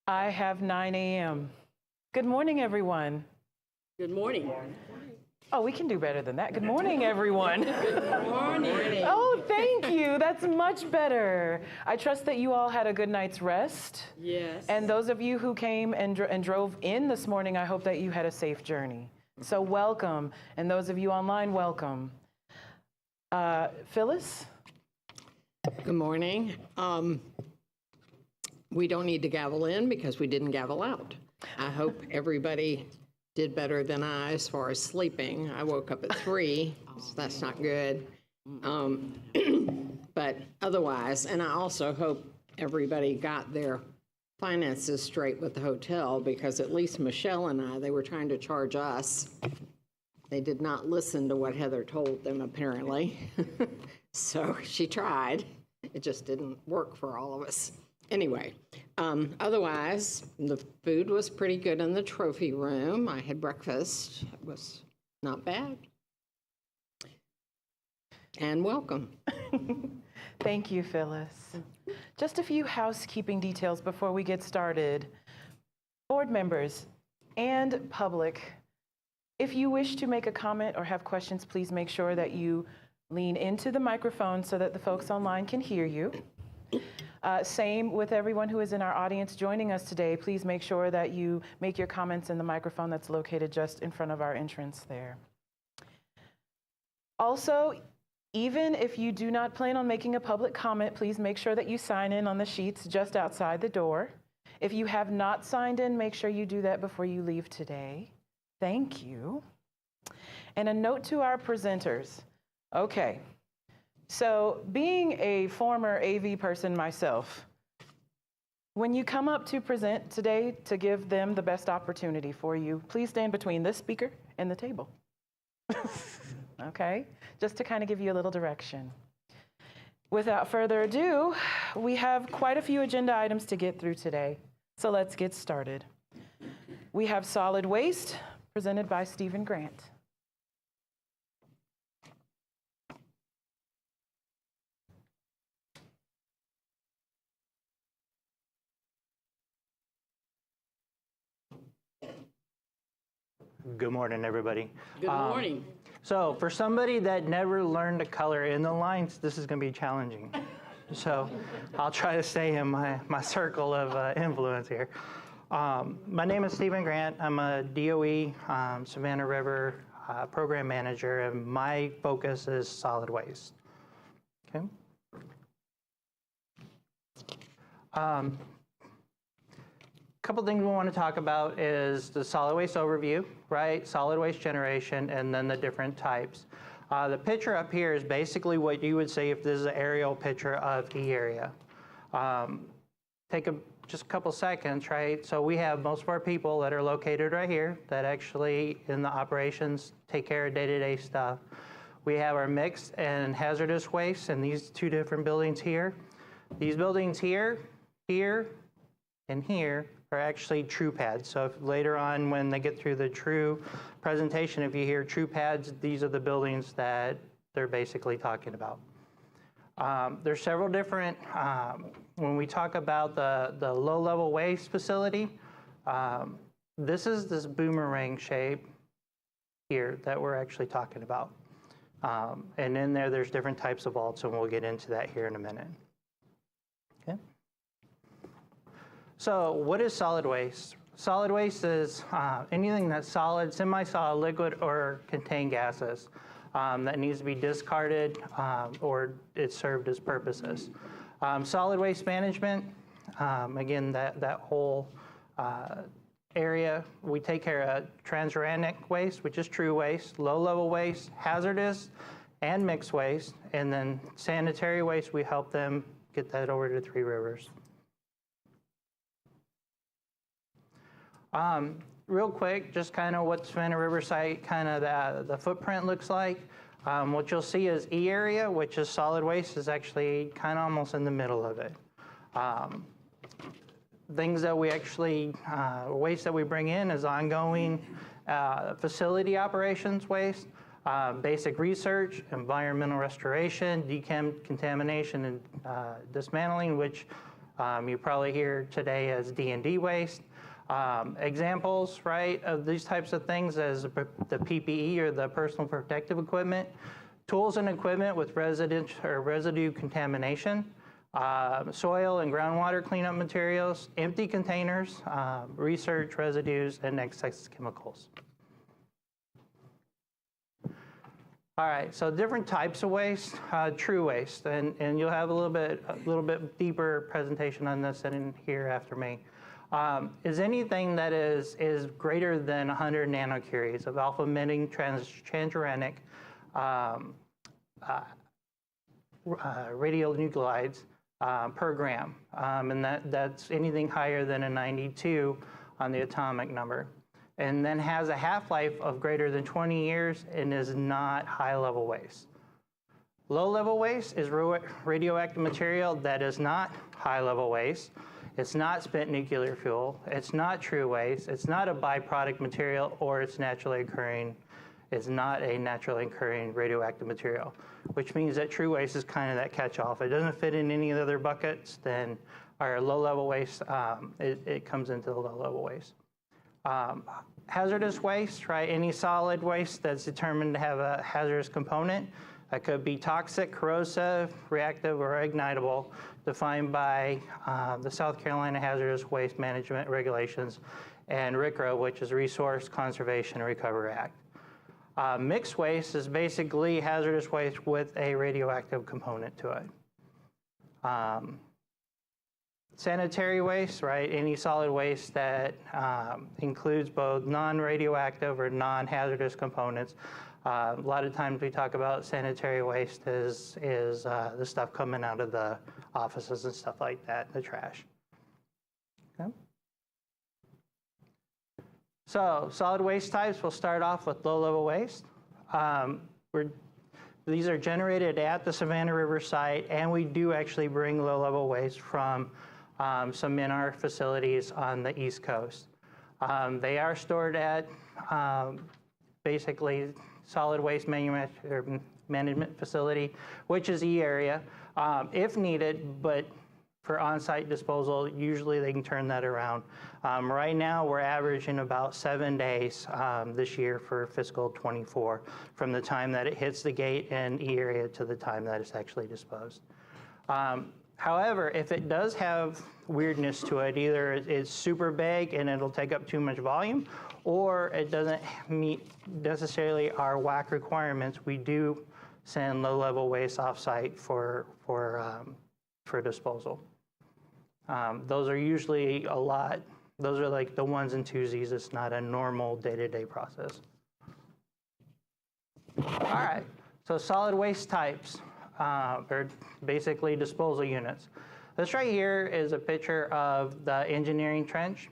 I have 9 a.m. Good morning, everyone. Good morning. Oh, we can do better than that. Good morning, everyone. Good morning. Oh, thank you. That's much better. I trust that you all had a good night's rest. Yes. And those of you who came and drove in this morning, I hope that you had a safe journey. So welcome. And those of you online, welcome. Phyllis? Good morning. We don't need to gavel in because we didn't gavel out. I hope everybody did better than I as far as sleeping. I woke up at 3, so that's not good. But otherwise, and I also hope everybody got their finances straight with the hotel, because at least Michelle and I, they were trying to charge us. They did not listen to what Heather told them, apparently. So she tried. It just didn't work for all of us. Anyway, otherwise, the food was pretty good in the trophy room. I had breakfast. It was not bad. And welcome. Thank you, Phyllis. Just a few housekeeping details before we get started. Board members and public, if you wish to make a comment or have questions, please make sure that you lean into the microphone so that the folks online can hear you. Same with everyone who is in our audience joining us today. Please make sure that you make your comments in the microphone that's located just in front of our entrance there. Also, even if you do not plan on making a public comment, please make sure that you sign in on the sheets just outside the door. If you have not signed in, make sure you do that before you leave today. Thank you. And a note to our presenters. Okay. So being a former AV person myself, when you come up to present today to give them the best opportunity for you, please stand between this speaker and the table. Okay? Just to kind of give you a little direction. Without further ado, we have quite a few agenda items to get through today. So let's get started. We have solid waste presented by Stephen Grant. Good morning, everybody. Good morning. So for somebody that never learned to color in the lines, this is going to be challenging. So I'll try to stay in my circle of influence here. My name is Stephen Grant. I'm a DOE Savannah River program manager, and my focus is solid waste. Okay. Couple things we want to talk about is the solid waste overview, right? Solid waste generation, and then the different types. The picture up here is basically what you would say if this is an aerial picture of the area. Take just a couple seconds, right? So we have most of our people that are located right here that actually in the operations take care of day-to-day stuff. We have our mixed and hazardous waste in these two different buildings here. These buildings here, and here are actually true pads. So if later on when they get through the true presentation, if you hear true pads, these are the buildings that they're basically talking about. There's several different, when we talk about the low-level waste facility, this is this boomerang shape here that we're actually talking about. And in there's different types of vaults, and we'll get into that here in a minute. Okay. So what is solid waste? Solid waste is anything that's solid, semi-solid, liquid, or contained gases that needs to be discarded or it's served as purposes. Solid waste management, again, that whole area, we take care of transuranic waste, which is true waste, low-level waste, hazardous, and mixed waste, and then sanitary waste, we help them get that over to Three Rivers. Real quick, just kind of what Savannah River site, kind of the footprint looks like. What you'll see is E area, which is solid waste, is actually kind of almost in the middle of it. Things that we actually, waste that we bring in is ongoing facility operations waste, basic research, environmental restoration, decontamination, and dismantling, which You probably hear today as D&D waste. Examples, right, of these types of things as the PPE or the personal protective equipment, tools and equipment with residue contamination, soil and groundwater cleanup materials, empty containers, research residues, and excess chemicals. All right, so different types of waste, true waste, and you'll have a little bit deeper presentation on this in here after me. Is anything that is greater than 100 nanocuries of alpha-emitting transuranic radionuclides per gram, and that's anything higher than a 92 on the atomic number, and then has a half-life of greater than 20 years and is not high-level waste. Low-level waste is radioactive material that is not high-level waste. It's not spent nuclear fuel. It's not true waste. It's not a byproduct material, or it's naturally occurring. It's not a naturally occurring radioactive material, which means that true waste is kind of that catch-all. If it doesn't fit in any of the other buckets, then our low-level waste, it comes into the low-level waste. Hazardous waste, right? Any solid waste that's determined to have a hazardous component. That could be toxic, corrosive, reactive, or ignitable, defined by the South Carolina Hazardous Waste Management Regulations and RCRA, which is Resource Conservation and Recovery Act. Mixed waste is basically hazardous waste with a radioactive component to it. Sanitary waste, right? Any solid waste that includes both non-radioactive or non-hazardous components. A lot of times we talk about sanitary waste is the stuff coming out of the offices and stuff like that, the trash. Okay. So solid waste types, we'll start off with low-level waste. These are generated at the Savannah River site, and we do actually bring low-level waste from some in our facilities on the East Coast. They are stored at basically solid waste management facility, which is E area, if needed, but for on-site disposal, usually they can turn that around. Right now, we're averaging about 7 days this year for fiscal 24, from the time that it hits the gate in E area to the time that it's actually disposed. However, if it does have weirdness to it, either it's super big and it'll take up too much volume, or it doesn't meet necessarily our WAC requirements, we do send low-level waste off-site for disposal. Those are usually a lot. Those are like the ones and twosies. It's not a normal day-to-day process. All right, so solid waste types. Or basically disposal units. This right here is a picture of the engineering trench.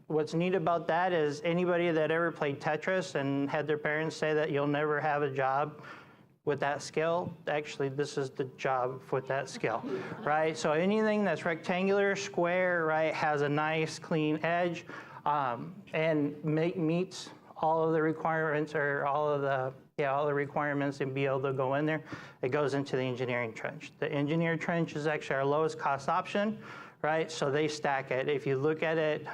What's neat about that is anybody that ever played Tetris and had their parents say that you'll never have a job with that skill, actually this is the job with that skill, right? So anything that's rectangular, square, right, has a nice clean edge, and meets all of the requirements, or all the requirements, and be able to go in there, it goes into the engineering trench. The engineered trench is actually our lowest cost option, right? So they stack it. If you look at it,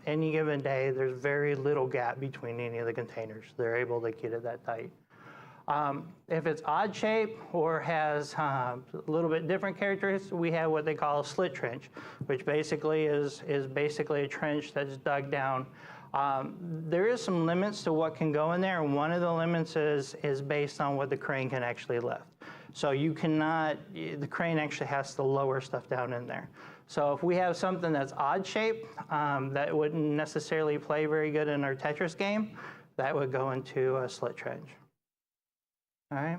any given day, there's very little gap between any of the containers. They're able to get it that tight. If it's odd shape or has a little bit different characteristics, we have what they call a slit trench, which basically is basically a trench that's dug down. There is some limits to what can go in there, and one of the limits is based on what the crane can actually lift. So you cannot, the crane actually has to lower stuff down in there. So if we have something that's odd shape, that wouldn't necessarily play very good in our Tetris game, that would go into a slit trench. All right.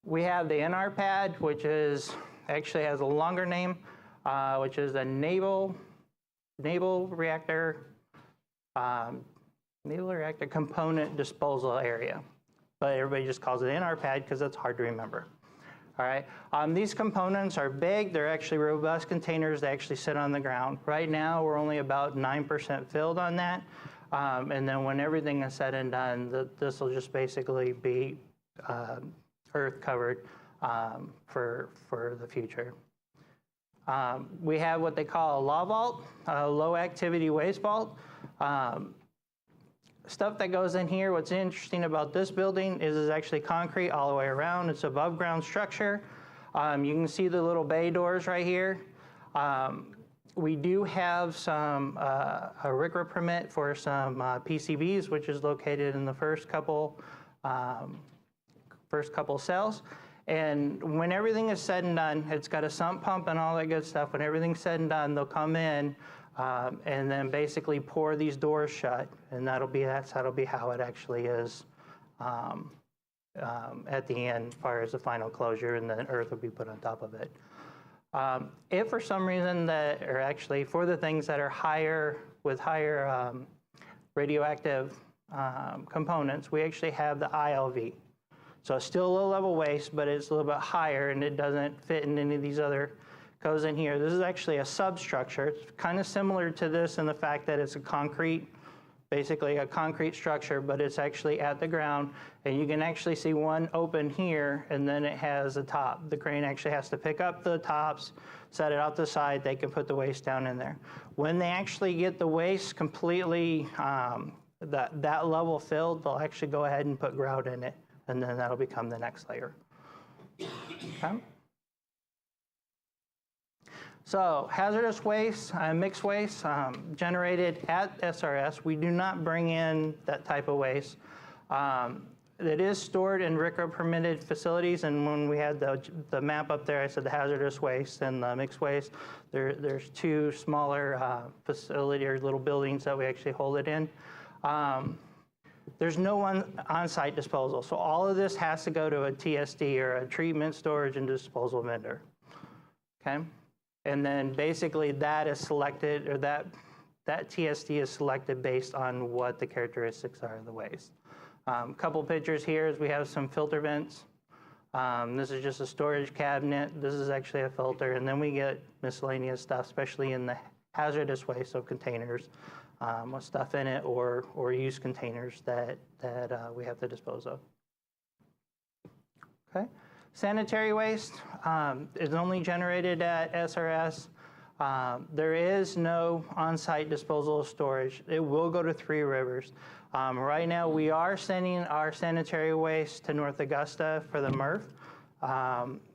We have the NR pad, which actually has a longer name, which is a naval reactor component disposal area, but everybody just calls it NR pad because it's hard to remember. All right, these components are big. They're actually robust containers. They actually sit on the ground. Right now, we're only about 9% filled on that, and then when everything is said and done, this will just basically be earth covered for the future. We have what they call a law vault, a low activity waste vault. Stuff that goes in here, what's interesting about this building is it's actually concrete all the way around. It's above ground structure. You can see the little bay doors right here. We do have some a RCRA permit for some PCBs, which is located in the first couple cells. And when everything is said and done, it's got a sump pump and all that good stuff. When everything's said and done, they'll come in and then basically pour these doors shut, and that'll be how it actually is at the end, as far as the final closure, and then earth will be put on top of it. If for some reason or actually for the things that are higher radioactive components, we actually have the ILV. So it's still low-level waste, but it's a little bit higher, and it doesn't fit in any of these other codes in here. This is actually a substructure. It's kind of similar to this in the fact that it's basically a concrete structure, but it's actually at the ground, and you can actually see one open here, and then it has a top. The crane actually has to pick up the tops, set it out the side, they can put the waste down in there. When they actually get the waste completely, that level filled, they'll actually go ahead and put grout in it, and then that'll become the next layer. Okay. So hazardous waste, mixed waste generated at SRS. We do not bring in that type of waste. It is stored in RCRA permitted facilities, and when we had the map up there, I said the hazardous waste and the mixed waste. There's two smaller facility or little buildings that we actually hold it in. There's no on-site disposal, so all of this has to go to a TSD, or a treatment, storage, and disposal vendor. Okay. And then basically that is selected, or that TSD is selected based on what the characteristics are of the waste. Couple pictures here is we have some filter vents. This is just a storage cabinet. This is actually a filter. And then we get miscellaneous stuff, especially in the hazardous waste, so containers with stuff in it, or used containers that we have to dispose of. Okay. Sanitary waste is only generated at SRS. There is no on-site disposal of storage. It will go to Three Rivers. Right now, we are sending our sanitary waste to North Augusta for the MRF.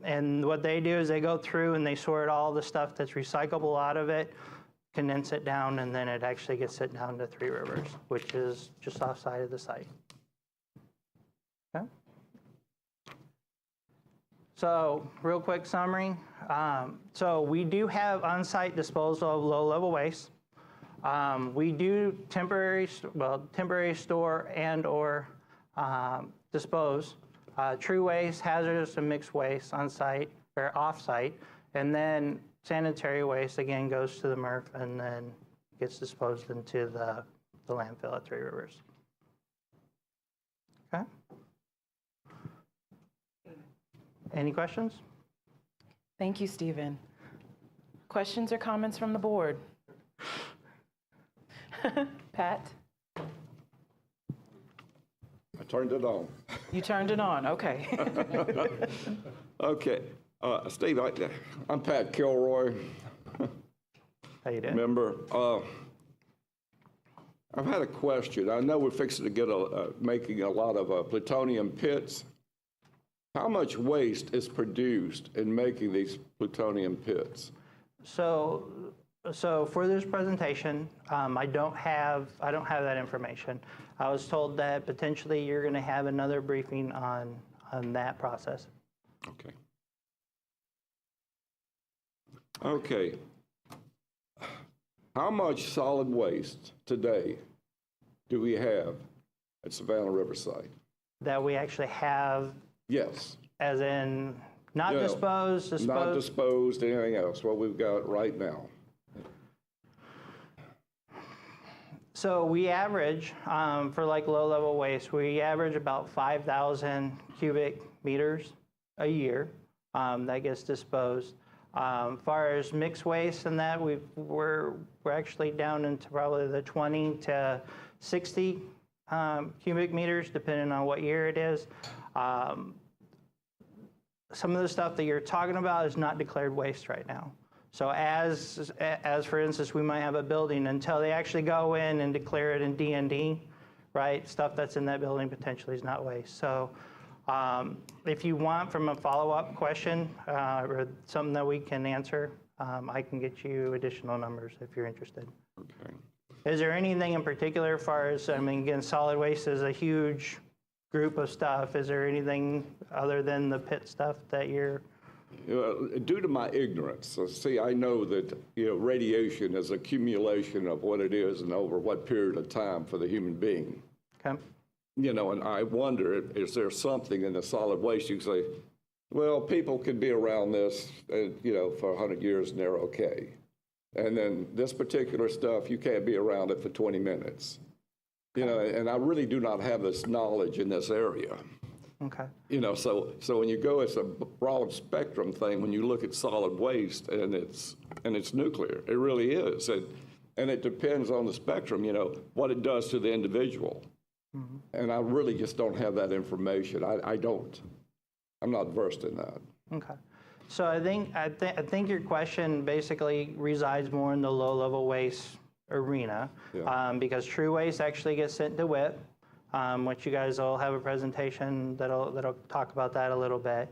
And what they do is they go through and they sort all the stuff that's recyclable out of it, condense it down, and then it actually gets sent down to Three Rivers, which is just offside of the site. Okay. So, real quick summary. So we do have on-site disposal of low-level waste. We do temporary store and/or dispose true waste, hazardous, and mixed waste on-site or off-site, and then sanitary waste again goes to the MRF and then gets disposed into the landfill at Three Rivers. Okay. Any questions? Thank you, Stephen. Questions or comments from the board? Pat? I turned it on. You turned it on, okay. Okay, Steve, I'm Pat Kilroy, How you doing? member. I've had a question. I know we're fixing to get making a lot of plutonium pits. How much waste is produced in making these plutonium pits? So for this presentation, I don't have that information. I was told that potentially you're going to have another briefing on that process. Okay. Okay. How much solid waste today do we have at Savannah Riverside? That we actually have, Yes. as in not Yeah. disposed, Not disposed, anything else, what we've got right now. So we average, for like low-level waste, we average about 5,000 cubic meters a year that gets disposed. Far as mixed waste and that, we're actually down into probably the 20 to 60 cubic meters, depending on what year it is. Some of the stuff that you're talking about is not declared waste right now. So as for instance, we might have a building until they actually go in and declare it in D&D, right? Stuff that's in that building potentially is not waste. So if you want from a follow-up question or something that we can answer, I can get you additional numbers if you're interested. Okay. Is there anything in particular as far as, I mean, again, solid waste is a huge group of stuff. Is there anything other than the pit stuff that you're... Due to my ignorance, so see, I know that radiation is accumulation of what it is and over what period of time for the human being. Okay. And I wonder, is there something in the solid waste you can say, well, people could be around this, for 100 years and they're okay. And then this particular stuff, you can't be around it for 20 minutes. And I really do not have this knowledge in this area. Okay. So when you go, it's a broad spectrum thing when you look at solid waste and it's nuclear. It really is. And it depends on the spectrum, what it does to the individual. Mm-hmm. And I really just don't have that information. I'm not versed in that. Okay. So I think your question basically resides more in the low-level waste arena, because true waste actually gets sent to WIP, which you guys will have a presentation that'll talk about that a little bit.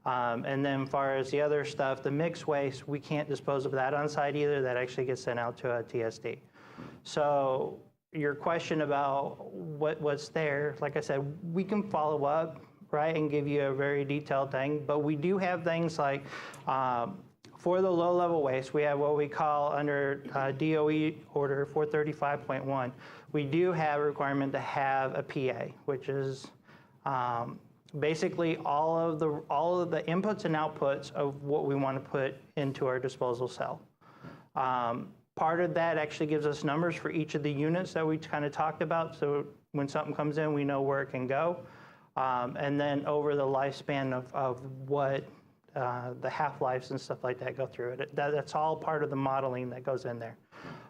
And then as far as the other stuff, the mixed waste, we can't dispose of that on site either. That actually gets sent out to a TSD. So your question about what's there, like I said, we can follow up, right, and give you a very detailed thing. But we do have things like, for the low-level waste, we have what we call under DOE Order 435.1, we do have a requirement to have a PA, which is basically all of the inputs and outputs of what we want to put into our disposal cell. Part of that actually gives us numbers for each of the units that we kind of talked about, so when something comes in, we know where it can go. And then over the lifespan of what the half-lives and stuff like that go through it. That's all part of the modeling that goes in there.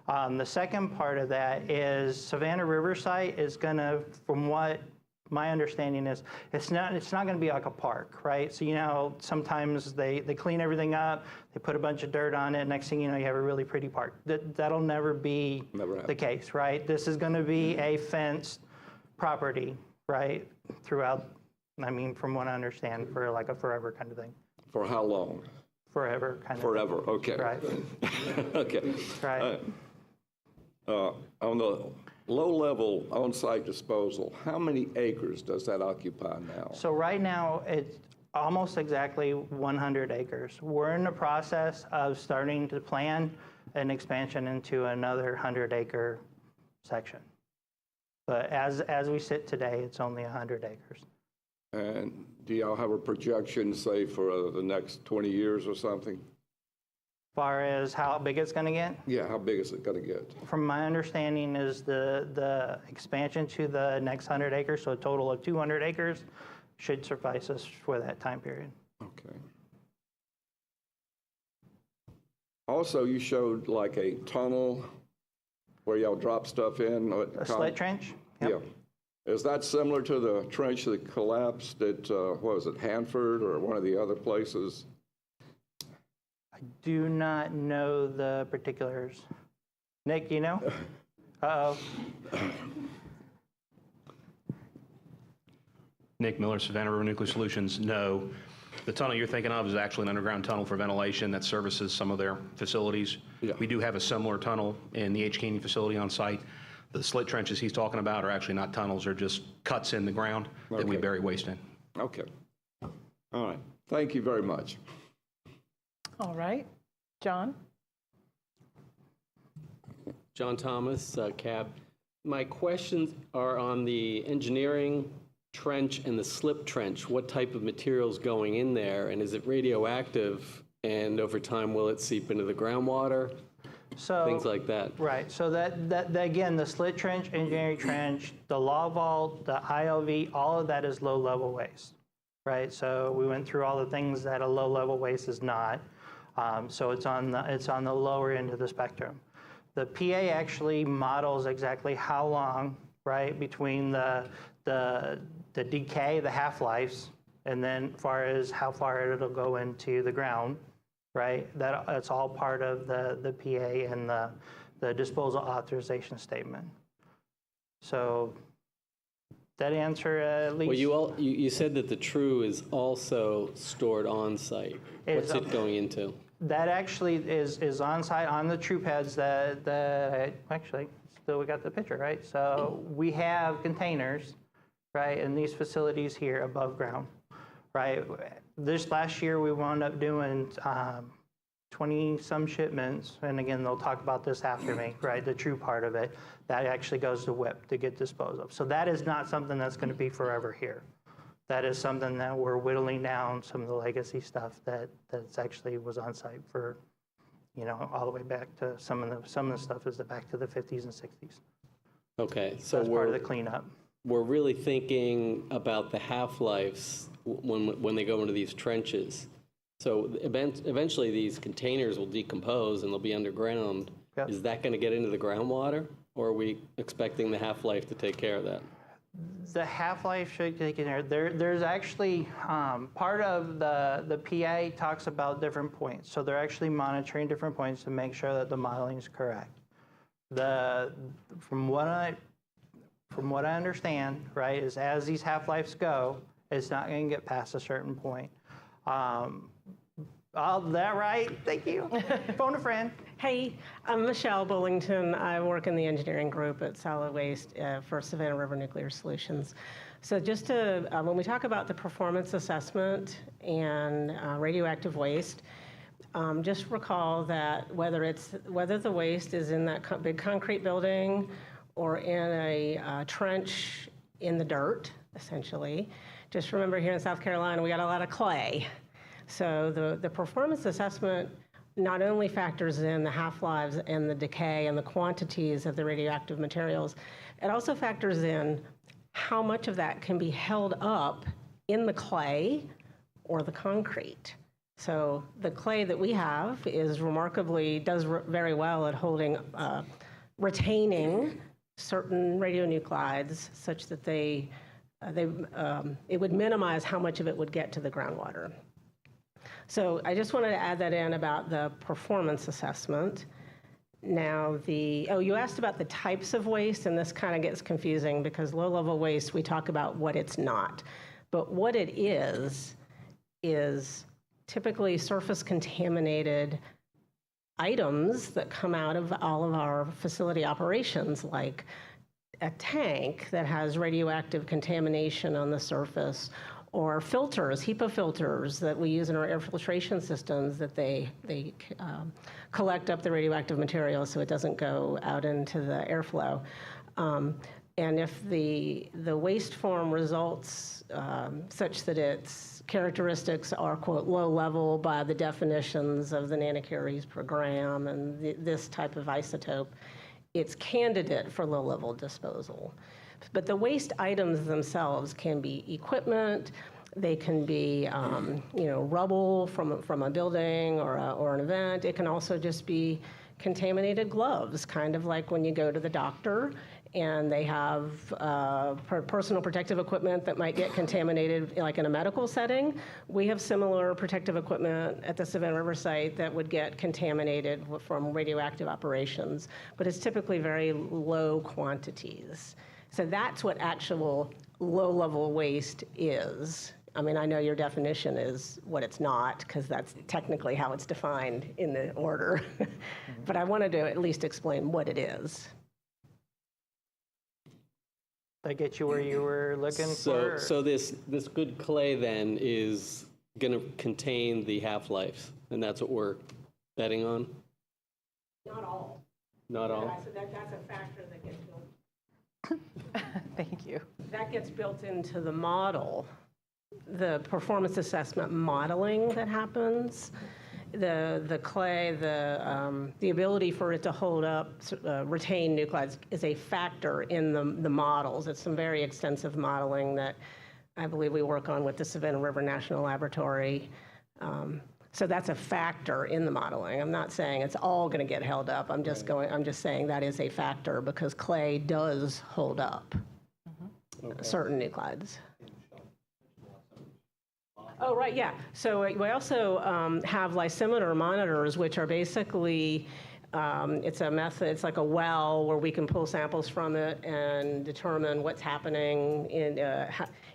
The second part of that is Savannah River site is going to, from what my understanding is, it's not going to be like a park, right? So sometimes they clean everything up, they put a bunch of dirt on it, next thing you know, you have a really pretty park. That'll never be the case, right? This is going to be a fenced property, right, throughout, from what I understand, for like a forever kind of thing. For how long? Forever, kind of. Forever, okay. Right. Okay. Right. On the low-level on-site disposal, how many acres does that occupy now? So right now, it's almost exactly 100 acres. We're in the process of starting to plan an expansion into another 100-acre section. But as we sit today, it's only 100 acres. And do y'all have a projection, say, for the next 20 years or something? Far as how big it's going to get? Yeah, how big is it going to get? From my understanding is the expansion to the next 100 acres, so a total of 200 acres, should suffice us for that time period. Okay. Also, you showed like a tunnel where y'all drop stuff in. A slit trench? Yep. Yeah. Is that similar to the trench that collapsed at, what was it, Hanford or one of the other places? I do not know the particulars. Nick, you know? Uh-oh. Nick Miller, Savannah River Nuclear Solutions. No. The tunnel you're thinking of is actually an underground tunnel for ventilation that services some of their facilities. Yeah. We do have a similar tunnel in the H. Caney facility on site. The slit trenches he's talking about are actually not tunnels, they're just cuts in the ground that we bury waste in. Okay. All right. Thank you very much. All right. John? John Thomas, CAB. My questions are on the engineering trench and the slip trench. What type of material's going in there, and is it radioactive? And over time, will it seep into the groundwater? So, things like that. Right. So that again, the slit trench, engineering trench, the law vault, the ILV, all of that is low-level waste, right? So we went through all the things that a low-level waste is not. So it's on the lower end of the spectrum. The PA actually models exactly how long, right, between the decay, the half-lives, and then as far as how far it'll go into the ground, right? That's all part of the PA and the disposal authorization statement. So that answer at least. Well, you said that the TRU is also stored on site. What's it going into? That actually is on site on the TRU pads that actually, still we got the picture, right? So we have containers, right, in these facilities here above ground, right? This last year we wound up doing 20-some shipments, and again, they'll talk about this after me, right? The TRU part of it, that actually goes to WIP to get disposed of. So that is not something that's going to be forever here. That is something that we're whittling down some of the legacy stuff that's actually was on site for, all the way back to some of the stuff is back to the 50s and 60s. Okay, So that's part of the cleanup. We're really thinking about the half-lives when they go into these trenches. So eventually these containers will decompose and they'll be underground. Yep. Is that going to get into the groundwater, or are we expecting the half-life to take care of that? The half-life should take in there. There's actually part of the PA talks about different points. So they're actually monitoring different points to make sure that the modeling is correct. From what I understand, right, is as these half-lives go, it's not going to get past a certain point. That right? Thank you. Phone a friend. Hey, I'm Michelle Bullington. I work in the engineering group at Solid Waste for Savannah River Nuclear Solutions. So just to, when we talk about the performance assessment and radioactive waste, just recall that whether the waste is in that big concrete building or in a trench in the dirt, essentially, just remember here in South Carolina, we got a lot of clay. So the performance assessment not only factors in the half-lives and the decay and the quantities of the radioactive materials, it also factors in how much of that can be held up in the clay or the concrete. So the clay that we have does very well at holding, retaining certain radionuclides such that it would minimize how much of it would get to the groundwater. So I just wanted to add that in about the performance assessment. Now, you asked about the types of waste, and this kind of gets confusing because low-level waste, we talk about what it's not. But what it is typically surface contaminated items that come out of all of our facility operations, like a tank that has radioactive contamination on the surface, or filters, HEPA filters that we use in our air filtration systems that they collect up the radioactive material so it doesn't go out into the airflow. And if the waste form results such that its characteristics are, quote, low level by the definitions of the nanocuries per gram and this type of isotope, it's candidate for low level disposal. But the waste items themselves can be equipment, they can be rubble from a building or an event. It can also just be contaminated gloves, kind of like when you go to the doctor and they have personal protective equipment that might get contaminated, like in a medical setting. We have similar protective equipment at the Savannah River site that would get contaminated from radioactive operations, but it's typically very low quantities. So that's what actual low-level waste is. I mean, I know your definition is what it's not, because that's technically how it's defined in the order. But I wanted to at least explain what it is. That get you where you were looking for? So this good clay then is going to contain the half-lives, and that's what we're betting on? Not all. Not all? So that's a factor that gets built. Thank you. That gets built into the model, the performance assessment modeling that happens. The clay, the ability for it to hold up, retain nuclides is a factor in the models. It's some very extensive modeling that I believe we work on with the Savannah River National Laboratory. So that's a factor in the modeling. I'm not saying it's all going to get held up. I'm just saying that is a factor because clay does hold up certain nuclides. Oh, right, yeah. So we also have lysimeter monitors, which are basically, it's a method, it's like a well where we can pull samples from it and determine what's happening in,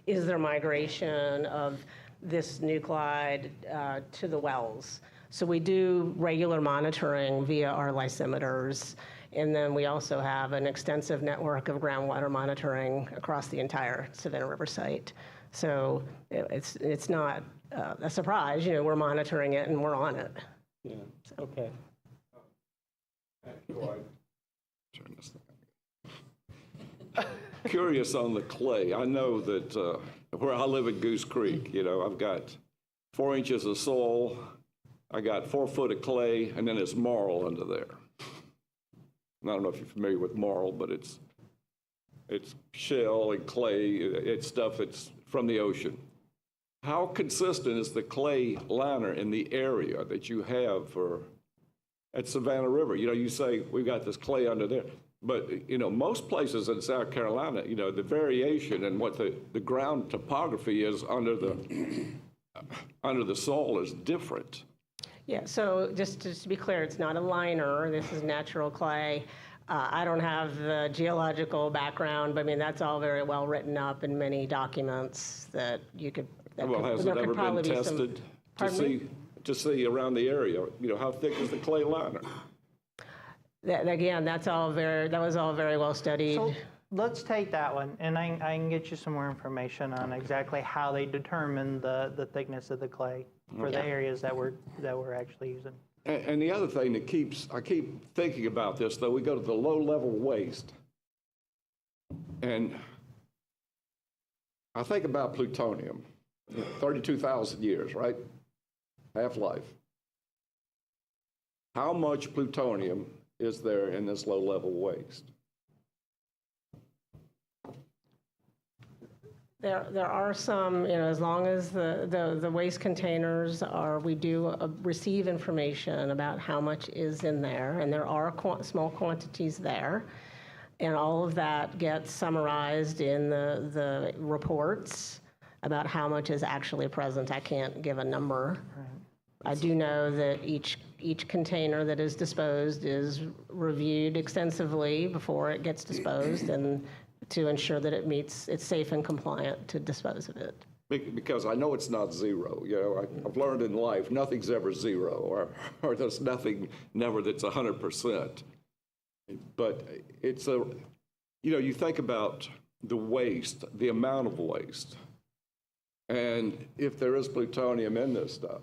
is there migration of this nuclide to the wells. So we do regular monitoring via our lysimeters. And then we also have an extensive network of groundwater monitoring across the entire Savannah River site. So it's not a surprise, we're monitoring it and we're on it. Yeah, okay. Turn this thing. Curious on the clay. I know that where I live at Goose Creek, I've got 4 inches of soil, I got 4 foot of clay, and then it's marl under there. I don't know if you're familiar with marl, but it's shell and clay. It's stuff that's from the ocean. How consistent is the clay liner in the area that you have at Savannah River? You say we've got this clay under there, but most places in South Carolina, the variation and what the ground topography is under the soil is different. Yeah, so just to be clear, it's not a liner. This is natural clay. I don't have the geological background, but I mean, that's all very well written up in many documents that you could. Well, has it ever been tested to see around the area? How thick is the clay liner? Again, that was all very well studied. So let's take that one, and I can get you some more information on exactly how they determine the thickness of the clay for the areas that we're actually using. And the other thing that I keep thinking about this, though, we go to the low-level waste, and I think about plutonium, 32,000 years, right? Half-life. How much plutonium is there in this low-level waste? There are some, as long as the waste containers we do receive information about how much is in there, and there are small quantities there, and all of that gets summarized in the reports about how much is actually present. I can't give a number. Right. I do know that each container that is disposed is reviewed extensively before it gets disposed, and to ensure that it's safe and compliant to dispose of it. Because I know it's not zero. I've learned in life nothing's ever zero, or there's nothing never that's 100%. But it's you think about the waste, the amount of waste, and if there is plutonium in this stuff,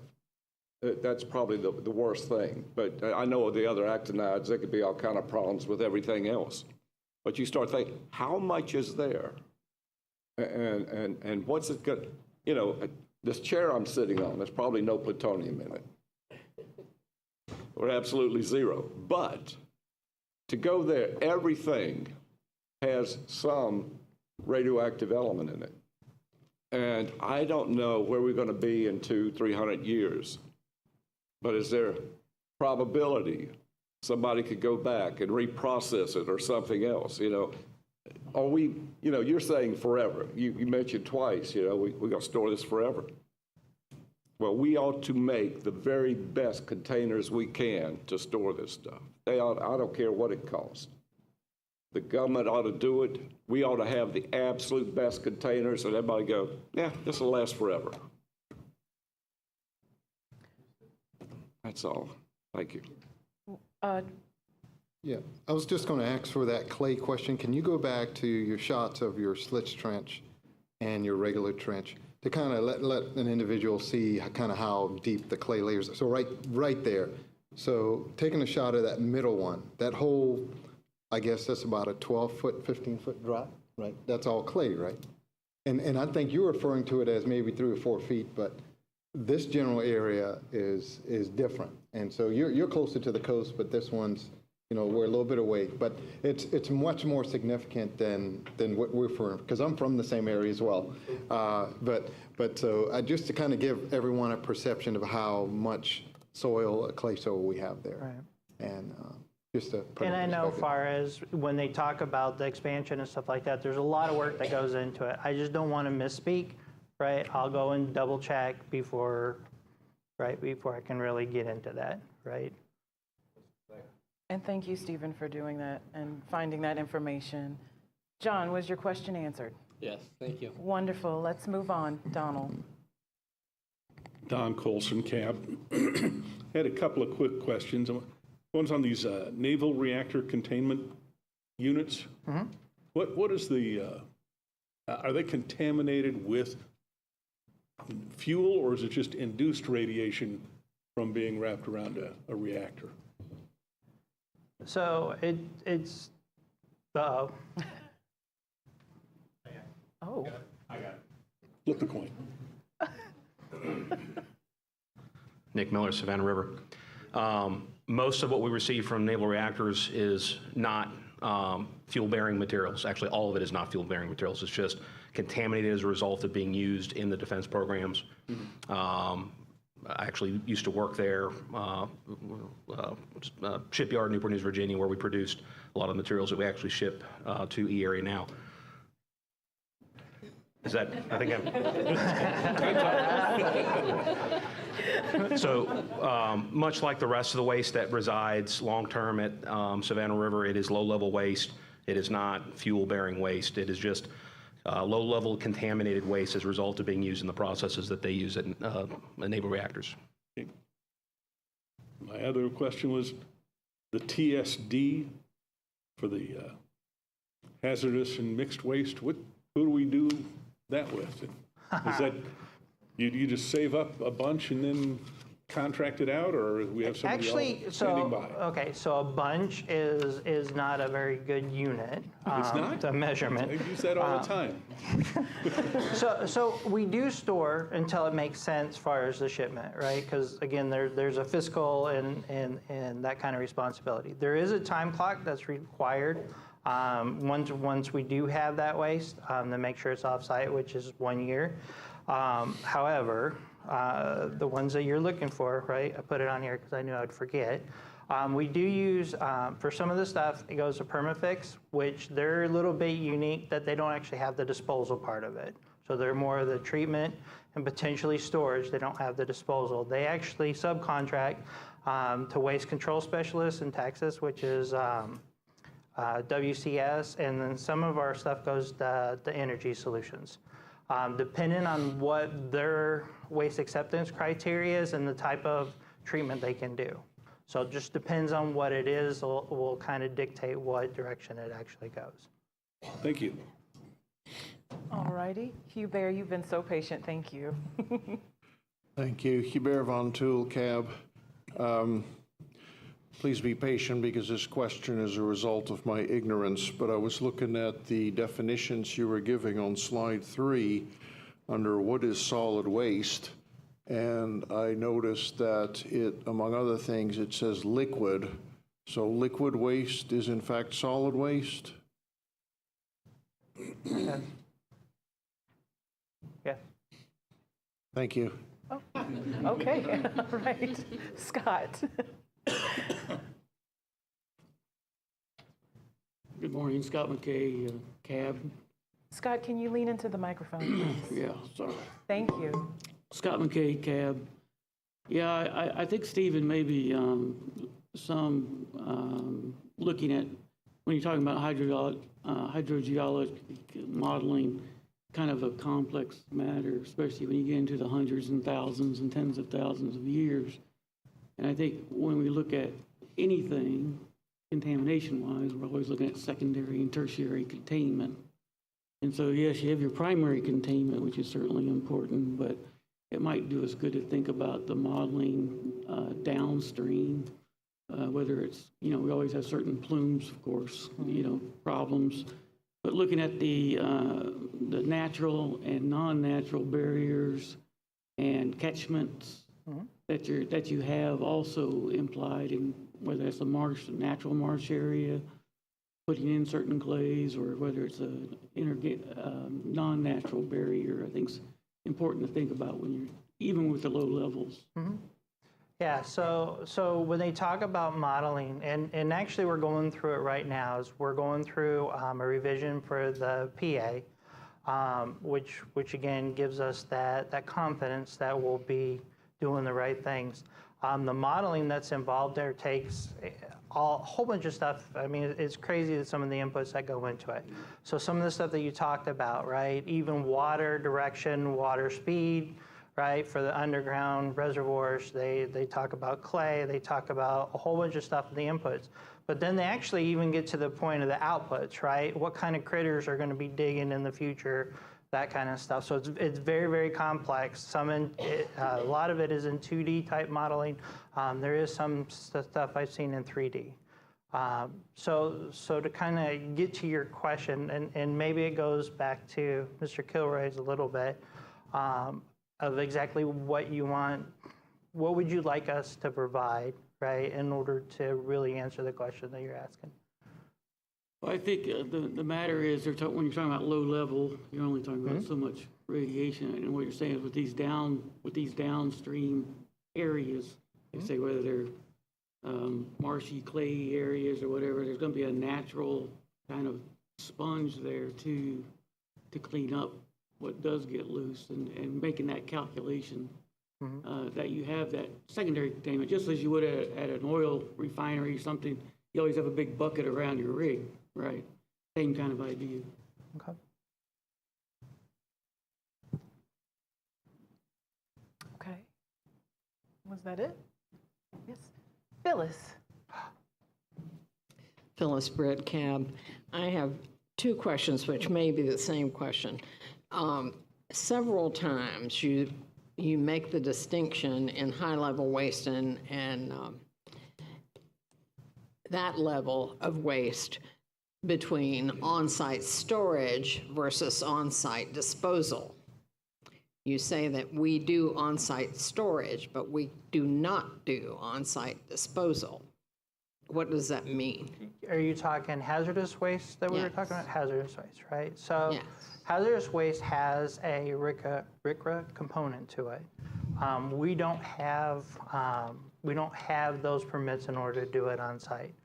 that's probably the worst thing. But I know the other actinides, there could be all kind of problems with everything else. But you start thinking, how much is there? And what's it going to, this chair I'm sitting on, there's probably no plutonium in it. Or absolutely zero. But to go there, everything has some radioactive element in it. And I don't know where we're going to be in 200-300 years. But is there probability somebody could go back and reprocess it or something else, Are we, you're saying forever. You mentioned twice, we're going to store this forever. Well, we ought to make the very best containers we can to store this stuff. I don't care what it costs. The government ought to do it. We ought to have the absolute best containers, and everybody go, yeah, this will last forever. That's all. Thank you. Yeah, I was just going to ask for that clay question. Can you go back to your shots of your slits trench and your regular trench to kind of let an individual see kind of how deep the clay layers are? So right there. So taking a shot of that middle one, that whole, I guess that's about a 12-foot, 15-foot drop, right? That's all clay, right? And I think you're referring to it as maybe 3 or 4 feet, but this general area is different. And so you're closer to the coast, but this one's, we're a little bit away. But it's much more significant than what we're from, because I'm from the same area as well. But so just to kind of give everyone a perception of how much clay soil we have there. Right. And just to put and I know far as when they talk about the expansion and stuff like that, there's a lot of work that goes into it. I just don't want to misspeak. right, I'll go and double check before I can really get into that, right? And thank you, Stephen, for doing that and finding that information. John, was your question answered? Yes, thank you. Wonderful. Let's move on. Donald. Don Colson, cab. Had a couple of quick questions. One's on these naval reactor containment units. What is the, are they contaminated with fuel, or is it just induced radiation from being wrapped around a reactor? So it's, Oh, Flip the coin. Nick Miller, Savannah River. Most of what we receive from naval reactors is not fuel-bearing materials. Actually, all of it is not fuel-bearing materials. It's just contaminated as a result of being used in the defense programs. I actually used to work there, shipyard in Newport News, Virginia, where we produced a lot of materials that we actually ship to E area now. Is that, I think I'm... So much like the rest of the waste that resides long-term at Savannah River, it is low-level waste. It is not fuel-bearing waste. It is just low-level contaminated waste as a result of being used in the processes that they use at naval reactors. My other question was the TSD for the hazardous and mixed waste. Who do we do that with? Is that you just save up a bunch and then contract it out, or we have somebody else standing by? Okay, so a bunch is not a very good unit. It's not? The measurement. I use that all the time. So we do store until it makes sense as far as the shipment, right? Because again, there's a fiscal and that kind of responsibility. There is a time clock that's required once we do have that waste to make sure it's off-site, which is 1 year. However, the ones that you're looking for, right? I put it on here because I knew I'd forget. We do use, for some of the stuff, it goes to Permafix, which they're a little bit unique that they don't actually have the disposal part of it. So they're more of the treatment and potentially storage. They don't have the disposal. They actually subcontract to waste control specialists in Texas, which is WCS, and then some of our stuff goes to Energy Solutions. Depending on what their waste acceptance criteria is and the type of treatment they can do. So it just depends on what it is, will kind of dictate what direction it actually goes. Thank you. all righty. Hubert, you've been so patient. Thank you. Thank you. Hubert Von Tool, cab. Please be patient because this question is a result of my ignorance, but I was looking at the definitions you were giving on slide 3 under what is solid waste, and I noticed that it, among other things, it says liquid. So liquid waste is in fact solid waste? Yes. Yes. Thank you. Oh, okay, all right. Scott. Good morning, Scott McKay, cab. Scott, can you lean into the microphone, please? Yeah, sorry. Thank you. Scott McKay, cab. Yeah, I think Stephen maybe looking at, when you're talking about hydrogeologic modeling, kind of a complex matter, especially when you get into the hundreds and thousands and tens of thousands of years. And I think when we look at anything, contamination-wise, we're always looking at secondary and tertiary containment. And so, yes, you have your primary containment, which is certainly important, but it might do us good to think about the modeling downstream, whether it's, we always have certain plumes, of course, problems. But looking at the natural and non-natural barriers and catchments that you have also implied in whether it's a marsh, a natural marsh area, putting in certain clays, or whether it's a non-natural barrier, I think is important to think about when you're, even with the low levels. Yeah, so when they talk about modeling, and actually we're going through it right now, is we're going through a revision for the PA. which again gives us that confidence that we'll be doing the right things. The modeling that's involved there takes a whole bunch of stuff. I mean, it's crazy that some of the inputs that go into it. So some of the stuff that you talked about, right? Even water direction, water speed, right? For the underground reservoirs, they talk about clay, they talk about a whole bunch of stuff in the inputs. But then they actually even get to the point of the outputs, right? What kind of critters are going to be digging in the future, that kind of stuff. So it's very, very complex. A lot of it is in 2D type modeling. There is some stuff I've seen in 3D. So to kind of get to your question, and maybe it goes back to Mr. Kilroy's a little bit, of exactly what you want, what would you like us to provide, right, in order to really answer the question that you're asking. Well, I think the matter is, when you're talking about low level, you're only talking about so much radiation. And what you're saying is with these downstream areas, like say whether they're marshy clay areas or whatever, there's going to be a natural kind of sponge there to clean up what does get loose, and making that calculation that you have that secondary containment, just as you would at an oil refinery or something. You always have a big bucket around your rig, right? Same kind of idea. Okay. Okay. Was that it? Yes. Phyllis. Phyllis Britt, Cab. I have two questions, which may be the same question. Several times you make the distinction in high-level waste and that level of waste between on-site storage versus on-site disposal. You say that we do on-site storage, but we do not do on-site disposal. What does that mean? Are you talking hazardous waste that we were Yes. talking about? Hazardous waste, right? So Yes. hazardous waste has a RCRA component to it. We don't have those permits in order to do it on site.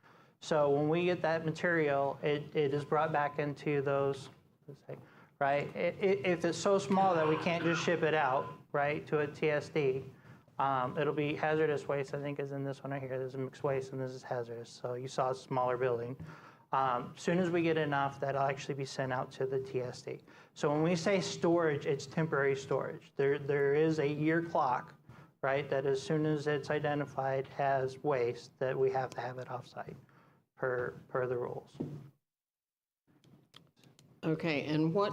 So when we get that material, it is brought back into those, right? If it's so small that we can't just ship it out, right, to a TSD, it'll be hazardous waste, I think is in this one right here. There's a mixed waste and this is hazardous. So you saw a smaller building. Soon as we get enough, that'll actually be sent out to the TSD. So when we say storage, it's temporary storage. There is a year clock, right, that as soon as it's identified as waste, that we have to have it off-site per the rules. Okay, and what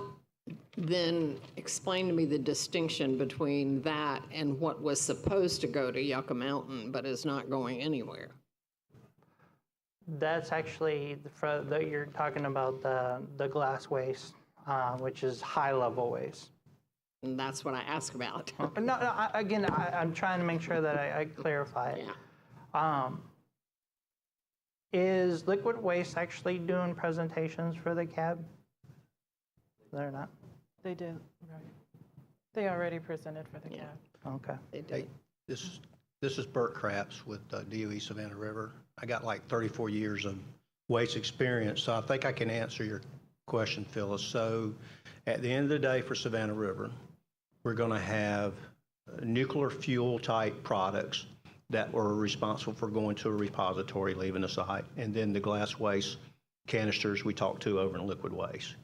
then, explain to me the distinction between that and what was supposed to go to Yucca Mountain but is not going anywhere? That's actually, you're talking about the glass waste, which is high-level waste. And that's what I asked about. No, I'm trying to make sure that I clarify it. Yeah. Is Liquid Waste actually doing presentations for the cab? They're not? They did, right. They already presented for the cab. Okay. They did. Hey, this is Bert Krapps with DOE Savannah River. I got like 34 years of waste experience, so I think I can answer your question, Phyllis. So at the end of the day for Savannah River, we're going to have nuclear fuel type products that were responsible for going to a repository, leaving the site, and then the glass waste canisters we talked to over in liquid waste.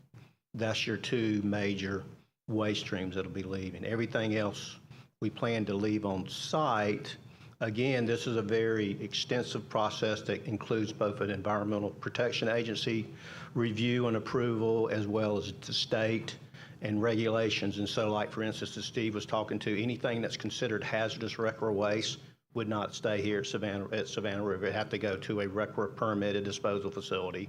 That's your two major waste streams that'll be leaving. Everything else we plan to leave on site. Again, this is a very extensive process that includes both an Environmental Protection Agency review and approval, as well as the state and regulations. And so, like, for instance, as Steve was talking to, anything that's considered hazardous RCRA waste would not stay here at Savannah River. It'd have to go to a RCRA permitted disposal facility.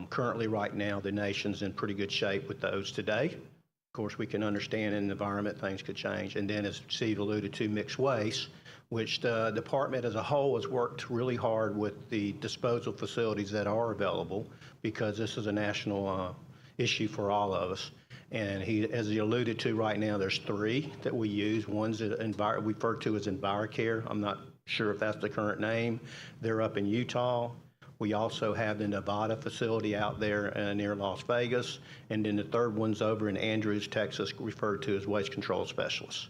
Currently, right now, the nation's in pretty good shape with those today. Of course, we can understand in the environment things could change. And then, as Steve alluded to, mixed waste, which the department as a whole has worked really hard with the disposal facilities that are available, because this is a national issue for all of us. And as he alluded to right now, there's 3 that we use. One's referred to as EnviroCare. I'm not sure if that's the current name. They're up in Utah. We also have the Nevada facility out there near Las Vegas, and then the third one's over in Andrews, Texas, referred to as waste control specialists.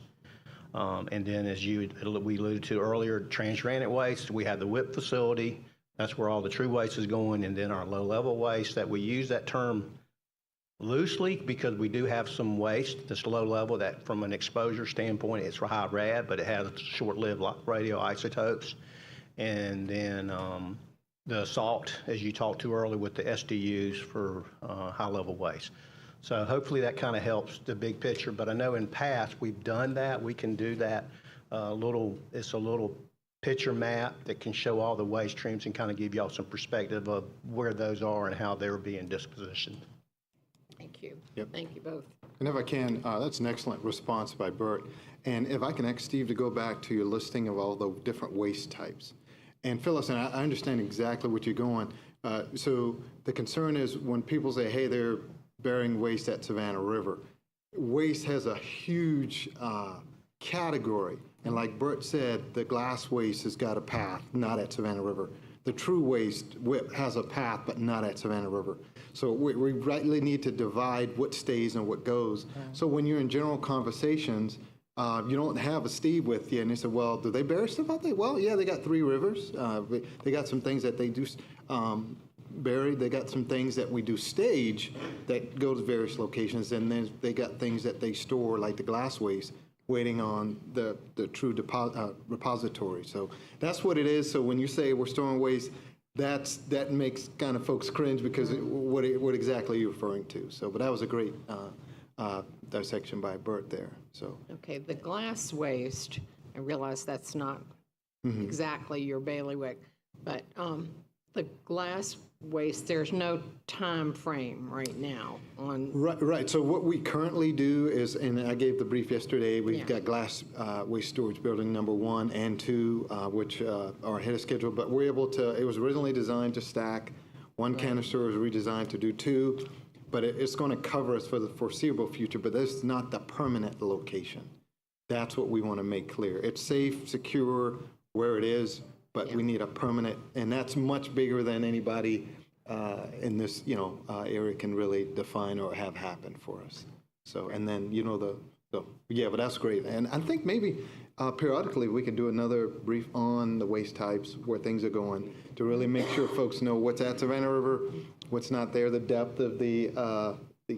And then as we alluded to earlier, transuranic waste, we have the WIP facility. That's where all the true waste is going, and then our low-level waste, that we use that term loosely because we do have some waste that's low level that from an exposure standpoint, it's high rad, but it has short-lived radioisotopes. And then the salt, as you talked to earlier, with the SDUs for high-level waste. So hopefully that kind of helps the big picture. But I know in past we've done that. We can do that it's a little picture map that can show all the waste streams and kind of give y'all some perspective of where those are and how they're being dispositioned. Thank you. Yep. Thank you both. And if I can, that's an excellent response by Bert. And if I can ask Steve to go back to your listing of all the different waste types. And Phyllis, and I understand exactly what you're going. So the concern is when people say, hey, they're burying waste at Savannah River, waste has a huge category. And like Bert said, the glass waste has got a path, not at Savannah River. The true waste WIP has a path, but not at Savannah River. So we rightly need to divide what stays and what goes. So when you're in general conversations, you don't have a Steve with you, and they say, well, do they bury stuff out there? Well, yeah, they got 3 rivers. They got some things that they do bury. They got some things that we do stage that go to various locations, and then they got things that they store, like the glass waste, waiting on the true repository. So that's what it is. So when you say we're storing waste, that makes kind of folks cringe because what exactly are you referring to? So, but that was a great dissection by Bert there. So Okay, the glass waste, I realize that's not exactly your bailiwick, but the glass waste, there's no time frame right now on. Right. So what we currently do is, and I gave the brief yesterday, we've got glass waste storage building number 1 and 2, which are ahead of schedule, but we're able to, it was originally designed to stack. One canister was redesigned to do 2, but it's going to cover us for the foreseeable future, but that's not the permanent location. That's what we want to make clear. It's safe, secure where it is, but we need a permanent, and that's much bigger than anybody in this, area can really define or have happen for us. So, and then, but that's great. And I think maybe periodically we can do another brief on the waste types, where things are going, to really make sure folks know what's at Savannah River, what's not there, the depth of the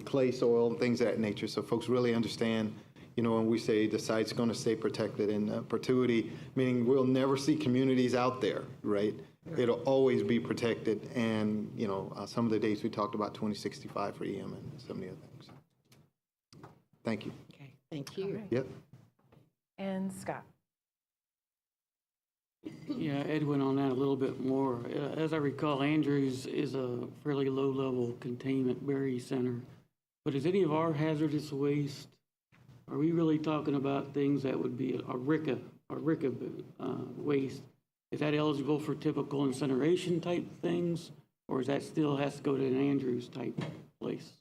clay soil, and things of that nature, so folks really understand. When we say the site's going to stay protected in perpetuity, meaning we'll never see communities out there, right? It'll always be protected. And, some of the dates we talked about 2065 for EM and some of the other things. Thank you. Okay, thank you. Right. Yep. And Scott. Yeah, Edwin, on that a little bit more. As I recall, Andrews is a fairly low-level containment bury center. But is any of our hazardous waste, are we really talking about things that would be a RICA waste? Is that eligible for typical incineration type things, or is that still has to go to an Andrews type place?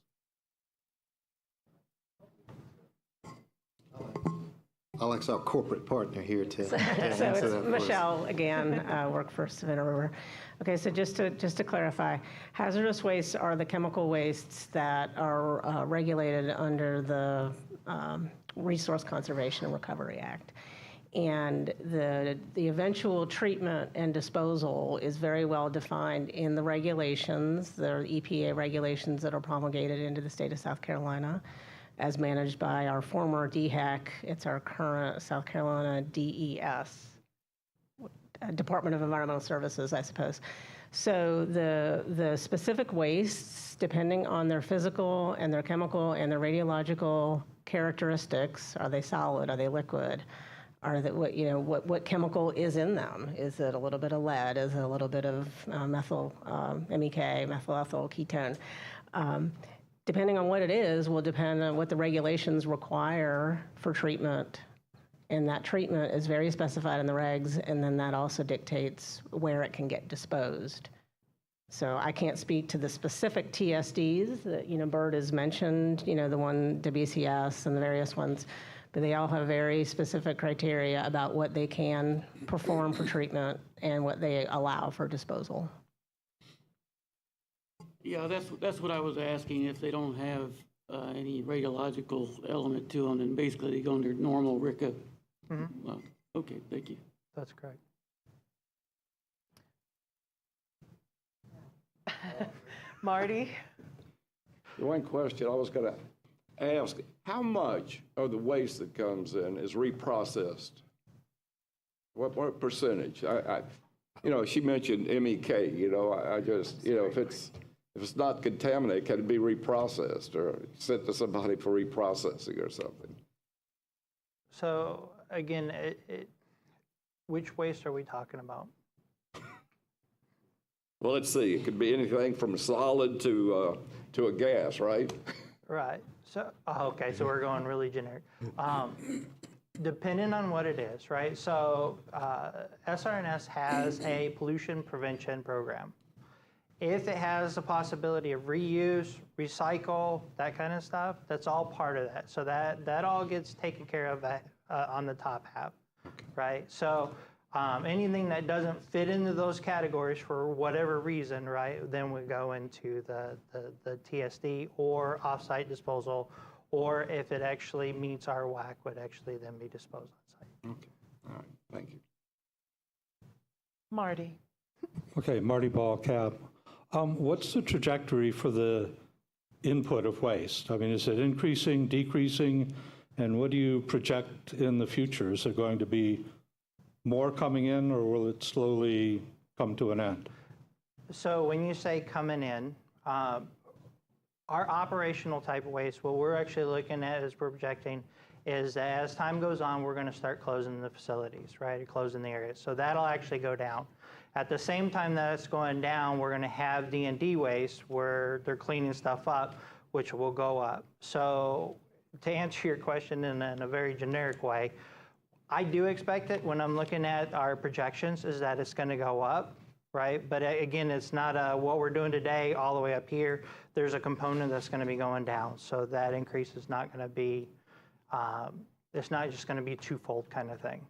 I'll ask our corporate partner here to So answer it's that for us. Michelle again, work for Savannah River. Okay, so just to clarify, hazardous wastes are the chemical wastes that are regulated under the Resource Conservation and Recovery Act. And the eventual treatment and disposal is very well defined in the regulations. There are EPA regulations that are promulgated into the state of South Carolina, as managed by our former DHEC. It's our current South Carolina DES, Department of Environmental Services, I suppose. So the specific wastes, depending on their physical and their chemical and their radiological characteristics, are they solid, are they liquid? Are that what chemical is in them? Is it a little bit of lead? Is it a little bit of methyl, MEK, methyl ethyl ketone? Depending on what it is, will depend on what the regulations require for treatment. And that treatment is very specified in the regs, and then that also dictates where it can get disposed. So I can't speak to the specific TSDs that, Bert has mentioned, the one, WCS and the various ones, but they all have very specific criteria about what they can perform for treatment and what they allow for disposal. Yeah, that's what I was asking, if they don't have any radiological element to them, then basically they go under normal RICA. Okay, thank you. That's correct. Marty? The one question I was going to ask, how much of the waste that comes in is reprocessed? What percentage? She mentioned MEK, I just, if it's not contaminated, can it be reprocessed or sent to somebody for reprocessing or something? So again, which waste are we talking about? Well, let's see. It could be anything from solid to a gas, right? Right. So, okay, so we're going really generic. Depending on what it is, right? So SRS has a pollution prevention program. If it has the possibility of reuse, recycle, that kind of stuff, that's all part of that. So that all gets taken care of on the top half, right? So anything that doesn't fit into those categories for whatever reason, right, then we go into the TSD or offsite disposal, or if it actually meets our WAC, would actually then be disposed on site. Okay. All right. Thank you. Marty? Okay, Marty Ball, CAB. What's the trajectory for the input of waste? I mean, is it increasing, decreasing, and what do you project in the future? Is it going to be more coming in, or will it slowly come to an end? So when you say coming in, our operational type of waste, what we're actually looking at as we're projecting is that as time goes on, we're going to start closing the facilities, right? Closing the areas. So that'll actually go down. At the same time that it's going down, we're going to have D&D waste where they're cleaning stuff up, which will go up. So to answer your question in a very generic way, I do expect it when I'm looking at our projections is that it's going to go up, right? But again, it's not what we're doing today all the way up here. There's a component that's going to be going down. So that increase is not going to be, it's not just going to be a twofold kind of thing.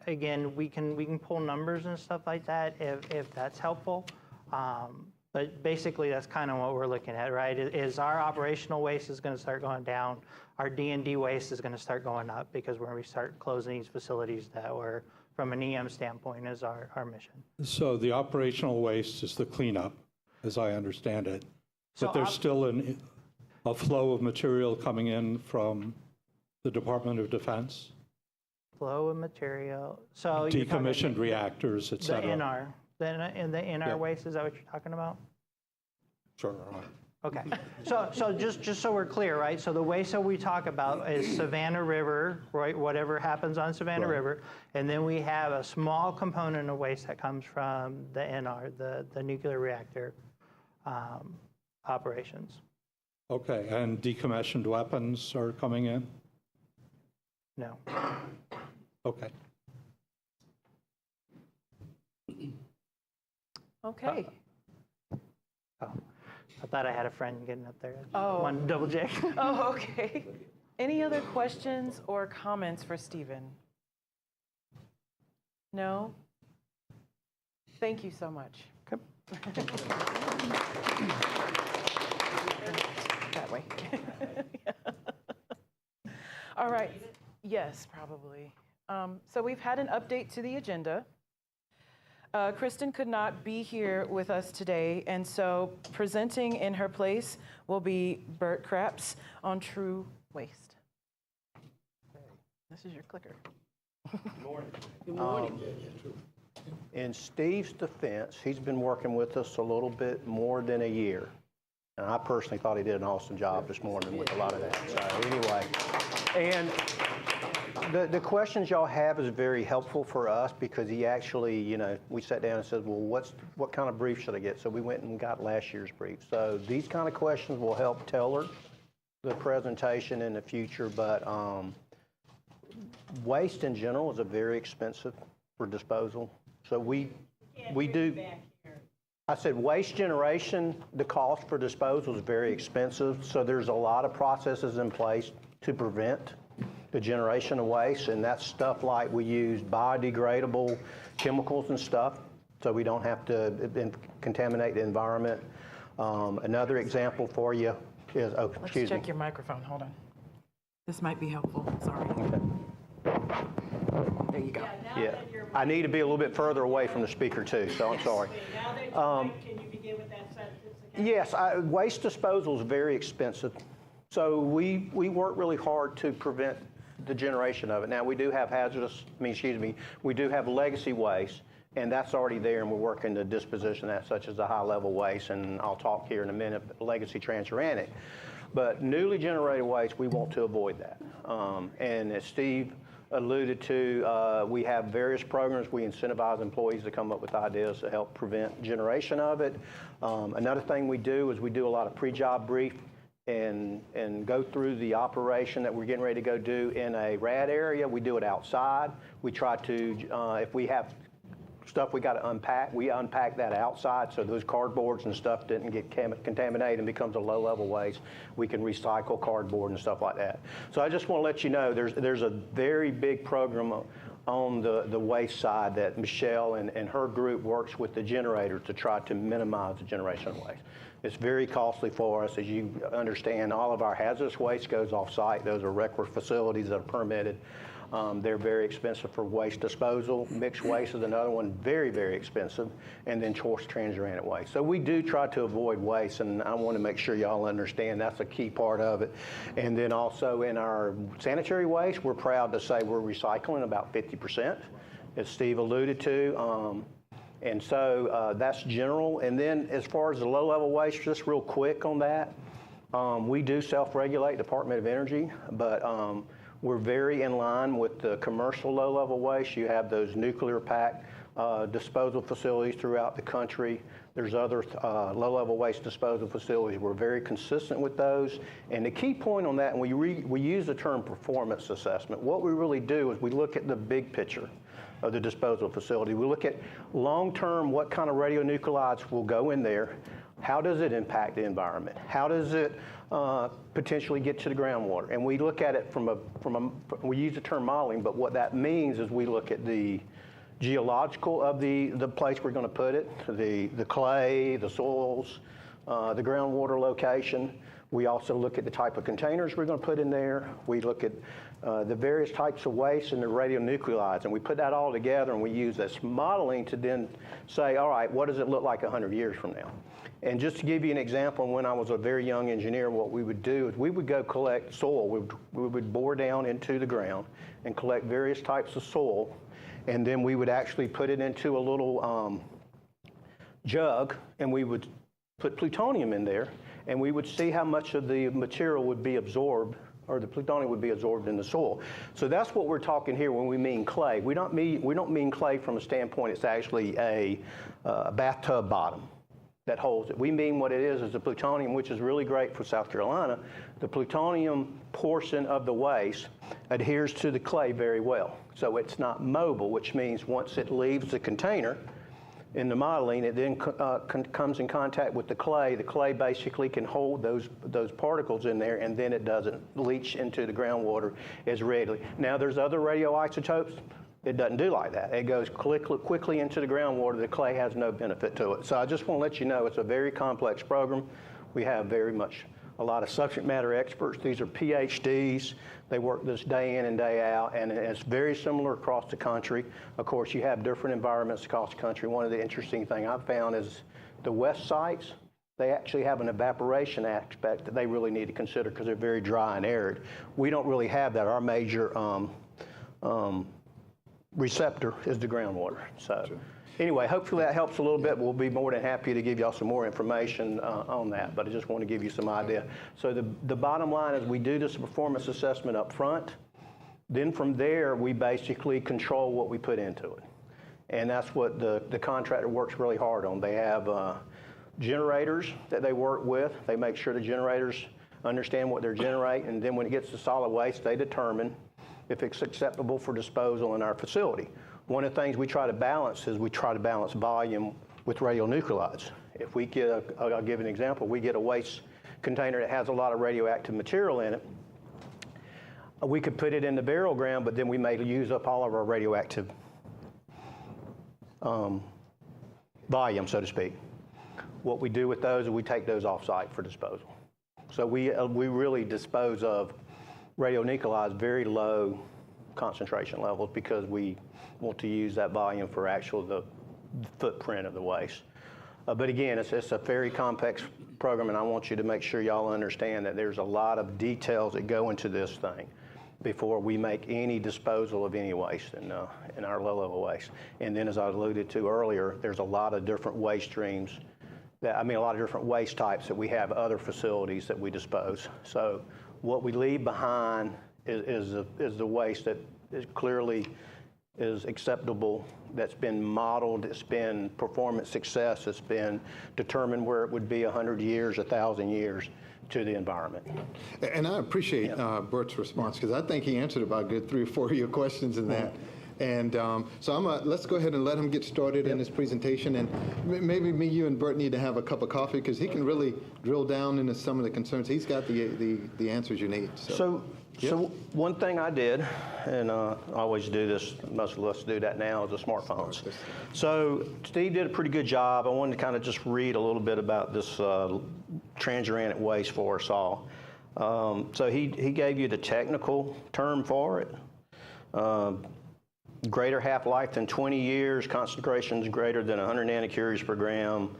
Again, we can pull numbers and stuff like that if that's helpful. But basically, that's kind of what we're looking at, right? Is our operational waste is going to start going down. Our D&D waste is going to start going up because when we start closing these facilities that were, from an EM standpoint, is our mission. So the operational waste is the cleanup, as I understand it. But there's still a flow of material coming in from the Department of Defense? Flow of material. So decommissioned reactors, et cetera. The NR waste, is that what you're talking about? Sure. Okay. So just so we're clear, right? So the waste that we talk about is Savannah River, right? Whatever happens on Savannah River. And then we have a small component of waste that comes from the NR, the nuclear reactor operations. Okay. And decommissioned weapons are coming in? No. Okay. Okay. Oh, I thought I had a friend getting up there. Oh. Wanted to double check. Oh, okay. Any other questions or comments for Stephen? No? Thank you so much. Okay. That way. All right. Yes, probably. So we've had an update to the agenda. Kristen could not be here with us today, and so presenting in her place will be Bert Krapps on True Waste. This is your clicker. Good morning. Good morning. In Steve's defense, he's been working with us a little bit more than a year. And I personally thought he did an awesome job this morning with a lot of that. So anyway, and the questions y'all have is very helpful for us because he actually, we sat down and said, well, what kind of brief should I get? So we went and got last year's brief. So these kind of questions will help tailor the presentation in the future, but waste in general is very expensive for disposal. So we do. I said waste generation, the cost for disposal is very expensive. So there's a lot of processes in place to prevent the generation of waste, and that's stuff like we use biodegradable chemicals and stuff so we don't have to contaminate the environment. Another example for you is, oh, Let's excuse me. check your microphone. Hold on. This might be helpful. Sorry. There you go. Yeah, I need to be a little bit further away from the speaker too, so I'm sorry. Now that can you begin with that sentence again? Yes, waste disposal is very expensive. So we work really hard to prevent the generation of it. Now, we do have we do have legacy waste, and that's already there, and we're working to disposition that, such as the high-level waste, and I'll talk here in a minute, legacy transuranic. But newly generated waste, we want to avoid that. And as Steve alluded to, we have various programs. We incentivize employees to come up with ideas to help prevent generation of it. Another thing we do is we do a lot of pre-job brief and go through the operation that we're getting ready to go do in a RAD area. We do it outside. We try to, if we have stuff we got to unpack, we unpack that outside so those cardboards and stuff didn't get contaminated and becomes a low-level waste. We can recycle cardboard and stuff like that. So I just want to let you know there's a very big program on the waste side that Michelle and her group works with the generators to try to minimize the generation of waste. It's very costly for us. As you understand, all of our hazardous waste goes off-site. Those are RCRA facilities that are permitted. They're very expensive for waste disposal. Mixed waste is another one, very, very expensive. And then coarse transuranic waste. So we do try to avoid waste, and I want to make sure y'all understand that's a key part of it. And then also in our sanitary waste, we're proud to say we're recycling about 50%, as Steve alluded to. And so that's general. And then as far as the low-level waste, just real quick on that, we do self-regulate Department of Energy, but we're very in line with the commercial low-level waste. You have those nuclear pack disposal facilities throughout the country. There's other low-level waste disposal facilities. We're very consistent with those. And the key point on that, and we use the term performance assessment, what we really do is we look at the big picture of the disposal facility. We look at long-term, what kind of radionuclides will go in there. How does it impact the environment? How does it potentially get to the groundwater? And we look at it we use the term modeling, but what that means is we look at the geological of the place we're going to put it, the clay, the soils, the groundwater location. We also look at the type of containers we're going to put in there. We look at the various types of waste and the radionuclides, and we put that all together, and we use this modeling to then say, all right, what does it look like 100 years from now? And just to give you an example, when I was a very young engineer, what we would do is we would go collect soil. We would bore down into the ground and collect various types of soil, and then we would actually put it into a little jug, and we would put plutonium in there, and we would see how much of the material would be absorbed, or the plutonium would be absorbed in the soil. So that's what we're talking here when we mean clay. We don't mean clay from a standpoint it's actually a bathtub bottom that holds it. We mean what it is the plutonium, which is really great for South Carolina. The plutonium portion of the waste adheres to the clay very well. So it's not mobile, which means once it leaves the container, in the modeling, it then comes in contact with the clay. The clay basically can hold those particles in there, and then it doesn't leach into the groundwater as readily. Now, there's other radioisotopes. It doesn't do like that. It goes quickly into the groundwater. The clay has no benefit to it. So I just want to let you know it's a very complex program. We have very much a lot of subject matter experts. These are PhDs. They work this day in and day out, and it's very similar across the country. Of course, you have different environments across the country. One of the interesting things I've found is the west sites, they actually have an evaporation aspect that they really need to consider because they're very dry and arid. We don't really have that. Our major receptor is the groundwater. So anyway, hopefully that helps a little bit. We'll be more than happy to give y'all some more information on that, but I just want to give you some idea. So the bottom line is we do this performance assessment up front. Then from there, we basically control what we put into it. And that's what the contractor works really hard on. They have generators that they work with. They make sure the generators understand what they're generating, and then when it gets to solid waste, they determine if it's acceptable for disposal in our facility. One of the things we try to balance is we try to balance volume with radionuclides. If we get, I'll give an example, we get a waste container that has a lot of radioactive material in it, we could put it in the burial ground, but then we may use up all of our radioactive volume, so to speak. What we do with those is we take those off-site for disposal. So we really dispose of radionuclides very low concentration levels because we want to use that volume for the footprint of the waste. But again, it's a very complex program, and I want you to make sure y'all understand that there's a lot of details that go into this thing before we make any disposal of any waste in our low-level waste. And then, as I alluded to earlier, there's a lot of different waste streams, a lot of different waste types that we have other facilities that we dispose. So what we leave behind is the waste that clearly is acceptable, that's been modeled, it's been performance success, it's been determined where it would be 100 years, 1,000 years to the environment. And I appreciate Bert's response, because I think he answered about a good 3 or 4 of your questions in that. And so let's go ahead and let him get started in his presentation. And maybe you and Bert need to have a cup of coffee, because he can really drill down into some of the concerns. He's got the answers you need. So one thing I did, and I always do this, most of us do that now, is the smartphones. So Steve did a pretty good job. I wanted to kind of just read a little bit about this transuranic waste for us all. So he gave you the technical term for it. Greater half-life than 20 years, concentrations greater than 100 nanocuries per gram,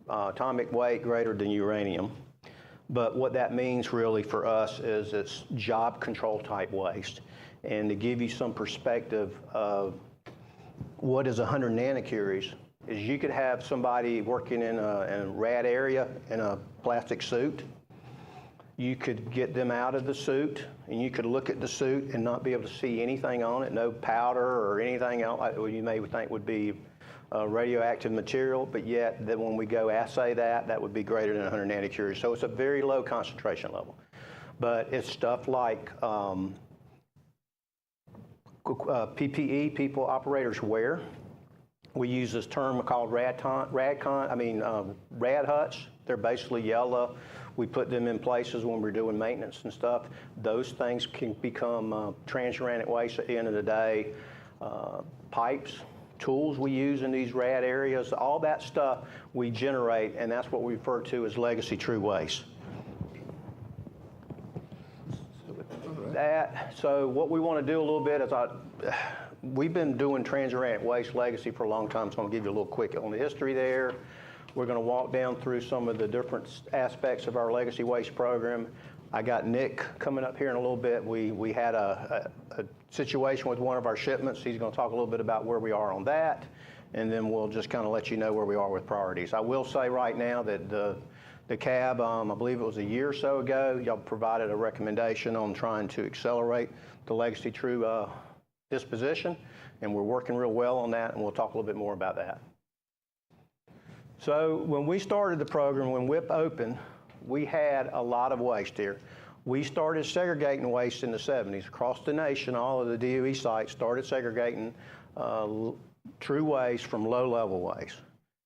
atomic weight greater than uranium. But what that means really for us is it's job control type waste. And to give you some perspective of what is 100 nanocuries, is you could have somebody working in a rad area in a plastic suit. You could get them out of the suit, and you could look at the suit and not be able to see anything on it, no powder or anything else like what you may think would be radioactive material, but yet that when we go assay that would be greater than 100 nanocuries. So it's a very low concentration level. But it's stuff like PPE, people operators wear. We use this term called rad huts. They're basically yellow. We put them in places when we're doing maintenance and stuff. Those things can become transuranic waste at the end of the day. Pipes, tools we use in these rad areas, all that stuff we generate, and that's what we refer to as legacy true waste. So what we want to do a little bit is we've been doing transuranic waste legacy for a long time, so I'm going to give you a little quick on the history there. We're going to walk down through some of the different aspects of our legacy waste program. I got Nick coming up here in a little bit. We had a situation with one of our shipments. He's going to talk a little bit about where we are on that, and then we'll just kind of let you know where we are with priorities. I will say right now that the CAB, I believe it was a year or so ago, y'all provided a recommendation on trying to accelerate the legacy true disposition, and we're working real well on that, and we'll talk a little bit more about that. So when we started the program, when WIP opened, we had a lot of waste here. We started segregating waste in the 70s. Across the nation, all of the DOE sites started segregating true waste from low-level waste.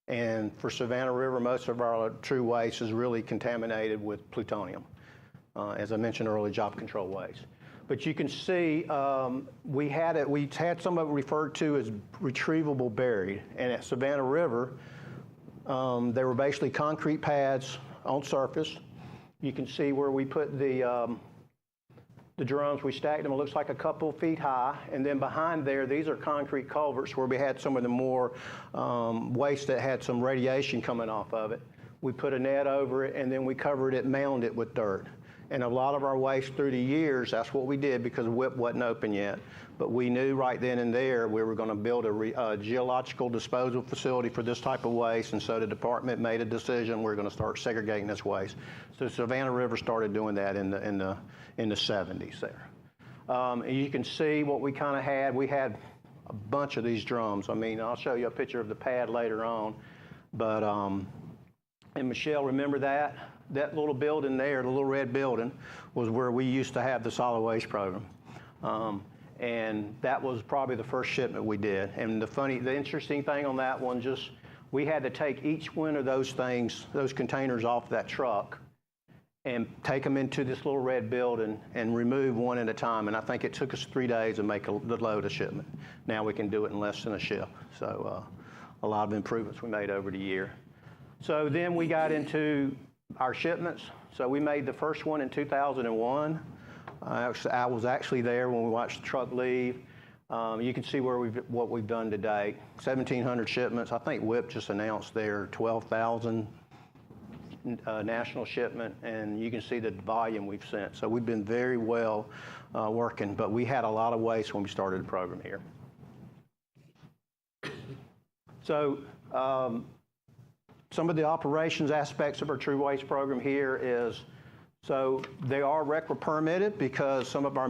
And for Savannah River, most of our true waste is really contaminated with plutonium. As I mentioned earlier, job control waste. But you can see we had some of it referred to as retrievable buried. And at Savannah River, they were basically concrete pads on surface. You can see where we put the drums. We stacked them. It looks like a couple feet high. And then behind there, these are concrete culverts where we had some of the more waste that had some radiation coming off of it. We put a net over it, and then we covered it, mounded it with dirt. And a lot of our waste through the years, that's what we did because WIP wasn't open yet. But we knew right then and there we were going to build a geological disposal facility for this type of waste, and so the department made a decision we're going to start segregating this waste. So Savannah River started doing that in the 70s there. And you can see what we kind of had. We had a bunch of these drums. I mean, I'll show you a picture of the pad later on. But and Michelle, remember that? That little building there, the little red building, was where we used to have the solid waste program. And that was probably the first shipment we did. And the interesting thing on that one, we had to take each one of those things, those containers off that truck and take them into this little red building and remove one at a time. And I think it took us 3 days to make the load of shipment. Now we can do it in less than a shift. So a lot of improvements we made over the year. So then we got into our shipments. So we made the first one in 2001. I was actually there when we watched the truck leave. You can see what we've done today. 1,700 shipments. I think WIP just announced their 12,000 national shipment, and you can see the volume we've sent. So we've been very well working, but we had a lot of waste when we started the program here. So some of the operations aspects of our true waste program here is, so they are RECRA permitted because some of our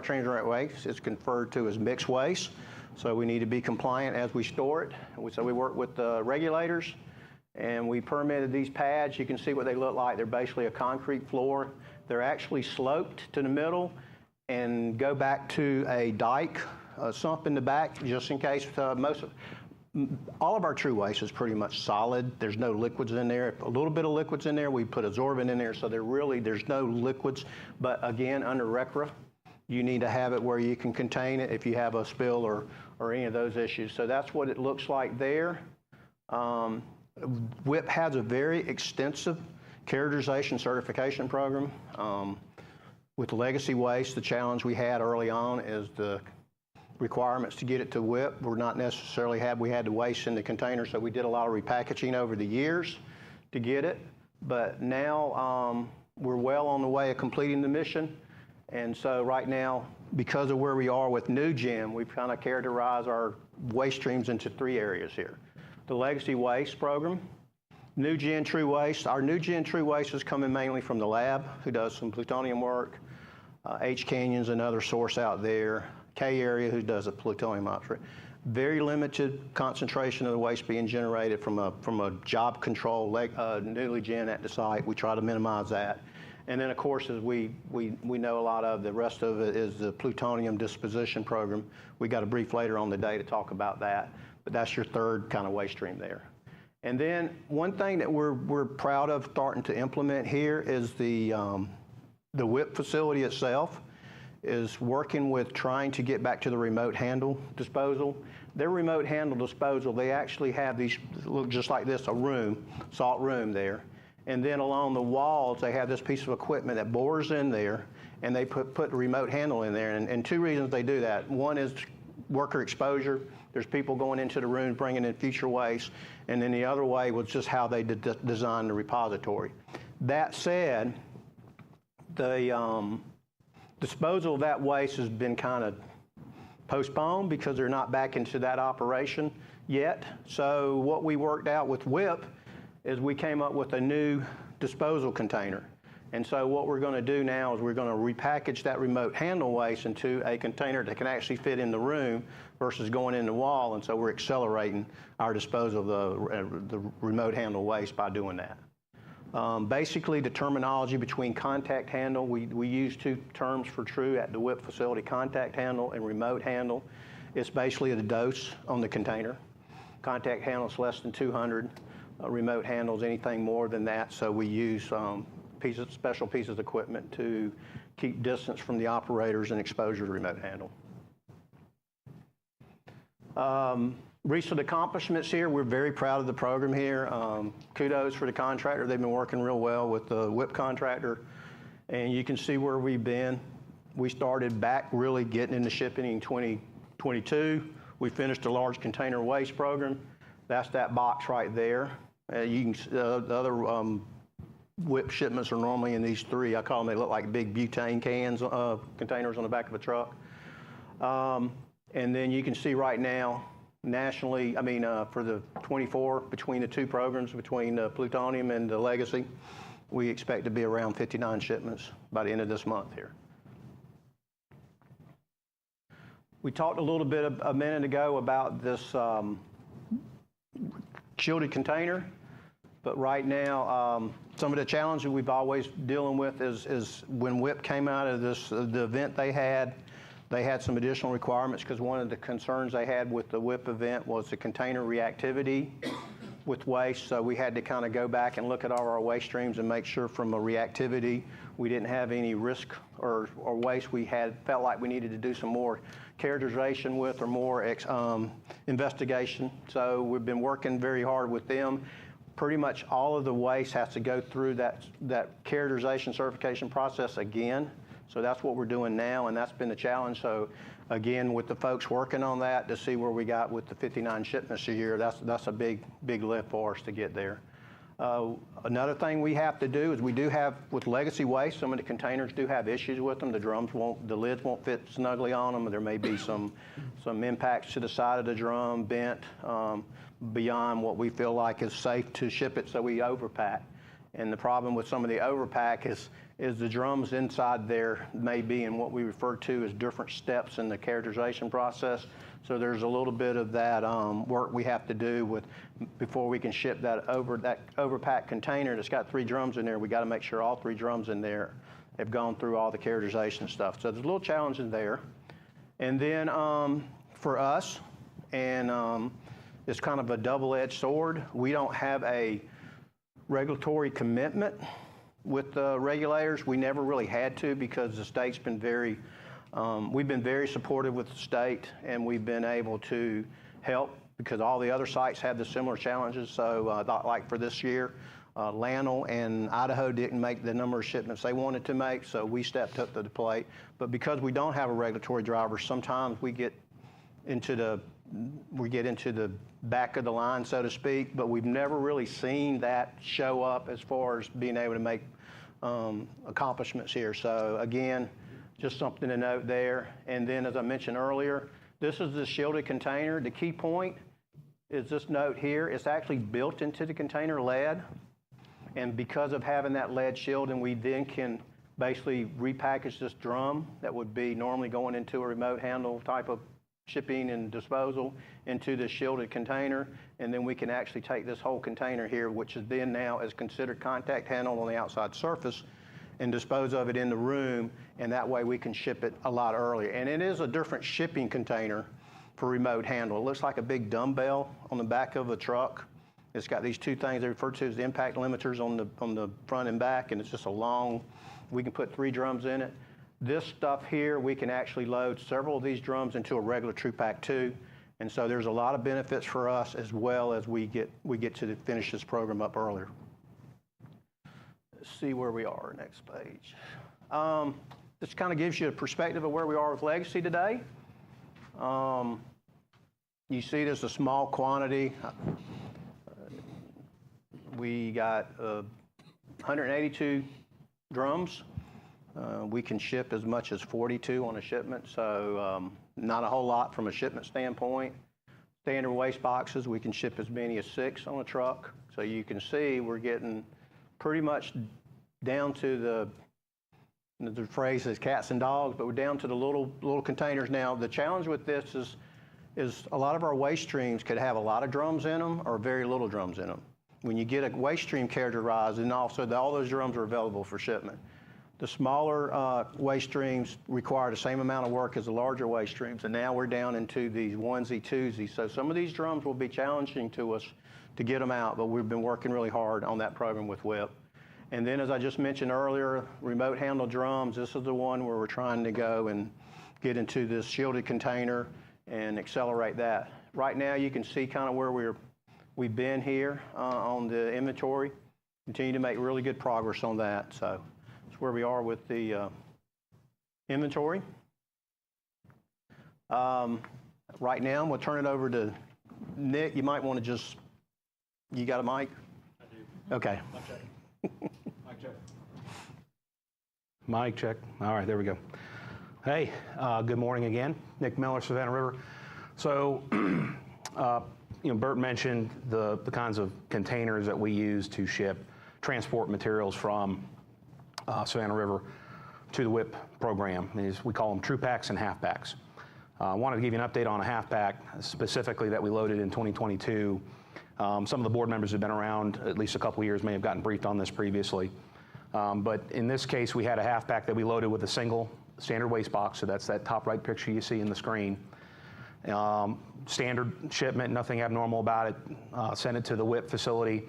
transient waste is conferred to as mixed waste. So we need to be compliant as we store it. So we work with the regulators, and we permitted these pads. You can see what they look like. They're basically a concrete floor. They're actually sloped to the middle and go back to a dike, a sump in the back, just in case. All of our true waste is pretty much solid. There's no liquids in there. A little bit of liquids in there. We put absorbent in there, so there's no liquids. But again, under RECRA, you need to have it where you can contain it if you have a spill or any of those issues. So that's what it looks like there. WIP has a very extensive characterization certification program. With legacy waste, the challenge we had early on is the requirements to get it to WIP were not necessarily we had the waste in the container, so we did a lot of repackaging over the years to get it. But now we're well on the way of completing the mission. And so right now, because of where we are with New Gen, we've kind of characterized our waste streams into 3 areas here. The legacy waste program, New Gen True Waste. Our New Gen True Waste is coming mainly from the lab, who does some plutonium work. H Canyon's another source out there. K Area, who does a plutonium oxide. Very limited concentration of the waste being generated from a job control newly gen at the site. We try to minimize that. And then, of course, as we know a lot of, the rest of it is the plutonium disposition program. We got a brief later on the day to talk about that, but that's your third kind of waste stream there. And then one thing that we're proud of starting to implement here is the WIP facility itself is working with trying to get back to the remote handle disposal. Their remote handle disposal, they actually have these, look just like this, a room, salt room there. And then along the walls, they have this piece of equipment that bores in there, and they put the remote handle in there. And 2 reasons they do that. One is worker exposure. There's people going into the room bringing in future waste. And then the other way was just how they designed the repository. That said, the disposal of that waste has been kind of postponed because they're not back into that operation yet. So what we worked out with WIP is we came up with a new disposal container. And so what we're going to do now is we're going to repackage that remote handle waste into a container that can actually fit in the room versus going in the wall. And so we're accelerating our disposal of the remote handle waste by doing that. Basically, the terminology between contact handle, we use 2 terms for true at the WIP facility, contact handle and remote handle. It's basically the dose on the container. Contact handle is less than 200. Remote handles anything more than that, so we use special pieces of equipment to keep distance from the operators and exposure to remote handle. Recent accomplishments here, we're very proud of the program here. Kudos for the contractor. They've been working real well with the WIP contractor. And you can see where we've been. We started back really getting into shipping in 2022. We finished a large container waste program. That's that box right there. You can the other WIP shipments are normally in these 3. I call them, they look like big butane cans, containers on the back of a truck. And then you can see right now, nationally, for the 24, between the 2 programs, between the plutonium and the legacy, we expect to be around 59 shipments by the end of this month here. We talked a little bit a minute ago about this shielded container, but right now, some of the challenges we've always dealing with is when WIP came out of the event they had some additional requirements because one of the concerns they had with the WIP event was the container reactivity. with waste, so we had to kind of go back and look at all our waste streams and make sure from a reactivity we didn't have any risk or waste we felt like we needed to do some more characterization with or more investigation. So we've been working very hard with them. Pretty much all of the waste has to go through that characterization certification process again. So that's what we're doing now, and that's been the challenge. So again, with the folks working on that to see where we got with the 59 shipments a year, that's a big lift for us to get there. Another thing we have to do is we do have, with legacy waste, some of the containers do have issues with them. The lids won't fit snugly on them. There may be some impacts to the side of the drum, bent beyond what we feel like is safe to ship it, so we overpack. And the problem with some of the overpack is the drums inside there may be in what we refer to as different steps in the characterization process. So there's a little bit of that work we have to do before we can ship that overpack container that's got 3 drums in there. We got to make sure all 3 drums in there have gone through all the characterization stuff. So there's a little challenge in there. And then for us, and it's kind of a double-edged sword, we don't have a regulatory commitment with the regulators. We never really had to, because the state's been we've been very supportive with the state, and we've been able to help because all the other sites have the similar challenges. So like for this year, Lannel and Idaho didn't make the number of shipments they wanted to make, so we stepped up to the plate. But because we don't have a regulatory driver, sometimes we get into the back of the line, so to speak, but we've never really seen that show up as far as being able to make accomplishments here. So again, just something to note there. And then, as I mentioned earlier, this is the shielded container. The key point is this note here. It's actually built into the container lead, and because of having that lead shield, and we then can basically repackage this drum that would be normally going into a remote handle type of shipping and disposal into this shielded container, and then we can actually take this whole container here, which is then now is considered contact handle on the outside surface, and dispose of it in the room, and that way we can ship it a lot earlier. And it is a different shipping container for remote handle. It looks like a big dumbbell on the back of a truck. It's got these 2 things they refer to as the impact limiters on the front and back, and it's just a long, we can put 3 drums in it. This stuff here, we can actually load several of these drums into a regular TruPack 2, and so there's a lot of benefits for us, as well as we get to finish this program up earlier. Let's see where we are, next page. This kind of gives you a perspective of where we are with legacy today. You see there's a small quantity. We got 182 drums. We can ship as much as 42 on a shipment, so not a whole lot from a shipment standpoint. Standard waste boxes, we can ship as many as 6 on a truck. So you can see we're getting pretty much down to the phrase is cats and dogs, but we're down to the little containers now. The challenge with this is a lot of our waste streams could have a lot of drums in them or very little drums in them. When you get a waste stream characterized, and also all those drums are available for shipment. The smaller waste streams require the same amount of work as the larger waste streams, and now we're down into these onesie, twosies. So some of these drums will be challenging to us to get them out, but we've been working really hard on that program with WIP. And then, as I just mentioned earlier, remote handle drums, this is the one where we're trying to go and get into this shielded container and accelerate that. Right now, you can see kind of where we've been here on the inventory. Continue to make really good progress on that. So that's where we are with the inventory. Right now, I'm going to turn it over to Nick. You might want to you got a mic? I do. Okay. Mic check. Mic check. All right, there we go. Hey, good morning again. Nick Miller, Savannah River. So, Bert mentioned the kinds of containers that we use to transport materials from Savannah River to the WIP program. We call them true packs and half packs. I wanted to give you an update on a half pack, specifically that we loaded in 2022. Some of the board members who've been around at least a couple of years may have gotten briefed on this previously. But in this case, we had a half pack that we loaded with a single standard waste box, so that's that top right picture you see in the screen. Standard shipment, nothing abnormal about it. Sent it to the WIP facility.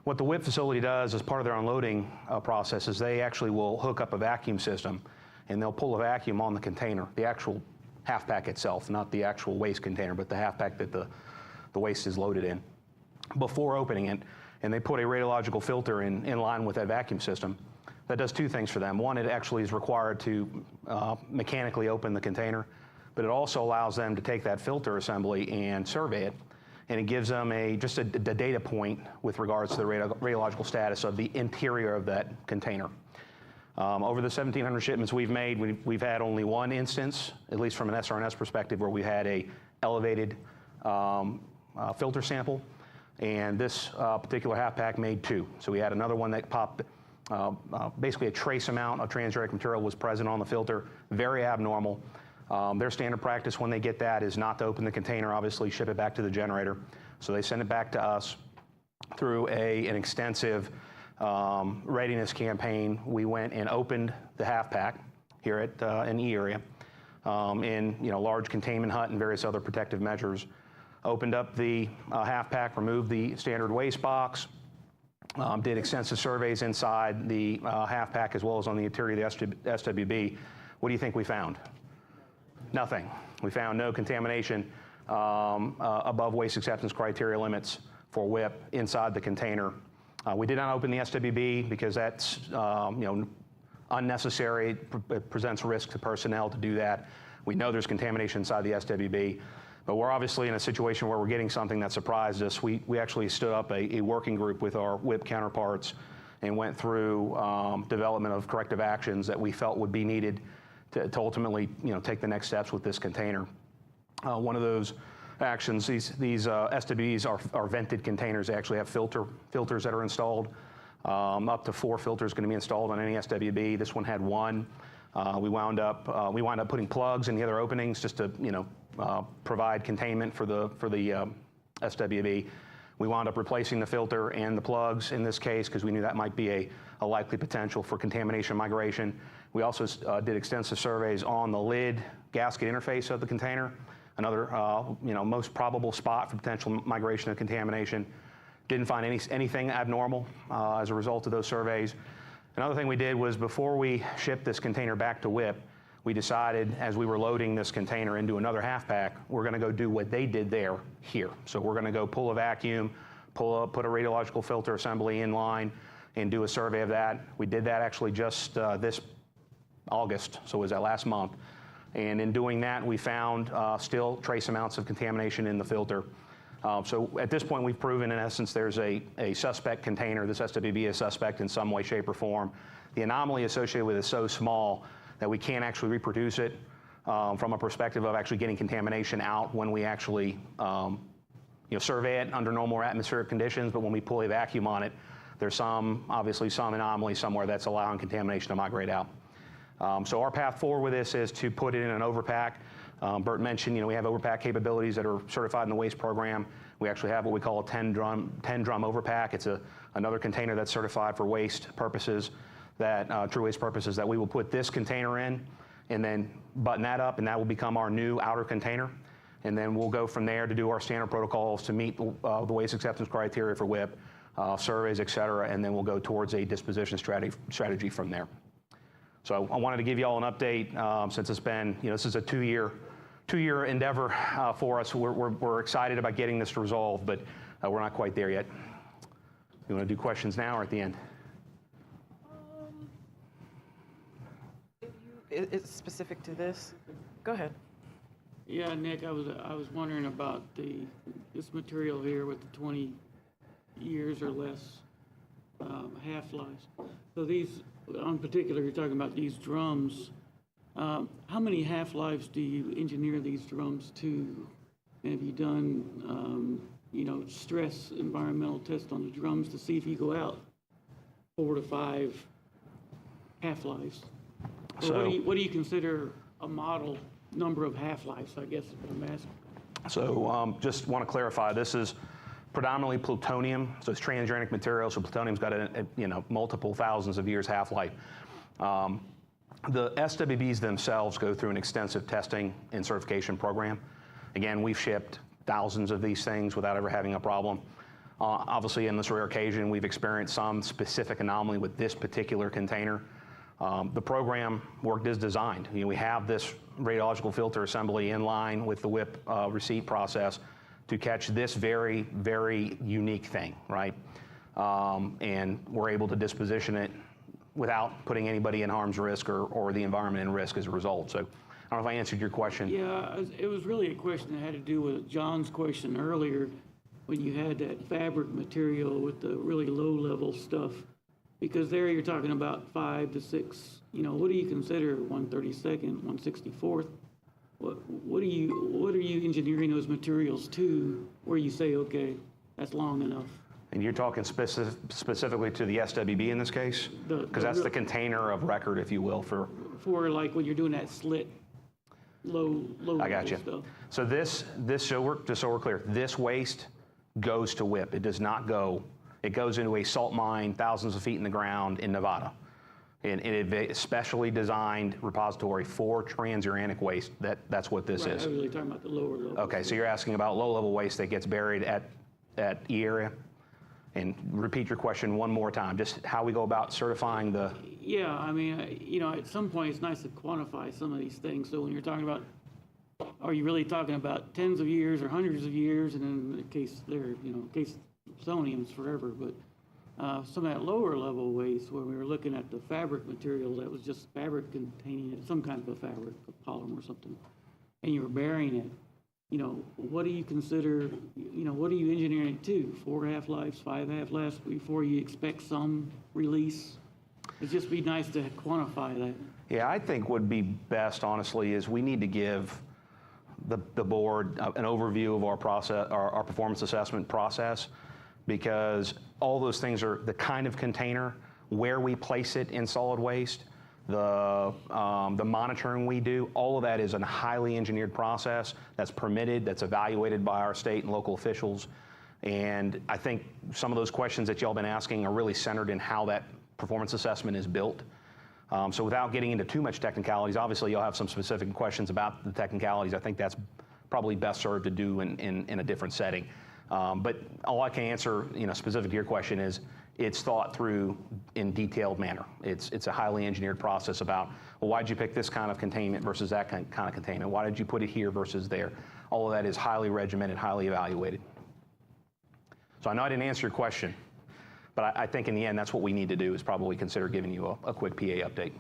What the WIP facility does as part of their unloading process is they actually will hook up a vacuum system, and they'll pull a vacuum on the container, the actual half pack itself, not the actual waste container, but the half pack that the waste is loaded in, before opening it. And they put a radiological filter in line with that vacuum system. That does two things for them. One, it actually is required to mechanically open the container, but it also allows them to take that filter assembly and survey it, and it gives them just a data point with regards to the radiological status of the interior of that container. Over the 1,700 shipments we've made, we've had only one instance, at least from an SRS perspective, where we had a elevated filter sample, and this particular half pack made two. So we had another one that popped, basically a trace amount of transgenic material was present on the filter, very abnormal. Their standard practice when they get that is not to open the container, obviously ship it back to the generator. So they send it back to us through an extensive readiness campaign. We went and opened the half pack here in the area in large containment hut and various other protective measures. Opened up the half pack, removed the standard waste box, did extensive surveys inside the half pack as well as on the interior of the SWB. What do you think we found? Nothing. We found no contamination above waste acceptance criteria limits for WIP inside the container. We did not open the SWB because that's unnecessary. It presents risk to personnel to do that. We know there's contamination inside the SWB, but we're obviously in a situation where we're getting something that surprised us. We actually stood up a working group with our WIP counterparts and went through development of corrective actions that we felt would be needed to ultimately, take the next steps with this container. One of those actions, these SWBs are vented containers. They actually have filters that are installed. Up to 4 filters going to be installed on any SWB. This one had 1. We wound up putting plugs in the other openings just to, provide containment for the SWB. We wound up replacing the filter and the plugs in this case because we knew that might be a likely potential for contamination migration. We also did extensive surveys on the lid gasket interface of the container, another most probable spot for potential migration of contamination. Didn't find anything abnormal as a result of those surveys. Another thing we did was before we shipped this container back to WIP, we decided as we were loading this container into another half pack, we're going to go do what they did there here. So we're going to go pull a vacuum, put a radiological filter assembly in line, and do a survey of that. We did that actually just this August, so it was that last month. And in doing that, we found still trace amounts of contamination in the filter. So at this point, we've proven, in essence, there's a suspect container. This SWB is suspect in some way, shape, or form. The anomaly associated with it is so small that we can't actually reproduce it from a perspective of actually getting contamination out when we actually survey it under normal atmospheric conditions. But when we pull a vacuum on it, there's obviously some anomaly somewhere that's allowing contamination to migrate out. So our path forward with this is to put it in an overpack. Bert mentioned, we have overpack capabilities that are certified in the waste program. We actually have what we call a 10-drum overpack. It's another container that's certified for waste purposes, true waste purposes, that we will put this container in and then button that up, and that will become our new outer container. And then we'll go from there to do our standard protocols to meet the waste acceptance criteria for WIP, surveys, et cetera, and then we'll go towards a disposition strategy from there. So I wanted to give you all an update since it's been, this is a two-year endeavor for us. We're excited about getting this resolved, but we're not quite there yet. You want to do questions now or at the end? It's specific to this. Go ahead. Yeah, Nick, I was wondering about this material here with the 20 years or less half-lives. So these, in particular, you're talking about these drums. How many half-lives do you engineer these drums to? And have you done, stress environmental tests on the drums to see if you go out 4 to 5 half-lives? So what do you consider a model number of half-lives, I guess is what I'm asking. So just want to clarify, this is predominantly plutonium, so it's transgenic material, so plutonium's got multiple thousands of years half-life. The SWBs themselves go through an extensive testing and certification program. Again, we've shipped thousands of these things without ever having a problem. Obviously, in this rare occasion, we've experienced some specific anomaly with this particular container. The program worked as designed. We have this radiological filter assembly in line with the WIP receipt process to catch this very, very unique thing, right? And we're able to disposition it without putting anybody in harm's risk or the environment in risk as a result. So I don't know if I answered your question. Yeah, it was really a question that had to do with John's question earlier when you had that fabric material with the really low-level stuff. Because there you're talking about 5 to 6, what do you consider 132nd, 164th? What are you engineering those materials to where you say, okay, that's long enough? And you're talking specifically to the SWB in this case? Because that's the container of record, if you will, for like when you're doing that slit low I got you. stuff. So just so we're clear, this waste goes to WIP. It does not go, it goes into a salt mine thousands of feet in the ground in Nevada. And it is a specially designed repository for transuranic waste. That's what this Right, is. I was really talking about the lower level. Okay, so you're asking about low-level waste that gets buried at E area? And repeat your question one more time, just how we go about certifying the... Yeah, I mean, at some point it's nice to quantify some of these things. So when you're talking about, are you really talking about tens of years or hundreds of years? And in the case there, in case Smithsonian's forever, but some of that lower level waste where we were looking at the fabric material that was just fabric containing some kind of a fabric, a polymer or something, and you were burying it. What do you consider, what are you engineering it to? 4 half-lives, 5 half-lives before you expect some release? It'd just be nice to quantify that. Yeah, I think would be best, honestly, is we need to give the board an overview of our process, our performance assessment process, because all those things are the kind of container, where we place it in solid waste, the monitoring we do, all of that is a highly engineered process that's permitted, that's evaluated by our state and local officials. And I think some of those questions that y'all been asking are really centered in how that performance assessment is built. So without getting into too much technicalities, obviously you'll have some specific questions about the technicalities. I think that's probably best served to do in a different setting. But all I can answer, specific to your question is, it's thought through in detailed manner. It's a highly engineered process about, well, why'd you pick this kind of containment versus that kind of containment? Why did you put it here versus there? All of that is highly regimented, highly evaluated. So I know I didn't answer your question, but I think in the end, that's what we need to do, is probably consider giving you a quick PA update.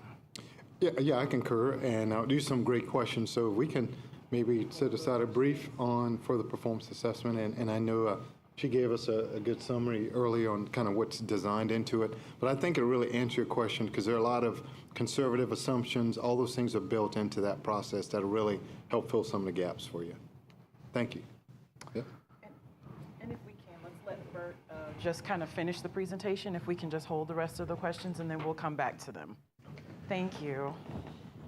Yeah, I concur, and these are some great questions. So if we can maybe set aside a brief for the performance assessment, and I know she gave us a good summary earlier on kind of what's designed into it, but I think it'll really answer your question, because there are a lot of conservative assumptions. All those things are built into that process that'll really help fill some of the gaps for you. Thank you. Yep. And if we can, let's let Bert just kind of finish the presentation. If we can just hold the rest of the questions, and then we'll come back to them. Thank you.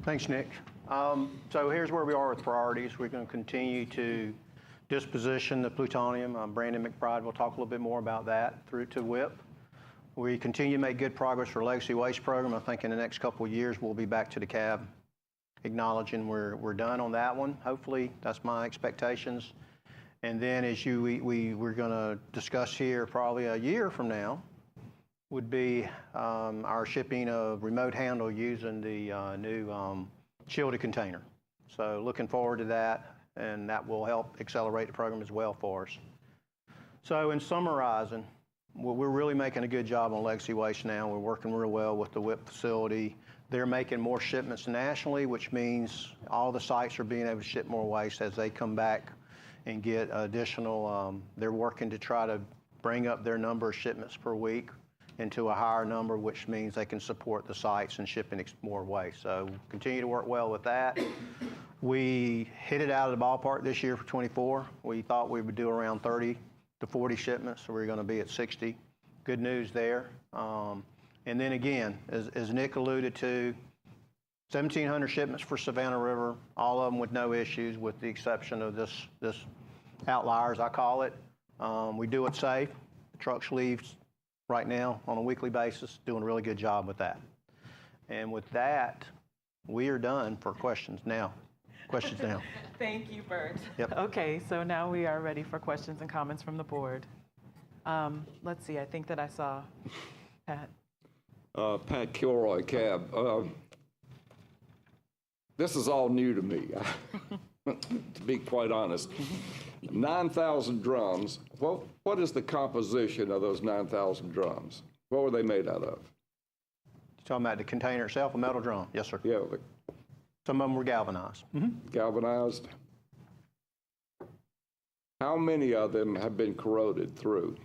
Thanks, Nick. So here's where we are with priorities. We're going to continue to disposition the plutonium. Brandon McBride will talk a little bit more about that through to WIP. We continue to make good progress for legacy waste program. I think in the next couple of years we'll be back to the cab acknowledging we're done on that one. Hopefully, that's my expectations. And then as we're going to discuss here probably a year from now would be our shipping of remote handle using the new shielded container. So looking forward to that, and that will help accelerate the program as well for us. So in summarizing, we're really making a good job on legacy waste now. We're working real well with the WIP facility. They're making more shipments nationally, which means all the sites are being able to ship more waste as they come back and get additional, they're working to try to bring up their number of shipments per week into a higher number, which means they can support the sites and shipping more waste. So continue to work well with that. We hit it out of the ballpark this year for 24. We thought we would do around 30 to 40 shipments, so we're going to be at 60. Good news there. And then again, as Nick alluded to, 1,700 shipments for Savannah River, all of them with no issues, with the exception of this outliers, I call it. We do it safe. The trucks leave right now on a weekly basis, doing a really good job with that. And with that, we are done for questions now. questions now. Thank you, Bert. Yep. Okay, so now we are ready for questions and comments from the board. Let's see, I think that I saw Pat. Pat Kilroy, Cab. This is all new to me, to be quite honest. 9,000 drums. What is the composition of those 9,000 drums? What were they made out of? You talking about the container itself, a metal drum? Yes, sir. Yeah, Some of them were galvanized. galvanized. How many of them have been corroded through?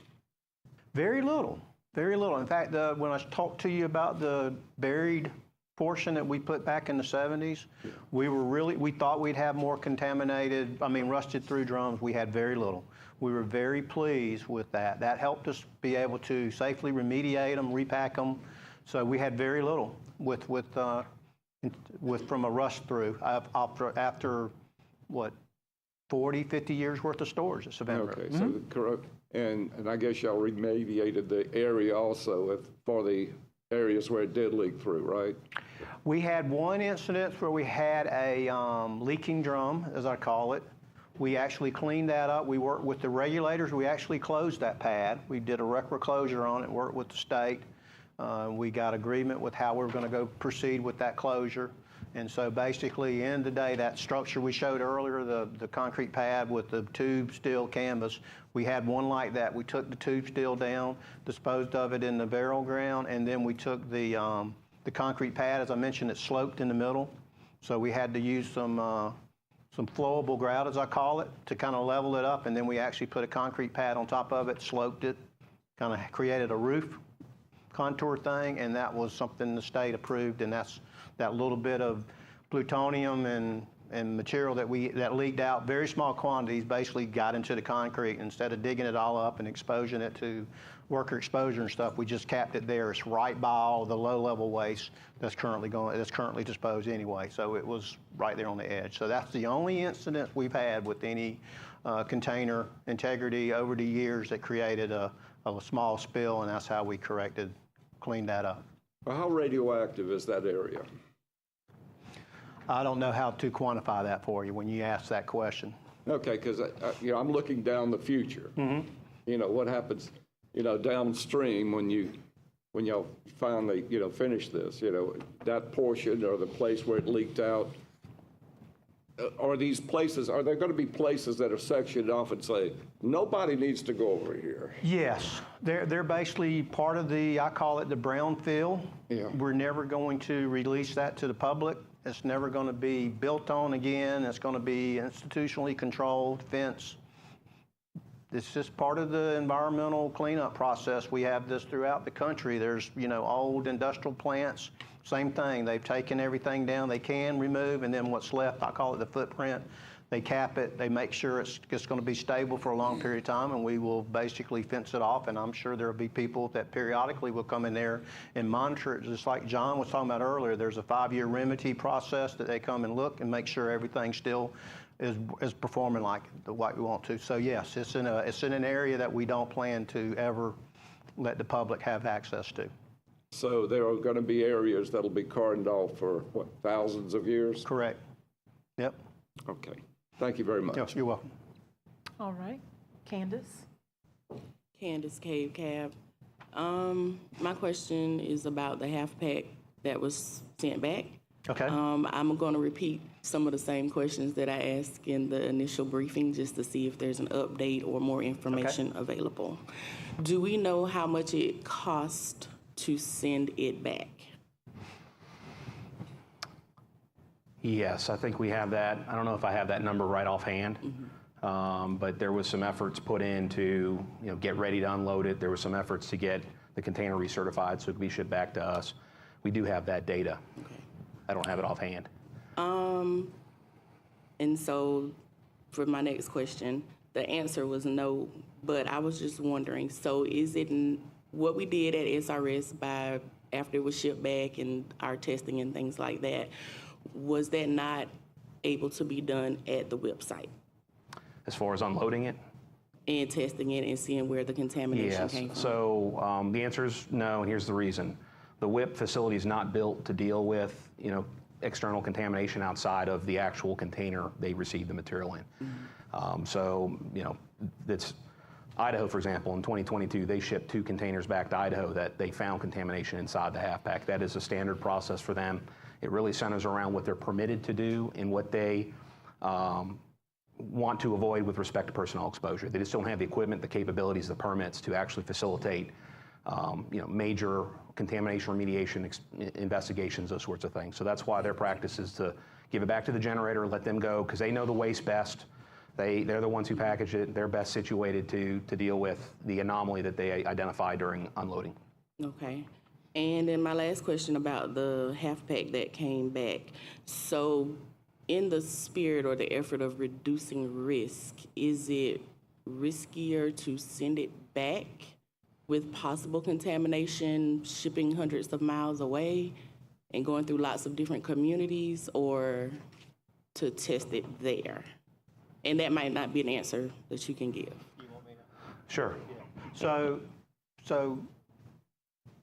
Very little, very little. In fact, when I talked to you about the buried portion that we put back in the 70s, we thought we'd have more contaminated, rusted through drums. We had very little. We were very pleased with that. That helped us be able to safely remediate them, repack them. So we had very little from a rust through after what, 40, 50 years worth of storage at Savannah. Okay, so and I guess y'all remediated the area also for the areas where it did leak through, right? We had one incident where we had a leaking drum, as I call it. We actually cleaned that up. We worked with the regulators. We actually closed that pad. We did a RCRA closure on it, worked with the state. We got agreement with how we were going to go proceed with that closure. And so basically, end of the day, that structure we showed earlier, the concrete pad with the tube steel canvas, we had one like that. We took the tube steel down, disposed of it in the burial ground, and then we took the concrete pad, as I mentioned, it sloped in the middle. So we had to use some flowable grout, as I call it, to kind of level it up, and then we actually put a concrete pad on top of it, sloped it, kind of created a roof contour thing, and that was something the state approved, and that's that little bit of plutonium and material that leaked out, very small quantities, basically got into the concrete. Instead of digging it all up and exposing it to worker exposure and stuff, we just capped it there. It's right by all the low-level waste that's currently disposed anyway. So it was right there on the edge. So that's the only incident we've had with any container integrity over the years that created a small spill, and that's how we cleaned that up. Well, how radioactive is that area? I don't know how to quantify that for you when you ask that question. Okay, because I'm looking down the future. What happens, downstream when y'all finally, finish this. That portion or the place where it leaked out. Are there going to be places that are sectioned off and say nobody needs to go over here? Yes, they're basically part of I call it the brown field. Yeah. We're never going to release that to the public. It's never going to be built on again. It's going to be institutionally controlled, fenced. It's just part of the environmental cleanup process. We have this throughout the country. There's, old industrial plants, same thing. They've taken everything down they can remove, and then what's left, I call it the footprint. They cap it. They make sure it's just going to be stable for a long period of time, and we will basically fence it off. And I'm sure there will be people that periodically will come in there and monitor it, just like John was talking about earlier. There's a 5-year remedy process that they come and look and make sure everything still is performing like what we want to. So yes, it's in an area that we don't plan to ever let the public have access to. So there are going to be areas that'll be cordoned off for, thousands of years? Correct. Yep. Okay. Thank you very much. Yes, you're welcome. All right, Candace. Candace Cave Cab. My question is about the half pack that was sent back. Okay. I'm going to repeat some of the same questions that I asked in the initial briefing just to see if there's an update or more information available. Do we know how much it cost to send it back? Yes, I think we have that. I don't know if I have that number right offhand, but there was some efforts put in to get ready to unload it. There was some efforts to get the container recertified so it could be shipped back to us. We do have that data. Okay. I don't have it offhand. And so for my next question, the answer was no, but I was just wondering, so is it what we did at SRS after it was shipped back and our testing and things like that, was that not able to be done at the website? As far as unloading it? And testing it and seeing where the contamination came from? So the answer is no, and here's the reason. The WIP facility is not built to deal with, external contamination outside of the actual container they received the material in. So, you know, that's Idaho, for example, in 2022, they shipped 2 containers back to Idaho that they found contamination inside the half pack. That is a standard process for them. It really centers around what they're permitted to do and what they want to avoid with respect to personnel exposure. They just don't have the equipment, the capabilities, the permits to actually facilitate you know, major contamination remediation investigations, those sorts of things. So that's why their practice is to give it back to the generator, let them go, because they know the waste best. They're the ones who package it. They're best situated to deal with the anomaly that they identify during unloading. Okay. And then my last question about the half pack that came back. So in the spirit or the effort of reducing risk, is it riskier to send it back with possible contamination, shipping hundreds of miles away and going through lots of different communities, or to test it there? And that might not be an answer that you can give. Sure. So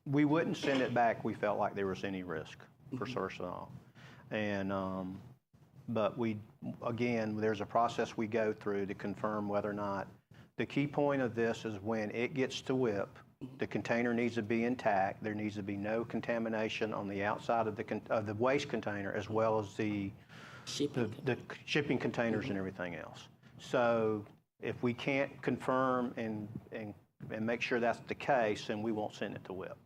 we wouldn't send it back. We felt like there was any risk for personnel. And, but again, there's a process we go through to confirm whether or not. The key point of this is when it gets to WIP, the container needs to be intact. There needs to be no contamination on the outside of the waste container, as well as the shipping containers and everything else. So if we can't confirm and make sure that's the case, then we won't send it to WIP.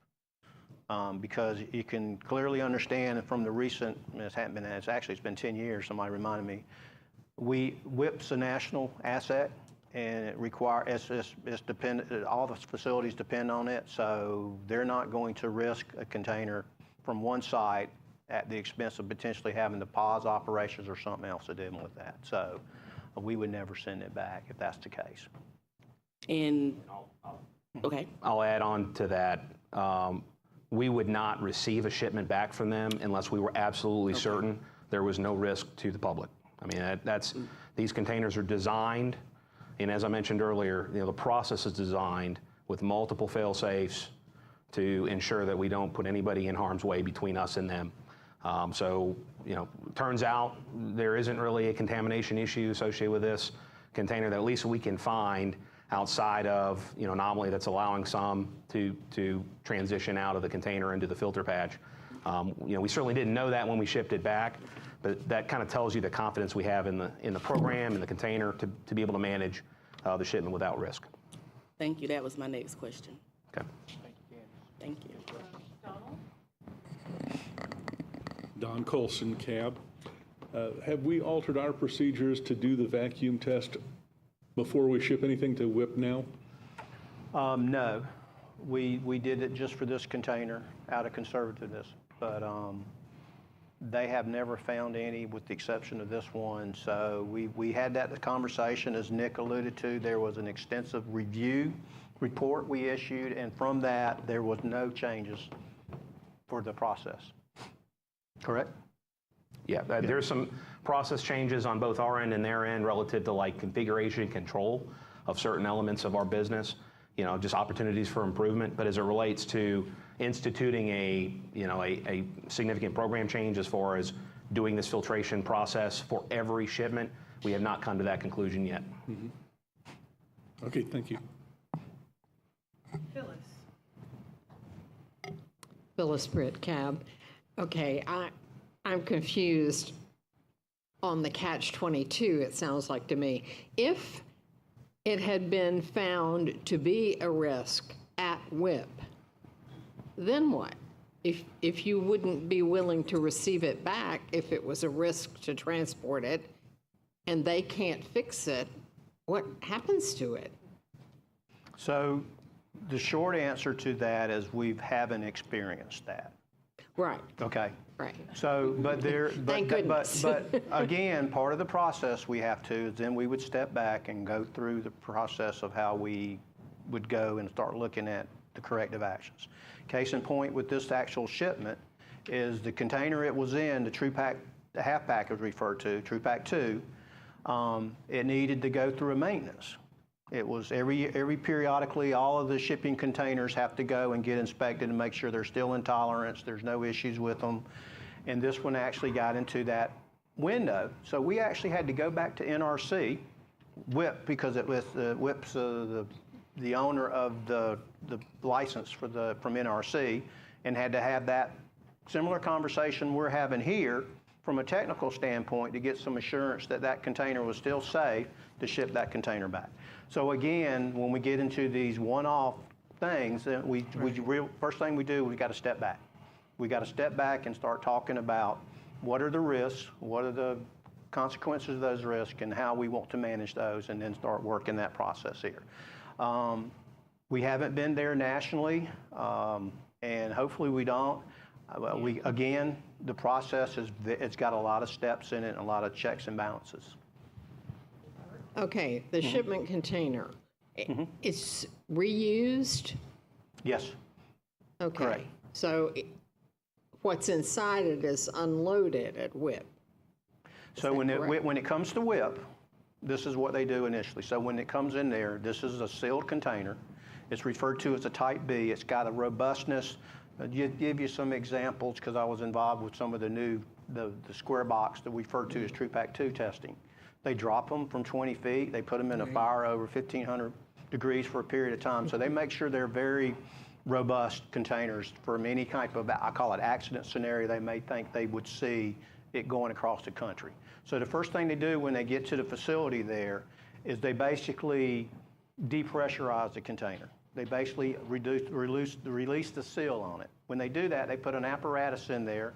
Because you can clearly understand from the recent, it's been 10 years, somebody reminded me, WIP's a national asset, and it it's dependent, all the facilities depend on it, so they're not going to risk a container from one site at the expense of potentially having to pause operations or something else to deal with that. So we would never send it back if that's the case. And, okay. I'll add on to that. We would not receive a shipment back from them unless we were absolutely certain there was no risk to the public. I mean, these containers are designed, and as I mentioned earlier, you know, the process is designed with multiple fail-safes to ensure that we don't put anybody in harm's way between us and them. So, you know, turns out there isn't really a contamination issue associated with this container that at least we can find outside of, you know, anomaly that's allowing some to transition out of the container into the filter patch. You know, we certainly didn't know that when we shipped it back, but that kind of tells you the confidence we have in the program and the container to be able to manage the shipment without risk. Thank you. That was my next question. Okay. Thank you. Don Colson, cab. Have we altered our procedures to do the vacuum test before we ship anything to WIP now? No, we did it just for this container out of conservativeness, but they have never found any with the exception of this one. So we had that conversation, as Nick alluded to. There was an extensive review report we issued, and from that, there was no changes for the process. Correct? Yeah, there's some process changes on both our end and their end relative to like configuration control of certain elements of our business, you know, just opportunities for improvement. But as it relates to instituting a significant program change as far as doing this filtration process for every shipment, we have not come to that conclusion yet. Mm-hmm. Okay, thank you. Phyllis Britt, cab. Okay, I'm confused on the catch-22, it sounds like to me. If it had been found to be a risk at WIP, then what? If you wouldn't be willing to receive it back if it was a risk to transport it and they can't fix it, what happens to it? So the short answer to that is we haven't experienced that. Right. Okay. Right. So, Thank goodness. but again, part of the process we have to is then we would step back and go through the process of how we would go and start looking at the corrective actions. Case in point with this actual shipment is the container it was in, the half pack was referred to, True Pack 2, it needed to go through a maintenance. It was every periodically, all of the shipping containers have to go and get inspected and make sure they're still in tolerance, there's no issues with them. and this one actually got into that window. So we actually had to go back to NRC, WIP, because it was WIP's the owner of the license from NRC, and had to have that similar conversation we're having here from a technical standpoint to get some assurance that that container was still safe to ship that container back. So again, when we get into these one-off things, then first thing we do, we got to step back. We got to step back and start talking about what are the risks, what are the consequences of those risks, and how we want to manage those, and then start working that process here. We haven't been there nationally, and hopefully we don't. Again, the process it's got a lot of steps in it and a lot of checks and balances. Okay, the shipment container, it's reused? Yes. Okay. Correct. So what's inside it is unloaded at WIP? So when it comes to WIP, this is what they do initially. So when it comes in there, this is a sealed container. It's referred to as a Type B. It's got a robustness. Give you some examples, because I was involved with some of the square box that we refer to as TruePack 2 testing. They drop them from 20 feet. They put them in a fire over 1,500 degrees for a period of time. So they make sure they're very robust containers for any type of, I call it accident scenario they may think they would see it going across the country. So the first thing they do when they get to the facility there is they basically depressurize the container. They basically release the seal on it. When they do that, they put an apparatus in there.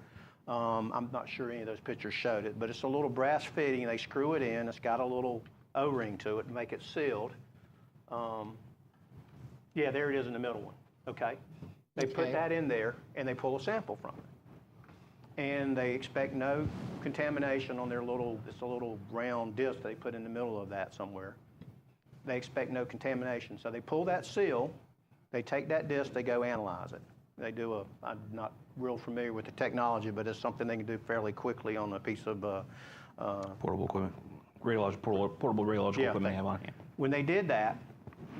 I'm not sure any of those pictures showed it, but it's a little brass fitting. They screw it in. It's got a little O-ring to it to make it sealed. Yeah, there it is in the middle one. Okay. They put that in there, and they pull a sample from it. And they expect no contamination on it's a little round disc they put in the middle of that somewhere. They expect no contamination. So they pull that seal, they take that disc, they go analyze it. They do I'm not real familiar with the technology, but it's something they can do fairly quickly on a piece of Portable equipment, portable radiological equipment they have on hand. When they did that,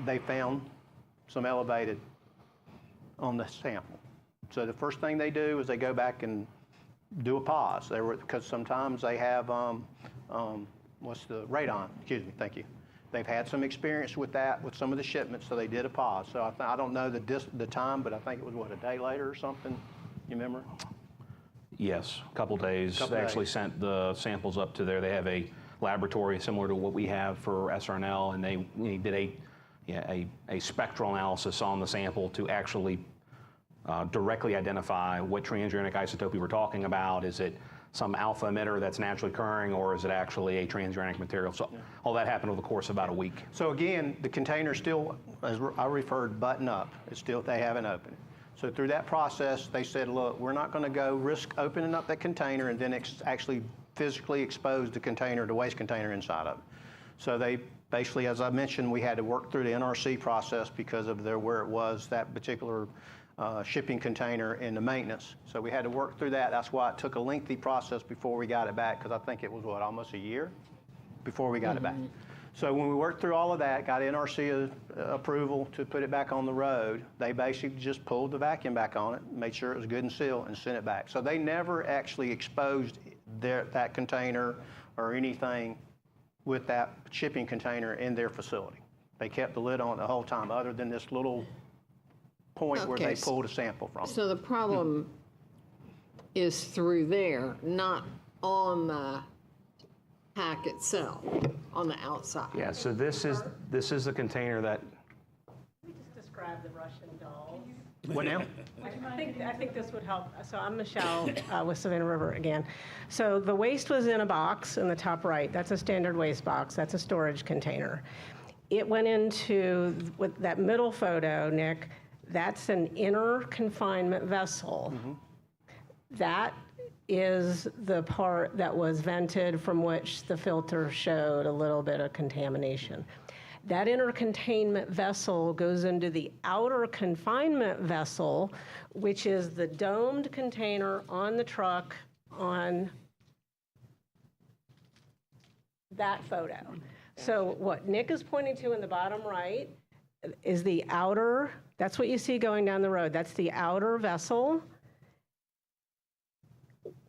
they found some elevated on the sample. So the first thing they do is they go back and do a pause. Because sometimes they have, radon, excuse me, thank you. They've had some experience with that, with some of the shipments, so they did a pause. So I don't know the time, but I think it was, a day later or something? You remember? Yes, a couple days. They actually sent the samples up to there. They have a laboratory similar to what we have for SRNL, and they did a spectral analysis on the sample to actually directly identify what transuranic isotope we were talking about. Is it some alpha emitter that's naturally occurring, or is it actually a transuranic material? So all that happened over the course of about a week. So again, the container still, as I referred, button up. It's still, they haven't opened it. So through that process, they said, look, we're not going to go risk opening up that container and then actually physically expose the container, the waste container inside of it. So they basically, as I mentioned, we had to work through the NRC process because of where it was, that particular shipping container and the maintenance. So we had to work through that. That's why it took a lengthy process before we got it back, because I think it was, almost a year before we got it back. So when we worked through all of that, got NRC approval to put it back on the road, they basically just pulled the vacuum back on it, made sure it was good and sealed, and sent it back. So they never actually exposed that container or anything with that shipping container in their facility. They kept the lid on it the whole time, other than this little point where they pulled a sample from. So the problem is through there, not on the pack itself, on the outside. Yeah, so this is the container that. We just describe the Russian dolls. What now? I think this would help. So I'm Michelle with Savannah River again. So the waste was in a box in the top right. That's a standard waste box. That's a storage container. It went into, with that middle photo, Nick, that's an inner confinement vessel. That is the part that was vented from which the filter showed a little bit of contamination. That inner containment vessel goes into the outer confinement vessel, which is the domed container on the truck on that photo. So what Nick is pointing to in the bottom right is the outer, that's what you see going down the road. That's the outer vessel.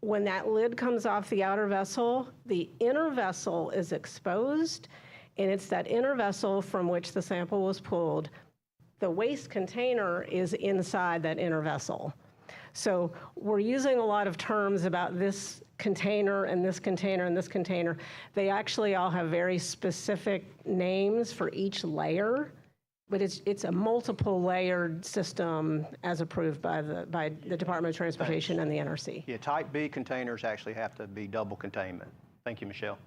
when that lid comes off the outer vessel, the inner vessel is exposed, and it's that inner vessel from which the sample was pulled. The waste container is inside that inner vessel. So we're using a lot of terms about this container and this container and this container. They actually all have very specific names for each layer, but it's a multiple layered system as approved by the Department of Transportation and the NRC. Yeah, type B containers actually have to be double containment. Thank you, Michelle.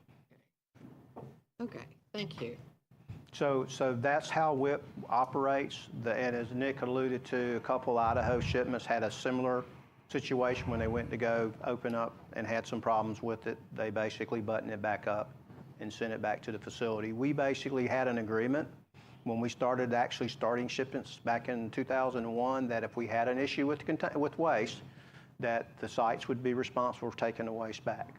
Okay, thank you. So that's how WIP operates. And as Nick alluded to, a couple Idaho shipments had a similar situation when they went to go open up and had some problems with it. They basically buttoned it back up and sent it back to the facility. We basically had an agreement when we started starting shipments back in 2001 that if we had an issue with waste, that the sites would be responsible for taking the waste back.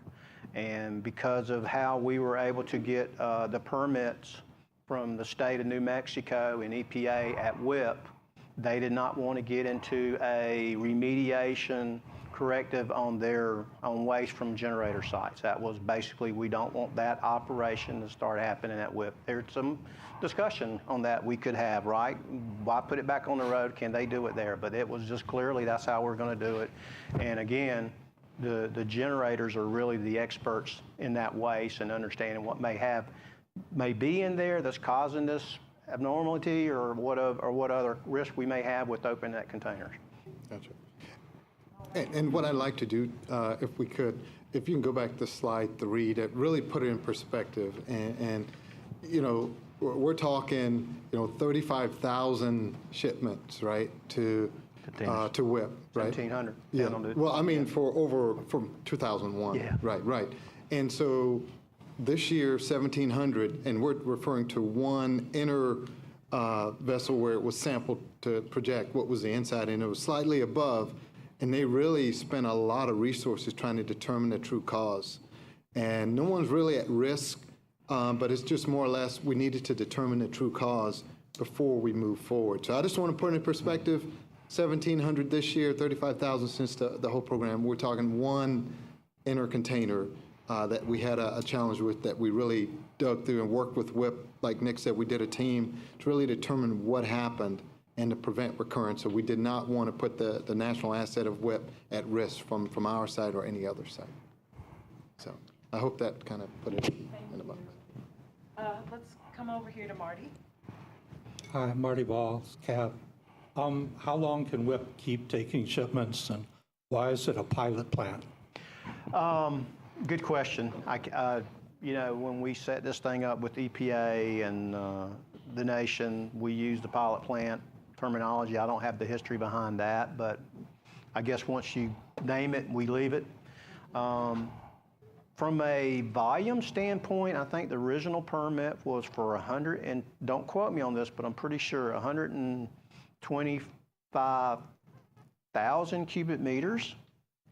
And because of how we were able to get the permits from the state of New Mexico and EPA at WIP, they did not want to get into a remediation corrective on waste from generator sites. That was basically, we don't want that operation to start happening at WIP. There's some discussion on that we could have, right? Why put it back on the road? Can they do it there? But it was just clearly that's how we're going to do it. And again, the generators are really the experts in that waste and understanding what may be in there that's causing this abnormality or what other risk we may have with opening that container. Gotcha. And what I'd like to do, if we could, if you can go back to slide 3 to really put it in perspective. And you know, we're talking, 35,000 shipments, right, to WIP, right? 1,700. Yeah. Well, I mean, from 2001. Yeah. Right. And so this year, 1,700, and we're referring to one inner vessel where it was sampled to project what was the inside, and it was slightly above. And they really spent a lot of resources trying to determine the true cause. And no one's really at risk, but it's just more or less we needed to determine the true cause before we move forward. So I just want to put it in perspective, 1,700 this year, 35,000 since the whole program. We're talking one inner container that we had a challenge with that we really dug through and worked with WIP. Like Nick said, we did a team to really determine what happened and to prevent recurrence. So we did not want to put the national asset of WIP at risk from our side or any other side. So I hope that kind of put it in the box. Let's come over here to Marty. Hi, Marty Ball, CAB. How long can WIP keep taking shipments, and why is it a pilot plant? Good question. When we set this thing up with EPA and the nation, we used the pilot plant terminology. I don't have the history behind that, but I guess once you name it, we leave it. From a volume standpoint, I think the original permit was for 100, and don't quote me on this, but I'm pretty sure 125,000 cubic meters.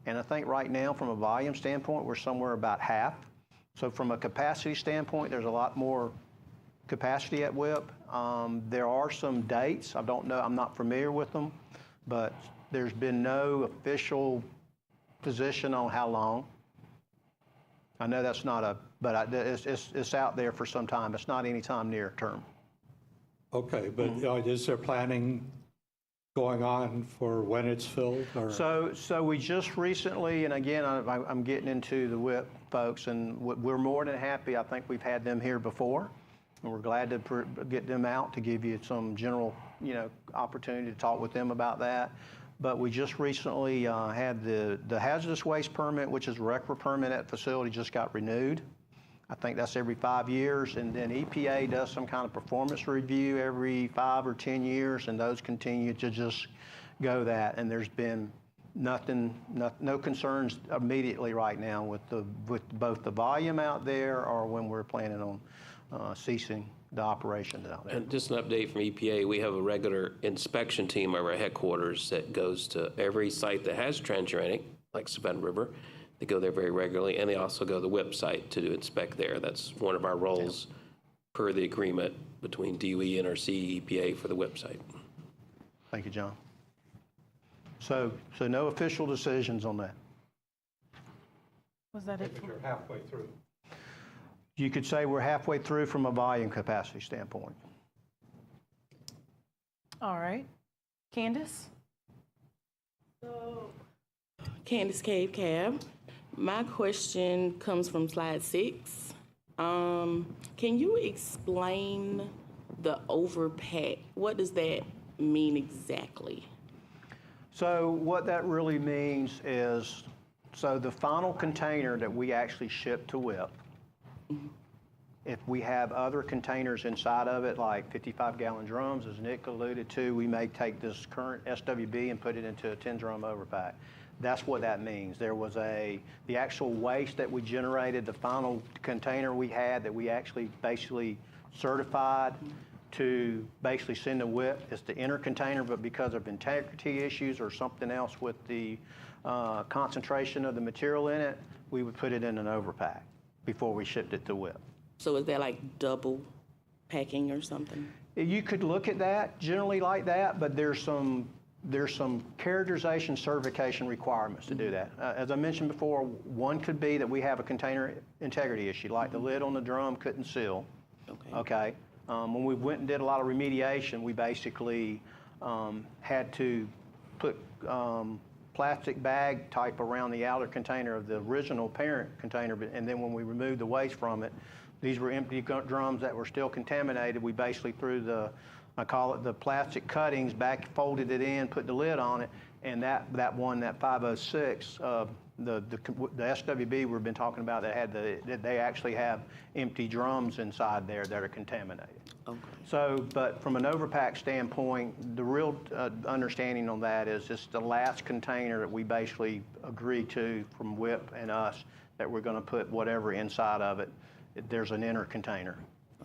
And I think right now, from a volume standpoint, we're somewhere about half. So from a capacity standpoint, there's a lot more capacity at WIP. There are some dates. I don't know. I'm not familiar with them, but there's been no official position on how long. I know that's not but it's out there for some time. It's not any time near term. Okay, but is there planning going on for when it's filled? Or? So we just recently, and again, I'm getting into the WIP folks, and we're more than happy. I think we've had them here before, and we're glad to get them out to give you some general, opportunity to talk with them about that. But we just recently had the hazardous waste permit, which is a RCRA permit at the facility, just got renewed. I think that's every 5 years, and then EPA does some kind of performance review every 5 or 10 years, and those continue to just go that. And there's been no concerns immediately right now with both the volume out there or when we're planning on ceasing the operations out there. And just an update from EPA, we have a regular inspection team over at headquarters that goes to every site that has trench draining, like Savannah River. They go there very regularly, and they also go to the WIP site to inspect there. That's one of our roles per the agreement between DOE, NRC, EPA for the WIP site. Thank you, John. So no official decisions on that. Was that it? If you're halfway through. You could say we're halfway through from a volume capacity standpoint. All right. Candace? Candace Cave Cab. My question comes from slide 6. Can you explain the overpack? What does that mean exactly? So what that really means is, so the final container that we actually ship to WIP, if we have other containers inside of it, like 55-gallon drums, as Nick alluded to, we may take this current SWB and put it into a 10-drum overpack. That's what that means. There was the actual waste that we generated, the final container we had that we actually basically certified to basically send to WIP. It's the inner container, but because of integrity issues or something else with the concentration of the material in it, we would put it in an overpack before we shipped it to WIP. So is that like double packing or something? You could look at that generally like that, but there's some characterization certification requirements to do that. As I mentioned before, one could be that we have a container integrity issue, like the lid on the drum couldn't seal. Okay. When we went and did a lot of remediation, we basically had to put plastic bag type around the outer container of the original parent container, and then when we removed the waste from it, these were empty drums that were still contaminated. We basically threw I call it the plastic cuttings back, folded it in, put the lid on it, and that 506, the SWB we've been talking about that had they actually have empty drums inside there that are contaminated. Okay. So, but from an overpack standpoint, the real understanding on that is it's the last container that we basically agree to from WIP and us that we're going to put whatever inside of it. There's an inner container.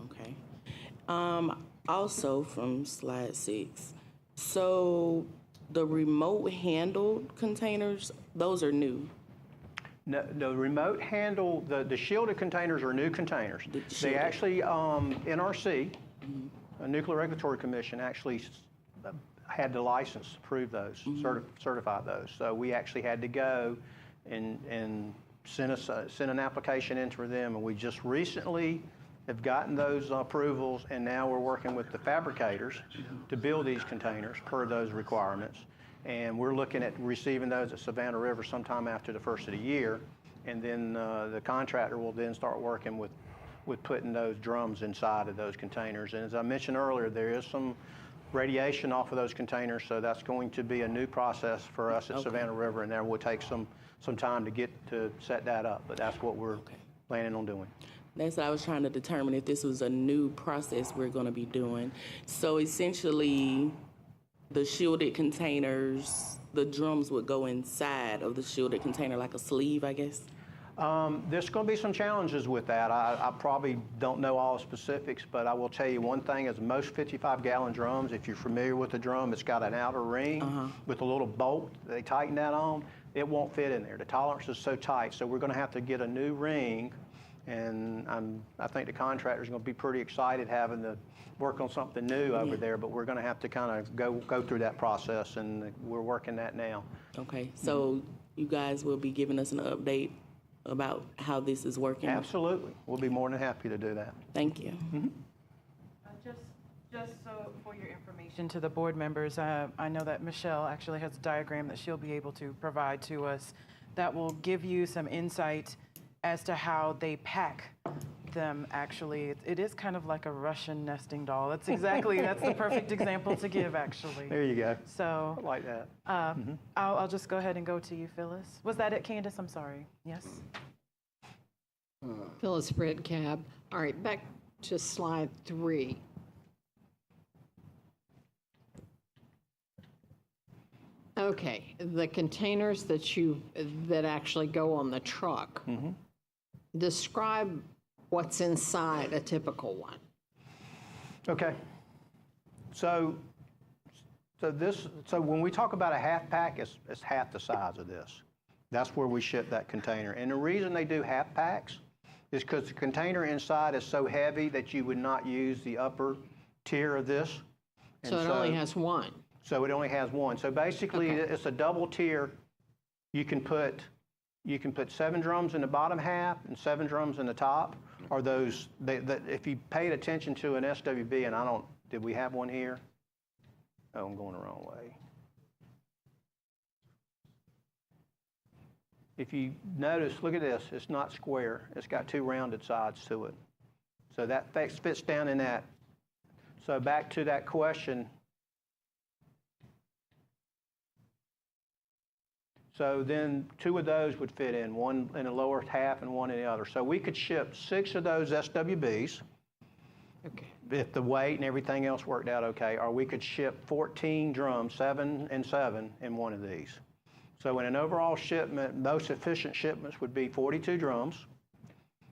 Okay. Also from slide 6, so the remote handled containers, those are new. No, the remote handle, the shielded containers are new containers. They actually, NRC, a Nuclear Regulatory Commission, actually had the license to approve those, certify those. So we actually had to go and send an application in for them, and we just recently have gotten those approvals, and now we're working with the fabricators to build these containers per those requirements. And we're looking at receiving those at Savannah River sometime after the first of the year, and then the contractor will then start working with putting those drums inside of those containers. And as I mentioned earlier, there is some radiation off of those containers, so that's going to be a new process for us at Savannah River, and there will take some time to set that up, but that's what we're planning on doing. That's what I was trying to determine, if this was a new process we're going to be doing. So essentially, the shielded containers, the drums would go inside of the shielded container like a sleeve, I guess? There's going to be some challenges with that. I probably don't know all the specifics, but I will tell you one thing is most 55-gallon drums, if you're familiar with the drum, it's got an outer ring with a little bolt. They tighten that on. It won't fit in there. The tolerance is so tight, so we're going to have to get a new ring. And I think the contractor's going to be pretty excited having to work on something new over there, but we're going to have to kind of go through that process, and we're working that now. Okay, so you guys will be giving us an update about how this is working? Absolutely. We'll be more than happy to do that. Thank you. Just so for your information to the board members, I know that Michelle actually has a diagram that she'll be able to provide to us that will give you some insight as to how they pack them. Actually, it is kind of like a Russian nesting doll. That's the perfect example to give, actually. There you go. So I like that. I'll just go ahead and go to you, Phyllis. Was that it, Candace? I'm sorry. Yes? Phyllis Britt Cab. All right, back to slide 3. Okay, the containers that actually go on the truck. Describe what's inside a typical one. Okay. So when we talk about a half pack, it's half the size of this. That's where we ship that container. And the reason they do half packs is because the container inside is so heavy that you would not use the upper tier of this. And so it only has one. So it only has one. So basically, it's a double tier. You can put you can put 7 drums in the bottom half and 7 drums in the top. Or those, if you paid attention to an SWB, and did we have one here? Oh, I'm going the wrong way. If you notice, look at this, it's not square. It's got 2 rounded sides to it. So that fits down in that. So back to that question. So then 2 of those would fit in, one in the lower half and one in the other. So we could ship 6 of those SWBs. Okay. If the weight and everything else worked out okay, or we could ship 14 drums, 7 and 7 in one of these. So in an overall shipment, most efficient shipments would be 42 drums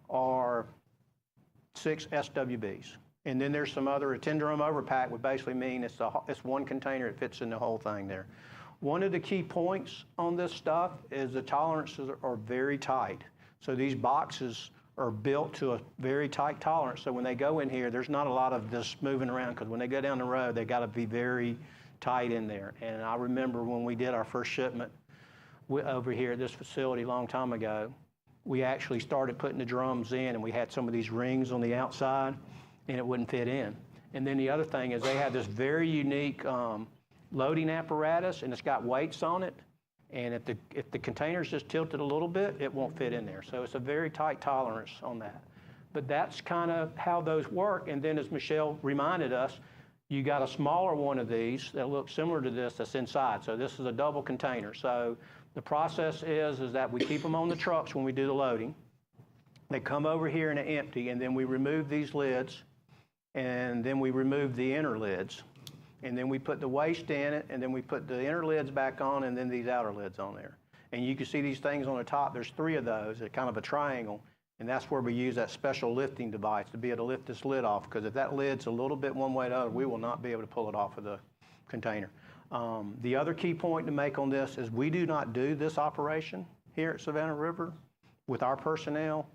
or 6 SWBs. And then there's some other, a 10 drum overpack would basically mean it's one container, it fits in the whole thing there. One of the key points on this stuff is the tolerances are very tight. So these boxes are built to a very tight tolerance. So when they go in here, there's not a lot of this moving around, because when they go down the road, they got to be very tight in there. And I remember when we did our first shipment over here at this facility a long time ago, we actually started putting the drums in, and we had some of these rings on the outside, and it wouldn't fit in. And then the other thing is they have this very unique loading apparatus, and it's got weights on it. And if the container's just tilted a little bit, it won't fit in there. So it's a very tight tolerance on that. But that's kind of how those work. And then as Michelle reminded us, you got a smaller one of these that looks similar to this that's inside. So this is a double container. So the process is that we keep them on the trucks when we do the loading. They come over here and they're empty, and then we remove these lids, and then we remove the inner lids. And then we put the waste in it, and then we put the inner lids back on, and then these outer lids on there. And you can see these things on the top. There's 3 of those. They're kind of a triangle, and that's where we use that special lifting device to be able to lift this lid off, because if that lid's a little bit one way or the other, we will not be able to pull it off of the container. The other key point to make on this is we do not do this operation here at Savannah River with our personnel.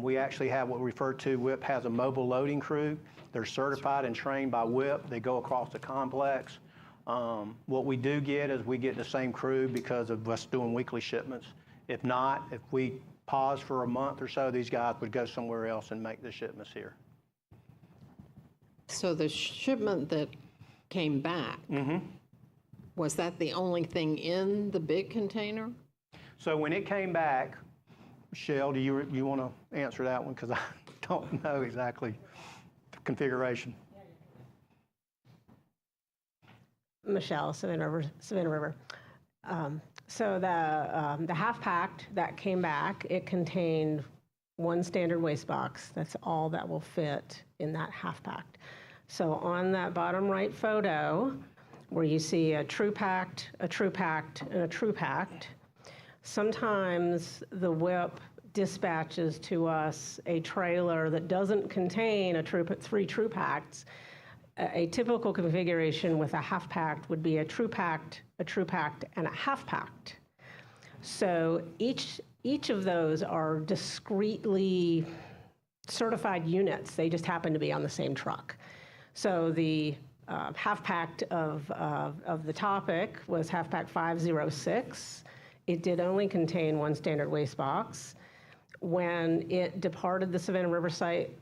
We actually have what we refer to, WIP has a mobile loading crew. They're certified and trained by WIP. They go across the complex. What we do get is we get the same crew because of us doing weekly shipments. If not, if we pause for a month or so, these guys would go somewhere else and make the shipments here. So the shipment that came back, was that the only thing in the big container? So when it came back, Michelle, do you want to answer that one? Because I don't know exactly the configuration. Michelle, Savannah River. So the half-packed that came back, it contained 1 standard waste box. That's all that will fit in that half-packed. So on that bottom right photo, where you see a true packed, a true packed, and a true packed, sometimes the WIP dispatches to us a trailer that doesn't contain 3 true packs. A typical configuration with a half packed would be a true packed, and a half packed. So each of those are discretely certified units. They just happen to be on the same truck. So the half packed of the topic was half pack 506. It did only contain 1 standard waste box. When it departed the Savannah River site,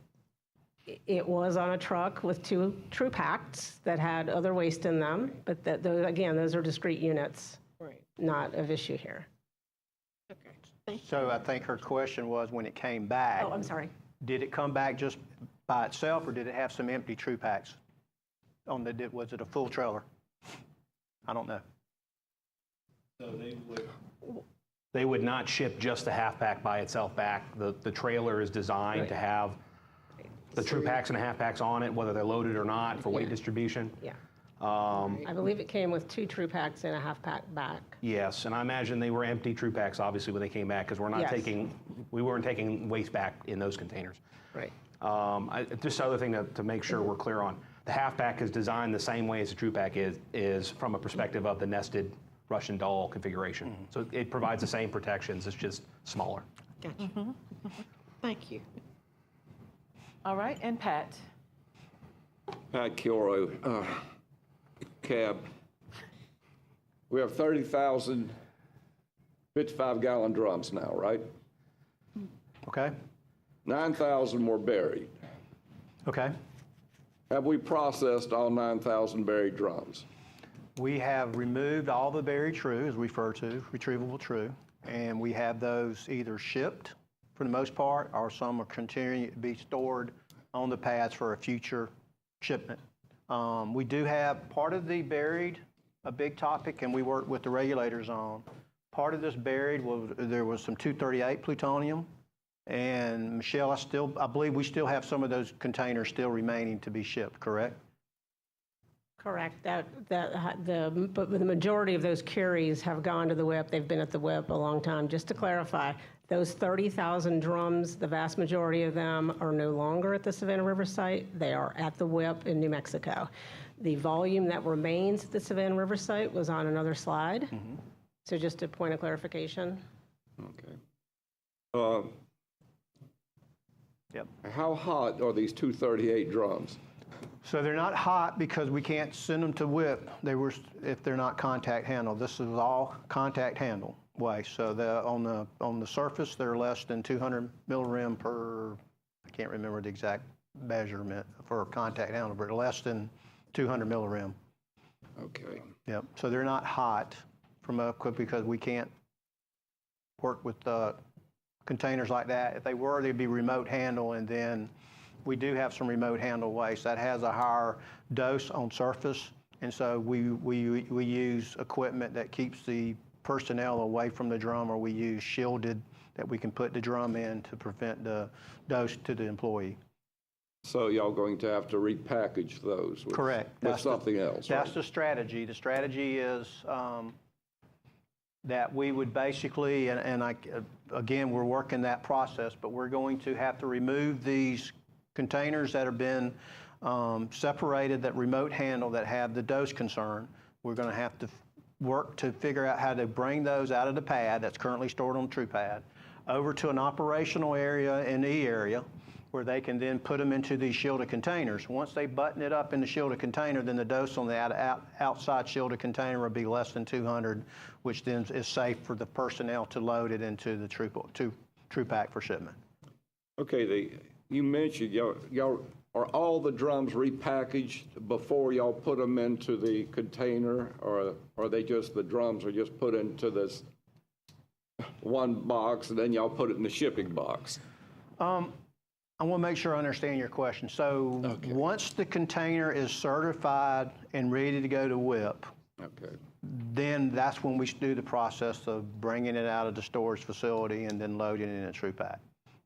it was on a truck with 2 true packs that had other waste in them, but those are discrete units, Right. not of issue here. Okay. So I think her question was, when it came back. Oh, I'm sorry. Did it come back just by itself, or did it have some empty true packs? Was it a full trailer? I don't know. So they would not ship just the half pack by itself back. The trailer is designed to have the true packs and the half packs on it, whether they're loaded or not, for weight distribution. Yeah. I believe it came with 2 true packs and a half pack back. Yes, and I imagine they were empty true packs, obviously, when they came back, because we weren't taking waste back in those containers. Right. Just other thing to make sure we're clear on, the half pack is designed the same way as the true pack is from a perspective of the nested Russian doll configuration. So it provides the same protections, it's just smaller. Gotcha. Thank you. All right, and Pat. Pat Kilroy, cab. We have 30,000 55-gallon drums now, right? Okay, 9,000 were buried. okay. Have we processed all 9,000 buried drums? We have removed all the buried true, as referred to, retrievable true, and we have those either shipped for the most part, or some are continuing to be stored on the pads for a future shipment. We do have part of the buried, a big topic, and we work with the regulators on. Part of this buried, there was some 238 plutonium, and Michelle, I believe we still have some of those containers still remaining to be shipped, correct? Correct. But the majority of those carries have gone to the WIP. They've been at the WIP a long time. Just to clarify, those 30,000 drums, the vast majority of them are no longer at the Savannah River site. They are at the WIP in New Mexico. The volume that remains at the Savannah River site was on another slide. Mm-hmm. So just a point of clarification. Okay. Yep. How hot are these 238 drums? So they're not hot because we can't send them to WIP. If they're not contact handled. This is all contact handle waste. So on the surface, they're less than 200 millirem per. I can't remember the exact measurement for contact handle, but less than 200 millirem. Okay. Yep. So they're not hot from because we can't work with containers like that. If they were, they'd be remote handle, and then we do have some remote handle waste that has a higher dose on surface, and so we use equipment that keeps the personnel away from the drum, or we use shielded that we can put the drum in to prevent the dose to the employee. So y'all going to have to repackage those with, correct. With something else, That's right? the strategy. The strategy is that we would basically, again, we're working that process, but we're going to have to remove these containers that have been separated, that remote handle, that have the dose concern. We're going to have to work to figure out how to bring those out of the pad that's currently stored on the true pad over to an operational area in E area where they can then put them into these shielded containers. Once they button it up in the shielded container, then the dose on the outside shielded container will be less than 200, which then is safe for the personnel to load it into the true pack for shipment. Okay, you mentioned y'all are all the drums repackaged before y'all put them into the container, or are they just the drums are just put into this one box and then y'all put it in the shipping box? I want to make sure I understand your question. So once the container is certified and ready to go to WIP, then that's when we do the process of bringing it out of the storage facility and then loading it in a true pack.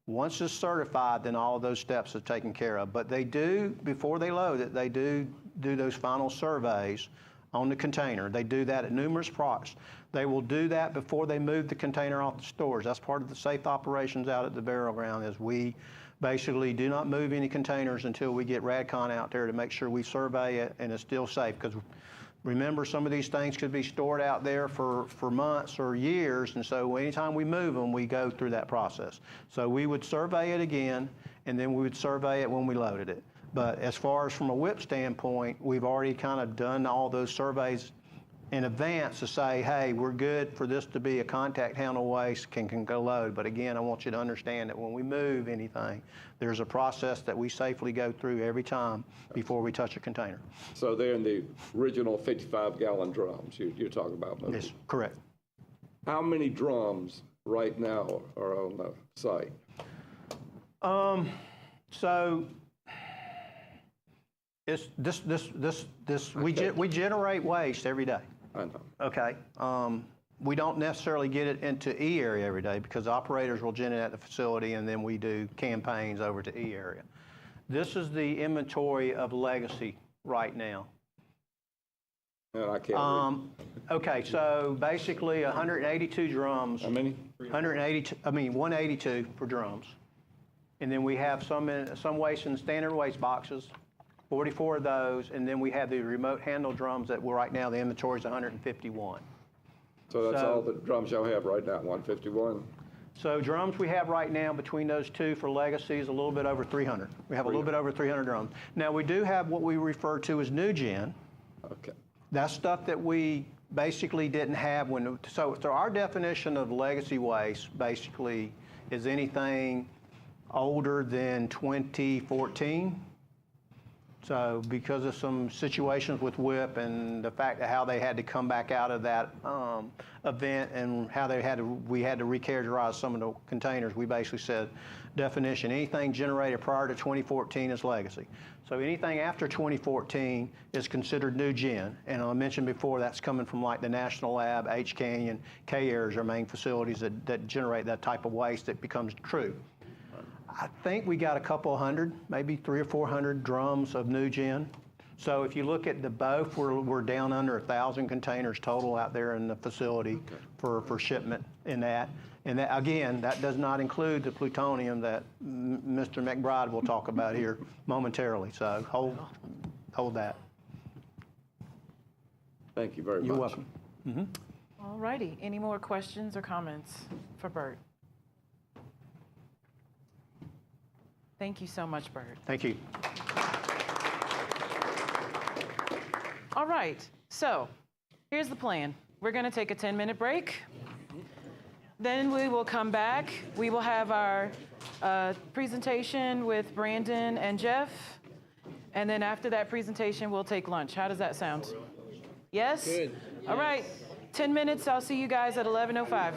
Once it's certified, then all of those steps are taken care of. But they do, before they load it, they do those final surveys on the container. They do that at numerous spots. They will do that before they move the container off the stores. That's part of the safe operations out at the burial ground, is we basically do not move any containers until we get RADCON out there to make sure we survey it and it's still safe. Because remember, some of these things could be stored out there for months or years, and so anytime we move them, we go through that process. So we would survey it again, and then we would survey it when we loaded it. But as far as from a WIP standpoint, we've already kind of done all those surveys in advance to say, hey, we're good for this to be a contact handle waste, can go load. But again, I want you to understand that when we move anything, there's a process that we safely go through every time before we touch a container. So they're in the original 55-gallon drums you're talking about moving? Yes, correct. How many drums right now are on the site? So it's this we generate waste every day. I know. Okay. We don't necessarily get it into E area every day because operators will generate at the facility, and then we do campaigns over to E area. This is the inventory of legacy right now. And I can't read. Okay, so basically 182 drums. How many? 182 for drums. And then we have some waste in standard waste boxes, 44 of those, and then we have the remote handle drums that right now the inventory is 151. So that's all the drums y'all have right now, 151? So drums we have right now between those two for legacy is a little bit over 300. We have a little bit over 300 drums. Now we do have what we refer to as new gen. Okay. That's stuff that we basically didn't have so our definition of legacy waste basically is anything older than 2014. So because of some situations with WIP and the fact that how they had to come back out of that event and how we had to recharacterize some of the containers, we basically said definition, anything generated prior to 2014 is legacy. So anything after 2014 is considered new gen. And I mentioned before that's coming from like the National Lab, H Canyon, K-Air is our main facilities that generate that type of waste that becomes true. I think we got a couple hundred, maybe 300 or 400 drums of new gen. So if you look at the both, we're down under 1,000 containers total out there in the facility for shipment in that. And that, again, that does not include the plutonium that Mr. McBride will talk about here momentarily. So hold that. Thank you very much. You're welcome. All righty. Any more questions or comments for Bert? Thank you so much, Bert. Thank you. All right, so here's the plan. We're going to take a 10-minute break. Then we will come back. We will have our presentation with Brandon and Jeff. And then after that presentation, we'll take lunch. How does that sound? Yes? Good. All right, 10 minutes. I'll see you guys at 11:05.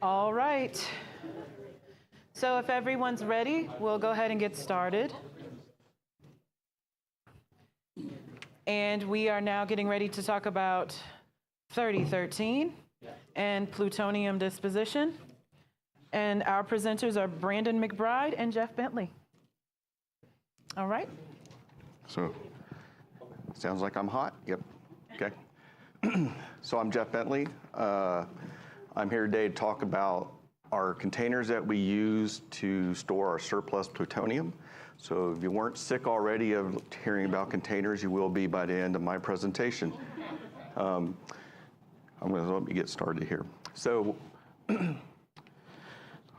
All right. So if everyone's ready, we'll go ahead and get started. And we are now getting ready to talk about 3013 and plutonium disposition. And our presenters are Brandon McBride and Jeff Bentley. All right. So, sounds like I'm hot? Yep. Okay. So I'm Jeff Bentley. I'm here today to talk about our containers that we use to store our surplus plutonium. So if you weren't sick already of hearing about containers, you will be by the end of my presentation. I'm going to let me get started here. So I'm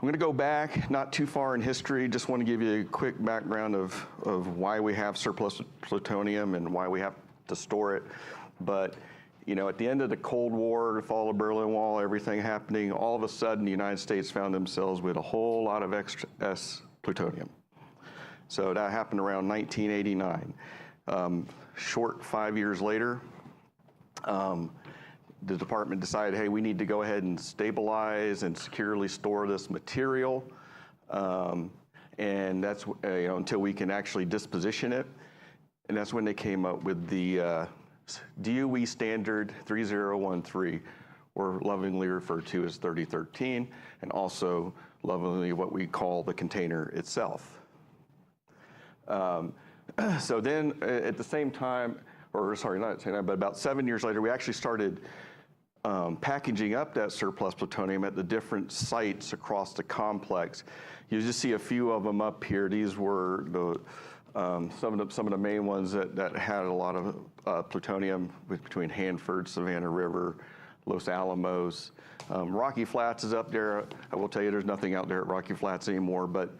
going to go back not too far in history. Just want to give you a quick background of why we have surplus plutonium and why we have to store it. But you know, at the end of the Cold War, the fall of the Berlin Wall, everything happening, all of a sudden the United States found themselves with a whole lot of excess plutonium. So that happened around 1989. Short 5 years later, the department decided, hey, we need to go ahead and stabilize and securely store this material. And that's, until we can actually disposition it. and that's when they came up with the DOE standard 3013, or lovingly referred to as 3013, and also lovingly what we call the container itself. So then at the same time, or sorry, not at the same time, but about 7 years later, we actually started packaging up that surplus plutonium at the different sites across the complex. You just see a few of them up here. These were the some of the main ones that had a lot of plutonium between Hanford, Savannah River, Los Alamos. Rocky Flats is up there. I will tell you there's nothing out there at Rocky Flats anymore, but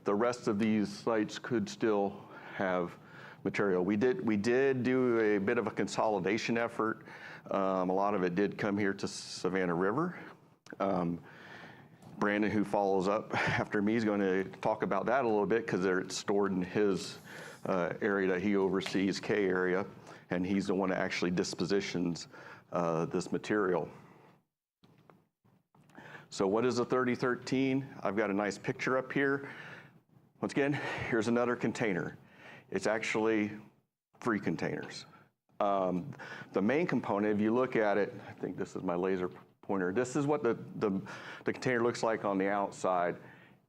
the rest of these sites could still have material. We did do a bit of a consolidation effort. A lot of it did come here to Savannah River. Brandon, who follows up after me, is going to talk about that a little bit because it's stored in his area that he oversees, K area, and he's the one that actually dispositions this material. So what is a 3013? I've got a nice picture up here. Once again, here's another container. It's actually 3 containers. The main component, if you look at it, I think this is my laser pointer. This is what the container looks like on the outside.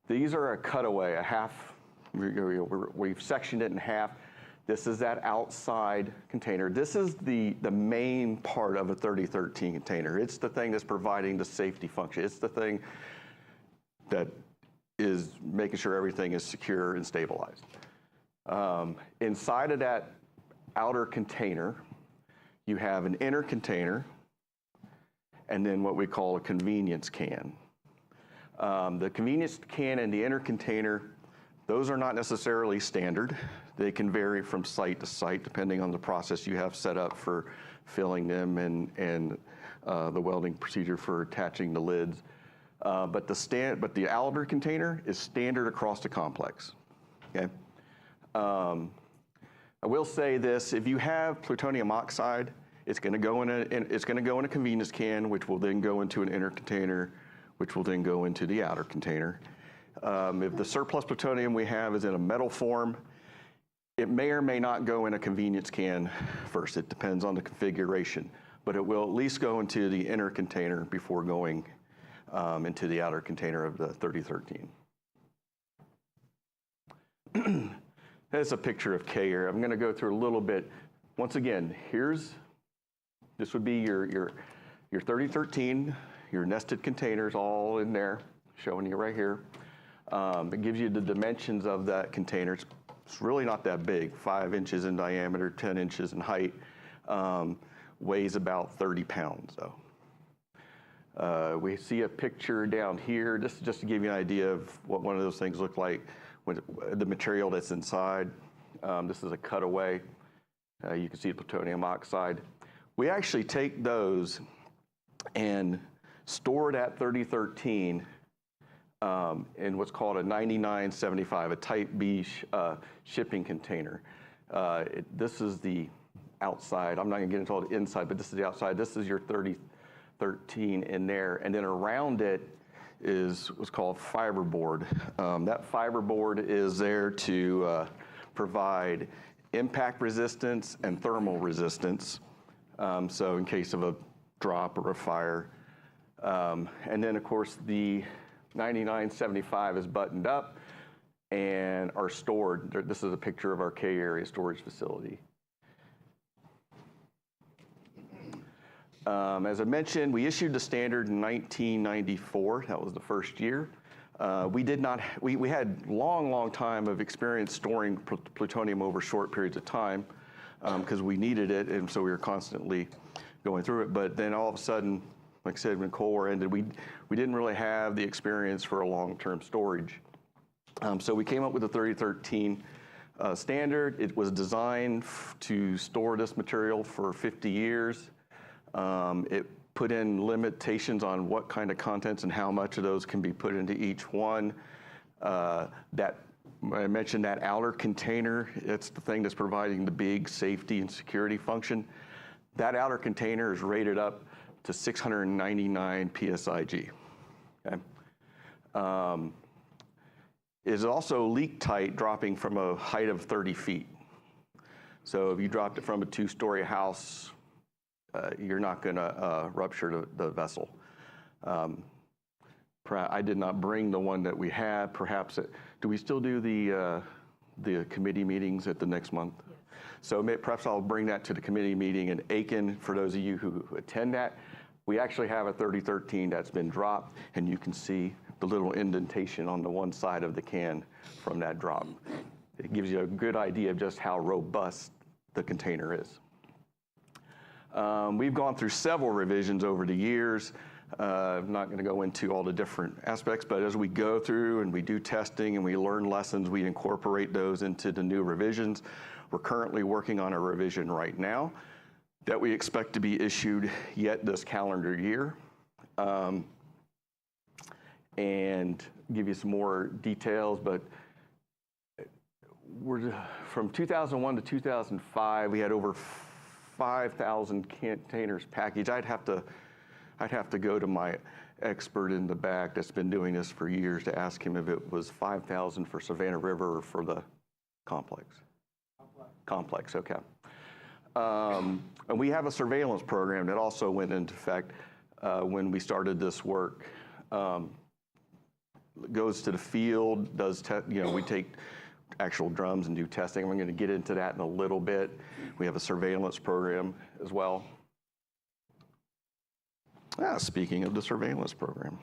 These are a cutaway, a half, we've sectioned it in half. This is that outside container. This is the main part of a 3013 container. It's the thing that's providing the safety function. It's the thing that is making sure everything is secure and stabilized. Inside of that outer container, you have an inner container and then what we call a convenience can. The convenience can and the inner container, those are not necessarily standard. They can vary from site to site depending on the process you have set up for filling them and the welding procedure for attaching the lids. But the outer container is standard across the complex. Okay. I will say this: if you have plutonium oxide, it's going to go in a convenience can, which will then go into an inner container, which will then go into the outer container. If the surplus plutonium we have is in a metal form, it may or may not go in a convenience can first. It depends on the configuration, but it will at least go into the inner container before going into the outer container of the 3013. There's a picture of K here. I'm going to go through a little bit. Once again, this would be your 3013, your nested containers all in there, showing you right here. It gives you the dimensions of that container. It's really not that big, 5 inches in diameter, 10 inches in height, weighs about 30 pounds though. We see a picture down here. This is just to give you an idea of what one of those things look like, the material that's inside. This is a cutaway. You can see the plutonium oxide. We actually take those and store that 3013 in what's called a 9975, a Type B shipping container. This is the outside. I'm not going to get into all the inside, but this is the outside. This is your 3013 in there. And then around it is what's called fiberboard. That fiberboard is there to provide impact resistance and thermal resistance. So in case of a drop or a fire. And then of course the 9975 is buttoned up and are stored. This is a picture of our K area storage facility. As I mentioned, we issued the standard in 1994. That was the first year. We had long time of experience storing plutonium over short periods of time because we needed it, and so we were constantly going through it. But then all of a sudden, like I said, when Cold War ended, we didn't really have the experience for a long-term storage. So we came up with the 3013 standard. It was designed to store this material for 50 years. It put in limitations on what kind of contents and how much of those can be put into each one. I mentioned that outer container. It's the thing that's providing the big safety and security function. That outer container is rated up to 699 PSIG. Okay? It is also leak tight, dropping from a height of 30 feet. So if you dropped it from a 2-story house, you're not going to rupture the vessel. I did not bring the one that we had. Perhaps, do we still do the committee meetings at the next month? Yes. So perhaps I'll bring that to the committee meeting in Aiken. For those of you who attend that, we actually have a 3013 that's been dropped, and you can see the little indentation on the one side of the can from that drop. It gives you a good idea of just how robust the container is. We've gone through several revisions over the years. I'm not going to go into all the different aspects, but as we go through and we do testing and we learn lessons, we incorporate those into the new revisions. We're currently working on a revision right now that we expect to be issued yet this calendar year. And give you some more details, but from 2001 to 2005, we had over 5,000 containers packaged. I'd have to go to my expert in the back that's been doing this for years to ask him if it was 5,000 for Savannah River or for the complex. Complex, okay. And we have a surveillance program that also went into effect when we started this work. Goes to the field, we take actual drums and do testing. We're going to get into that in a little bit. We have a surveillance program as well. Speaking of the surveillance program.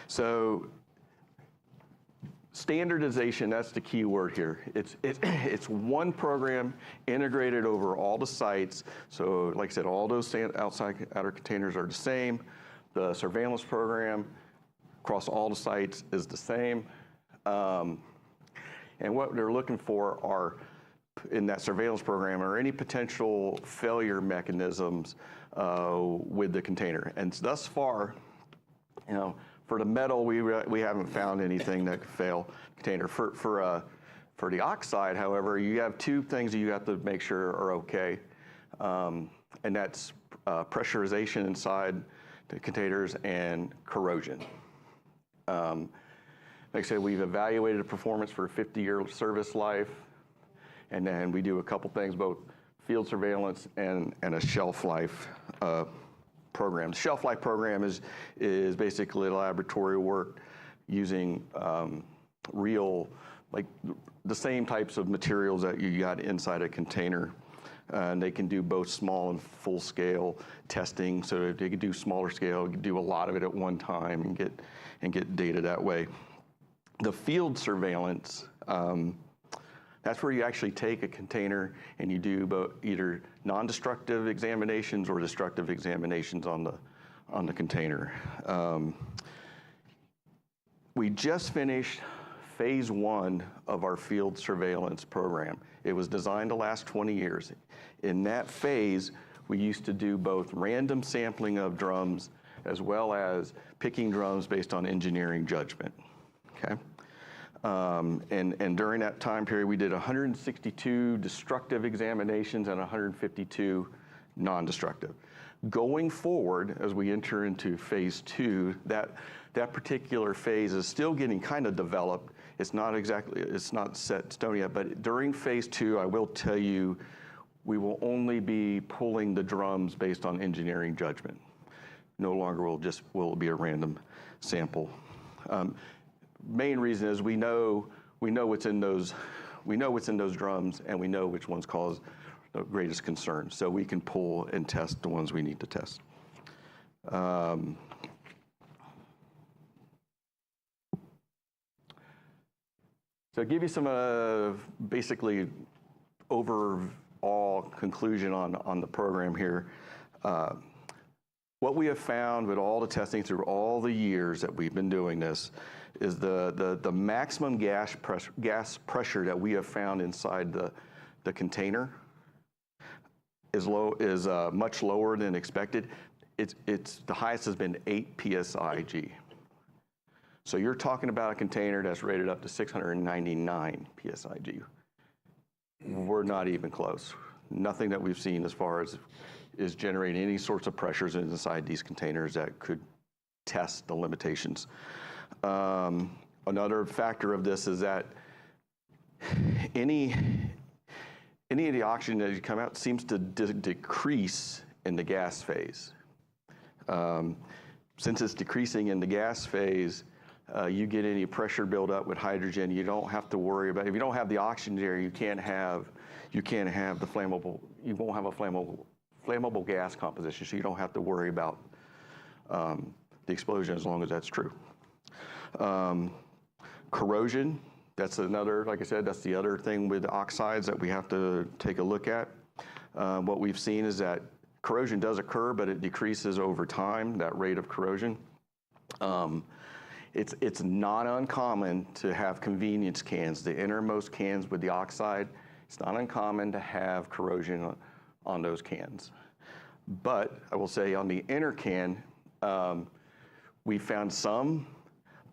So standardization, that's the key word here. It's one program integrated over all the sites. So like I said, all those outer containers are the same. The surveillance program across all the sites is the same. And what they're looking for are, in that surveillance program, are any potential failure mechanisms with the container. And thus far, for the metal, we haven't found anything that could fail container. For the oxide, however, you have two things that you have to make sure are okay. And that's pressurization inside the containers and corrosion. Like I said, we've evaluated the performance for a 50-year service life, and then we do a couple things, both field surveillance and a shelf life program. The shelf life program is basically laboratory work using real, like the same types of materials that you got inside a container. And they can do both small and full scale testing, so they can do smaller scale, do a lot of it at one time and get data that way. The field surveillance, that's where you actually take a container and you do either non-destructive examinations or destructive examinations on the container. We just finished phase 1 of our field surveillance program. It was designed to last 20 years. In that phase, we used to do both random sampling of drums as well as picking drums based on engineering judgment, okay? And during that time period, we did 162 destructive examinations and 152 non-destructive. Going forward, as we enter into phase 2, that particular phase is still getting kind of developed. It's not set in stone yet, but during phase 2, I will tell you, we will only be pulling the drums based on engineering judgment. No longer will it be a random sample. Main reason is we know what's in those drums, and we know which ones cause the greatest concern, so we can pull and test the ones we need to test. So give you some basically overall conclusion on the program here. What we have found with all the testing through all the years that we've been doing this is the maximum gas pressure that we have found inside the container is much lower than expected. It's the highest has been 8 psi-G. So you're talking about a container that's rated up to 699 psi-G. We're not even close. Nothing that we've seen as far as is generating any sorts of pressures inside these containers that could test the limitations. Another factor of this is that any of the oxygen that you come out seems to decrease in the gas phase. Since it's decreasing in the gas phase, you get any pressure buildup with hydrogen, you don't have to worry about, if you don't have the oxygen there, you can't have the flammable, you won't have a flammable gas composition, so you don't have to worry about the explosion as long as that's true. Corrosion, that's another, like I said, that's the other thing with oxides that we have to take a look at. What we've seen is that corrosion does occur, but it decreases over time, that rate of corrosion. It's not uncommon to have convenience cans, the innermost cans with the oxide. It's not uncommon to have corrosion on those cans. But I will say on the inner can, we found some,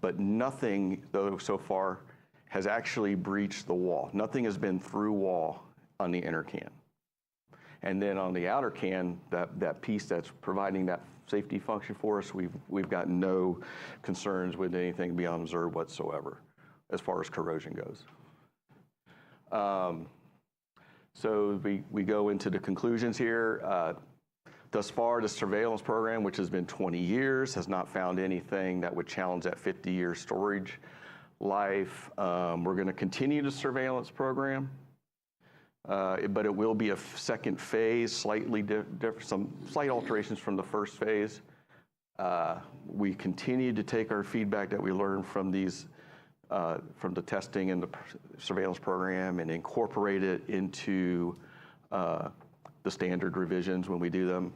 but nothing, though, so far has actually breached the wall. Nothing has been through wall on the inner can. And then on the outer can, that piece that's providing that safety function for us, we've got no concerns with anything beyond observed whatsoever as far as corrosion goes. So we go into the conclusions here. Thus far, the surveillance program, which has been 20 years, has not found anything that would challenge that 50-year storage life. We're going to continue the surveillance program, but it will be a second phase, slightly different, some slight alterations from the first phase. We continue to take our feedback that we learned from these, from the testing and the surveillance program, and incorporate it into the standard revisions when we do them.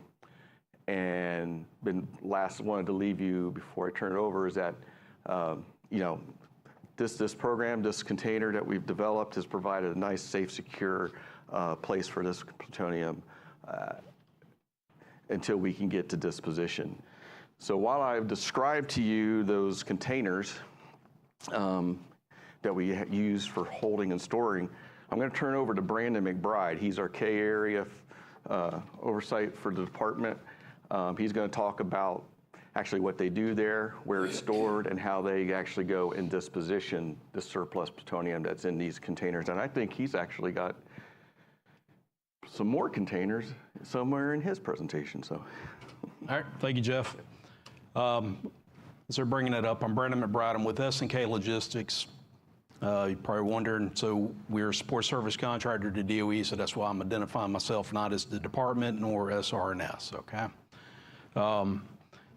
And then last, wanted to leave you before I turn it over is that, this program, this container that we've developed has provided a nice, safe, secure place for this plutonium until we can get to disposition. So while I've described to you those containers that we use for holding and storing, I'm going to turn over to Brandon McBride. He's our K area oversight for the department. He's going to talk about actually what they do there, where it's stored, and how they actually go and disposition the surplus plutonium that's in these containers. And I think he's actually got some more containers somewhere in his presentation. So, all right, thank you, Jeff. As they're bringing it up, I'm Brandon McBride. I'm with S&K Logistics. You're probably wondering, so we're a support service contractor to DOE, so that's why I'm identifying myself not as the department nor SRS, okay?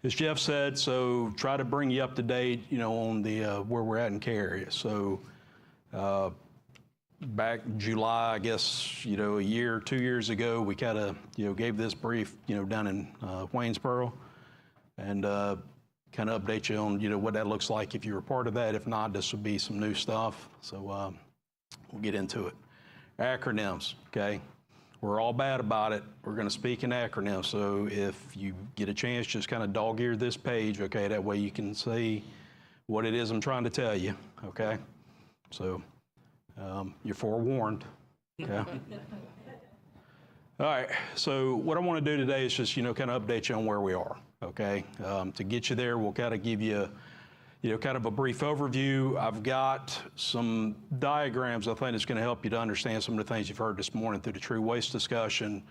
As Jeff said, so try to bring you up to date, on the where we're at in K area. So back July, I guess, a year, 2 years ago, we kind of, gave this brief, down in Waynesboro, and kind of update you on, what that looks like if you were part of that. If not, this will be some new stuff. So we'll get into it. Acronyms, okay? We're all bad about it. We're going to speak in acronyms. So if you get a chance, just kind of dog-ear this page, okay? That way you can see what it is I'm trying to tell you, okay? So you're forewarned, okay? All right, so what I want to do today is just, kind of update you on where we are, okay? To get you there, we'll kind of give you, kind of a brief overview. I've got some diagrams I think it's going to help you to understand some of the things you've heard this morning through the true waste discussion,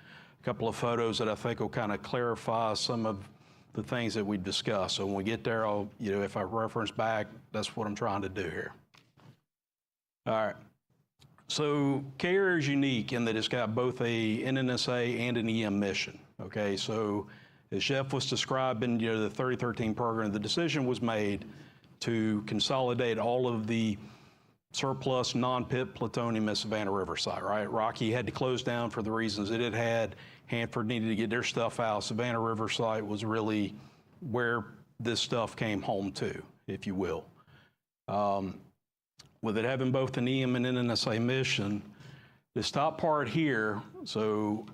a couple of photos that I think will kind of clarify some of the things that we discussed. So when we get there, I'll, if I reference back, that's what I'm trying to do here. All right. So K-Area is unique in that it's got both a NNSA and an EM mission, okay? So as Jeff was describing, the 3013 program, the decision was made to consolidate all of the surplus non-pit plutonium at Savannah River site, right? Rocky had to close down for the reasons that it had. Hanford needed to get their stuff out. Savannah River site was really where this stuff came home to, if you will. With it having both an EM and NNSA mission, this top part here, so,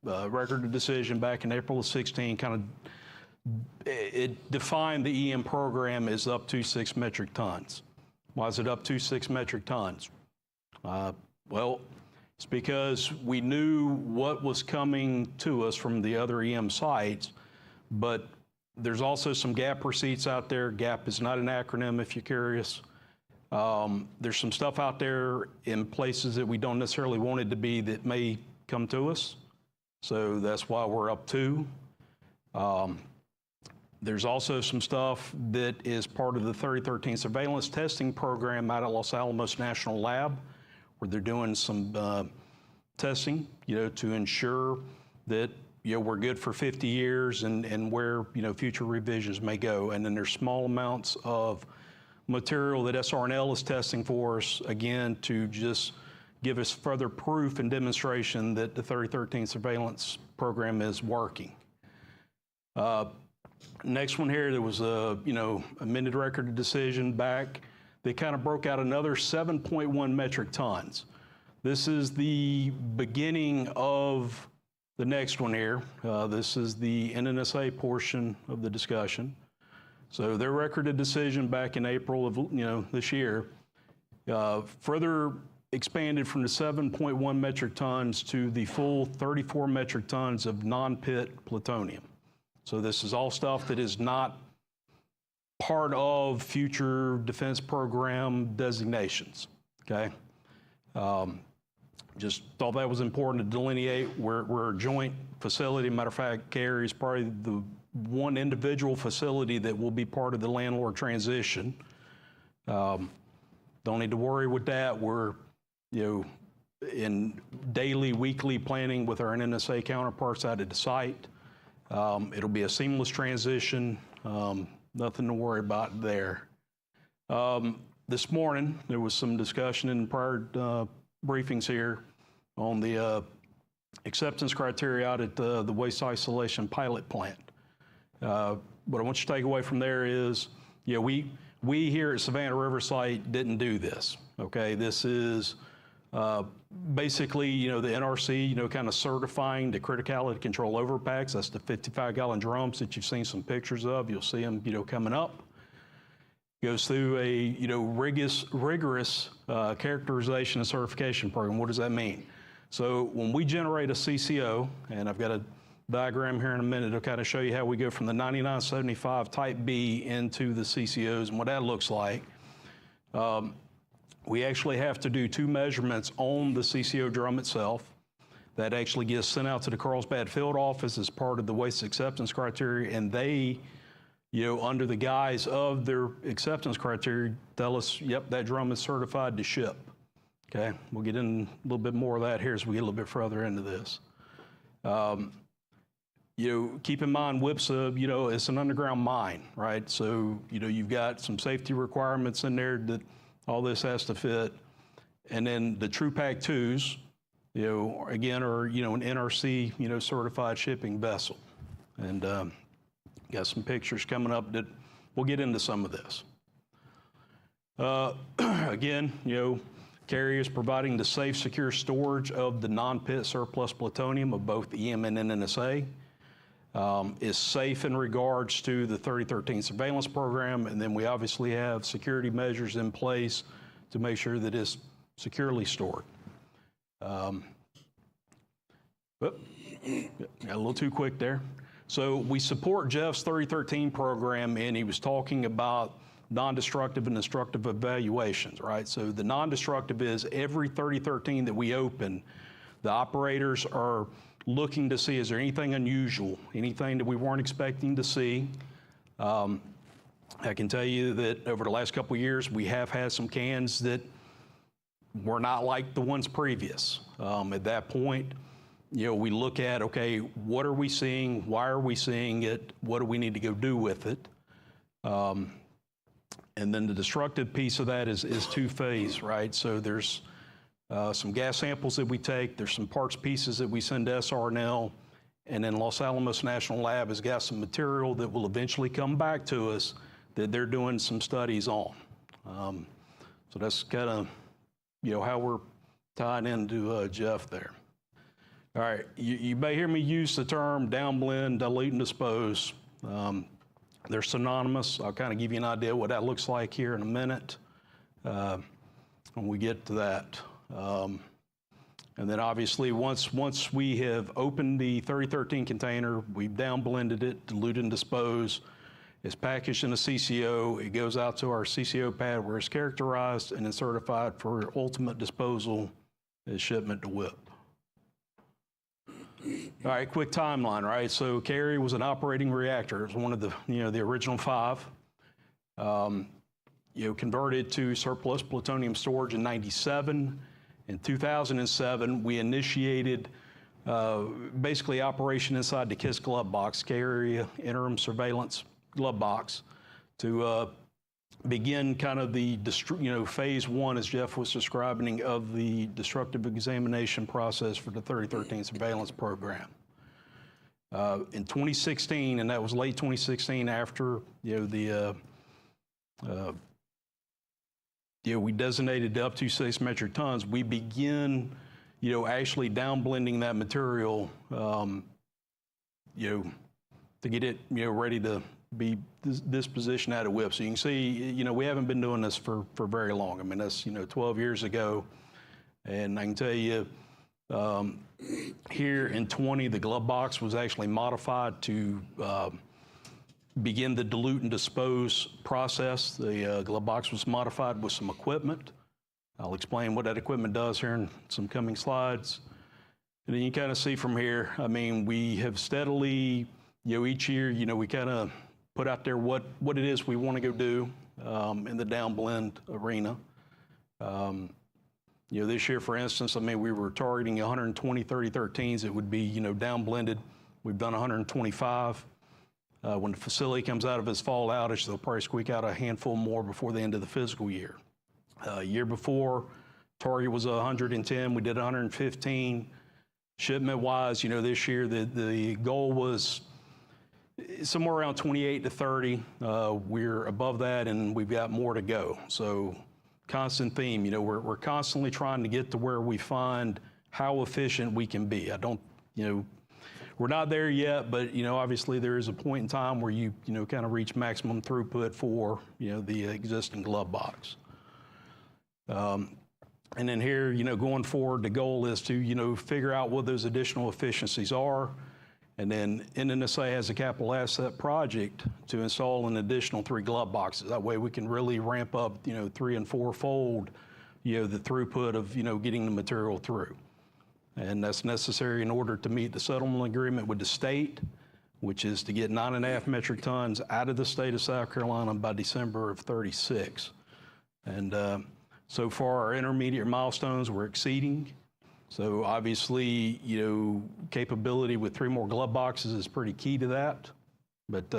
record of decision back in April of 16 kind of, it defined the EM program as up to 6 metric tons. Why is it up to 6 metric tons? Well, it's because we knew what was coming to us from the other EM sites, but there's also some GAP receipts out there. GAP is not an acronym if you're curious. There's some stuff out there in places that we don't necessarily want it to be that may come to us. So that's why we're up 2. There's also some stuff that is part of the 3013 surveillance testing program out at Los Alamos National Lab, where they're doing some testing, to ensure that, we're good for 50 years and where, future revisions may go. And then there's small amounts of material that SRNL is testing for us, again, to just give us further proof and demonstration that the 3013 surveillance program is working. Next one here, there was a amended record of decision back. They kind of broke out another 7.1 metric tons. This is the beginning of the next one here. This is the NNSA portion of the discussion. So their record of decision back in April of this year further expanded from the 7.1 metric tons to the full 34 metric tons of non-pit plutonium. So this is all stuff that is not part of future defense program designations, okay? Just thought that was important to delineate. We're a joint facility. Matter of fact, Cary is probably the one individual facility that will be part of the landlord transition. Don't need to worry with that. We're, in daily, weekly planning with our NNSA counterparts out at the site. It'll be a seamless transition. Nothing to worry about there. This morning, there was some discussion in prior briefings here on the acceptance criteria out at the waste isolation pilot plant. What I want you to take away from there is, we here at Savannah River site didn't do this, okay? This is basically, the NRC, kind of certifying the criticality control overpacks. That's the 55-gallon drums that you've seen some pictures of. You'll see them, coming up. Goes through a, rigorous characterization and certification program. What does that mean? So when we generate a CCO, and I've got a diagram here in a minute to kind of show you how we go from the 9975 Type B into the CCOs and what that looks like. We actually have to do 2 measurements on the CCO drum itself. That actually gets sent out to the Carlsbad field office as part of the waste acceptance criteria, and they, under the guise of their acceptance criteria, tell us, yep, that drum is certified to ship. Okay, we'll get in a little bit more of that here as we get a little bit further into this. Keep in mind, WIPSA, it's an underground mine, right? So, you've got some safety requirements in there that all this has to fit. And then the TruePack 2s, again, are, an NRC, certified shipping vessel. And got some pictures coming up that we'll get into some of this. Again, Cary is providing the safe, secure storage of the non-pit surplus plutonium of both EM and NNSA. Is safe in regards to the 3013 surveillance program, and then we obviously have security measures in place to make sure that it's securely stored. Got a little too quick there. So we support Jeff's 3013 program, and he was talking about non-destructive and destructive evaluations, right? So the non-destructive is every 3013 that we open, the operators are looking to see, is there anything unusual, anything that we weren't expecting to see? I can tell you that over the last couple of years, we have had some cans that were not like the ones previous. At that point, we look at, okay, what are we seeing? Why are we seeing it? What do we need to go do with it? And then the destructive piece of that is two-phase, right? So there's some gas samples that we take, there's some parts pieces that we send to SRNL, and then Los Alamos National Lab has got some material that will eventually come back to us that they're doing some studies on. So that's kind of, how we're tying into Jeff there. All right, you may hear me use the term downblend, dilute, and dispose. They're synonymous. I'll kind of give you an idea what that looks like here in a minute when we get to that. And then obviously once we have opened the 3013 container, we've downblended it, diluted and disposed, It's packaged in a CCO. It goes out to our CCO pad where it's characterized and then certified for ultimate disposal as shipment to WIP. All right, quick timeline, right? So Cary was an operating reactor. It was one of the, the original 5. Converted to surplus plutonium storage in 97. In 2007, we initiated basically operation inside the KISS glove box, K Area Interim Surveillance glove box, to begin kind of the, phase 1, as Jeff was describing, of the destructive examination process for the 3013 surveillance program. In 2016, and that was late 2016 after, we designated up to 6 metric tons, we begin, actually downblending that material, to get it, ready to be dispositioned out of WIP. So you can see, we haven't been doing this for very long. I mean, that's, 12 years ago. And I can tell you, here in 20, the glove box was actually modified to begin the dilute and dispose process. The glove box was modified with some equipment. I'll explain what that equipment does here in some coming slides. And then you kind of see from here, I mean, we have steadily, each year, we kind of put out there what it is we want to go do in the downblend arena. This year, for instance, I mean, we were targeting 120 3013s. It would be, downblended. We've done 125. When the facility comes out of its fall outage, they'll probably squeak out a handful more before the end of the fiscal year. Year before, target was 110. We did 115. Shipment-wise, this year the goal was somewhere around 28 to 30. We're above that, and we've got more to go. So, constant theme. We're constantly trying to get to where we find how efficient we can be. We're not there yet, but obviously there is a point in time where you kind of reach maximum throughput for the existing glove box. And then here, going forward, the goal is to figure out what those additional efficiencies are, and then NNSA has a capital asset project to install an additional 3 glove boxes. That way we can really ramp up 3- and 4-fold the throughput of getting the material through. And that's necessary in order to meet the settlement agreement with the state, which is to get 9.5 metric tons out of the state of South Carolina by December of 36. And so far, our intermediate milestones we're exceeding. So obviously, capability with 3 more glove boxes is pretty key to that. But,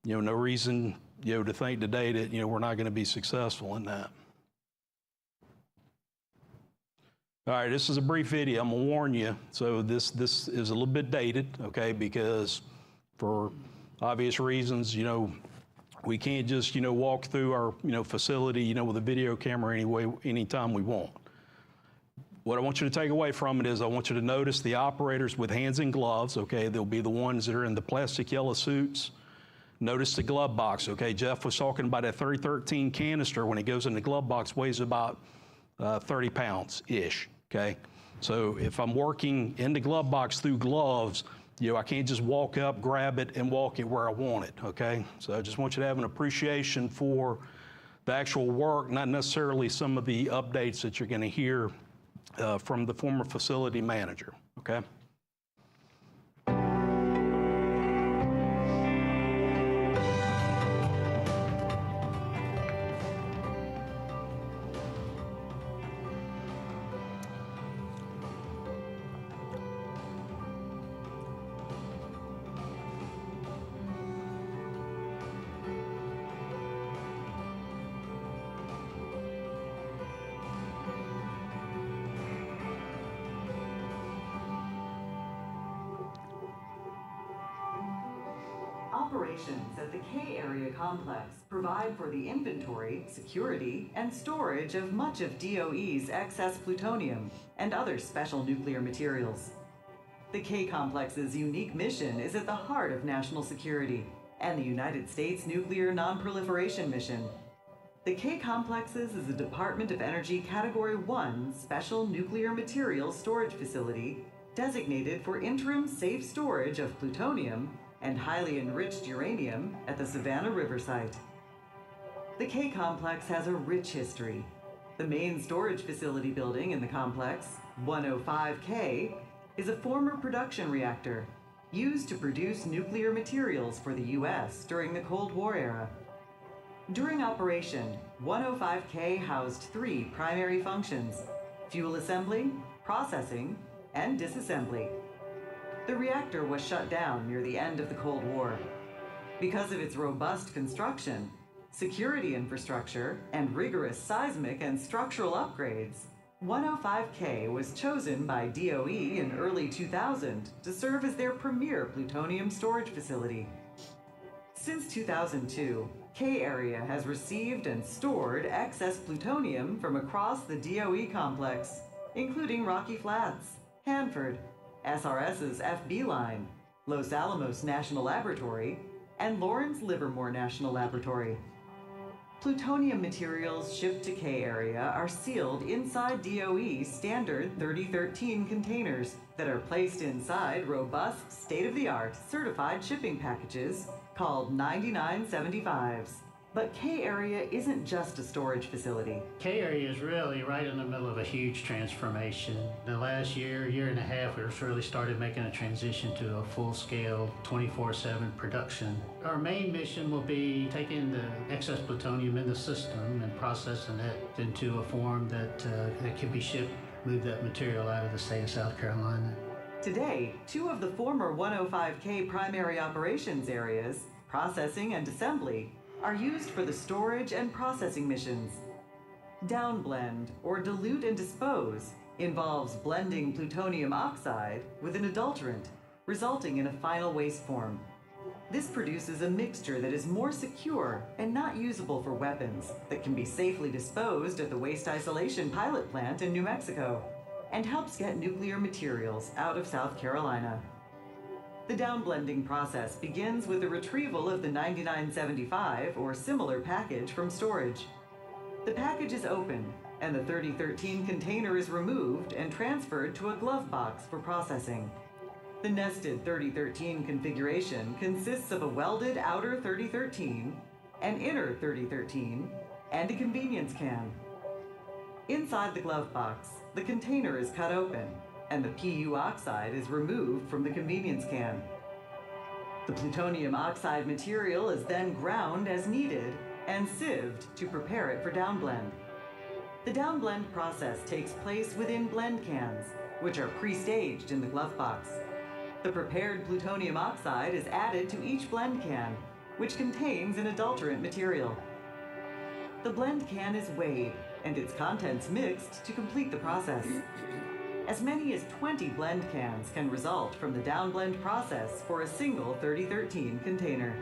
no reason, to think today that, we're not going to be successful in that. All right, this is a brief video. I'm gonna warn you. So this is a little bit dated, okay? Because for obvious reasons, we can't just walk through our facility with a video camera anytime we want. What I want you to take away from it is I want you to notice the operators with hands and gloves. Okay, they'll be the ones that are in the plastic yellow suits. Notice the glove box. Okay, Jeff was talking about that 3013 canister when it goes in the glove box weighs about 30 pounds-ish. Okay, so if I'm working in the glove box through gloves, I can't just walk up, grab it, and walk it where I want it, okay? So I just want you to have an appreciation for the actual work, not necessarily some of the updates that you're gonna hear from the former facility manager, okay? Operations at the K Area complex provide for the inventory, security, and storage of much of DOE's excess plutonium and other special nuclear materials. The K complex's unique mission is at the heart of national security and the United States Nuclear Non-Proliferation Mission. The K complexes is a Department of Energy Category 1 special nuclear materials storage facility designated for interim safe storage of plutonium and highly enriched uranium at the Savannah River site. The K complex has a rich history. The main storage facility building in the complex, 105K, is a former production reactor used to produce nuclear materials for the U.S. during the Cold War era. During operation, 105K housed 3 primary functions: fuel assembly, processing, and disassembly. The reactor was shut down near the end of the Cold War. Because of its robust construction, security infrastructure, and rigorous seismic and structural upgrades, 105K was chosen by DOE in early 2000 to serve as their premier plutonium storage facility. Since 2002, K Area has received and stored excess plutonium from across the DOE complex, including Rocky Flats, Hanford, SRS's FB line, Los Alamos National Laboratory, and Lawrence Livermore National Laboratory. Plutonium materials shipped to K Area are sealed inside DOE's standard 3013 containers that are placed inside robust, state-of-the-art certified shipping packages called 9975s. But K Area isn't just a storage facility. K Area is really right in the middle of a huge transformation. The last year and a half, we've really started making a transition to a full-scale 24/7 production. Our main mission will be taking the excess plutonium in the system and processing it into a form that can be shipped, move that material out of the state of South Carolina. Today, 2 of the former 105K primary operations areas, processing and assembly, are used for the storage and processing missions. Downblend, or dilute and dispose, involves blending plutonium oxide with an adulterant, resulting in a final waste form. This produces a mixture that is more secure and not usable for weapons, that can be safely disposed at the waste isolation pilot plant in New Mexico, and helps get nuclear materials out of South Carolina. The downblending process begins with the retrieval of the 9975 or similar package from storage. The package is opened, and the 3013 container is removed and transferred to a glove box for processing. The nested 3013 configuration consists of a welded outer 3013, an inner 3013, and a convenience can. Inside the glove box, the container is cut open, and the PU oxide is removed from the convenience can. The plutonium oxide material is then ground as needed and sieved to prepare it for downblend. The downblend process takes place within blend cans, which are pre-staged in the glove box. The prepared plutonium oxide is added to each blend can, which contains an adulterant material. The blend can is weighed and its contents mixed to complete the process. As many as 20 blend cans can result from the downblend process for a single 3013 container.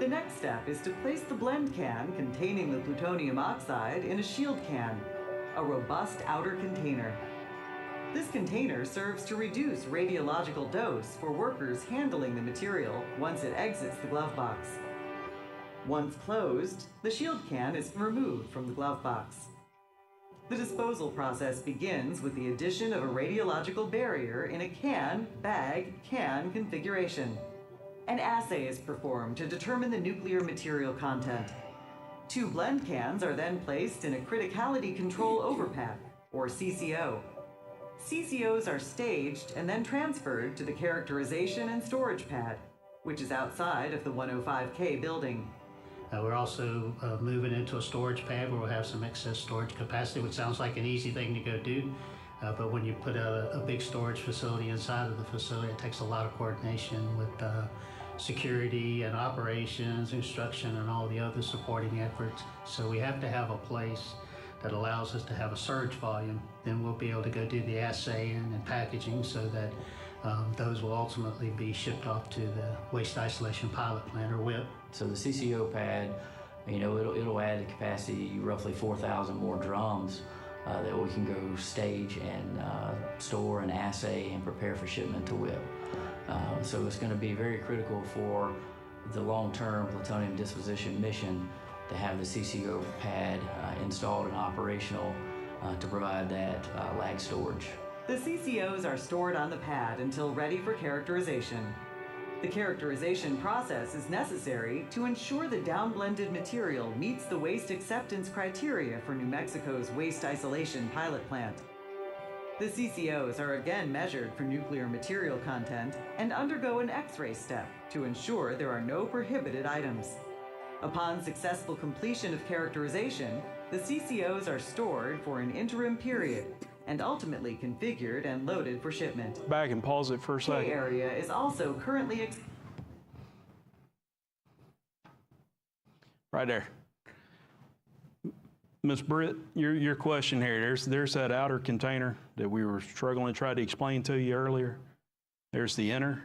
The next step is to place the blend can containing the plutonium oxide in a shield can, a robust outer container. This container serves to reduce radiological dose for workers handling the material once it exits the glove box. Once closed, the shield can is removed from the glove box. The disposal process begins with the addition of a radiological barrier in a can, bag, can configuration. An assay is performed to determine the nuclear material content. 2 blend cans are then placed in a criticality control overpack, or CCO. CCOs are staged and then transferred to the characterization and storage pad, which is outside of the 105K building. We're also moving into a storage pad where we'll have some excess storage capacity, which sounds like an easy thing to go do. But when you put a big storage facility inside of the facility, it takes a lot of coordination with security and operations, instruction, and all the other supporting efforts. So we have to have a place that allows us to have a surge volume. Then we'll be able to go do the assaying and packaging so that those will ultimately be shipped off to the Waste Isolation Pilot Plant, or WIP. So the CCO pad, it'll add the capacity, roughly 4,000 more drums that we can go stage and store and assay and prepare for shipment to WIP. So it's going to be very critical for the long-term plutonium disposition mission to have the CCO pad installed and operational to provide that lag storage. The CCOs are stored on the pad until ready for characterization. The characterization process is necessary to ensure the downblended material meets the waste acceptance criteria for New Mexico's waste isolation pilot plant. The CCOs are again measured for nuclear material content and undergo an X-ray step to ensure there are no prohibited items. Upon successful completion of characterization, the CCOs are stored for an interim period and ultimately configured and loaded for shipment. Back and pause it for a second. K area is also currently Right there. Ms. Britt, your question here, there's that outer container that we were struggling to try to explain to you earlier. There's the inner,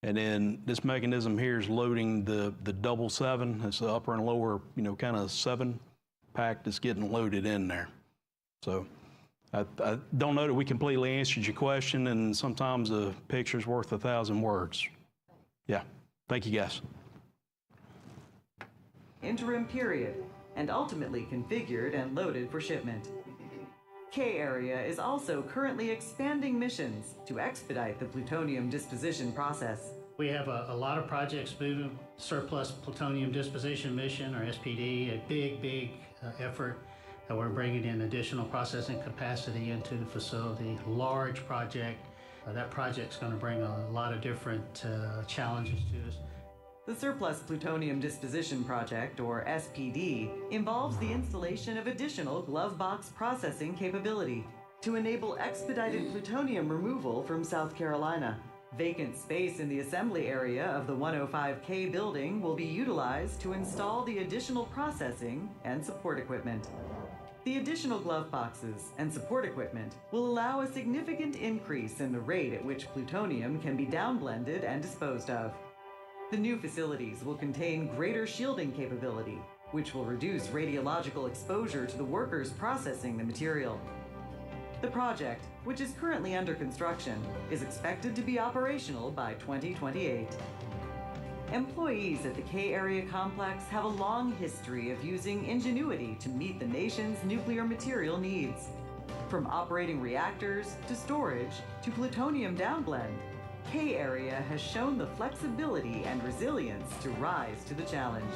and then this mechanism here is loading the double 7. It's the upper and lower, kind of 7 pack that's getting loaded in there. So I don't know that we completely answered your question, and sometimes a picture's worth 1,000 words. Yeah, thank you guys. interim period and ultimately configured and loaded for shipment. K area is also currently expanding missions to expedite the plutonium disposition process. We have a lot of projects moving, surplus plutonium disposition mission, or SPD, a big effort. We're bringing in additional processing capacity into the facility, large project. That project's going to bring a lot of different challenges to us. The Surplus Plutonium Disposition Project, or SPD, involves the installation of additional glove box processing capability to enable expedited plutonium removal from South Carolina. Vacant space in the assembly area of the 105K building will be utilized to install the additional processing and support equipment. The additional glove boxes and support equipment will allow a significant increase in the rate at which plutonium can be downblended and disposed of. The new facilities will contain greater shielding capability, which will reduce radiological exposure to the workers processing the material. The project, which is currently under construction, is expected to be operational by 2028. Employees at the K Area Complex have a long history of using ingenuity to meet the nation's nuclear material needs. From operating reactors to storage to plutonium downblend, K Area has shown the flexibility and resilience to rise to the challenge.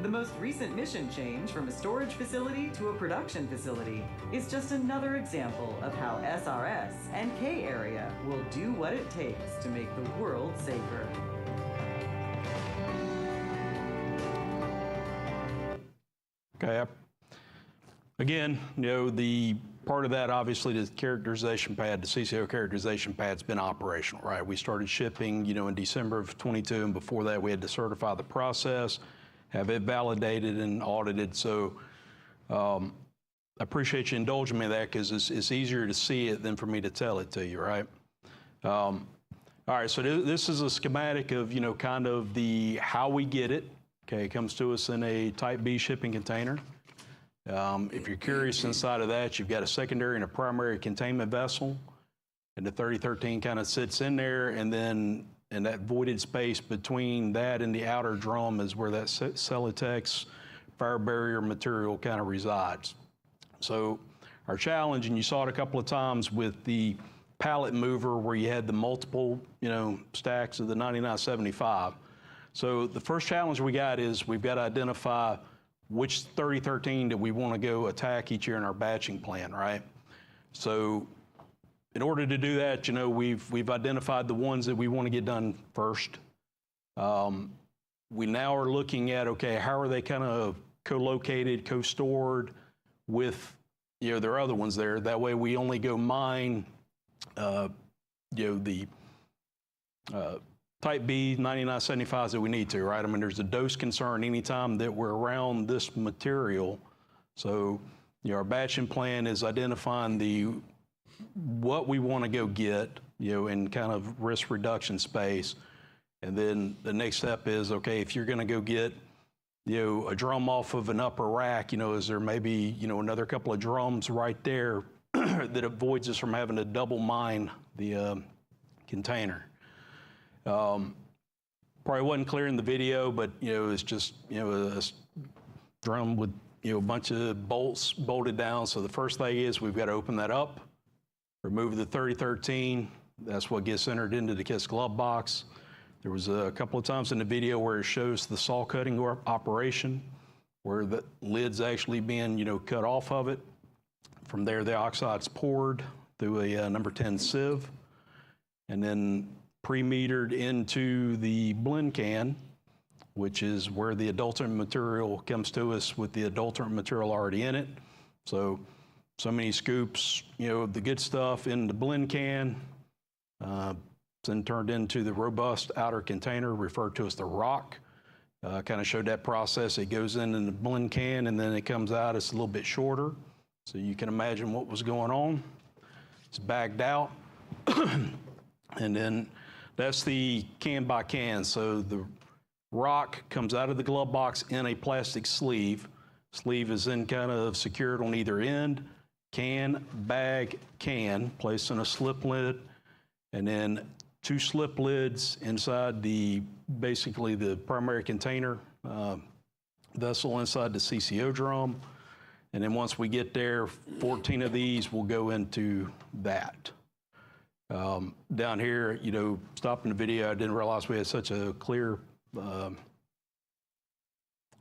The most recent mission change from a storage facility to a production facility is just another example of how SRS and K Area will do what it takes to make the world safer. Okay. Again, the part of that, obviously, the characterization pad, the CCO characterization pad's been operational, right? We started shipping, in December of 22, and before that, we had to certify the process, have it validated and audited. So I appreciate you indulging me in that, because it's easier to see it than for me to tell it to you, right? All right, so this is a schematic of, kind of the how we get it. Okay, it comes to us in a Type B shipping container. If you're curious, inside of that, you've got a secondary and a primary containment vessel, and the 3013 kind of sits in there, and then in that voided space between that and the outer drum is where that Celotex fire barrier material kind of resides. So our challenge, and you saw it a couple of times with the pallet mover where you had the multiple, stacks of the 9975. So the first challenge we got is we've got to identify which 3013 that we want to go attack each year in our batching plan, right? So in order to do that, we've identified the ones that we want to get done first. We now are looking at, okay, how are they kind of co-located, co-stored with, there are other ones there. That way we only go mine, the Type B 9975s that we need to, right? I mean, there's a dose concern anytime that we're around this material. So, our batching plan is identifying what we want to go get, in kind of risk reduction space. And then the next step is, okay, if you're going to go get, a drum off of an upper rack, is there maybe, another couple of drums right there that avoids us from having to double mine the container. Probably wasn't clear in the video, but it's just a drum with a bunch of bolts bolted down. So the first thing is we've got to open that up, remove the 3013. That's what gets entered into the KISS glove box. There was a couple of times in the video where it shows the saw cutting operation, where the lid's actually being, cut off of it. From there, the oxide's poured through a number 10 sieve, and then pre-metered into the blend can, which is where the adulterant material comes to us with the adulterant material already in it. So many scoops, the good stuff in the blend can, then turned into the robust outer container referred to as the rock. Kind of showed that process. It goes in the blend can and then it comes out. It's a little bit shorter. So you can imagine what was going on. It's bagged out. And then that's the can by can. So the rock comes out of the glove box in a plastic sleeve. Sleeve is then kind of secured on either end. Can, bag, can, placed in a slip lid, and then 2 slip lids inside basically the primary container vessel inside the CCO drum. And then once we get there, 14 of these will go into that. Down here, stopping the video, I didn't realize we had such a clear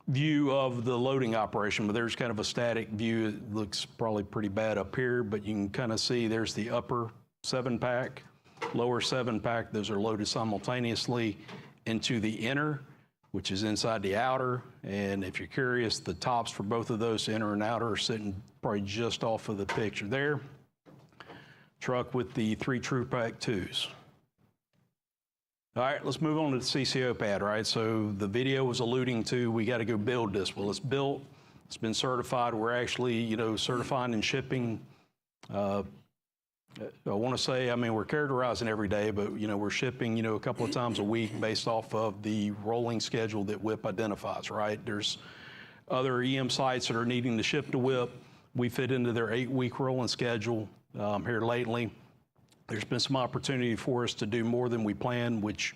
view of the loading operation, but there's kind of a static view. It looks probably pretty bad up here, but you can kind of see there's the upper 7-pack, lower 7-pack. Those are loaded simultaneously into the inner, which is inside the outer. And if you're curious, the tops for both of those, inner and outer, are sitting probably just off of the picture there. Truck with the 3 True Pack 2s. All right, let's move on to the CCO pad, right? So the video was alluding to, we got to go build this. Well, it's built, it's been certified. We're actually, certifying and shipping. I want to say, we're characterizing every day, but, we're shipping, a couple of times a week based off of the rolling schedule that WIP identifies, right? There's other EM sites that are needing to ship to WIP. We fit into their 8-week rolling schedule here lately. There's been some opportunity for us to do more than we planned, which,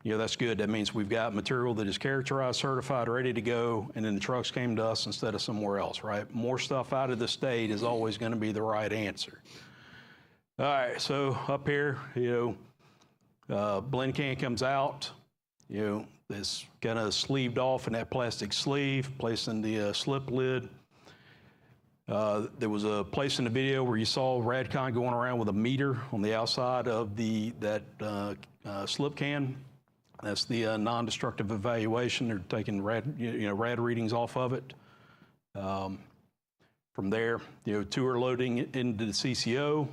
that's good. That means we've got material that is characterized, certified, ready to go, and then the trucks came to us instead of somewhere else, right? More stuff out of the state is always going to be the right answer. All right, so up here, blend can comes out, it's kind of sleeved off in that plastic sleeve, placed in the slip lid. There was a place in the video where you saw Radcon going around with a meter on the outside of that slip can. That's the non-destructive evaluation. They're taking rad readings off of it. From there, 2 are loading into the CCO.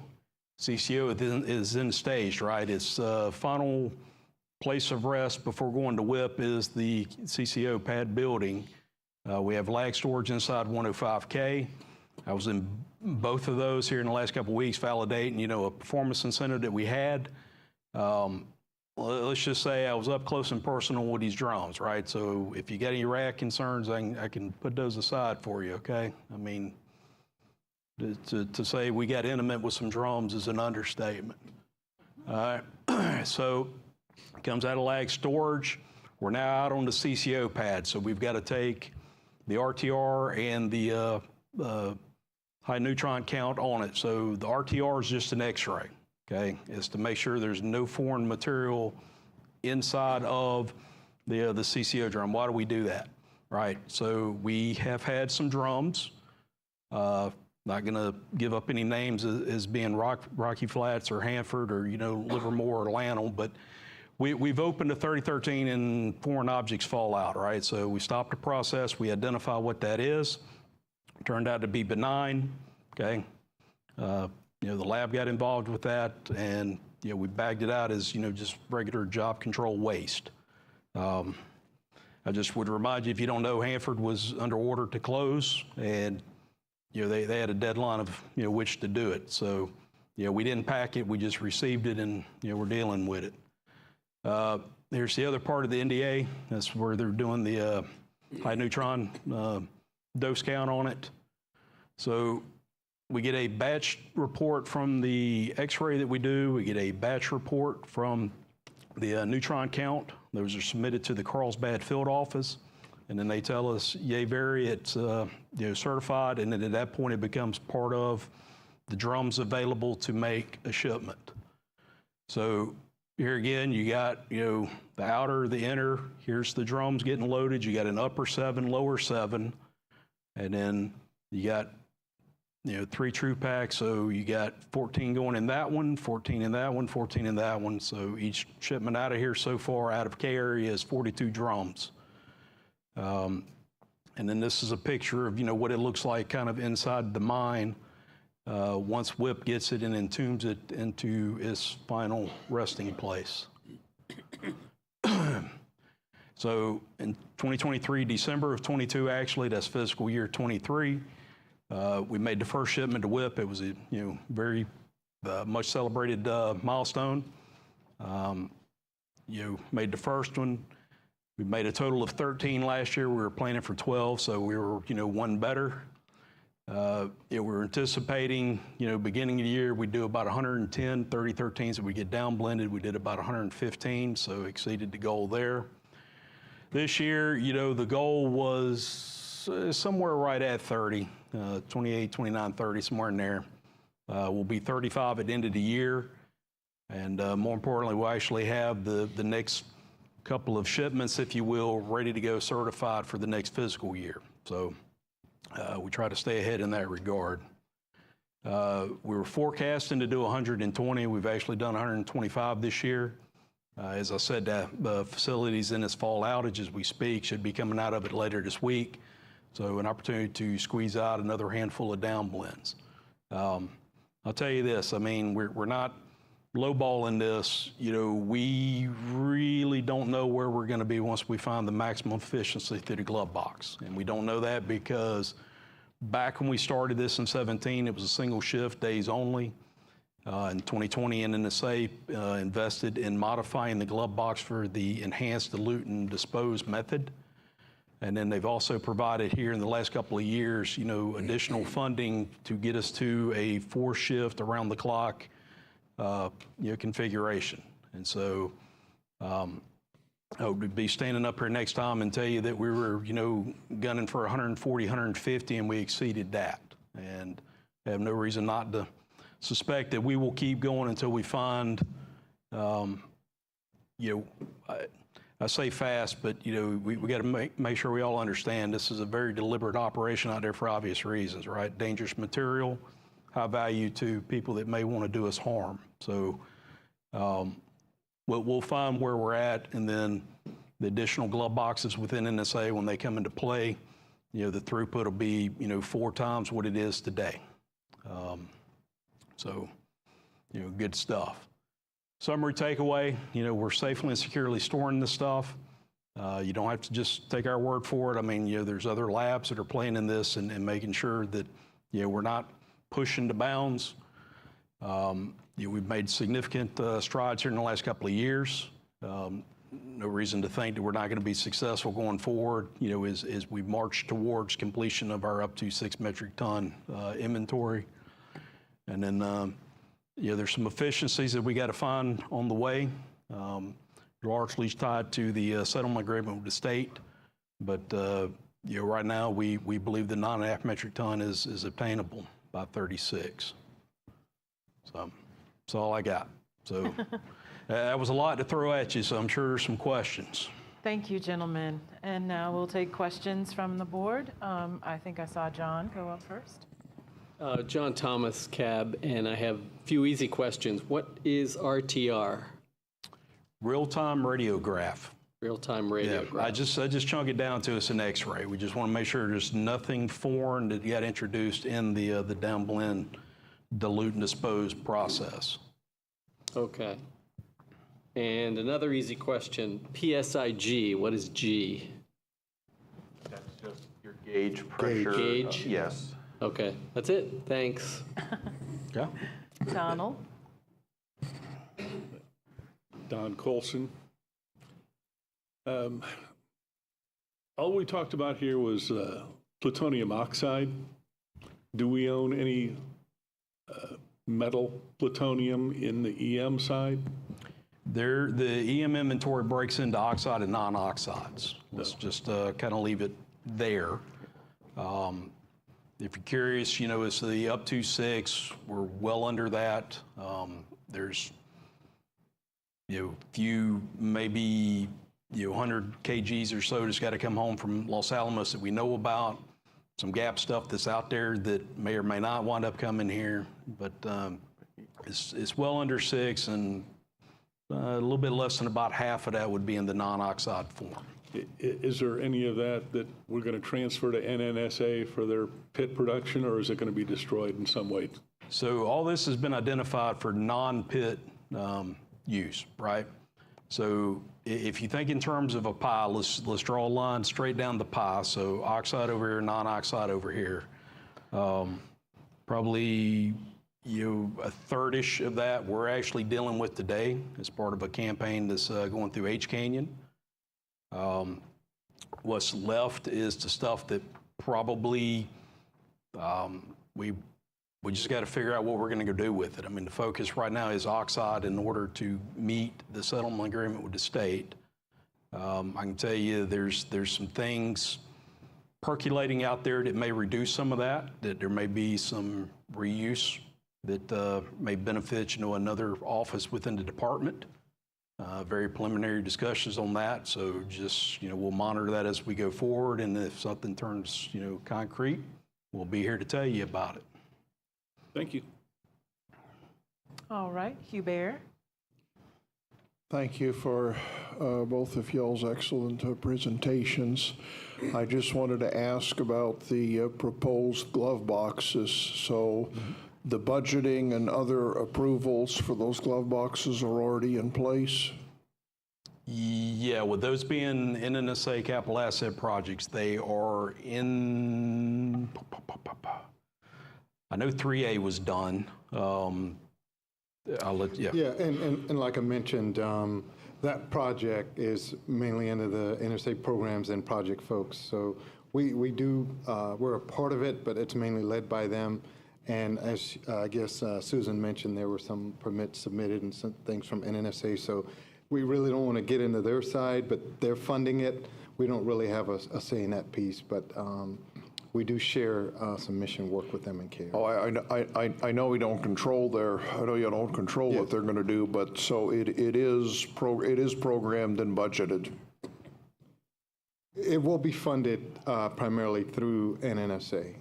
CCO is then staged, right? Its final place of rest before going to WIP is the CCO pad building. We have lag storage inside 105K. I was in both of those here in the last couple of weeks validating, a performance incentive that we had. Let's just say I was up close and personal with these drums, right? So if you got any rack concerns, I can put those aside for you, okay? To say we got intimate with some drums is an understatement. All right, so it comes out of lag storage. We're now out on the CCO pad, so we've got to take the RTR and the high neutron count on it. So the RTR is just an X-ray, okay? It's to make sure there's no foreign material inside of the CCO drum. Why do we do that, right? So we have had some drums, not gonna give up any names as being Rocky Flats or Hanford or, Livermore or Lanham, but we've opened a 3013 and foreign objects fall out, right? So we stopped the process, we identify what that is. Turned out to be benign, okay? The lab got involved with that, and we bagged it out as just regular job control waste. I just would remind you, if you don't know, Hanford was under order to close, and they had a deadline of which to do it. So we didn't pack it, we just received it, and we're dealing with it. Here's the other part of the NDA. That's where they're doing the high neutron dose count on it. So we get a batch report from the X-ray that we do. We get a batch report from the neutron count. Those are submitted to the Carlsbad field office, and then they tell us, yay, very, it's certified, and then at that point it becomes part of the drums available to make a shipment. So here again, you got, the outer, the inner, here's the drums getting loaded. You got an upper 7, lower 7, and then you got, 3 true packs. So you got 14 going in that one, 14 in that one, 14 in that one. So each shipment out of here so far out of K area is 42 drums. And then this is a picture of, what it looks like kind of inside the mine. Once WIP gets it and entombs it into its final resting place. So in 2023, December of 22, actually, that's fiscal year 23, we made the first shipment to WIP. It was a very much celebrated milestone. Made the first one. We made a total of 13 last year. We were planning for 12, so we were one better. We were anticipating, beginning of the year, we'd do about 110, 3013s that we get down blended. We did about 115, so exceeded the goal there. This year, the goal was somewhere right at 30, 28, 29, 30, somewhere in there. We'll be 35 at the end of the year. And more importantly, we'll actually have the next couple of shipments, if you will, ready to go certified for the next fiscal year. So we try to stay ahead in that regard. We were forecasting to do 120. We've actually done 125 this year. As I said, the facility's in its fall outage as we speak, should be coming out of it later this week. So an opportunity to squeeze out another handful of down blends. I'll tell you this, we're not lowballing this. We really don't know where we're going to be once we find the maximum efficiency through the glove box. And we don't know that because back when we started this in 17, it was a single shift, days only. In 2020, NNSA invested in modifying the glove box for the enhanced dilute and dispose method. And then they've also provided here in the last couple of years, additional funding to get us to a 4-shift around the clock configuration. And so I would be standing up here next time and tell you that we were, gunning for 140, 150, and we exceeded that. And I have no reason not to suspect that we will keep going until we find, I say fast, but, we got to make sure we all understand this is a very deliberate operation out there for obvious reasons, right? Dangerous material, high value to people that may want to do us harm. So we'll find where we're at, and then the additional glove boxes within NSA, when they come into play, the throughput will be, 4 times what it is today. So, good stuff. Summary takeaway, we're safely and securely storing this stuff. You don't have to just take our word for it. There's other labs that are playing in this and making sure that, we're not pushing the bounds. We've made significant strides here in the last couple of years. No reason to think that we're not going to be successful going forward, as we march towards completion of our up to 6 metric ton inventory. And then, there's some efficiencies that we got to find on the way, largely tied to the settlement agreement with the state. But, right now, we believe the 9.5 metric ton is obtainable by 36. So that's all I got. So that was a lot to throw at you, so I'm sure there's some questions. Thank you, gentlemen. And now we'll take questions from the board. I think I saw John go up first. John Thomas, CAB, and I have a few easy questions. What is RTR? Real-time radiograph. Real-time radiograph. Yeah, I just chunk it down to it's an X-ray. We just want to make sure there's nothing foreign that got introduced in the downblend dilute and dispose process. Okay. And another easy question, PSIG, what is G? That's just your gauge pressure. Gauge? Yes. Okay, that's it. Thanks. Yeah. Donald. Don Colson. All we talked about here was plutonium oxide. Do we own any metal plutonium in the EM side? The EM inventory breaks into oxide and non-oxides. Let's just kind of leave it there. If you're curious, it's the up to 6. We're well under that. There's few, maybe 100 kgs or so that's got to come home from Los Alamos that we know about. Some gap stuff that's out there that may or may not wind up coming here, but it's well under 6, and a little bit less than about half of that would be in the non-oxide form. Is there any of that we're going to transfer to NNSA for their pit production, or is it going to be destroyed in some way? So all this has been identified for non-pit use, right? So if you think in terms of a pie, let's draw a line straight down the pie. So oxide over here, non-oxide over here. Probably a third-ish of that we're actually dealing with today as part of a campaign that's going through H Canyon. What's left is the stuff that probably we just got to figure out what we're going to go do with it. I mean, the focus right now is oxide in order to meet the settlement agreement with the state. I can tell you there's some things percolating out there that may reduce some of that there may be some reuse that may benefit, another office within the department. Very preliminary discussions on that. So just, we'll monitor that as we go forward. And if something turns, concrete, we'll be here to tell you about it. Thank you. All right, Hubert. Thank you for both of y'all's excellent presentations. I just wanted to ask about the proposed glove boxes. So the budgeting and other approvals for those glove boxes are already in place? Yeah, with those being NNSA capital asset projects, they are in, I know 3A was done. I'll let, yeah. Yeah, and like I mentioned, that project is mainly under the interstate programs and project folks. So we do, we're a part of it, but it's mainly led by them. And as I guess Susan mentioned, there were some permits submitted and some things from NNSA. So we really don't want to get into their side, but they're funding it. We don't really have a say in that piece, but we do share some mission work with them in care. Oh, I know we don't control I know you don't control what they're going to do, but so it is programmed and budgeted. It will be funded primarily through NNSA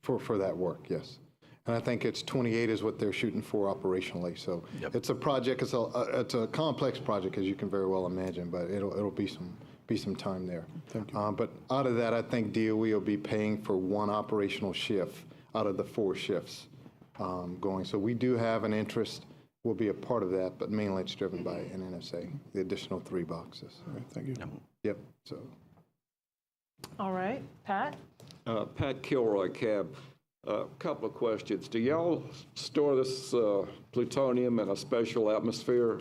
for that work, yes. And I think it's 28 is what they're shooting for operationally. So it's a project. It's a complex project, as you can very well imagine, but it'll be some time there. Thank you. But out of that, I think DOE will be paying for one operational shift out of the 4 shifts going. So we do have an interest. We'll be a part of that, but mainly it's driven by NNSA, the additional 3 boxes. Okay, thank you. Yep. So. All right, Pat. Pat Kilroy, CAB. A couple of questions. Do y'all store this plutonium in a special atmosphere?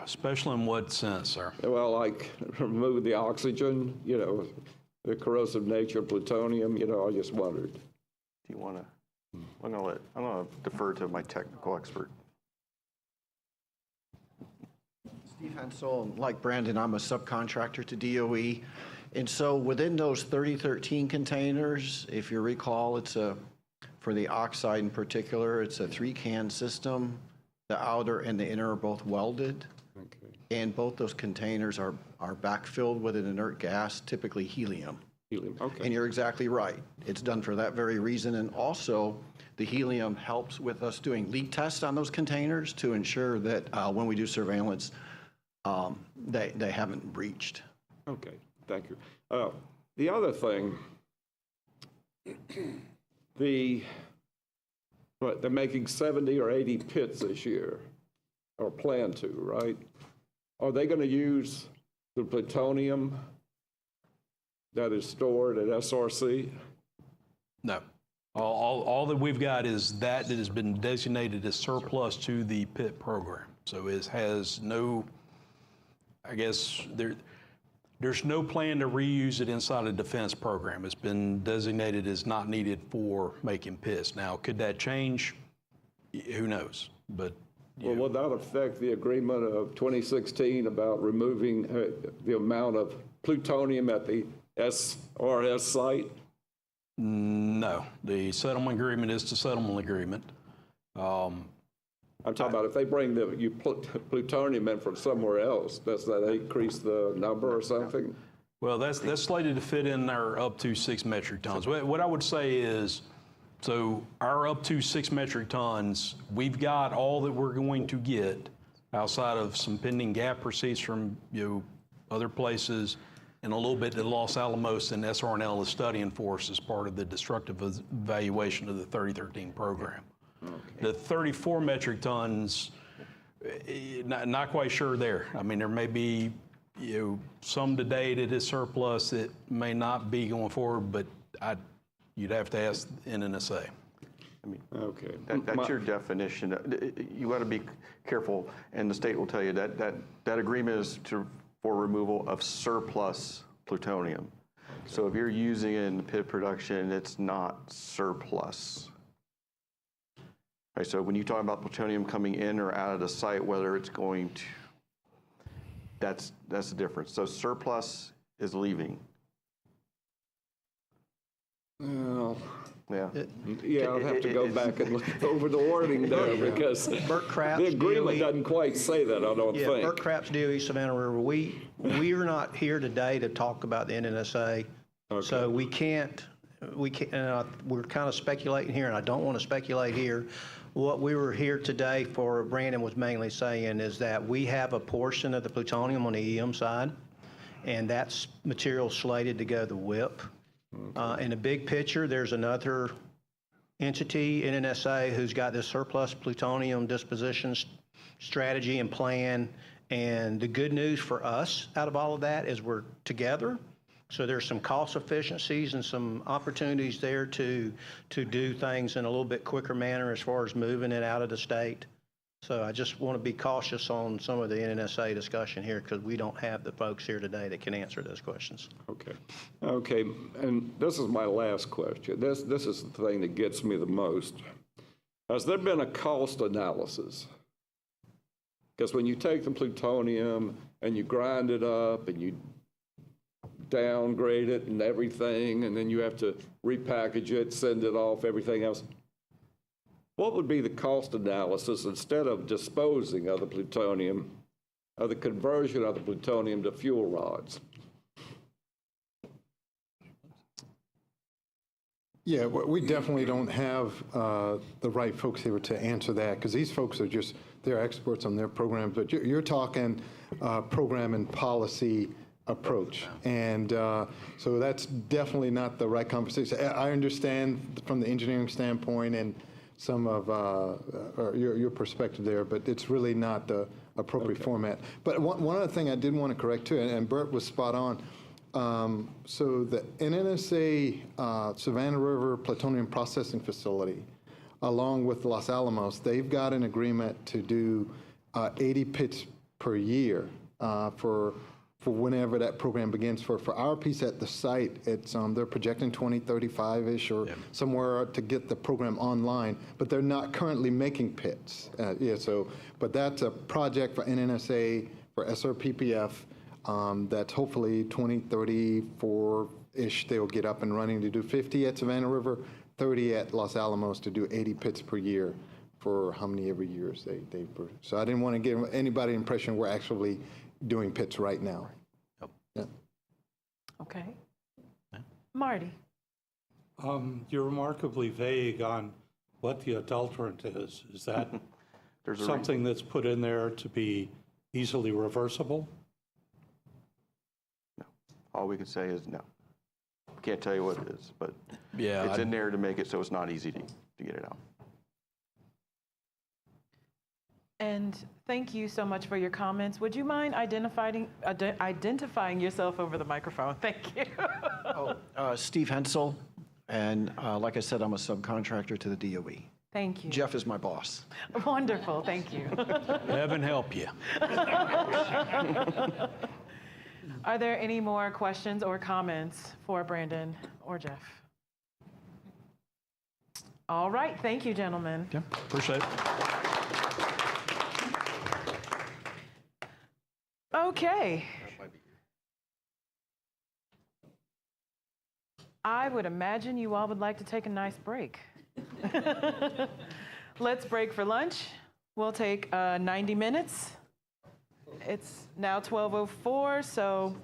Special in what sense, sir? Well, like remove the oxygen, the corrosive nature of plutonium, I just wondered. Do you want to? I'm going to defer to my technical expert. Steve Hensel, like Brandon, I'm a subcontractor to DOE. And so within those 3013 containers, if you recall, for the oxide in particular, it's a 3-can system. The outer and the inner are both welded. Okay. And both those containers are backfilled with an inert gas, typically helium. Helium, okay. And you're exactly right. It's done for that very reason. And also, the helium helps with us doing leak tests on those containers to ensure that when we do surveillance, they haven't breached. Okay. Thank you. The other thing, they're making 70 or 80 pits this year, or plan to, right? Are they going to use the plutonium that is stored at SRC? No. All that we've got is that has been designated as surplus to the pit program. So it has no, I guess, there's no plan to reuse it inside a defense program. It's been designated as not needed for making pits. Now, could that change? Who knows? But well, will that affect the agreement of 2016 about removing the amount of plutonium at the SRS site? No. The settlement agreement is the settlement agreement. I'm talking about if they bring the plutonium in from somewhere else, does that increase the number or something? Well, that's slated to fit in there up to 6 metric tons. What I would say is, so our up to 6 metric tons, we've got all that we're going to get outside of some pending gap receipts from other places and a little bit that Los Alamos and SRNL is studying for us as part of the destructive evaluation of the 3013 program. Okay. The 34 metric tons, not quite sure there. I mean, there may be some today that is surplus that may not be going forward, but you'd have to ask NNSA. I mean, okay, that's your definition. You got to be careful, and the state will tell you that agreement is for removal of surplus plutonium. Okay. So if you're using it in pit production, it's not surplus. Right, so when you talk about plutonium coming in or out of the site, whether it's going to, that's the difference. So surplus is leaving. Well, yeah. I'll have to go back and look over the wording there because Burt Crapps, the agreement DOE, doesn't quite say that, I don't think. Burt Crapps, DOE, Savannah River, we are not here today to talk about the NNSA, okay. So we can't, we're kind of speculating here, and I don't want to speculate here. What we were here today for, Brandon was mainly saying, is that we have a portion of the plutonium on the EM side, and that's material slated to go to the WIP. In the big picture, there's another entity, NNSA, who's got this surplus plutonium disposition strategy and plan. And the good news for us out of all of that is we're together. So there's some cost efficiencies and some opportunities there to do things in a little bit quicker manner as far as moving it out of the state. So I just want to be cautious on some of the NNSA discussion here because we don't have the folks here today that can answer those questions. Okay, and this is my last question. This is the thing that gets me the most. Has there been a cost analysis? Because when you take the plutonium and you grind it up and you downgrade it and everything, and then you have to repackage it, send it off, everything else. What would be the cost analysis instead of disposing of the plutonium, of the conversion of the plutonium to fuel rods? Yeah, we definitely don't have the right folks here to answer that because these folks are they're experts on their programs, but you're talking program and policy approach. And so that's definitely not the right conversation. I understand from the engineering standpoint and some of your perspective there, but it's really not the appropriate format. But one other thing I did want to correct too, and Bert was spot on. So the NNSA Savannah River Plutonium Processing Facility, along with Los Alamos, they've got an agreement to do 80 pits per year for whenever that program begins. For our piece at the site, it's they're projecting 2035-ish or somewhere to get the program online, but they're not currently making pits. But that's a project for NNSA, for SRPPF, that's hopefully 2034-ish they'll get up and running to do 50 at Savannah River, 30 at Los Alamos to do 80 pits per year for how many every years they so I didn't want to give anybody the impression we're actually doing pits right now. Yeah. Okay. Marty. You're remarkably vague on what the adulterant is. Is that something that's put in there to be easily reversible? No. All we can say is no. Can't tell you what it is, but yeah, it's in there to make it so it's not easy to get it out. And thank you so much for your comments. Would you mind identifying yourself over the microphone? Thank you. Steve Hensel, and like I said, I'm a subcontractor to the DOE. Thank you. Jeff is my boss. Wonderful, thank you. Heaven help you. Are there any more questions or comments for Brandon or Jeff? All right, thank you, gentlemen. Yeah, appreciate it. Okay. I would imagine you all would like to take a nice break. Let's break for lunch. We'll take 90 minutes. It's now 12:04, so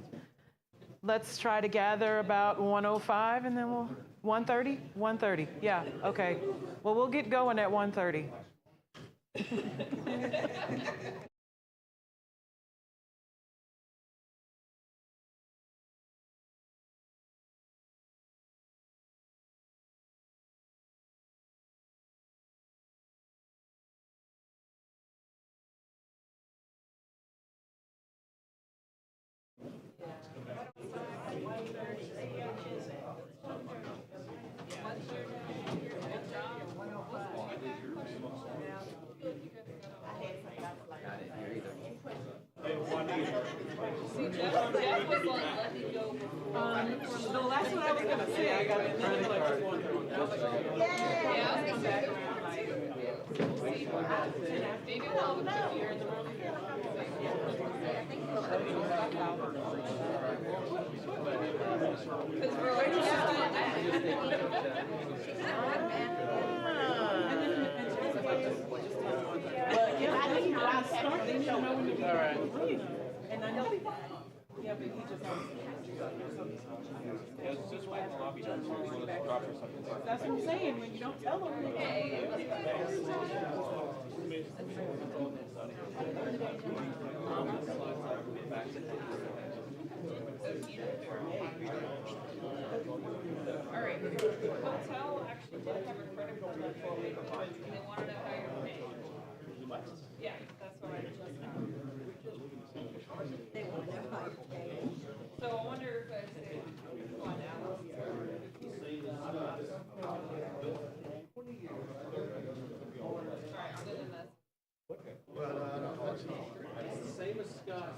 let's try to gather about 1:05 and then we'll, 1:30? 1:30, yeah, okay. Well, we'll get going at 1:30. The last one I was gonna say, I got another credit card. Maybe we'll have a year in the room. Because we're already just doing that. But yeah, I think I started, you know, when you all right. And I know, yeah, but he just that's what I'm saying, when you don't tell them. All right, hotel actually did have a credit card for me, and they want to know how you're paying. Yeah, that's what I just they want to know how you're paying. So I wonder if I say, find out. It's the same as Scott.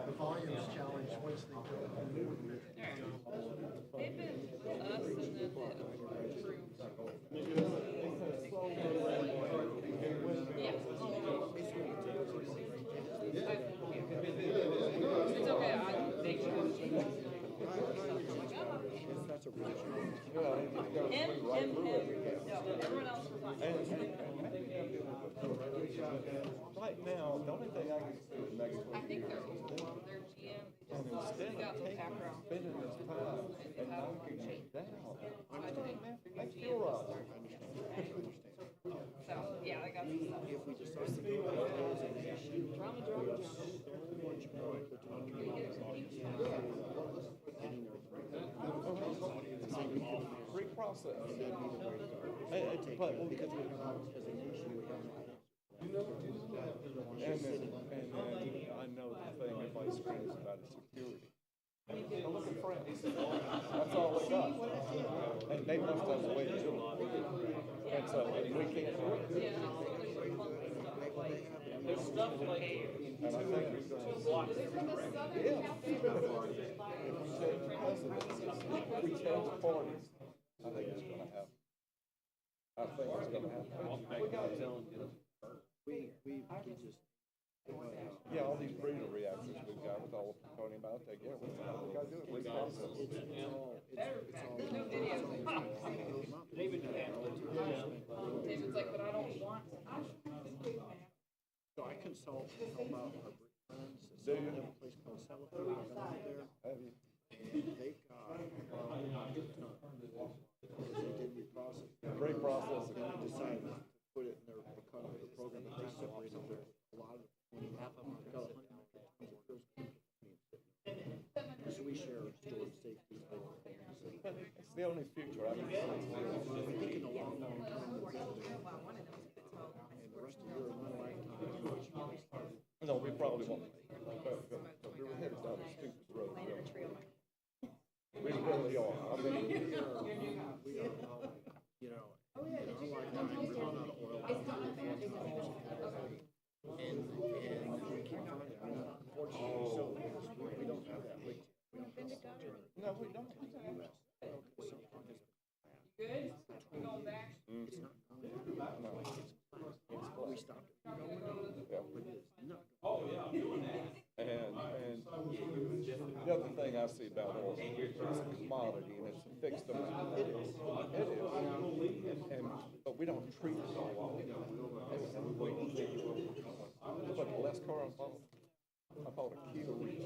The volume's challenged once they go. They've been us and then it approved. Yeah. It's okay, I'll make sure. Him, no, everyone else we're fine. Right now, the only thing I can see next week. I think they're GM, they got the background. Spending this time and knocking it down. I feel right. So, yeah, I got some stuff. If we decide to Free process. But because we have as a nation, we have. And I know the thing everybody screams about is security. But look at France. That's all they got. And they must have a way to do it. And so we can't do it. There's stuff like, and I think we've done yeah. If we change presidencies, if we change parties, I think it's gonna happen. I think it's gonna happen. We got to. Yeah, all these breeder reactors we've got with all the plutonium out there, yeah, we gotta do it. We got There's no video. David's like, but I don't want. So I consult about our friends. They have a place called Celebrate there. They've got they did reprocess. Great process. And they decided to put it in their program, but they separated a lot of half of them got 100 metric tons of those. So we share storage safety. It's the only future I can see. I think in the long term, and the rest of your lifetime. No, we probably won't. But we were headed down the stupid road. We really are. I mean, we are, you know, in our lifetime, we run out of oil. And we can't find it. Unfortunately, so we don't have that. No, we don't. Good? We're going back? It's not. No. We stopped it. Yeah. But it's not. The other thing I see about oil, it's a commodity and it's a fixed amount. It is. But we don't treat it so well. And we look, the last car I bought a Kia Rio.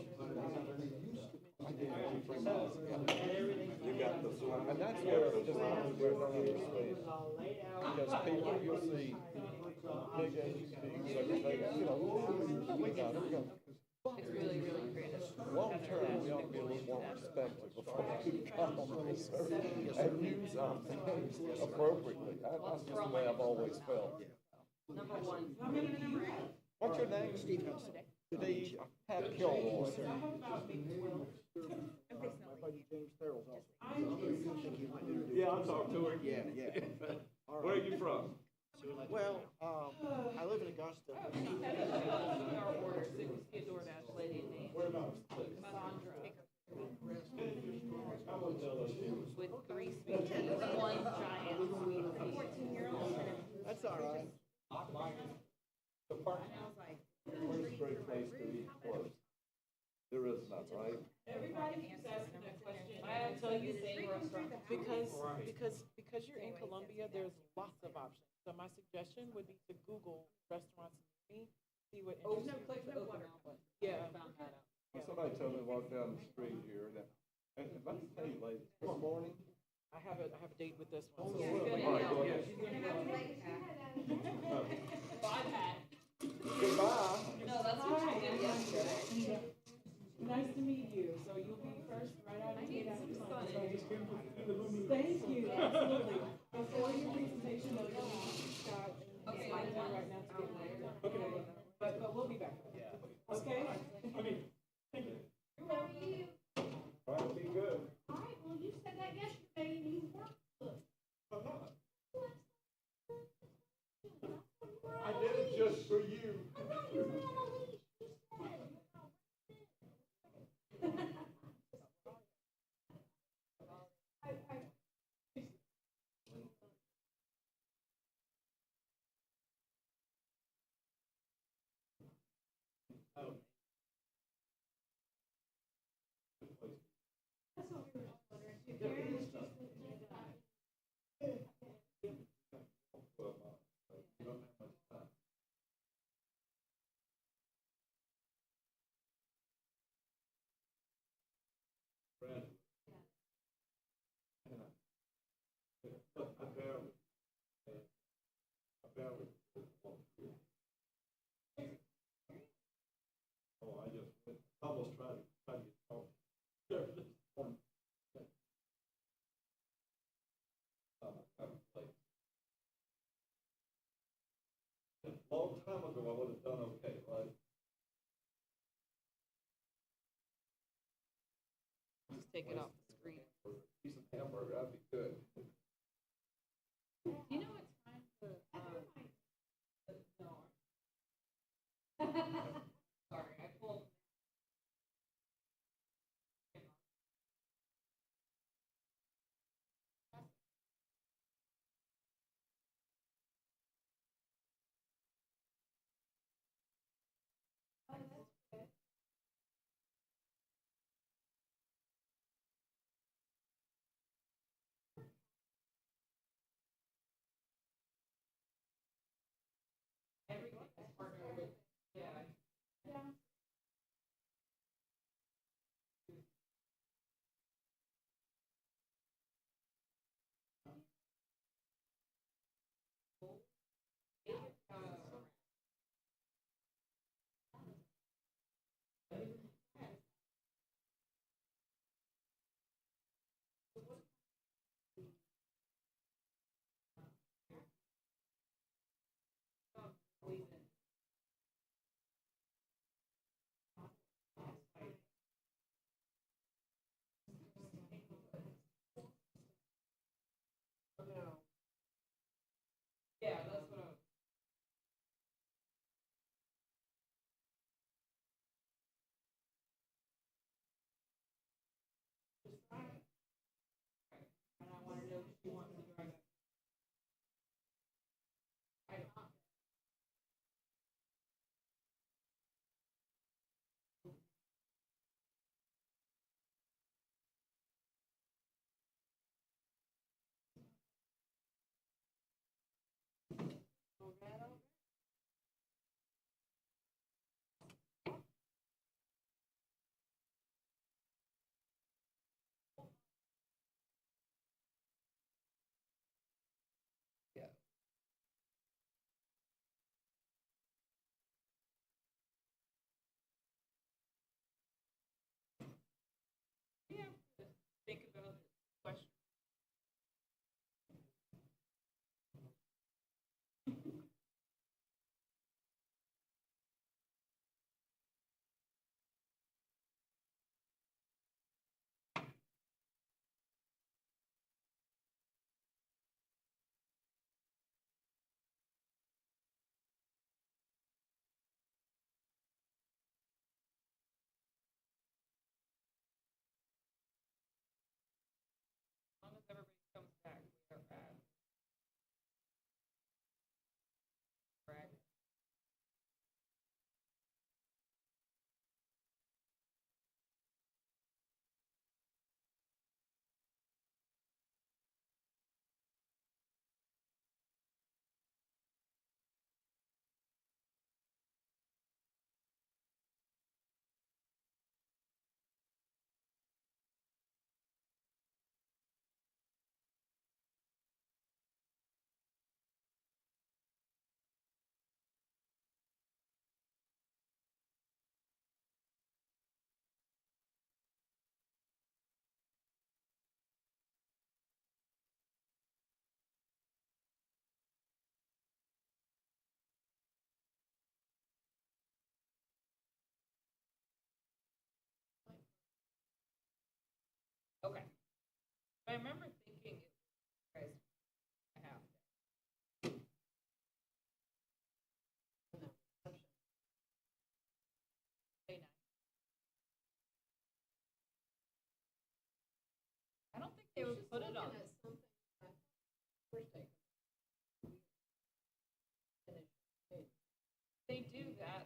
I did 23 miles. You got the, and that's where just where I don't understand. Because people, you'll see big AUVs, everything, we got it. It's really, really creative. Long term, we ought to be a little more respectful before we come on this and use our things appropriately. That's just the way I've always felt. Number one. What's your name? Steve. Steve Pat Kilgore. My buddy James Farrell's also. Yeah, I'll talk to him. Yeah. Where are you from? Well, I live in Augusta. Our order, so you see a DoorDash lady named Sandra. With 3 species, 1 giant sweet pea. 14-year-old. That's all right. The park. Where's a great place to eat close? There is none, right? Everybody keeps asking that question. I tell you, because you're in Columbia, there's lots of options. So my suggestion would be to Google restaurants near me, see what. Oh, no, click the open one. Yeah. Found that out. Somebody told me to walk down the street here, and let me tell you, ladies, this morning. I have a date with this one. All right, go ahead. Bye, Pat. Goodbye. No, that's what you did yesterday. Nice to meet you. So you'll be first right out of here. Thank you. Absolutely. Before your presentation, though, you'll be Scott and Scott right now to get later. Okay. But we'll be back. Okay? Okay, thank you. All right, be good. All right, well, you said that yesterday and you worked. I'm not. I did it just for you. Almost tried to get off. A long time ago, I would have done okay, right? Just take it off the screen. Piece of hamburger, that'd be good. You know it's time to, sorry, I pulled. Everything is partnered with, yeah. I remember thinking it was a half day. I don't think they would put it on. They do that.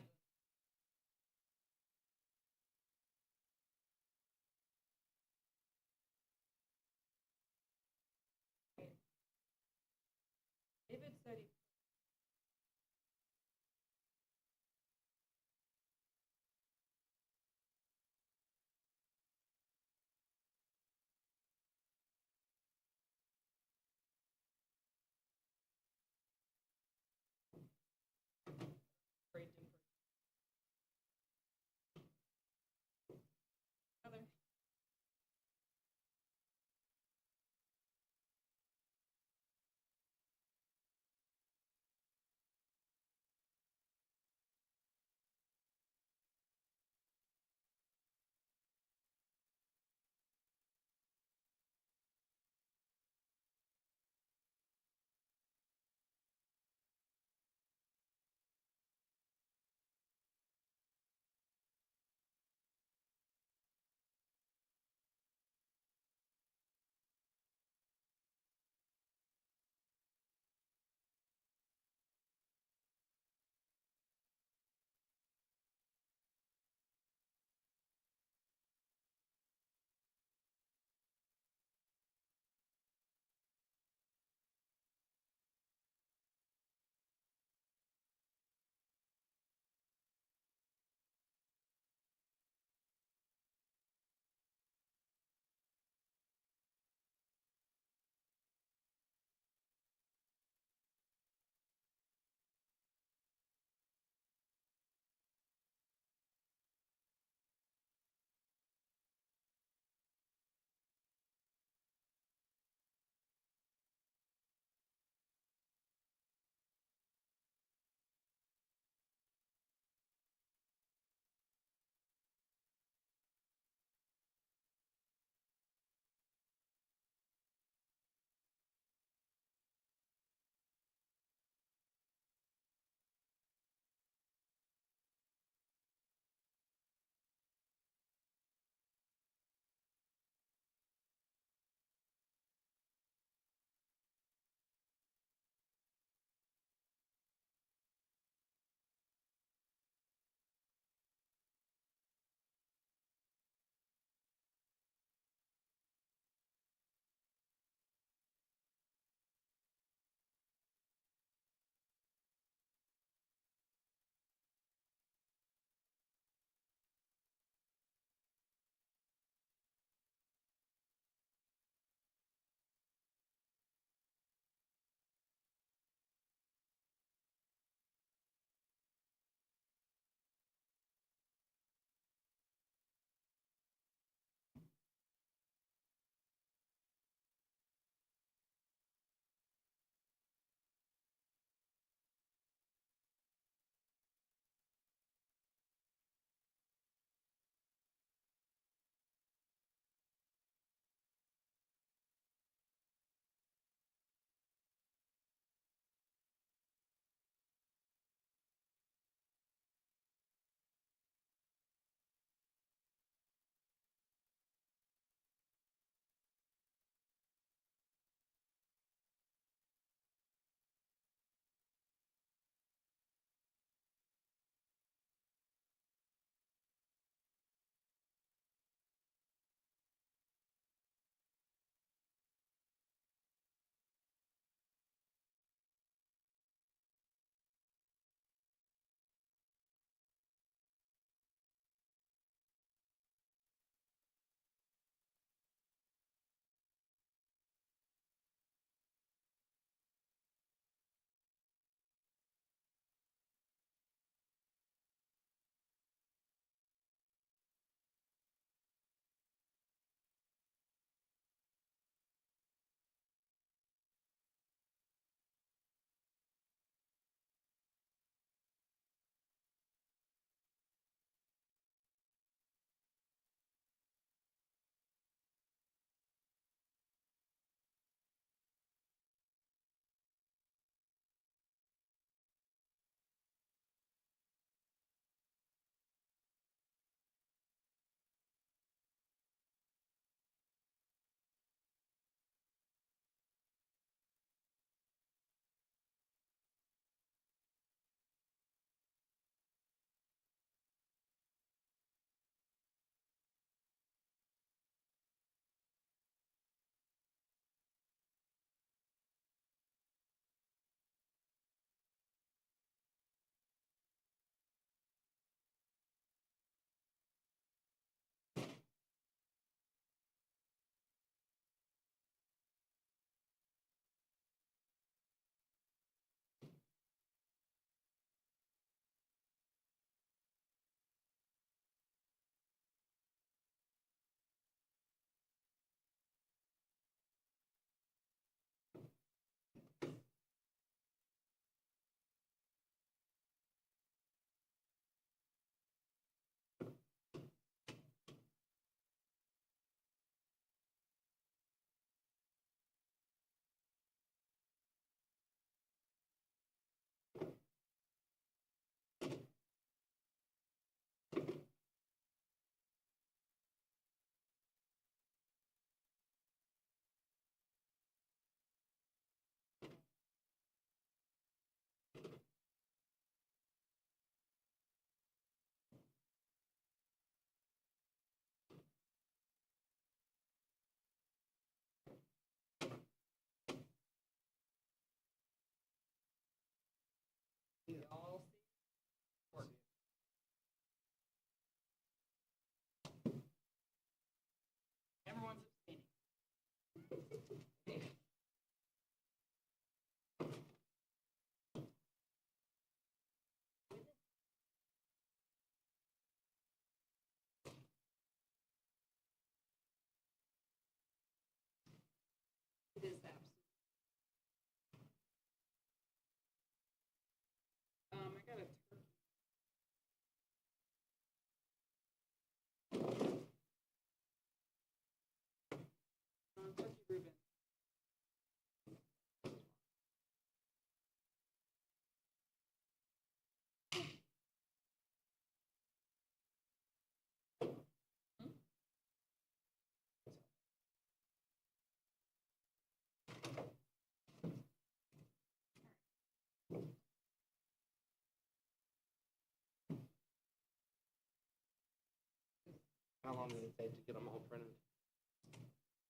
How long did it take to get them all printed?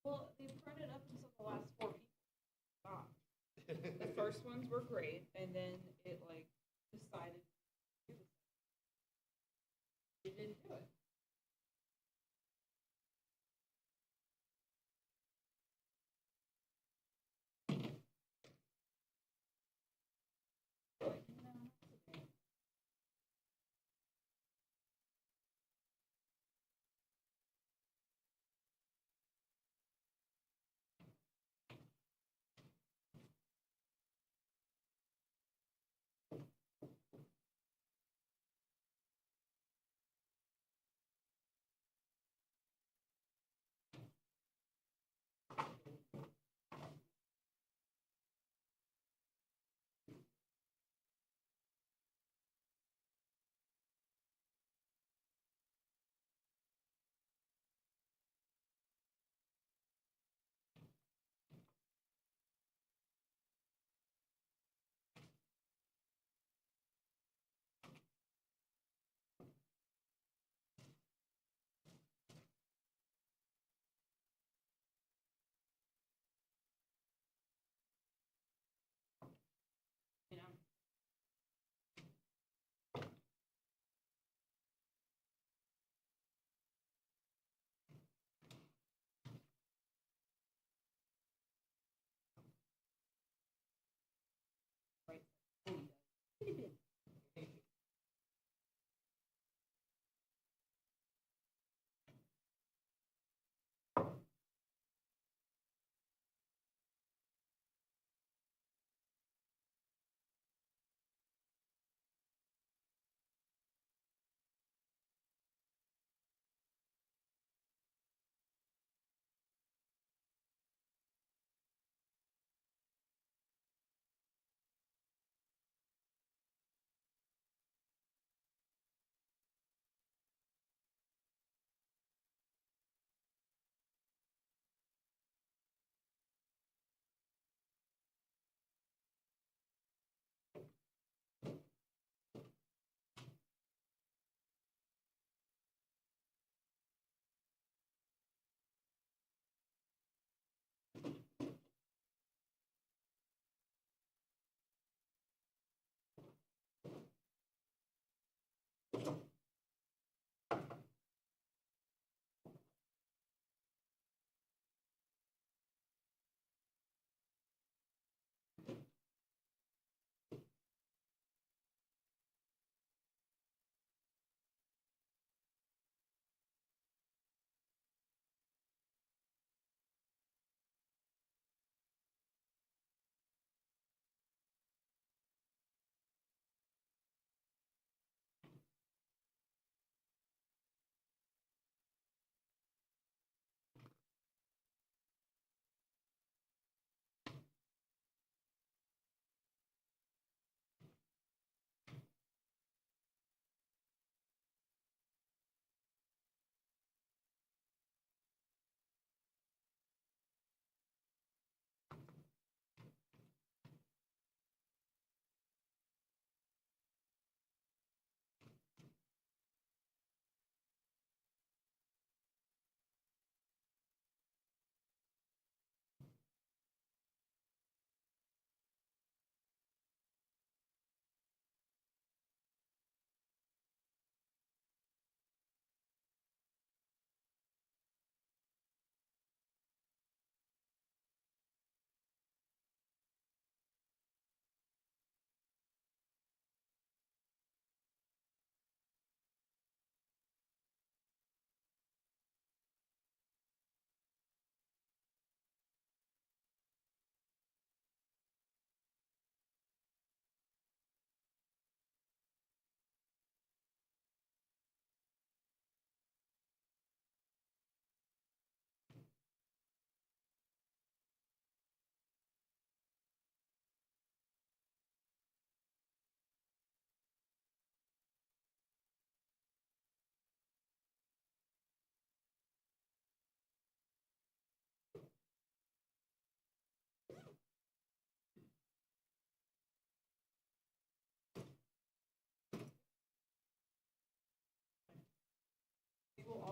Well, they printed up until the last 4 people stopped. The first ones were great, and then it like decided to do this. It didn't do it.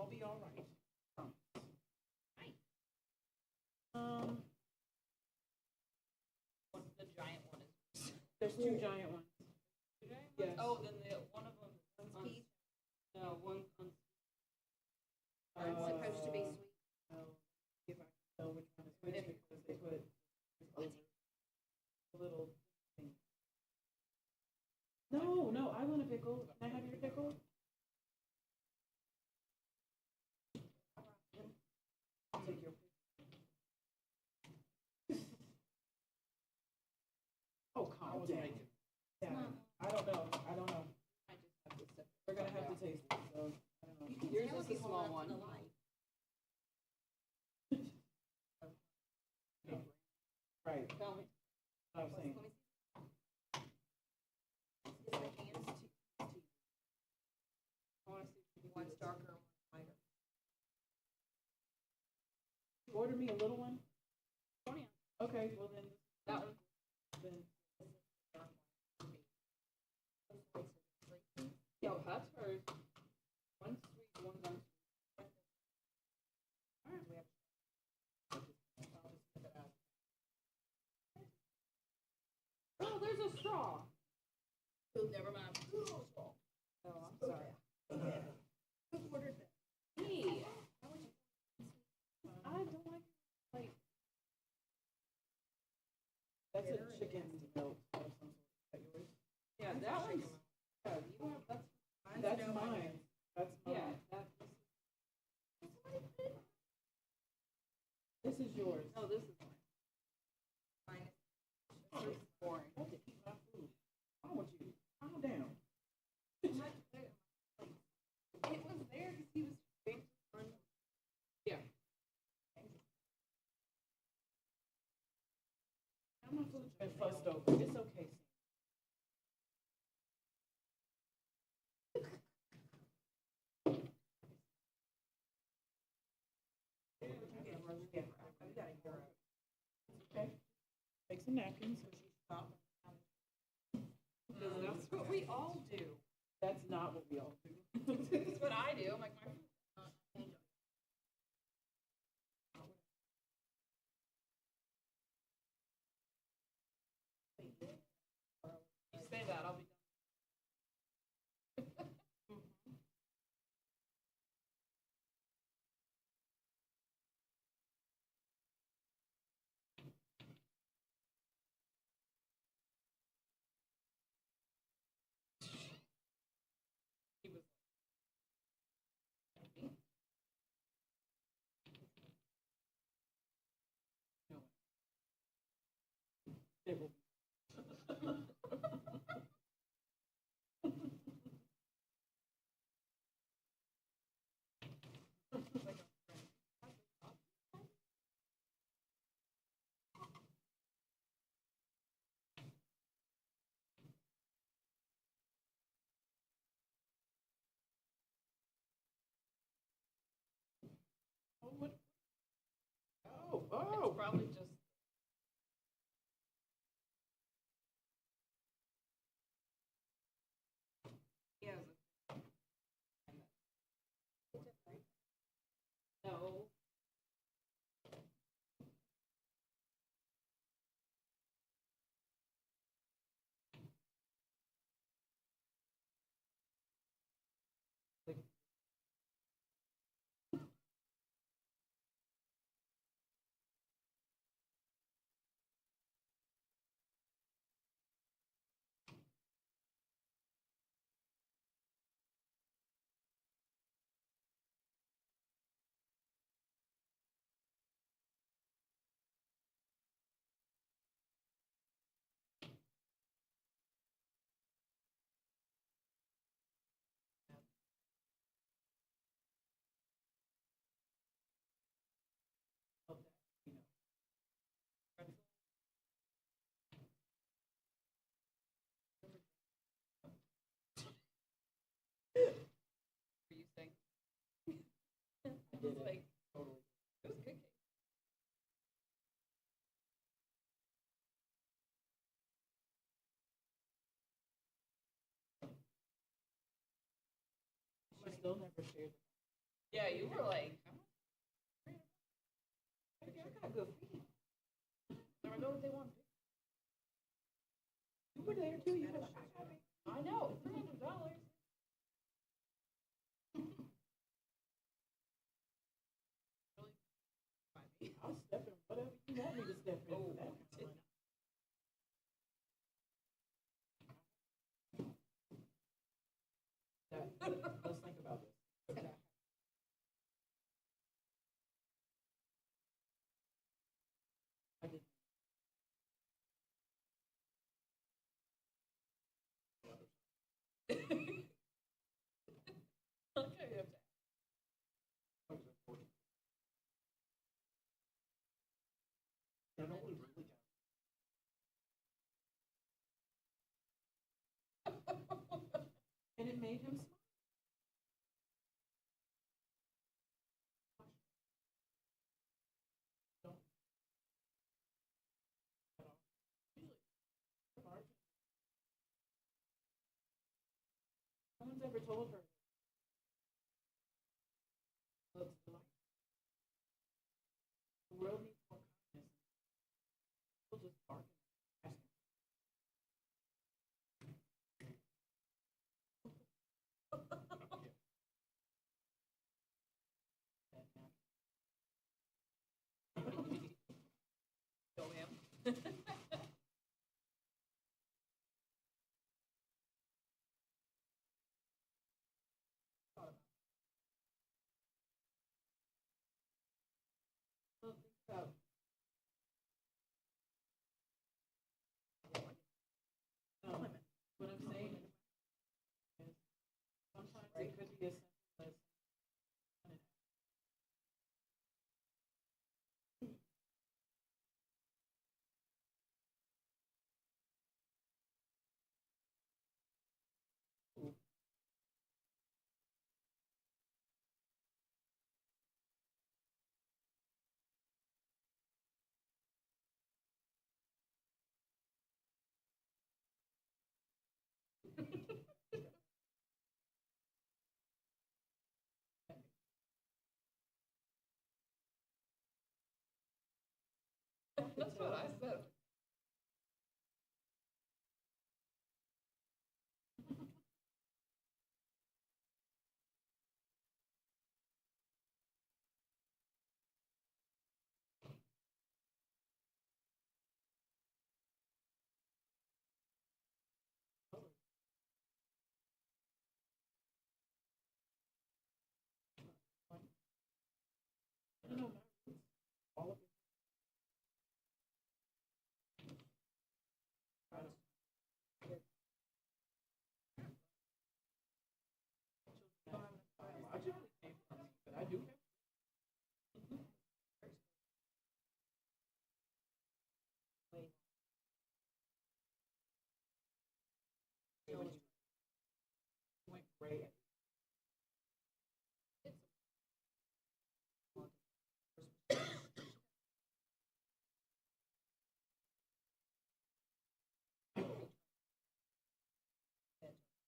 all be all right. The giant one is. There's two giant ones. Yes. Oh, then the one of them. One's Keith. No, one's on. It's supposed to be sweet. If I can tell which one is which because they put over a little thing. No, no, I want a pickle. Can I have your pickle? I'll take your pickle. Oh, calm down. Yeah, I don't know. I don't know. We're gonna have to taste it, so I don't know. Yours is the small one. Right. Tell me. I was saying. One's darker, one's lighter. Order me a little one? 20. Okay, well then. That one. Then. Yo, that's hers. One's sweet, one's unsweet. All right, we have. I'll just put it out. Oh, there's a straw. Oh, never mind. Oh, I'm sorry. Who ordered that? Me. I don't like it. Like, That's a chicken melt of some sort. Is that yours? yeah, that one's. Yeah, you have that's. That's mine. That's mine. Yeah, that. This is yours. No, this is mine. Mine is boring. I have to eat my food. I want you. Calm down. It was there because he was big. Yeah. My food's been fussed over. It's okay. Okay. Take some napkins. That's what we all do. That's not what we all do. That's what I do. I'm like, my you say that, I'll be done. He was It will. Oh, what? Oh, oh. It's probably just. He has a. No. Were you saying? I was like, totally. It was good. She still never shared. Yeah, you were like, how much? I got good feet. Never know what they want. You were there too. You were like, I know, $300. I'll step in whatever you want me to step in. Oh, let's think about this. I did. Okay. And it made him smile. No one's ever told her. Looks like the world needs more kindness. People just barking. Go him. Well, think about what I'm saying is sometimes it could be as simple as that's what I said. I don't know. All of it. Biologically came from me, but I do have. Went gray.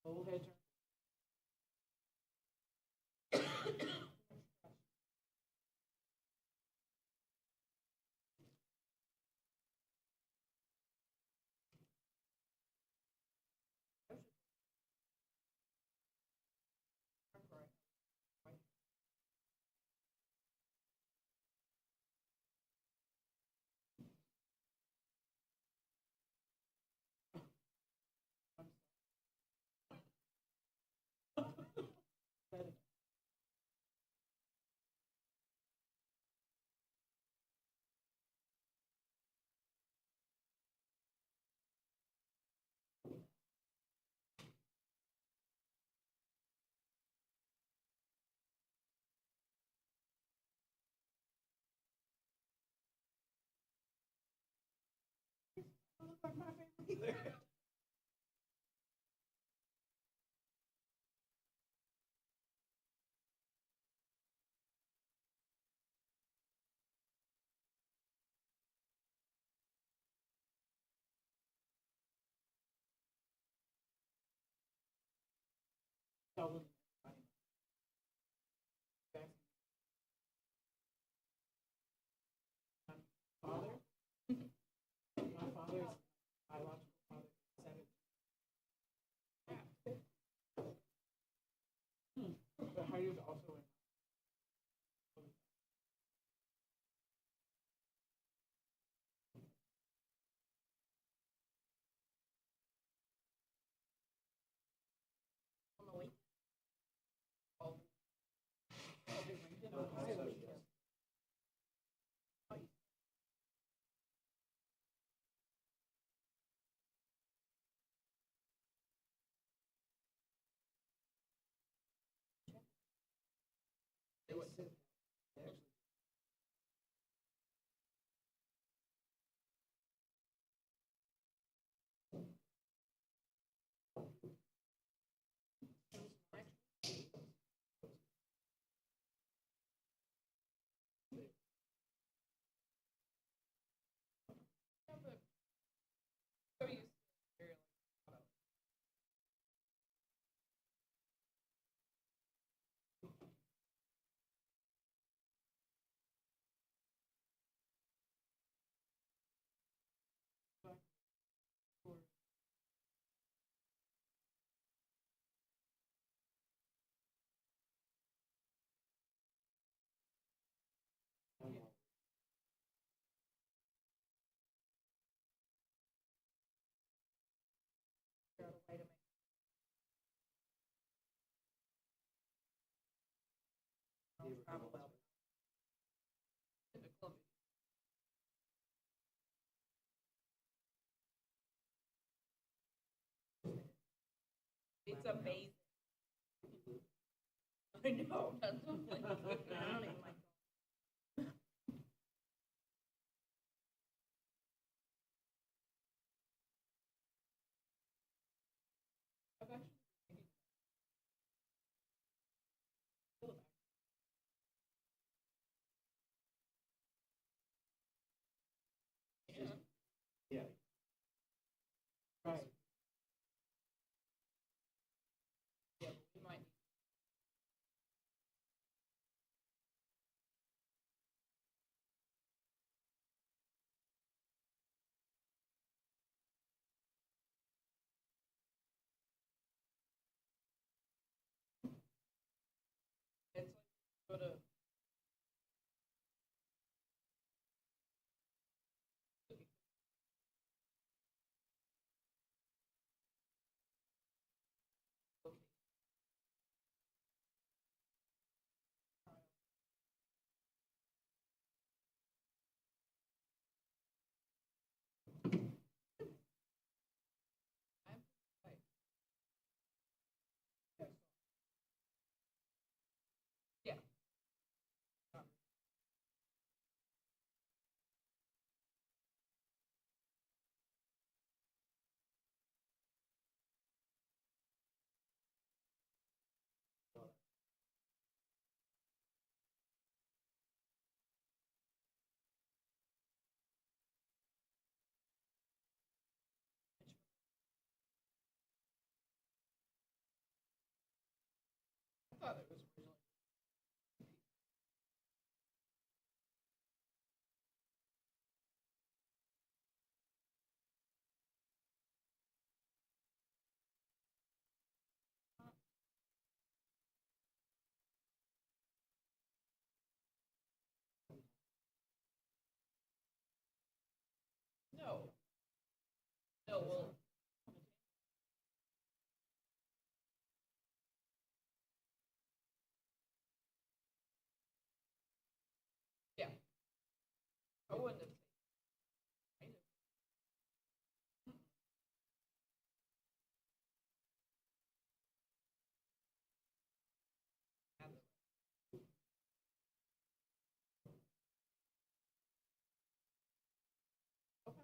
Whole head turned. It's amazing. I know, that's what I'm like, I don't even like. I've actually Yeah. Right. Yeah, we might. It's like, go to. Yeah. I thought it was originally. No. No, well. Yeah. I wouldn't have. Okay.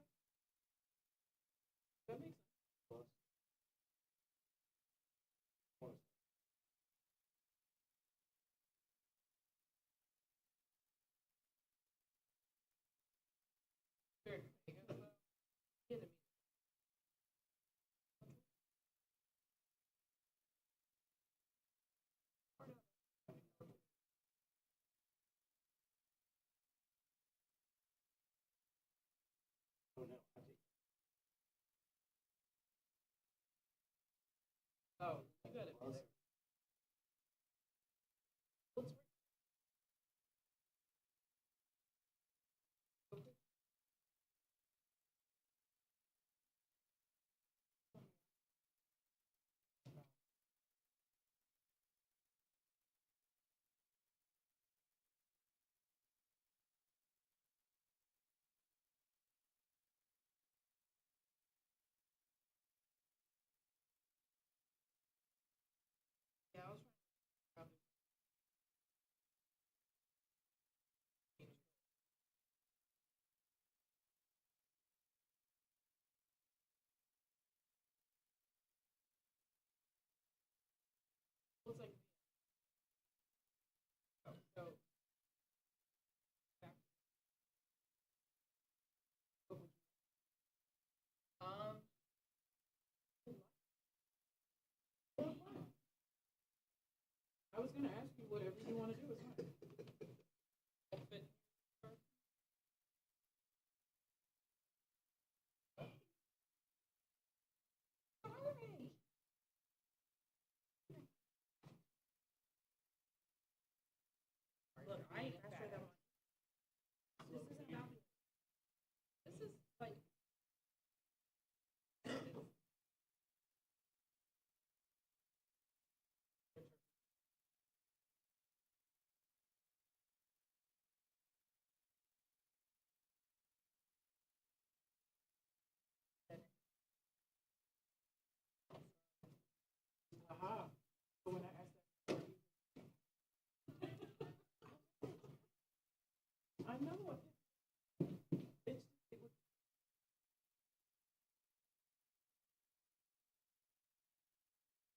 That makes sense. Sure. Yeah, the Oh, no. I think. Oh, you got it. Let's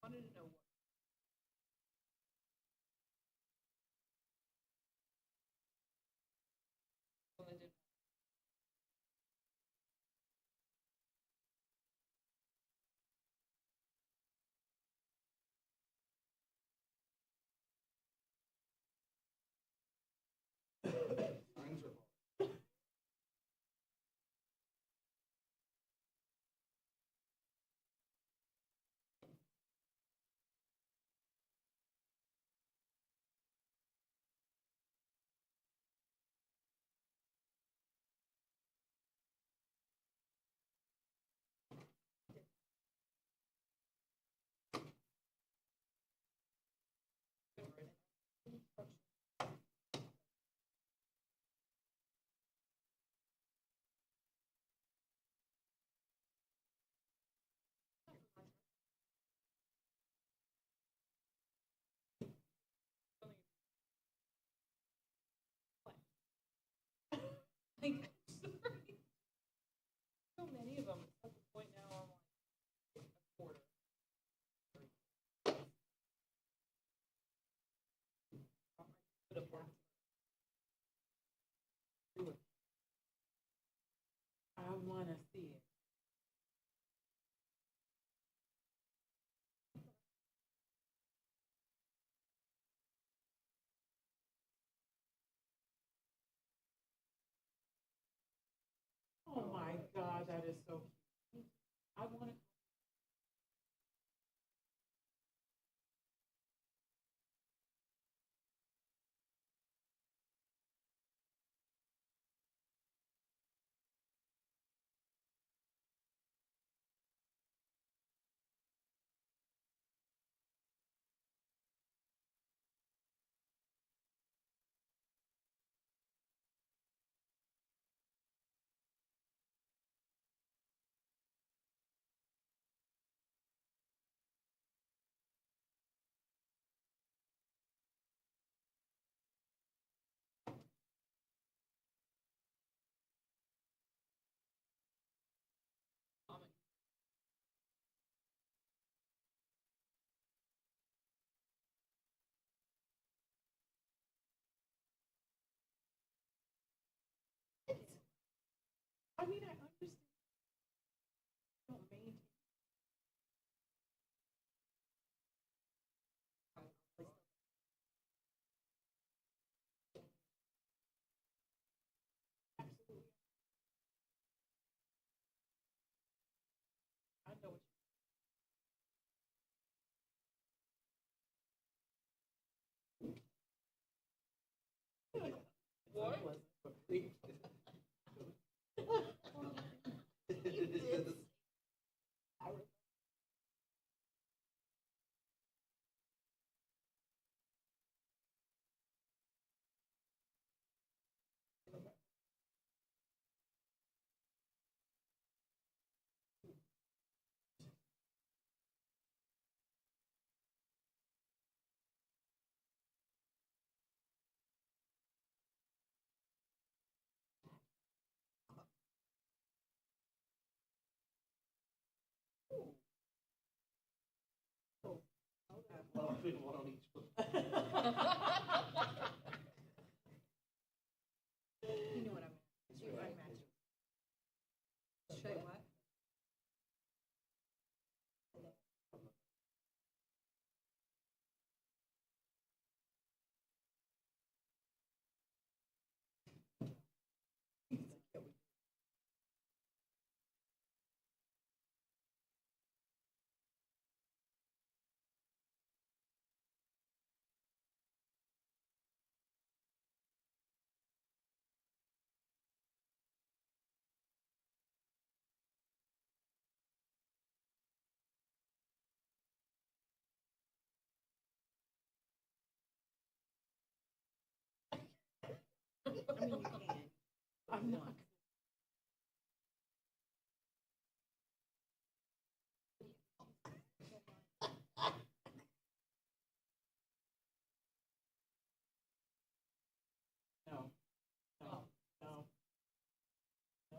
wanted to know what. Well, they did. Like, sorry. So many of them. It's at the point now I'm like a quarter. I want to see it. Oh my God, that is so cute. I want to. I mean, I understand. Don't maintain. Absolutely. I know what you. What? Well, I'm doing one on each foot. You know what I meant. I meant. Show you what? I mean, you can. I'm not. No. No. No.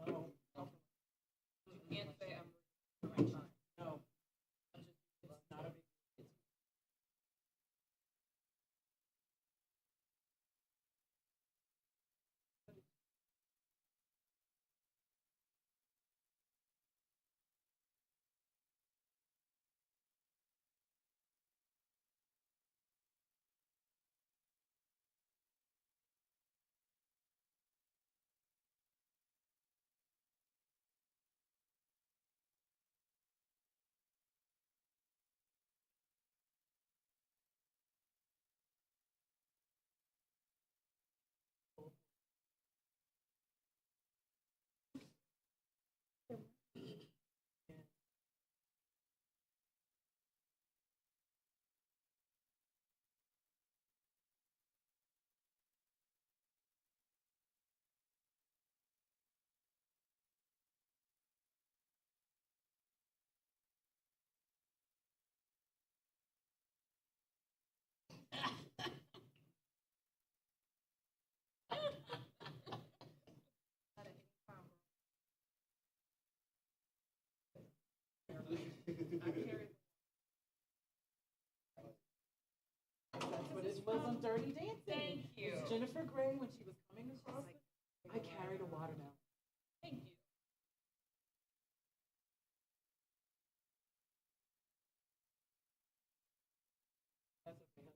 No. No. You can't say I'm right. No. It's not a big. That's what it was on Dirty Dancing. Thank you. It's Jennifer Grey when she was coming across. I carried a watermelon. Thank you. That's okay.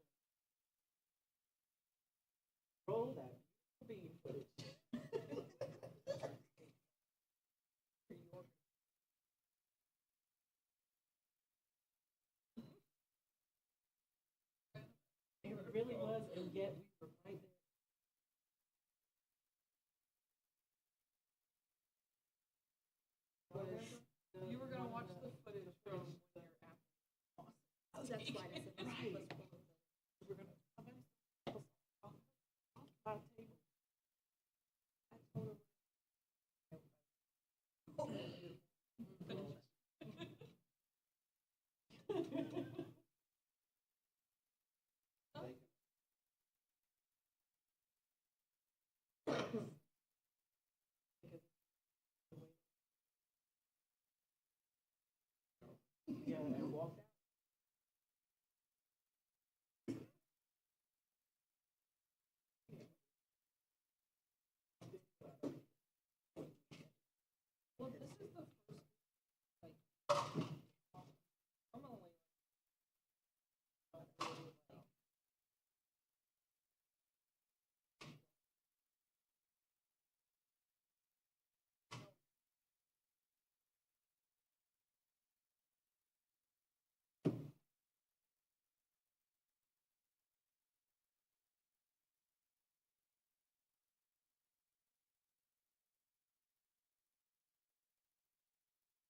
Roll that bean footage. It really was, and yet we were right there. You were gonna watch the footage from when you're after. Oh, that's why I said right. We're gonna come in. I'll table. I told her. Yeah, and walked out. Well, this is the first, like, normally,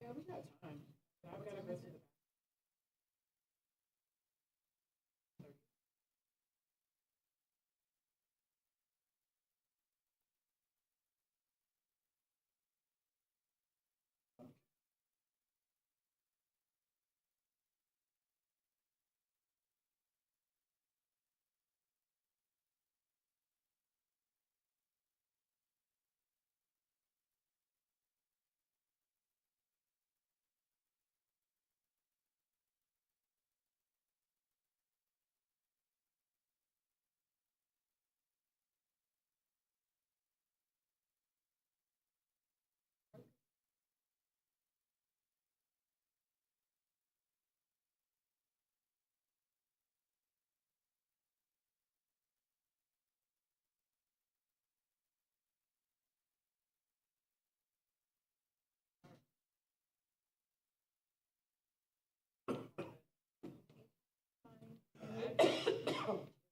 Yeah, we got time. I've got to go to the.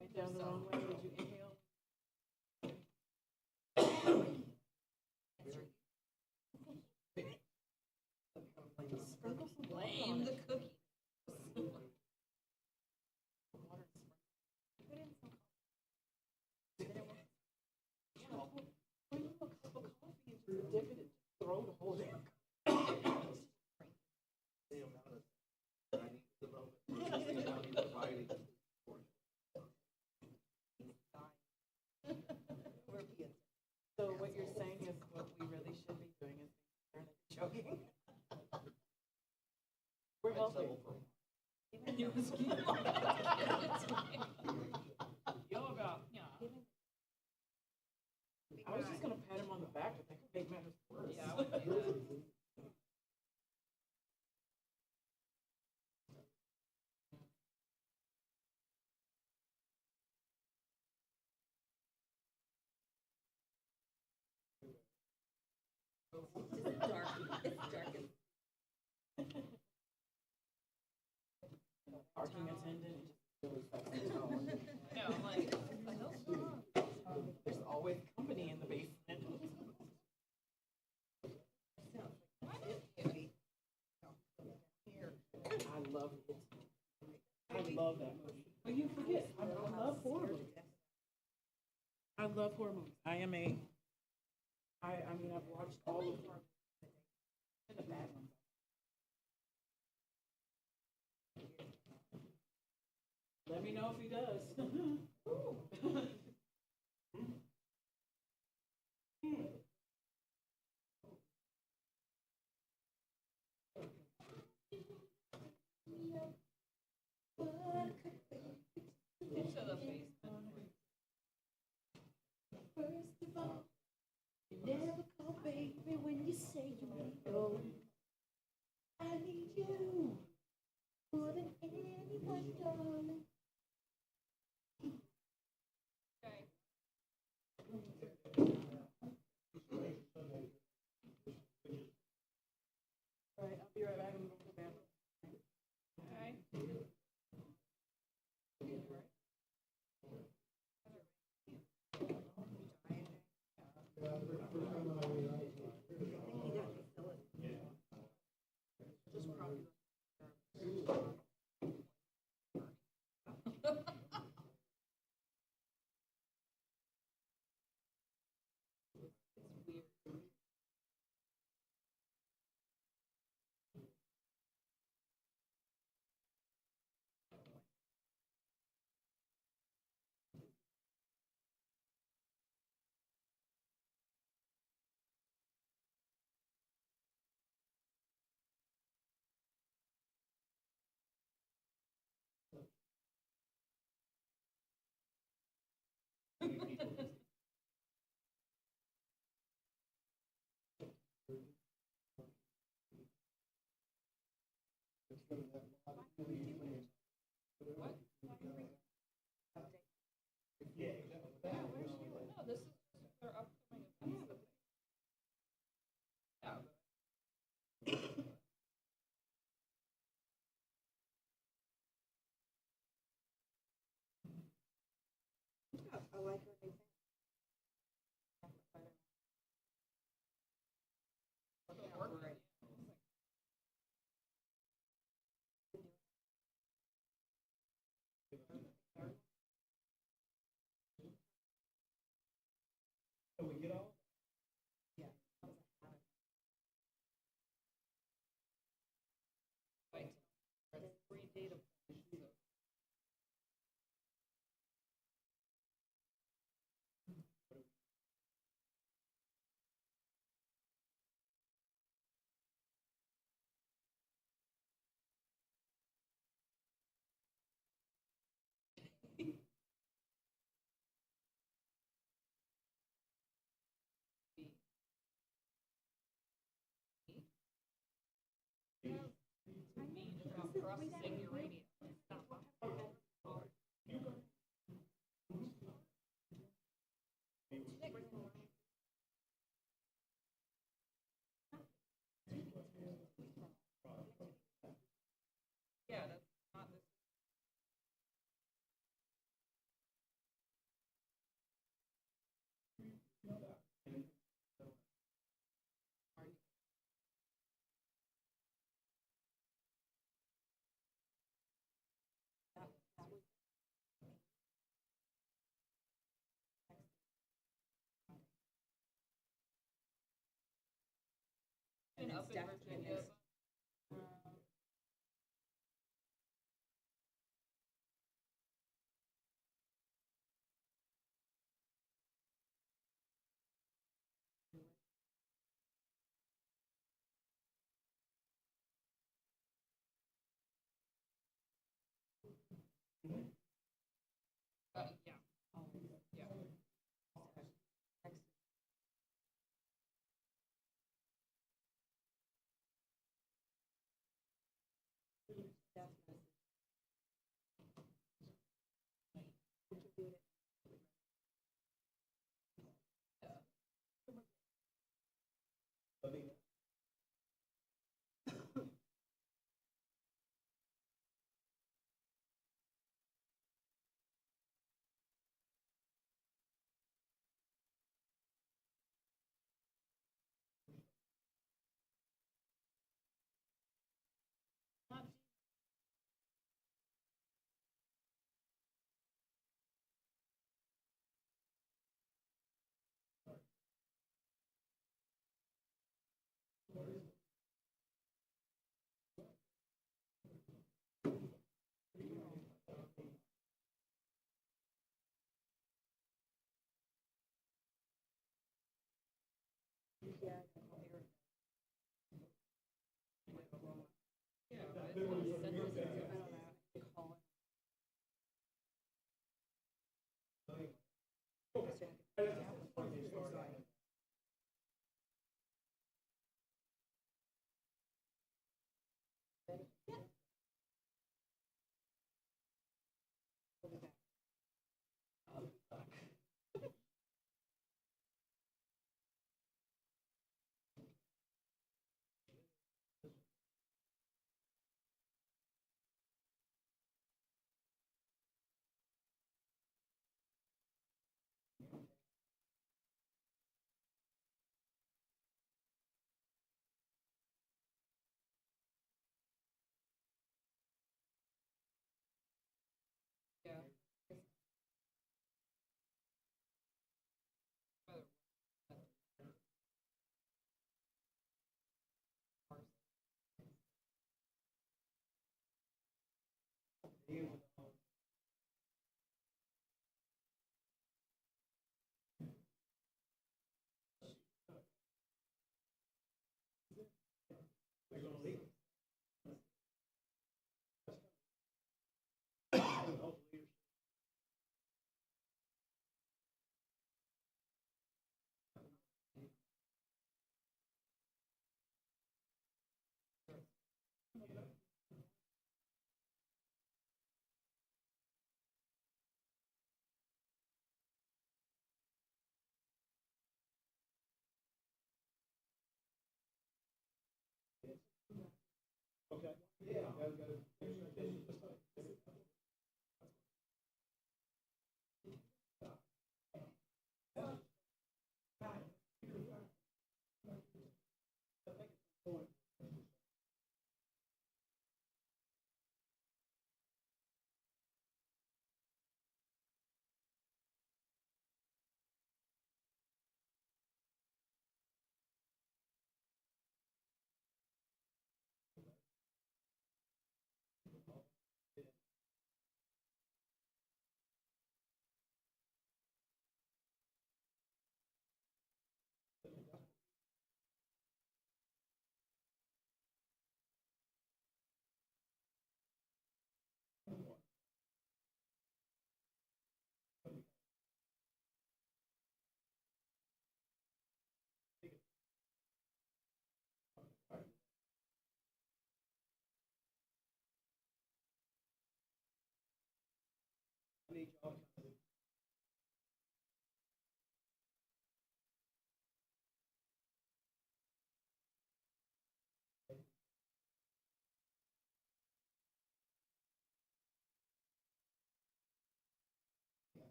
Went down the wrong way. Did you inhale? Sprinkle some water on blame the it. cookie. Put in some coffee. Bring you a cup of coffee and just dip it and throw the whole damn So what you're saying is what we really should be doing is joking. We're healthy. You was Yo about, yeah. I was just gonna pat him on the back, but that could make matters worse. Yeah, I would do that. It's dark. It's dark. Parking attendant, it just really fucking No, like, there's always company in the basement. I love it. I love that movie. But you forget, I love horror movies. I love horror movies. I mean, I've watched all of horror movies. And the bad ones. Let me know if he does. Into the basement. First of all, you never call baby when you say you want to go. I need you more than anyone, darling. Okay. All right, I'll be right back. I'm going to the bathroom. Okay. No, this is their upcoming events. Yeah. I like her new Three data points. Processing your radio. Yeah, that's not this. And up in Virginia. Yeah. Yeah.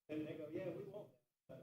And they go, yeah, we want that.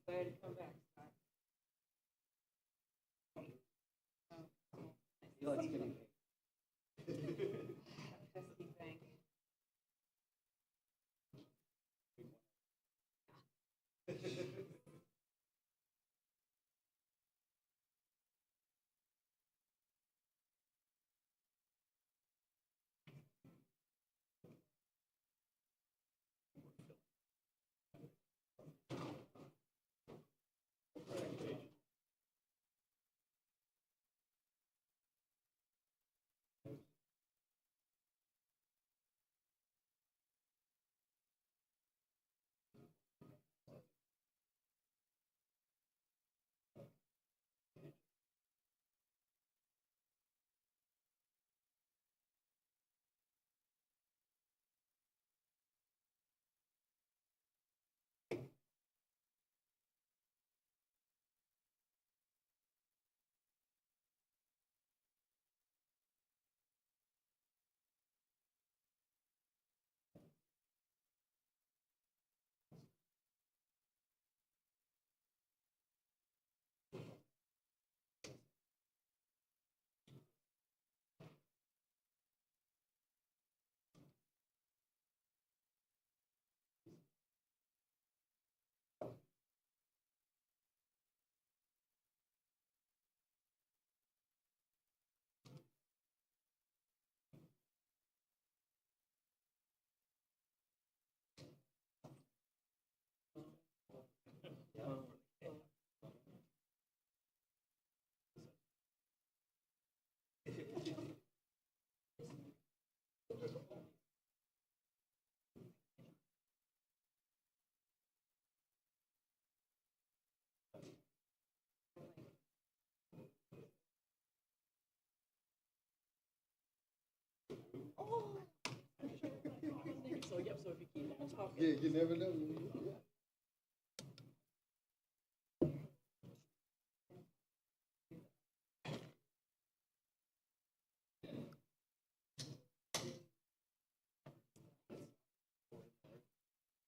Go ahead and come back, Scott. Pesky thing. So, yep, so if you keep on talking. Yeah, you never know.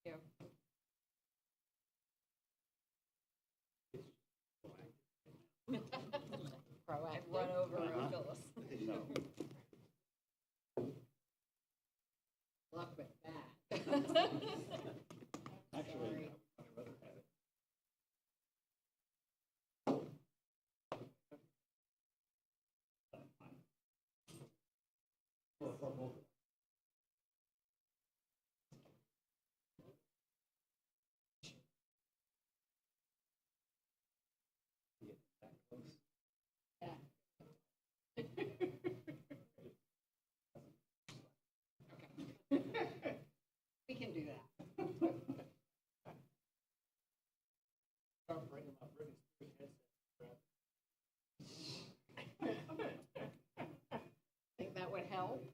Yeah. Proactive. Run over Phyllis. Luck with that. Actually, We can do that. start bringing my Britney Spears headset. Think that would help?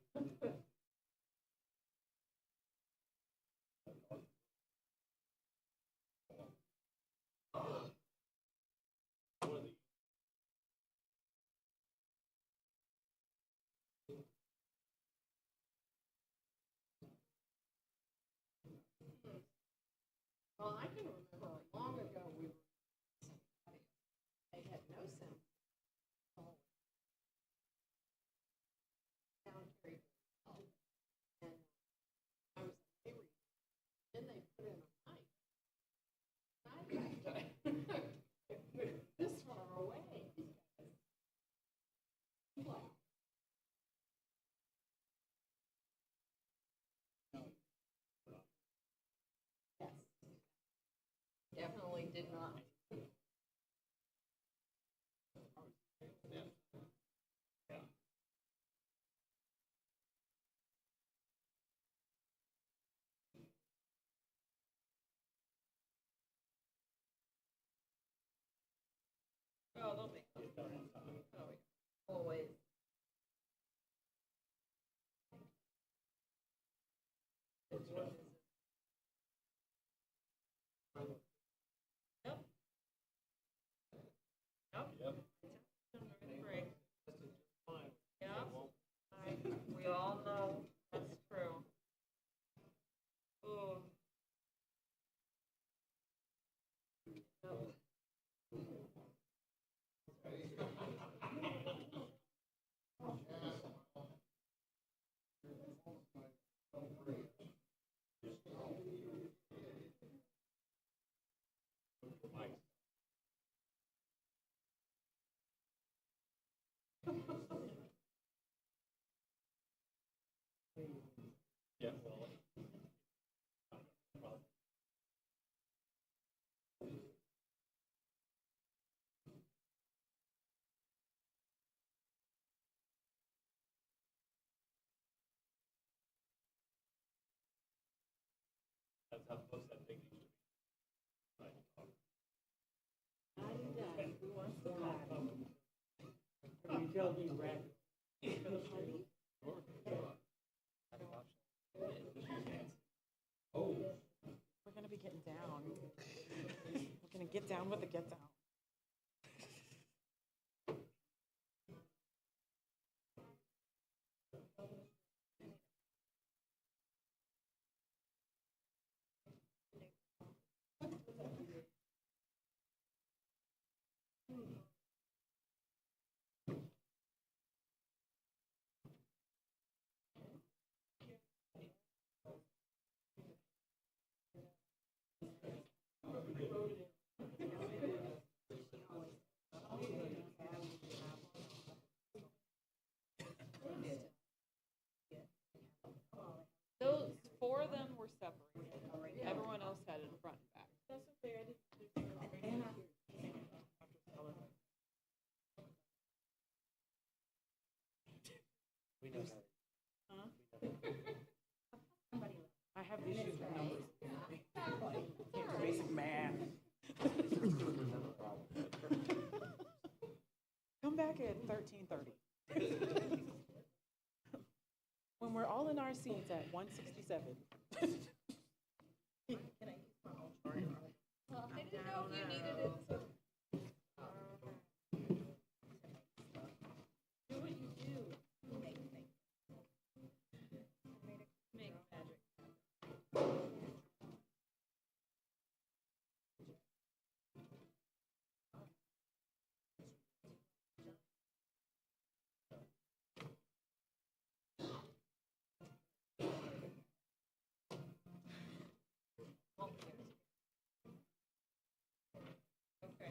Well, I can remember long ago we were, they had no sound. Sound very well. And I was like, they were, then they put in a mic. I this far away. Yes. Definitely did not. Oh, they'll make it. Oh, always. Yep. Yep. Great. Yep. We all know that's true. Ooh. Yep. We're gonna be getting down. We're gonna get down with the get down. Those 4 of them were separated. Everyone else had it in front and back. That's okay. I didn't. Huh? I have issues with numbers. Can't do basic math. Come back at 13:30. When we're all in our seats at 167. Well, I didn't know if you needed it to. Do what you do. Make magic. Okay.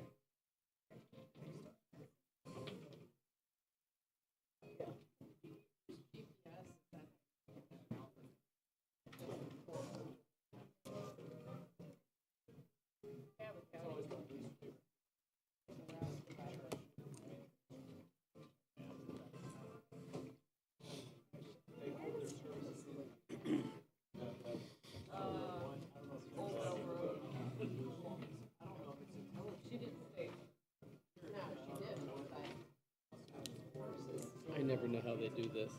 I never know how they do this.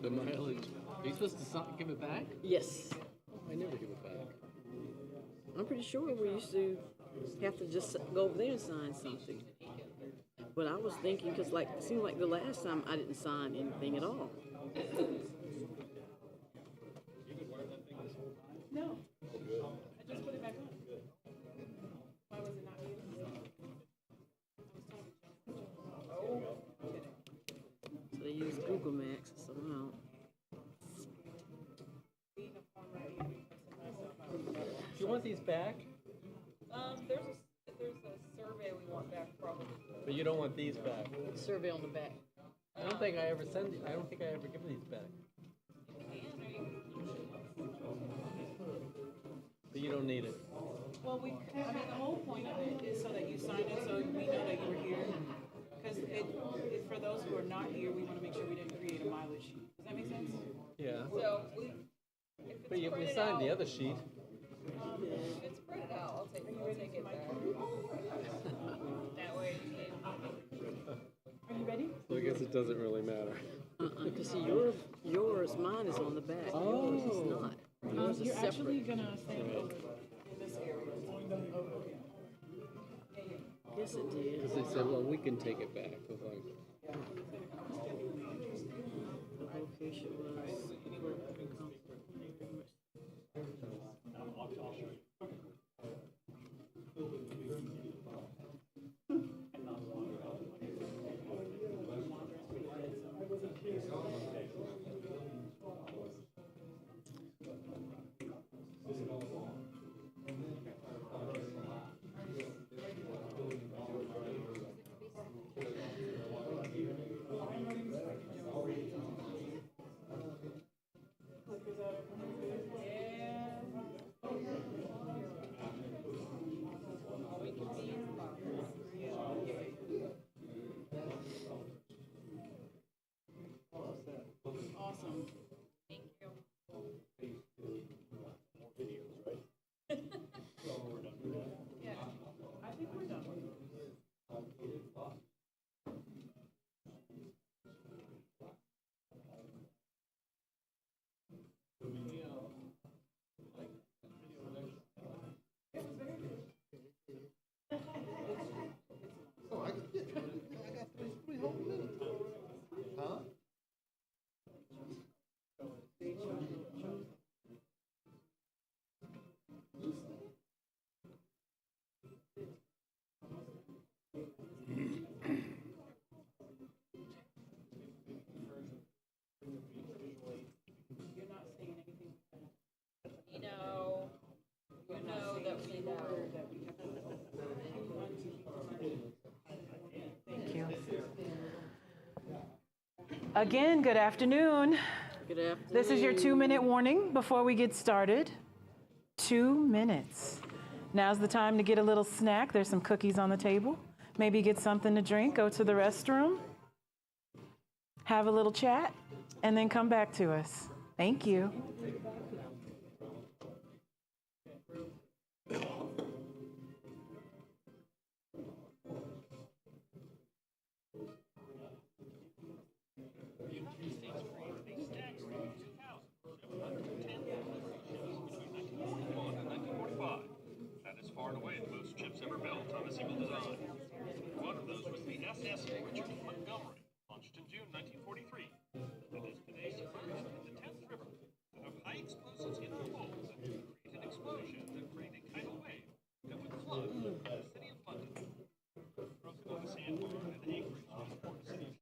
The mileage. Are you supposed to give it back? Yes. I never give it back. I'm pretty sure we used to have to just go over there and sign something. But I was thinking, because like, it seemed like the last time I didn't sign anything at all. No. I just put it back on. Why was it not used? So they use Google Maps somehow. Do you want these back? There's a survey we want back probably. But you don't want these back. Survey on the back. I don't think I ever give these back. But you don't need it. Well, I mean, the whole point of it is so that you sign it so we know that you were here. Because for those who are not here, we want to make sure we didn't create a mileage sheet. Does that make sense? Yeah. So But we signed the other sheet. if it's printed out, I'll take it back. That way. Are you ready? So I guess it doesn't really matter. Because see, mine is on the back. Oh. Yours is not. Yours is You're separate. actually going to stand over in this area. Okay. Yes, it did. Because they said, well, we can take it back. I was like, The location was. Thank you. Again, good afternoon. Good afternoon. This is your 2-minute warning before we get started. 2 minutes. Now's the time to get a little snack. There's some cookies on the table. Maybe get something to drink, go to the restroom, have a little chat, and then come back to us. Thank you. That is far and away the most ships ever built on a single design. One of those was the SS Richard Montgomery, launched in June 1943. That is today's first in the Thames River to have high explosives in the hull that create an explosion that create a tidal wave that would flood the city of London. Broken on the sandbar and Anchorage was the port city.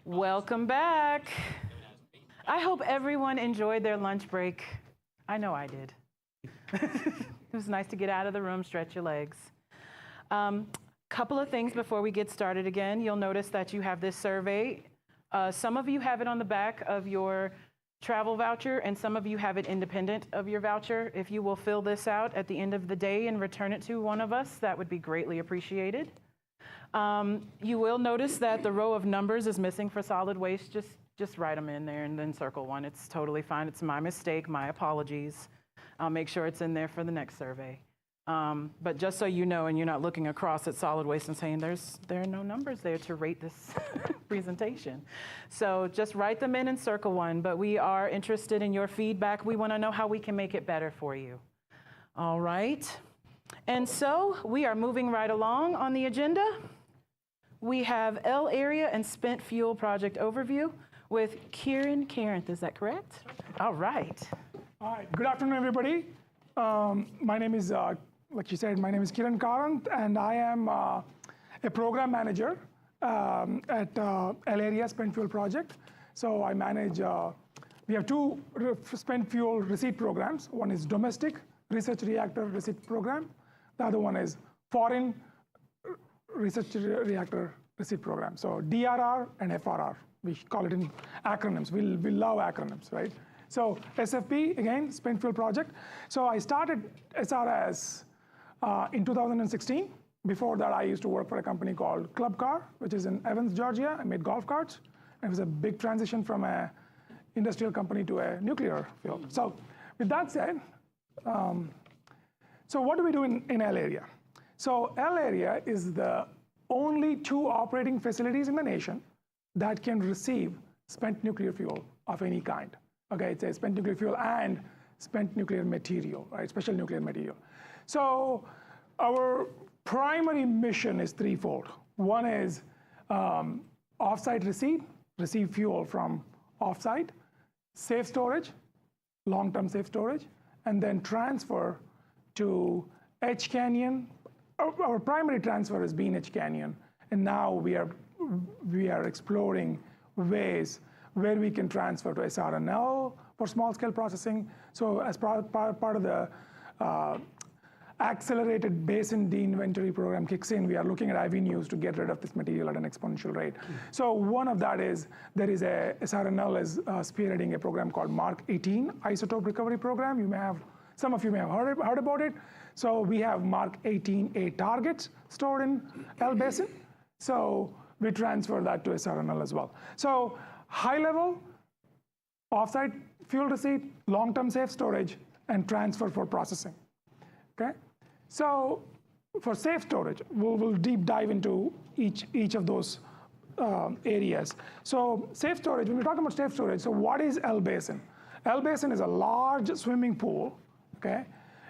Welcome back. I hope everyone enjoyed their lunch break. I know I did. It was nice to get out of the room, stretch your legs. Couple of things before we get started again. You'll notice that you have this survey. Some of you have it on the back of your travel voucher, and some of you have it independent of your voucher. If you will fill this out at the end of the day and return it to one of us, that would be greatly appreciated. You will notice that the row of numbers is missing for solid waste. Just write them in there and then circle one. It's totally fine. It's my mistake, my apologies. I'll make sure it's in there for the next survey. But just so you know, and you're not looking across at solid waste and saying there are no numbers there to rate this presentation. So just write them in and circle one. But we are interested in your feedback. We want to know how we can make it better for you. All right. And so we are moving right along on the agenda. We have L area and spent fuel project overview with Kieran Carenth. Is that correct? All right. All right. Good afternoon, everybody. My name is, like you said, my name is Kieran Carenth, and I am a program manager at L area spent fuel project. So I manage, we have two spent fuel receipt programs. One is domestic research reactor receipt program. The other one is foreign research reactor receipt program. So DRR and FRR, we call it in acronyms. We love acronyms, right? So SFP, again, spent fuel project. So I started SRS in 2016. Before that, I used to work for a company called Club Car, which is in Evans, Georgia. I made golf carts. It was a big transition from an industrial company to a nuclear field. So with that said, so what do we do in L area? So L area is the only two operating facilities in the nation that can receive spent nuclear fuel of any kind. Okay, it's a spent nuclear fuel and spent nuclear material, right? Special nuclear material. So our primary mission is threefold. One is offsite receive fuel from offsite, safe storage, long-term safe storage, and then transfer to Edge Canyon. Our primary transfer has been Edge Canyon, and now we are exploring ways where we can transfer to SRNL for small-scale processing. So as part of the accelerated basin de-inventory program kicks in, we are looking at avenues to get rid of this material at an exponential rate. So one of that is, there is a, SRNL is spearheading a program called Mark 18 isotope recovery program. Some of you may have heard about it. So we have Mark 18A targets stored in L basin. So we transfer that to SRNL as well. So high level, offsite fuel receipt, long-term safe storage, and transfer for processing. Okay? So for safe storage, we'll deep dive into each of those areas. So safe storage, when we're talking about safe storage, so what is L basin? L basin is a large swimming pool. Okay?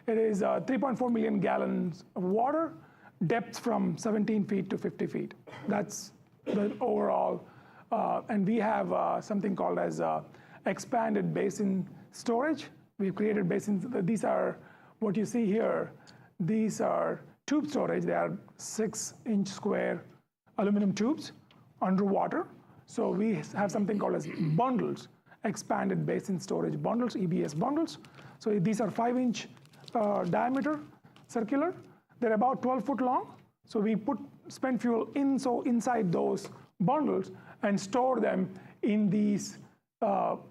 It is 3.4 million gallons of water, depth from 17 feet to 50 feet. That's the overall, and we have something called as expanded basin storage. We've created basins. These are what you see here. These are tube storage. They are 6-inch square aluminum tubes underwater. So we have something called as bundles, expanded basin storage bundles, EBS bundles. So these are 5-inch diameter, circular. They're about 12 foot long. So we put spent fuel inside those bundles and store them in these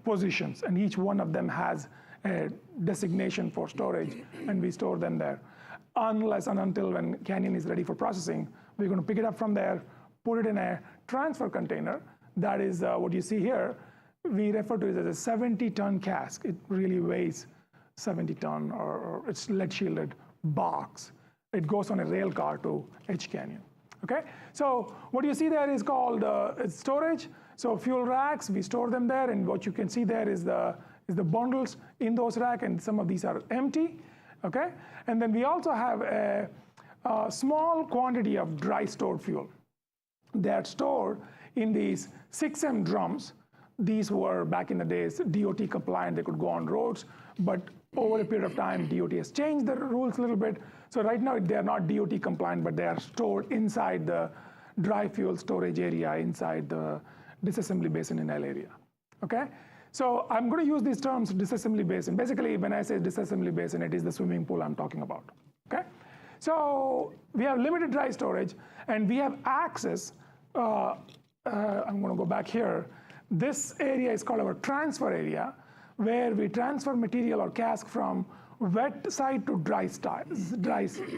positions. And each one of them has a designation for storage, and we store them there. Unless and until when Canyon is ready for processing, we're going to pick it up from there, put it in a transfer container. That is what you see here. We refer to it as a 70-ton cask. It really weighs 70 ton, or it's lead-shielded box. It goes on a rail car to Edge Canyon. Okay, so what you see there is called storage. So fuel racks, we store them there, and what you can see there is the bundles in those racks, and some of these are empty. Okay, and then we also have a small quantity of dry stored fuel. They are stored in these 6M drums. These were, back in the days, DOT compliant. They could go on roads, but over a period of time, DOT has changed the rules a little bit. So right now, they are not DOT compliant, but they are stored inside the dry fuel storage area inside the disassembly basin in L area. Okay? So I'm going to use these terms, disassembly basin. Basically, when I say disassembly basin, it is the swimming pool I'm talking about. Okay? So we have limited dry storage, and we have access. I'm going to go back here. This area is called our transfer area, where we transfer material or cask from wet side to dry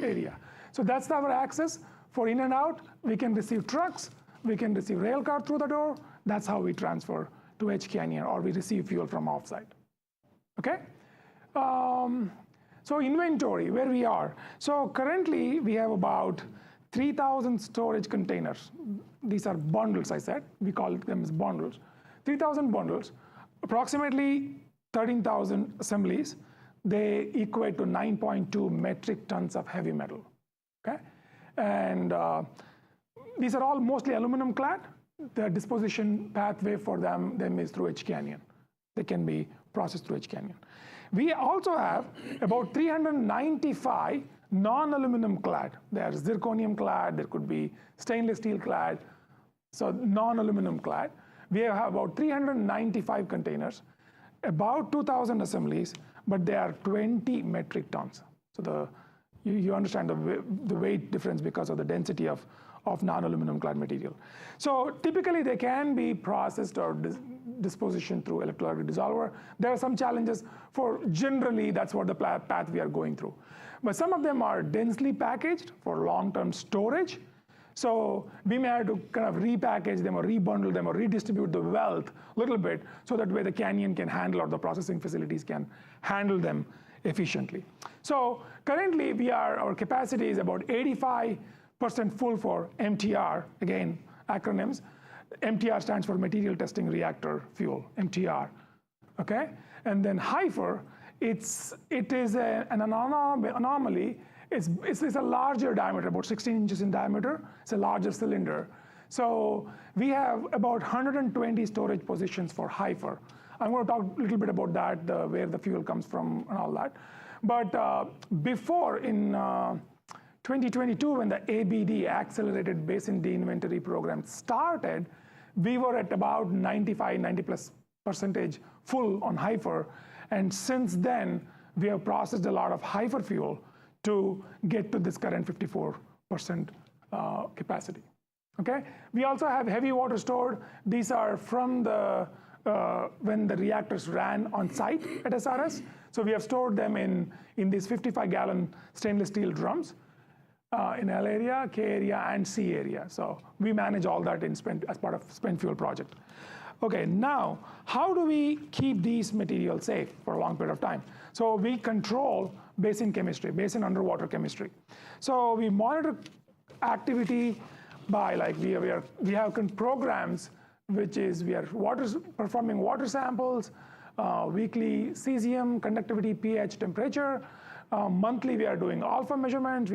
area. So that's our access. For in and out, we can receive trucks, we can receive rail car through the door. That's how we transfer to Edge Canyon, or we receive fuel from offsite. Okay? So inventory, where we are. So currently, we have about 3,000 storage containers. These are bundles, I said. We call them as bundles. 3,000 bundles, approximately 13,000 assemblies. They equate to 9.2 metric tons of heavy metal. Okay? And these are all mostly aluminum clad. The disposition pathway for them is through Edge Canyon. They can be processed through Edge Canyon. We also have about 395 non-aluminum clad. They are zirconium clad, there could be stainless steel clad, so non-aluminum clad. We have about 395 containers, about 2,000 assemblies, but they are 20 metric tons. So you understand the weight difference because of the density of non-aluminum clad material. So typically they can be processed or disposition through electrolytic dissolver. There are some challenges for, generally that's what the path we are going through. But some of them are densely packaged for long-term storage. So we may have to kind of repackage them or rebundle them or redistribute the wealth a little bit so that way the canyon can handle, or the processing facilities can handle them efficiently. So currently our capacity is about 85% full for MTR, again, acronyms. MTR stands for Material Testing Reactor Fuel, MTR, okay? And then HYFER, it is an anomaly. It's a larger diameter, about 16 inches in diameter. It's a larger cylinder. So we have about 120 storage positions for HYFER. I'm going to talk a little bit about that, where the fuel comes from and all that. But before, in 2022, when the ABD, Accelerated Basin De-Inventory Program, started, we were at about 90+% full on HYFER. And since then, we have processed a lot of HYFER fuel to get to this current 54% capacity. Okay? We also have heavy water stored. These are from the when the reactors ran on site at SRS. So we have stored them in these 55-gallon stainless steel drums in L area, K area, and C area. So we manage all that as part of spent fuel project. Okay, now, how do we keep these materials safe for a long period of time? So we control basin chemistry, basin underwater chemistry. So we monitor activity by, like, we have programs, which is we are performing water samples, weekly cesium, conductivity, pH, temperature. Monthly, we are doing alpha measurements.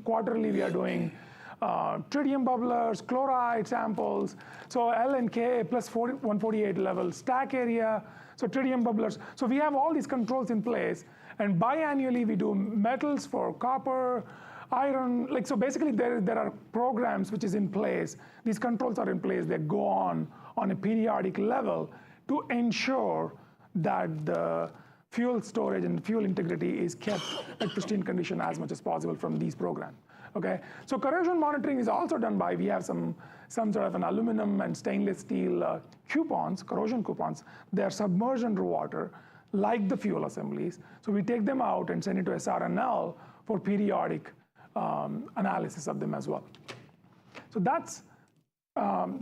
Quarterly, we are doing tritium bubblers, chloride samples. So L and K plus 148 level stack area. So tritium bubblers. So we have all these controls in place. And biannually, we do metals for copper, iron. Like, so basically, there are programs which is in place. These controls are in place. They go on a periodic level to ensure that the fuel storage and fuel integrity is kept at pristine condition as much as possible from these programs. Okay, so corrosion monitoring is also done by, we have some sort of an aluminum and stainless steel coupons, corrosion coupons. They are submerged under water, like the fuel assemblies. So we take them out and send it to SRNL for periodic analysis of them as well. So that's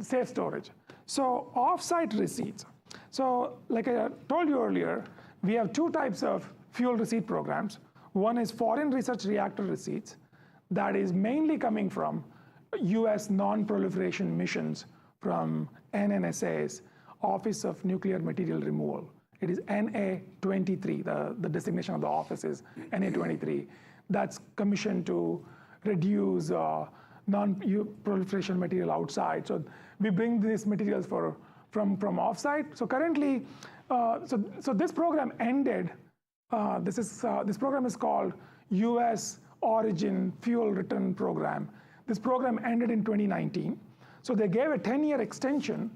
safe storage. So off-site receipts. So like I told you earlier, we have two types of fuel receipt programs. One is foreign research reactor receipts. That is mainly coming from US non-proliferation missions from NNSA's Office of Nuclear Material Removal. It is NA-23, the designation of the office is NA-23. That's commissioned to reduce non-proliferation material outside. So we bring these materials from offsite. So currently, so this program ended. This program is called US Origin Fuel Return Program. This program ended in 2019. So they gave a 10-year extension.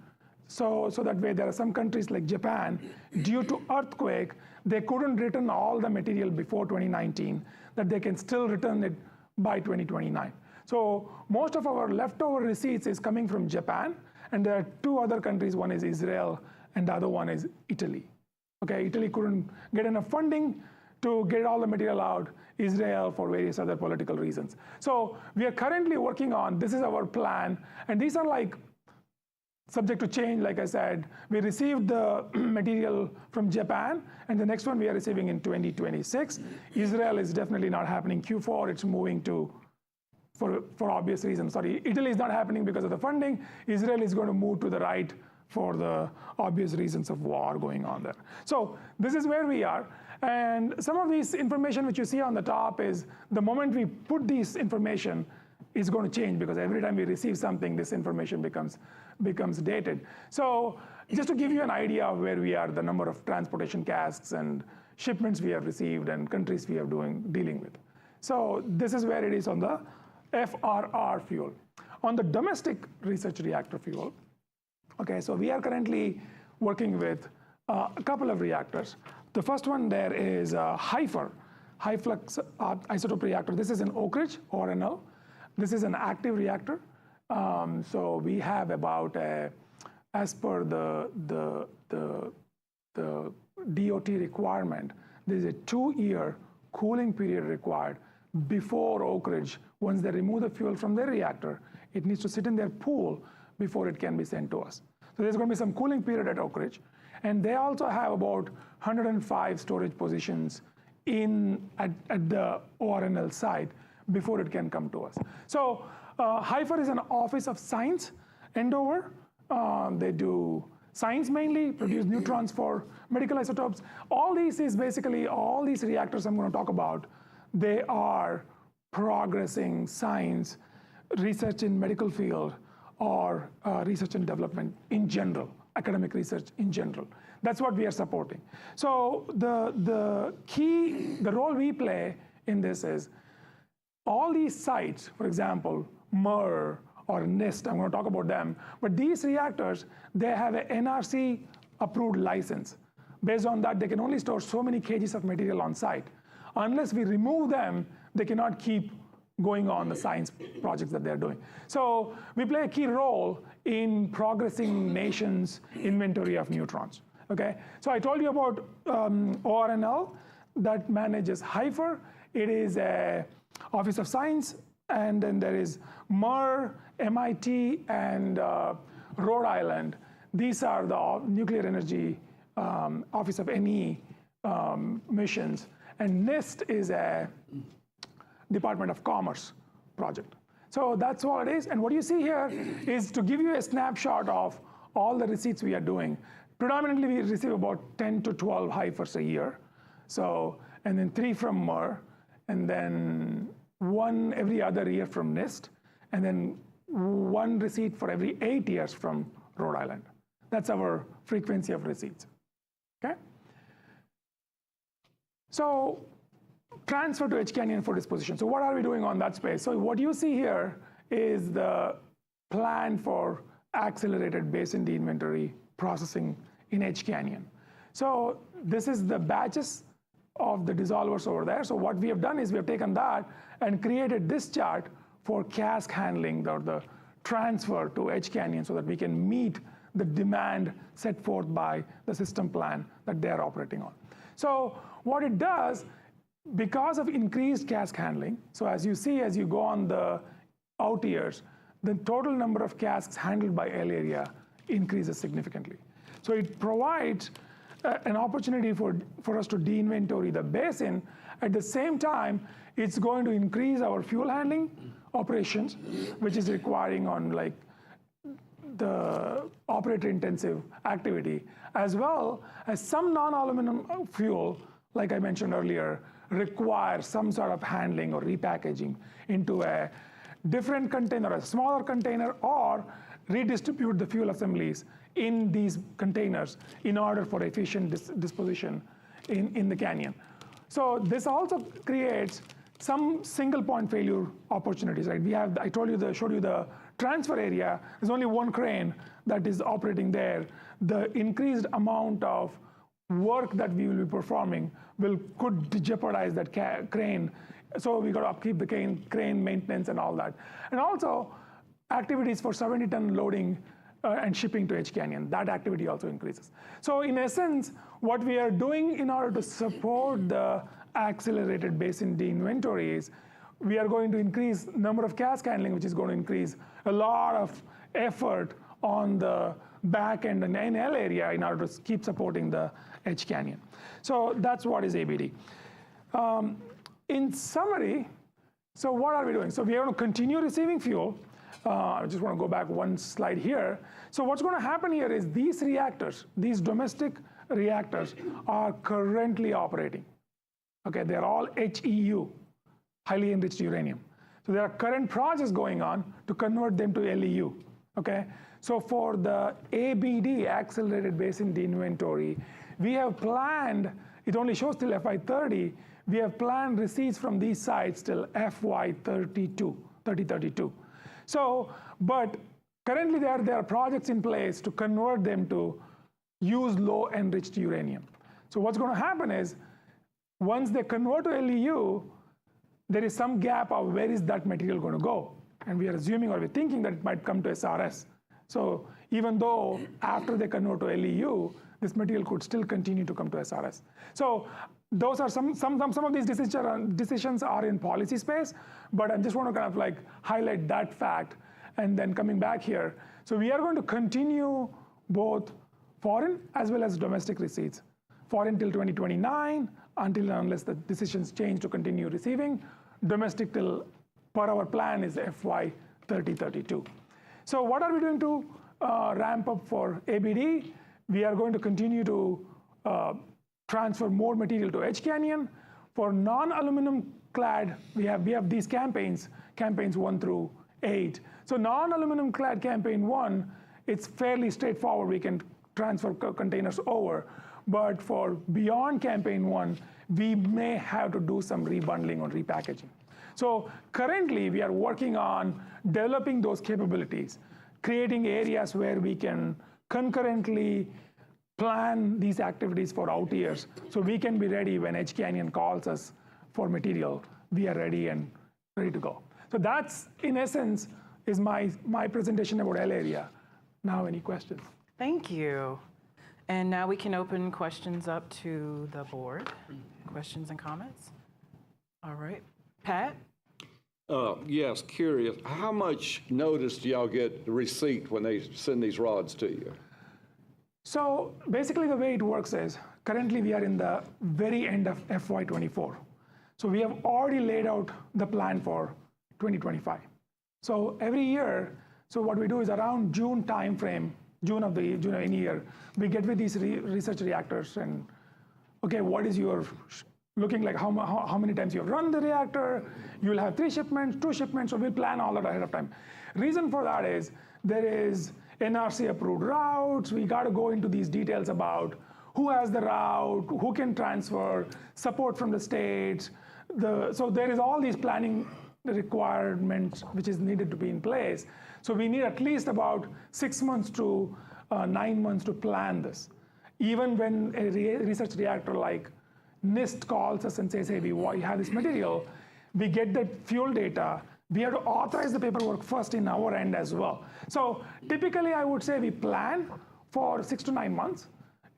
So that way, there are some countries like Japan, due to earthquake, they couldn't return all the material before 2019, that they can still return it by 2029. So most of our leftover receipts is coming from Japan, and there are two other countries. One is Israel, and the other one is Italy. Okay, Italy couldn't get enough funding to get all the material out. Israel for various other political reasons. So we are currently working on, this is our plan, and these are like subject to change. Like I said, we received the material from Japan, and the next one we are receiving in 2026. Israel is definitely not happening Q4. It's moving to, for obvious reasons. Sorry, Italy is not happening because of the funding. Israel is going to move to the right for the obvious reasons of war going on there. So this is where we are. And some of this information which you see on the top is the moment we put this information is going to change, because every time we receive something, this information becomes dated. So just to give you an idea of where we are, the number of transportation casks and shipments we have received and countries we are dealing with. So this is where it is on the FRR fuel. On the domestic research reactor fuel, okay, so we are currently working with a couple of reactors. The first one there is HIFR, high flux isotope reactor. This is in Oak Ridge, ORNL. This is an active reactor. So we have about, as per the DOT requirement, there's a 2-year cooling period required before Oak Ridge. Once they remove the fuel from their reactor, it needs to sit in their pool before it can be sent to us. So there's going to be some cooling period at Oak Ridge. And they also have about 105 storage positions at the ORNL site before it can come to us. So HIFR is an Office of Science endeavor. They do science mainly, produce neutrons for medical isotopes. All these is basically, all these reactors I'm going to talk about, they are progressing science, research in medical field, or research and development in general, academic research in general. That's what we are supporting. So the role we play in this is, all these sites, for example, MER or NIST, I'm going to talk about them, but these reactors, they have an NRC approved license. Based on that, they can only store so many kgs of material on site. unless we remove them, they cannot keep going on the science projects that they're doing. So we play a key role in progressing nations' inventory of neutrons. Okay, so I told you about ORNL that manages HIFER. It is a Office of Science, and then there is MER, MIT, and Rhode Island. These are the nuclear energy Office of NE missions, and NIST is a Department of Commerce project. So that's what it is. And what you see here is to give you a snapshot of all the receipts we are doing. Predominantly, we receive about 10 to 12 HIFERs a year. So, and then 3 from MER, and then 1 every other year from NIST, and then 1 receipt for every 8 years from Rhode Island. That's our frequency of receipts. Okay? So, transfer to HCanyon for disposition. So what are we doing on that space? So what you see here is the plan for accelerated basin de-inventory processing in HCanyon. So this is the batches of the dissolvers over there. So what we have done is we have taken that and created this chart for cask handling or the transfer to HCanyon so that we can meet the demand set forth by the system plan that they are operating on. So what it does, because of increased cask handling, so as you see, as you go on the out years, the total number of casks handled by L area increases significantly. So it provides an opportunity for us to de-inventory the basin. At the same time, it's going to increase our fuel handling operations, which is requiring on like the operator intensive activity, as well as some non-aluminum fuel, like I mentioned earlier, require some sort of handling or repackaging into a different container, a smaller container, or redistribute the fuel assemblies in these containers in order for efficient disposition in the canyon. So this also creates some single point failure opportunities, right? We have, I told you, showed you the transfer area. There's only one crane that is operating there. The increased amount of work that we will be performing could jeopardize that crane. So we got to upkeep the crane maintenance and all that. And also activities for 70-ton loading and shipping to HCanyon. That activity also increases. So in essence, what we are doing in order to support the accelerated basin de-inventory is we are going to increase number of cask handling, which is going to increase a lot of effort on the back end and NL area in order to keep supporting the HCanyon. So that's what is ABD. In summary, so what are we doing? So we are going to continue receiving fuel. I just want to go back one slide here. So what's going to happen here is these reactors, these domestic reactors, are currently operating. Okay, they're all HEU, highly enriched uranium. So there are current projects going on to convert them to LEU. Okay, so for the ABD, accelerated basin de-inventory, we have planned, it only shows till FY30, we have planned receipts from these sites till FY32. So, but currently there are projects in place to convert them to use low enriched uranium. So what's going to happen is, once they convert to LEU, there is some gap of where is that material going to go. And we are assuming or we're thinking that it might come to SRS. So even though after they convert to LEU, this material could still continue to come to SRS. So those are some of these decisions are in policy space, but I just want to kind of like highlight that fact and then coming back here. So we are going to continue both foreign as well as domestic receipts. Foreign till 2029, until and unless the decisions change to continue receiving. Domestic till, per our plan, is FY 3032. So what are we doing to ramp up for ABD? We are going to continue to transfer more material to HCanyon. For non-aluminum clad, we have these campaigns 1 through 8. So non-aluminum clad campaign 1, it's fairly straightforward. We can transfer containers over. But for beyond campaign 1, we may have to do some rebundling or repackaging. So currently, we are working on developing those capabilities, creating areas where we can concurrently plan these activities for out years, so we can be ready when HCanyon calls us for material, we are ready and ready to go. So that's, in essence, is my presentation about L area. Now, any questions? Thank you. And now we can open questions up to the board. Questions and comments? All right. Pat? Yes, curious. How much notice do y'all get the receipt when they send these rods to you? So basically the way it works is, currently we are in the very end of FY24. So we have already laid out the plan for 2025. So every year, so what we do is around June timeframe, June of any year, we get with these research reactors and, okay, what is your looking like, how many times you have run the reactor, you'll have 3 shipments, 2 shipments, so we'll plan all that ahead of time. Reason for that is there is NRC approved routes, we got to go into these details about who has the route, who can transfer, support from the states. So there is all these planning requirements which is needed to be in place. So we need at least about 6 months to 9 months to plan this. Even when a research reactor like NIST calls us and says, hey, we have this material, we get the fuel data, we have to authorize the paperwork first in our end as well. So typically I would say we plan for 6 to 9 months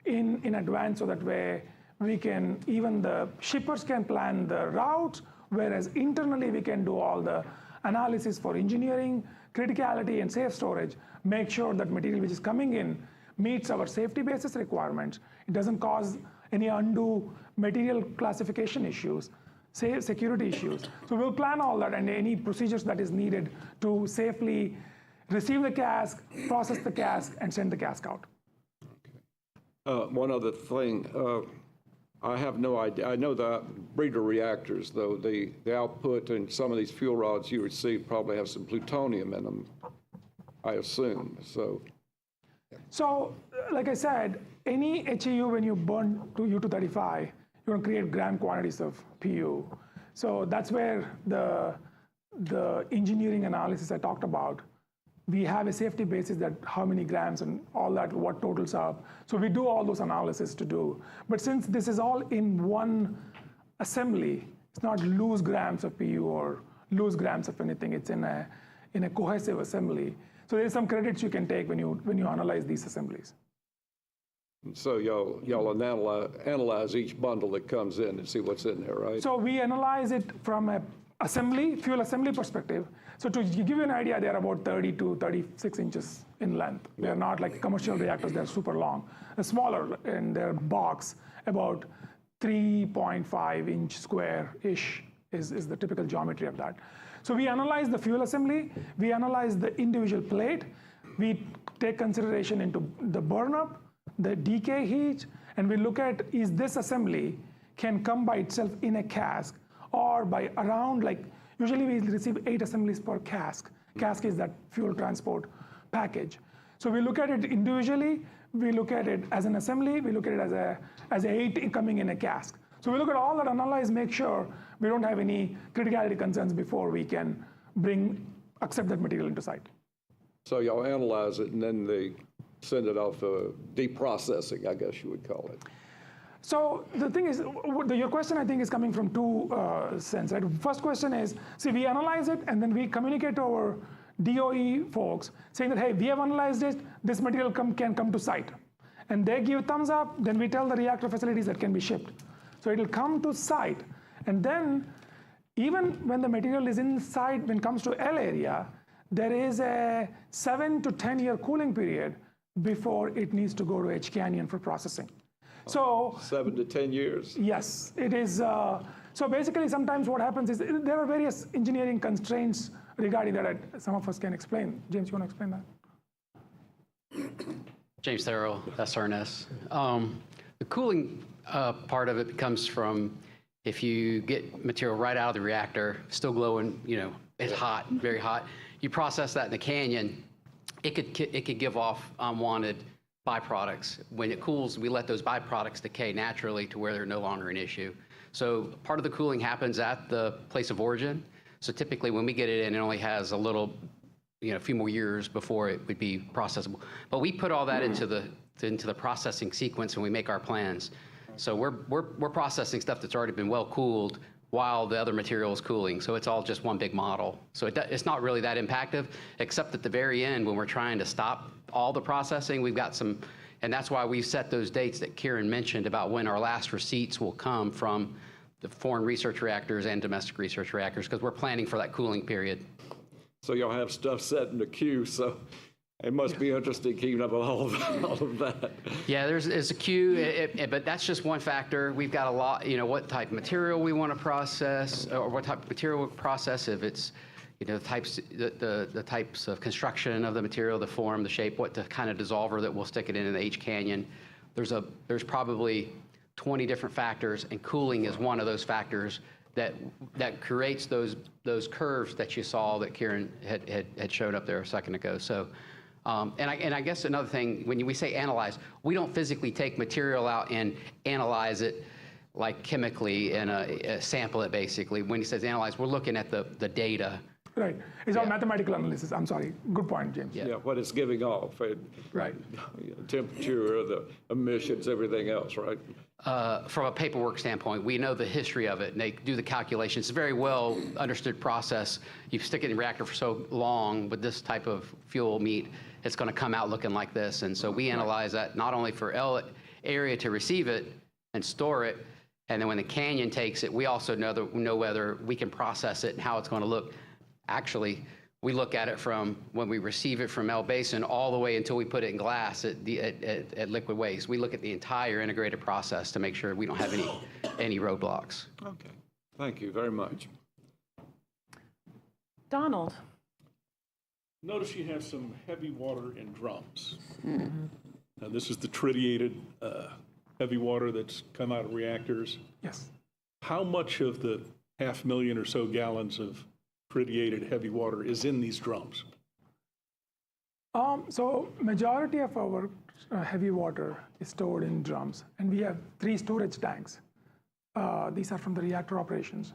in advance, so that way we can, even the shippers can plan the routes, whereas internally we can do all the analysis for engineering, criticality, and safe storage, make sure that material which is coming in meets our safety basis requirements. It doesn't cause any undue material classification issues, security issues. So we'll plan all that and any procedures that is needed to safely receive the cask, process the cask, and send the cask out. One other thing, I have no idea. I know the breeder reactors, though, the output and some of these fuel rods you receive probably have some plutonium in them, I assume. So, like I said, any HEU, when you burn to U-235, you're going to create gram quantities of PU. So that's where the engineering analysis I talked about, we have a safety basis that how many grams and all that, what totals up. So we do all those analysis to do. But since this is all in one assembly, it's not loose grams of PU or loose grams of anything. It's in a cohesive assembly. So there's some credits you can take when you analyze these assemblies. So y'all analyze each bundle that comes in and see what's in there, right? So we analyze it from a fuel assembly perspective. So to give you an idea, they're about 30 to 36 inches in length. They're not like commercial reactors, they're super long. They're smaller in their box, about 3.5 inch square-ish is the typical geometry of that. So we analyze the fuel assembly, we analyze the individual plate, we take consideration into the burn-up, the decay heat, and we look at is this assembly can come by itself in a cask or by around usually we receive 8 assemblies per cask. Cask is that fuel transport package. So we look at it individually, we look at it as an assembly, we look at it as 8 coming in a cask. So we look at all that, analyze, make sure we don't have any criticality concerns before we can accept that material into site. So y'all analyze it and then they send it off deep processing, I guess you would call it. So the thing is, your question I think is coming from two senses. Right? First question is, see, we analyze it and then we communicate to our DOE folks saying that, hey, we have analyzed it, this material can come to site. And they give thumbs up, then we tell the reactor facilities that can be shipped. So it'll come to site. And then even when the material is inside, when it comes to L area, there is a 7 to 10 year cooling period before it needs to go to H Canyon for processing. So 7 to 10 years? Yes, it is. So basically, sometimes what happens is there are various engineering constraints regarding that. Some of us can explain. James, you want to explain that? James Therrell, SRS. The cooling part of it comes from if you get material right out of the reactor, still glowing, it's hot, very hot. You process that in the canyon, it could give off unwanted byproducts. When it cools, we let those byproducts decay naturally to where they're no longer an issue. So part of the cooling happens at the place of origin. So typically when we get it in, it only has a little, a few more years before it would be processable. But we put all that into the processing sequence when we make our plans. So we're processing stuff that's already been well cooled while the other material is cooling. So it's all just one big model. So it's not really that impactive, except at the very end when we're trying to stop all the processing, we've got some, and that's why we've set those dates that Kieran mentioned about when our last receipts will come from the foreign research reactors and domestic research reactors, because we're planning for that cooling period. So you'll have stuff set in the queue, so it must be interesting keeping up with all of that. Yeah, there's a queue, but that's just one factor. We've got a lot, what type of material we want to process, or what type of material we process, if it's, the types of construction of the material, the form, the shape, what the kind of dissolver that we'll stick it in the H canyon. There's probably 20 different factors, and cooling is one of those factors that creates those curves that you saw that Kieran had showed up there a second ago. So, and I guess another thing, when we say analyze, we don't physically take material out and analyze it like chemically and sample it basically. When he says analyze, we're looking at the data. Right. It's all mathematical analysis. I'm sorry. Good point, James. Yeah, what it's giving off. Right. Temperature, the emissions, everything else, right? From a paperwork standpoint, we know the history of it, and they do the calculations. It's a very well understood process. You stick it in the reactor for so long with this type of fuel meat, it's going to come out looking like this. And so we analyze that not only for area to receive it and store it, and then when the canyon takes it, we also know whether we can process it and how it's going to look. Actually, we look at it from when we receive it from El Basin all the way until we put it in glass at Liquid Waste. We look at the entire integrated process to make sure we don't have any roadblocks. Okay. Thank you very much. Donald. Notice you have some heavy water in drums. Now, this is the tritiated heavy water that's come out of reactors. Yes. How much of the 500,000 or so gallons of tritiated heavy water is in these drums? So majority of our heavy water is stored in drums, and we have 3 storage tanks. These are from the reactor operations.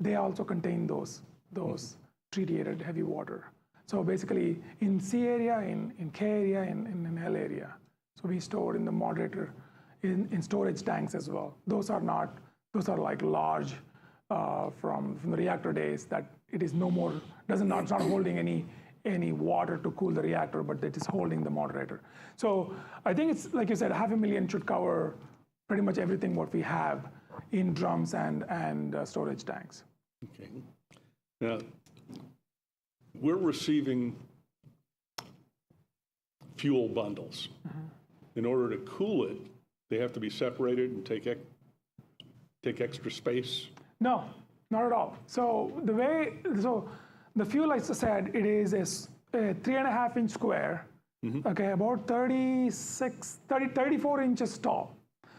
They also contain those tritiated heavy water. So basically, in C area, in K area, in L area. So we store in the moderator, in storage tanks as well. Those are like large from the reactor days that it is no more, it's not holding any water to cool the reactor, but it is holding the moderator. So I think it's, like you said, 500,000 should cover pretty much everything what we have in drums and storage tanks. Okay. Now, we're receiving fuel bundles. In order to cool it, they have to be separated and take extra space? No, not at all. So the fuel, like I said, it is a 3.5-inch square, okay, about 34 inches tall.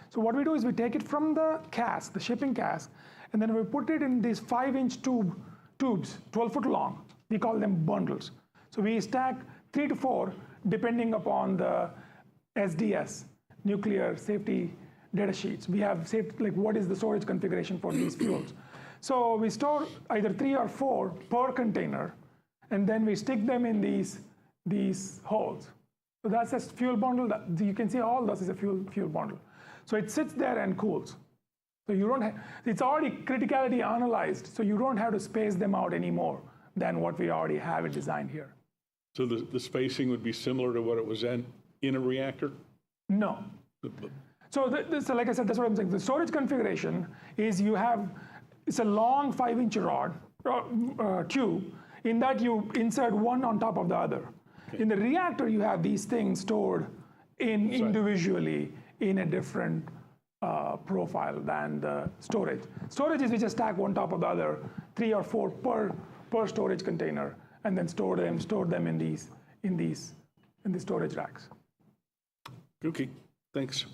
So what we do is we take it from the cask, the shipping cask, and then we put it in these 5-inch tubes, 12 foot long. We call them bundles. So we stack 3 to 4 depending upon the SDS, nuclear safety data sheets. We have what is the storage configuration for these fuels. So we store either 3 or 4 per container, and then we stick them in these holes. So that's a fuel bundle. You can see all this is a fuel bundle. So it sits there and cools. So you don't it's already criticality analyzed, so you don't have to space them out anymore than what we already have it designed here. So the spacing would be similar to what it was in a reactor? No. So like I said, that's what I'm saying. The storage configuration is it's a long 5-inch rod, tube, in that you insert one on top of the other. Okay. In the reactor, you have these things stored individually in a different profile than the storage. Storage is we just stack one top of the other, 3 or 4 per storage container, and then store them in the storage racks. Okay, thanks.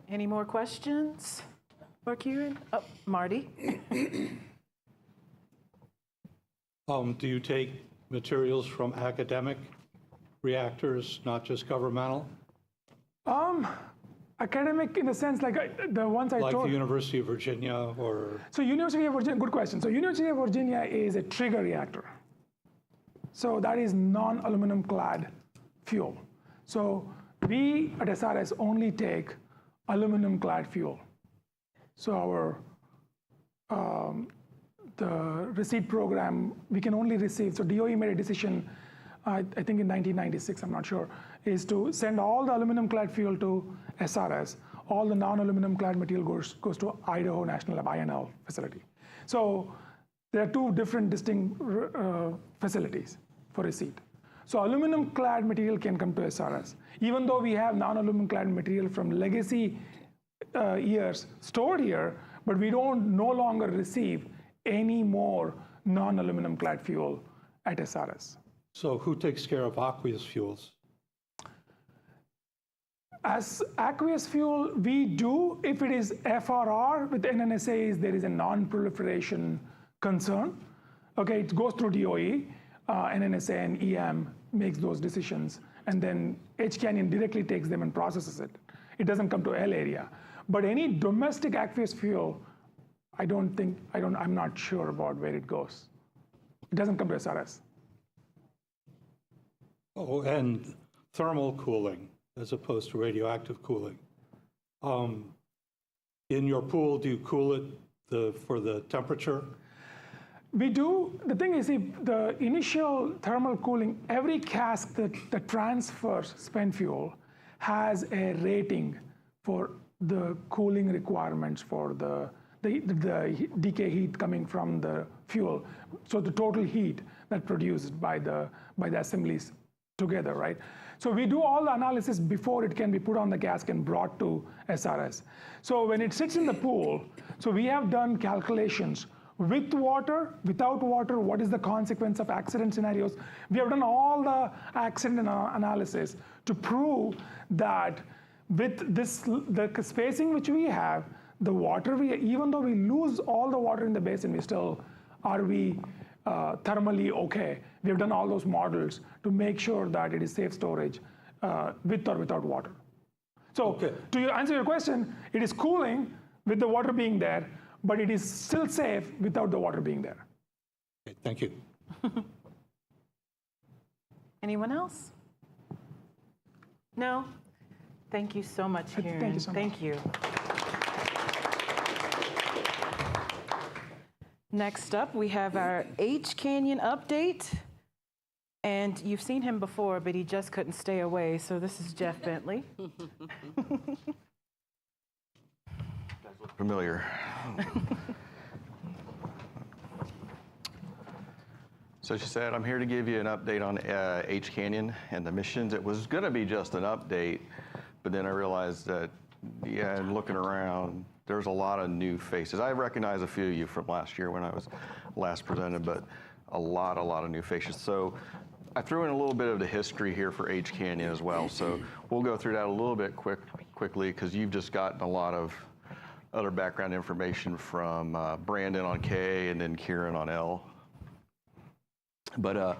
Any more questions for Kieran? Oh, Marty. Do you take materials from academic reactors, not just governmental? Academic in the sense like the ones I told. Like the University of Virginia or? So University of Virginia, good question. So University of Virginia is a trigger reactor. So that is non-aluminum clad fuel. So we at SRS only take aluminum clad fuel. So the receipt program, we can only receive, so DOE made a decision, I think in 1996, I'm not sure, is to send all the aluminum clad fuel to SRS. All the non-aluminum clad material goes to Idaho National Lab, INL facility. So there are two different distinct facilities for receipt. So aluminum clad material can come to SRS. Even though we have non-aluminum clad material from legacy years stored here, but we don't no longer receive any more non-aluminum clad fuel at SRS. So who takes care of aqueous fuels? As aqueous fuel, we do, if it is FRR with NNSAs, there is a non-proliferation concern. Okay, it goes through DOE, NNSA and EM makes those decisions, and then H Canyon directly takes them and processes it. It doesn't come to L area. But any domestic aqueous fuel, I'm not sure about where it goes. It doesn't come to SRS. Oh, and thermal cooling as opposed to radioactive cooling. In your pool, do you cool it for the temperature? We do. The thing is, if the initial thermal cooling, every cask that transfers spent fuel has a rating for the cooling requirements for the decay heat coming from the fuel. So the total heat that produced by the assemblies together, right? So we do all the analysis before it can be put on the cask and brought to SRS. So when it sits in the pool, so we have done calculations with water, without water, what is the consequence of accident scenarios. We have done all the accident analysis to prove that with the spacing which we have, the water, even though we lose all the water in the basin, we still are thermally okay. We have done all those models to make sure that it is safe storage with or without water. So to answer your question, it is cooling with the water being there, but it is still safe without the water being there. Okay, thank you. Anyone else? No? Thank you so much, Kieran. Thank you so much. Thank you. Next up, we have our H Canyon update. And you've seen him before, but he just couldn't stay away. So this is Jeff Bentley. Familiar. So she said, I'm here to give you an update on H Canyon and the missions. It was going to be just an update, but then I realized that, yeah, and looking around, there's a lot of new faces. I recognize a few of you from last year when I was last presented, but a lot of new faces. So I threw in a little bit of the history here for H Canyon as well. So we'll go through that a little bit quickly because you've just gotten a lot of other background information from Brandon on K and then Kieran on L. But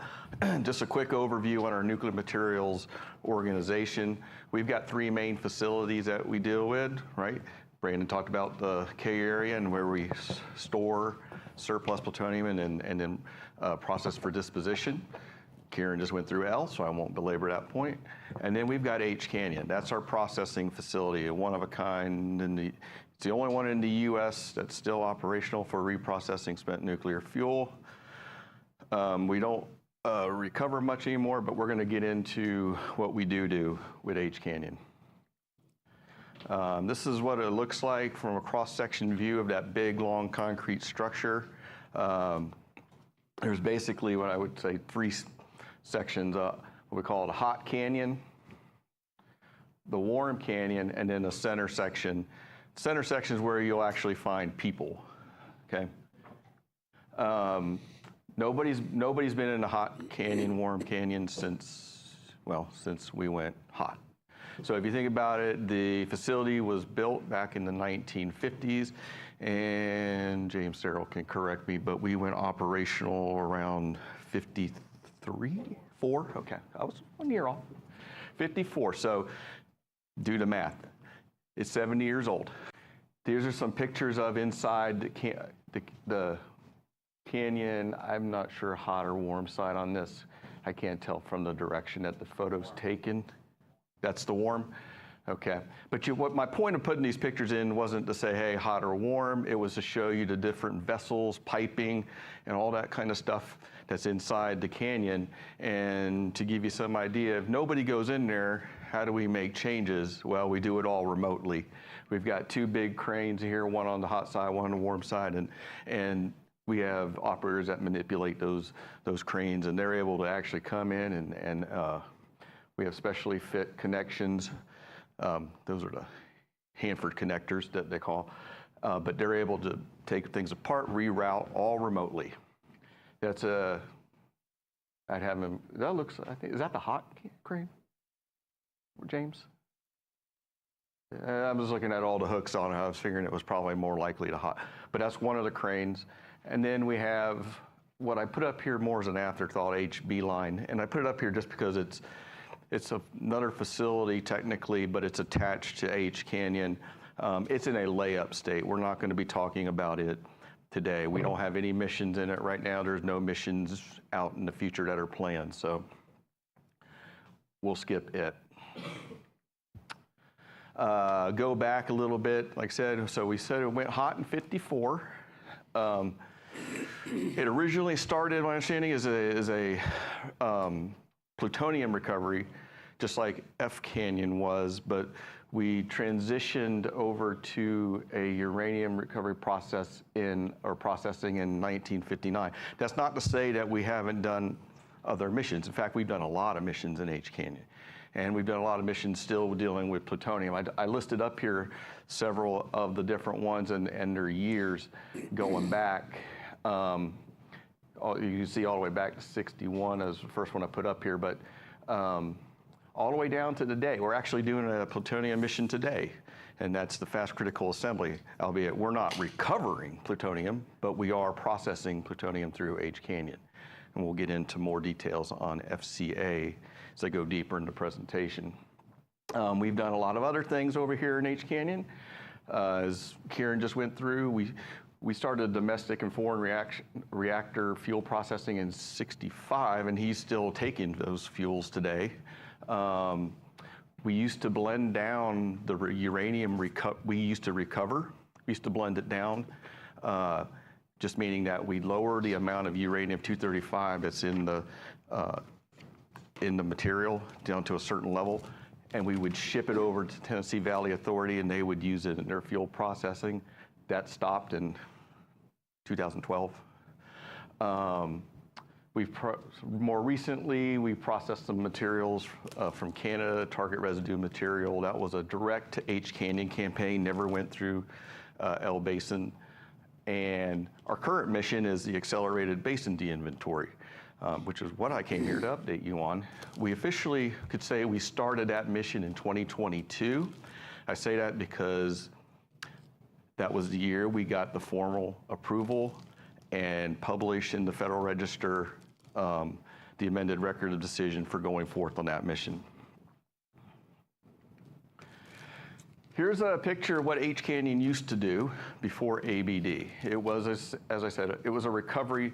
just a quick overview on our nuclear materials organization. We've got 3 main facilities that we deal with, right? Brandon talked about the K area and where we store surplus plutonium and then process for disposition. Kieran just went through L, so I won't belabor that point. And then we've got H Canyon. That's our processing facility, a one of a kind. It's the only one in the U.S. that's still operational for reprocessing spent nuclear fuel. We don't recover much anymore, but we're going to get into what we do with H Canyon. This is what it looks like from a cross-section view of that big, long concrete structure. There's basically what I would say 3 sections. What we call it a hot canyon, the warm canyon, and then the center section. Center section is where you'll actually find people. Okay. Nobody's been in a hot canyon, warm canyon since we went hot. So if you think about it, the facility was built back in the 1950s, and James Serrell can correct me, but we went operational around 53, 4? Okay, I was 1 year off. 54, so do the math. It's 70 years old. These are some pictures of inside the canyon. I'm not sure hot or warm side on this. I can't tell from the direction that the photo's taken. That's the warm. Okay, but what my point of putting these pictures in wasn't to say, hey, hot or warm. It was to show you the different vessels, piping, and all that kind of stuff that's inside the canyon, and to give you some idea, if nobody goes in there, how do we make changes? Well, we do it all remotely. We've got 2 big cranes here, one on the hot side, one on the warm side, and we have operators that manipulate those cranes, and they're able to actually come in and we have specially fit connections. Those are the Hanford connectors that they call, but they're able to take things apart, reroute all remotely. That's I'd have him, that looks, I think, is that the hot crane, James? I was looking at all the hooks on it. I was figuring it was probably more likely to hot, but that's one of the cranes. And then we have what I put up here more as an afterthought, HB line, and I put it up here just because it's another facility technically, but it's attached to H Canyon. It's in a layup state. We're not going to be talking about it today. We don't have any missions in it right now. There's no missions out in the future that are planned, so we'll skip it. Go back a little bit, like I said, so we said it went hot in 54. It originally started, my understanding, as a plutonium recovery, just like F Canyon was, but we transitioned over to a uranium recovery processing in 1959. That's not to say that we haven't done other missions. In fact, we've done a lot of missions in H Canyon, and we've done a lot of missions still dealing with plutonium. I listed up here several of the different ones and their years going back. You can see all the way back to 61 as the first one I put up here, but all the way down to today. We're actually doing a plutonium mission today, and that's the fast critical assembly, albeit we're not recovering plutonium, but we are processing plutonium through H Canyon. And we'll get into more details on FCA as I go deeper in the presentation. We've done a lot of other things over here in H Canyon. As Kieran just went through, we started domestic and foreign reactor fuel processing in 65, and he's still taking those fuels today. We used to blend down the uranium we used to recover. We used to blend it down, just meaning that we lower the amount of uranium-235 that's in the material down to a certain level, and we would ship it over to Tennessee Valley Authority, and they would use it in their fuel processing. That stopped in 2012. More recently, we processed some materials from Canada, target residue material. That was a direct to H Canyon campaign, never went through L Basin. And our current mission is the accelerated basin de-inventory, which is what I came here to update you on. We officially could say we started that mission in 2022. I say that because that was the year we got the formal approval and published in the Federal Register the amended record of decision for going forth on that mission. Here's a picture of what H Canyon used to do before ABD. It was, as I said, it was a recovery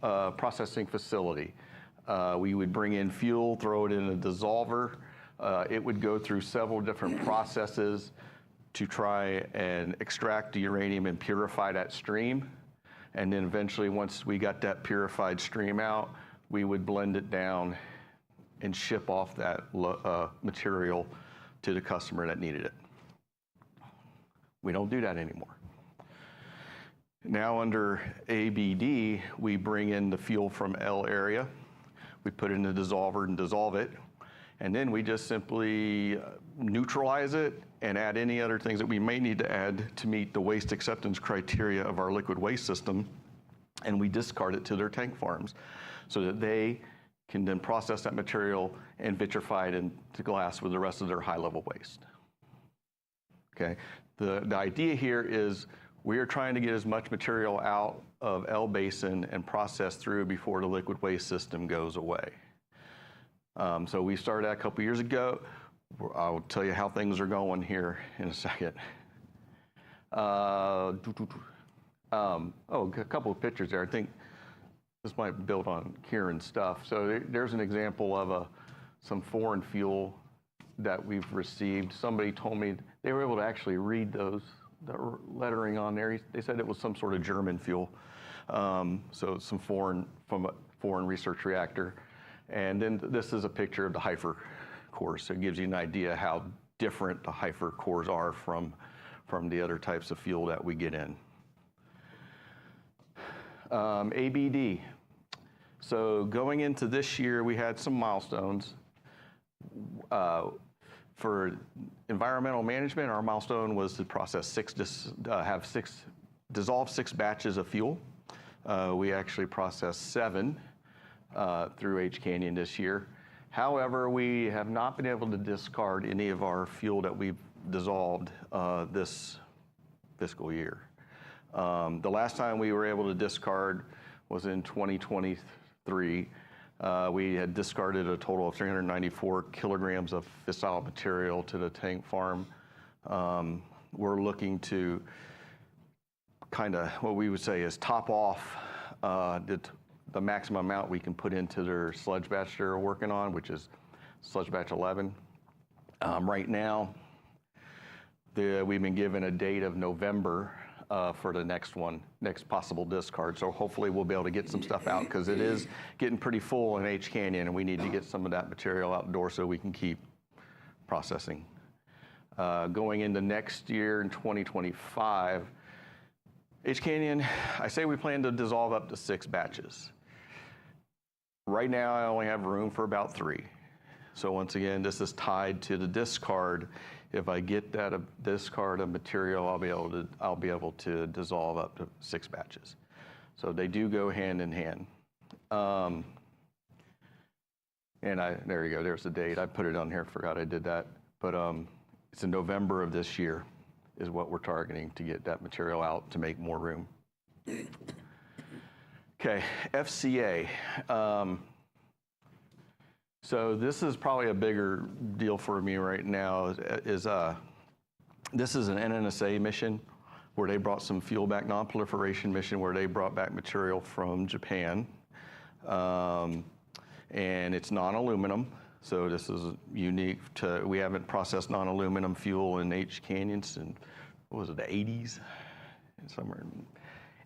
processing facility. We would bring in fuel, throw it in a dissolver. It would go through several different processes to try and extract the uranium and purify that stream. And then eventually, once we got that purified stream out, we would blend it down and ship off that material to the customer that needed it. We don't do that anymore. Now under ABD, we bring in the fuel from L area. We put it in the dissolver and dissolve it. And then we just simply neutralize it and add any other things that we may need to add to meet the waste acceptance criteria of our liquid waste system. And we discard it to their tank farms so that they can then process that material and vitrify it into glass with the rest of their high-level waste. Okay, the idea here is we are trying to get as much material out of L Basin and process through before the liquid waste system goes away. So we started that a couple years ago. I'll tell you how things are going here in a second. A couple of pictures there. I think this might build on Kieran's stuff. So there's an example of some foreign fuel that we've received, somebody told me they were able to actually read those, the lettering on there. They said it was some sort of German fuel. So it's from a foreign research reactor. And then this is a picture of the HYFER cores. So it gives you an idea how different the HYFER cores are from the other types of fuel that we get in. ABD. So going into this year, we had some milestones. For environmental management, our milestone was to process dissolve 6 batches of fuel. We actually processed 7 through H Canyon this year. However, we have not been able to discard any of our fuel that we've dissolved this fiscal year. The last time we were able to discard was in 2023. We had discarded a total of 394 kilograms of fissile material to the tank farm. We're looking to kind of what we would say is top off the maximum amount we can put into their sludge batch they're working on, which is sludge batch 11. Right now, we've been given a date of November for the next possible discard. So hopefully we'll be able to get some stuff out because it is getting pretty full in H Canyon and we need to get some of that material outdoors so we can keep processing. Going into next year in 2025, H Canyon, I say we plan to dissolve up to 6 batches. Right now, I only have room for about 3. So once again, this is tied to the discard. If I get that discard of material, I'll be able to dissolve up to 6 batches. So they do go hand in hand. And there you go, there's the date. I put it on here, forgot I did that. But it's in November of this year is what we're targeting to get that material out to make more room. Okay, FCA. So this is probably a bigger deal for me right now. This is an NNSA mission where they brought some fuel back, non-proliferation mission where they brought back material from Japan. And it's non-aluminum. So this is unique we haven't processed non-aluminum fuel in H Canyon since, what was it, the 80s? Somewhere.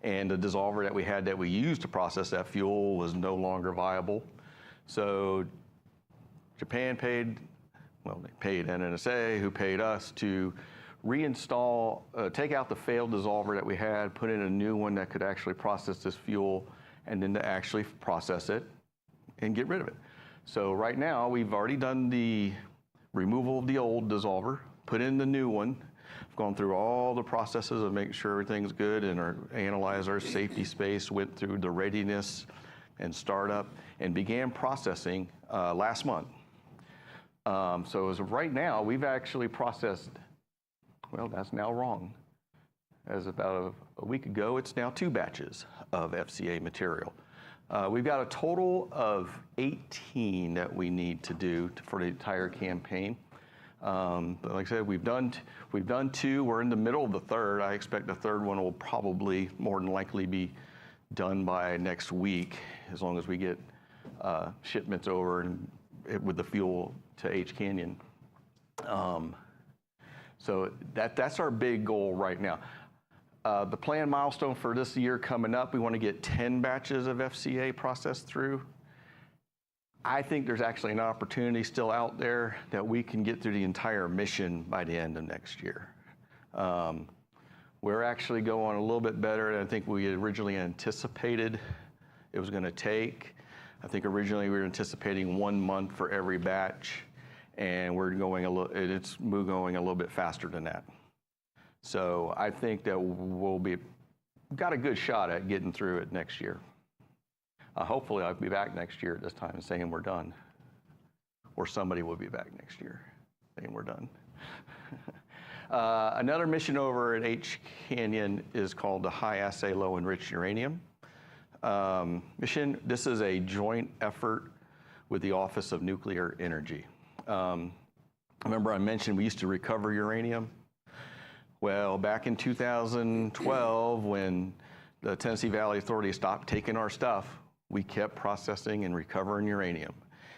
And the dissolver that we had that we used to process that fuel was no longer viable. So Japan paid NNSA, who paid us to reinstall, take out the failed dissolver that we had, put in a new one that could actually process this fuel, and then to actually process it and get rid of it. So right now, we've already done the removal of the old dissolver, put in the new one. I've gone through all the processes of making sure everything's good and analyzed our safety space, went through the readiness and startup, and began processing last month. So as of right now, we've actually processed, well, that's now wrong. As about a week ago, it's now 2 batches of FCA material. We've got a total of 18 that we need to do for the entire campaign. But like I said, we've done 2. We're in the middle of the 3rd. I expect the 3rd one will probably more than likely be done by next week, as long as we get shipments over and with the fuel to H Canyon. So that's our big goal right now. The planned milestone for this year coming up, we want to get 10 batches of FCA processed through. I think there's actually an opportunity still out there that we can get through the entire mission by the end of next year. We're actually going a little bit better than I think we originally anticipated it was going to take. I think originally we were anticipating 1 month for every batch, and it's going a little bit faster than that. So I think that got a good shot at getting through it next year. Hopefully I'll be back next year at this time saying we're done. Or somebody will be back next year saying we're done. Another mission over at H Canyon is called the High Assay Low Enriched Uranium mission. This is a joint effort with the Office of Nuclear Energy. Remember I mentioned we used to recover uranium? Well, back in 2012, when the Tennessee Valley Authority stopped taking our stuff, we kept processing and recovering uranium.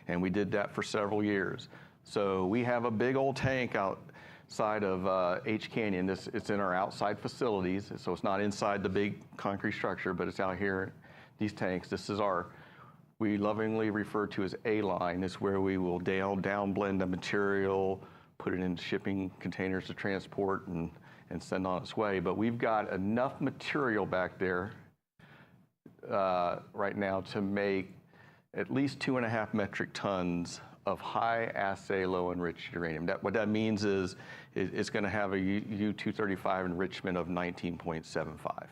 And we did that for several years. So we have a big old tank outside of H Canyon. It's in our outside facilities, so it's not inside the big concrete structure, but it's out here, these tanks. This is we lovingly refer to as A-line. It's where we will down blend the material, put it in shipping containers to transport and send on its way. But we've got enough material back there right now to make at least 2.5 metric tons of high assay, low enriched uranium. What that means is it's going to have a U-235 enrichment of 19.75.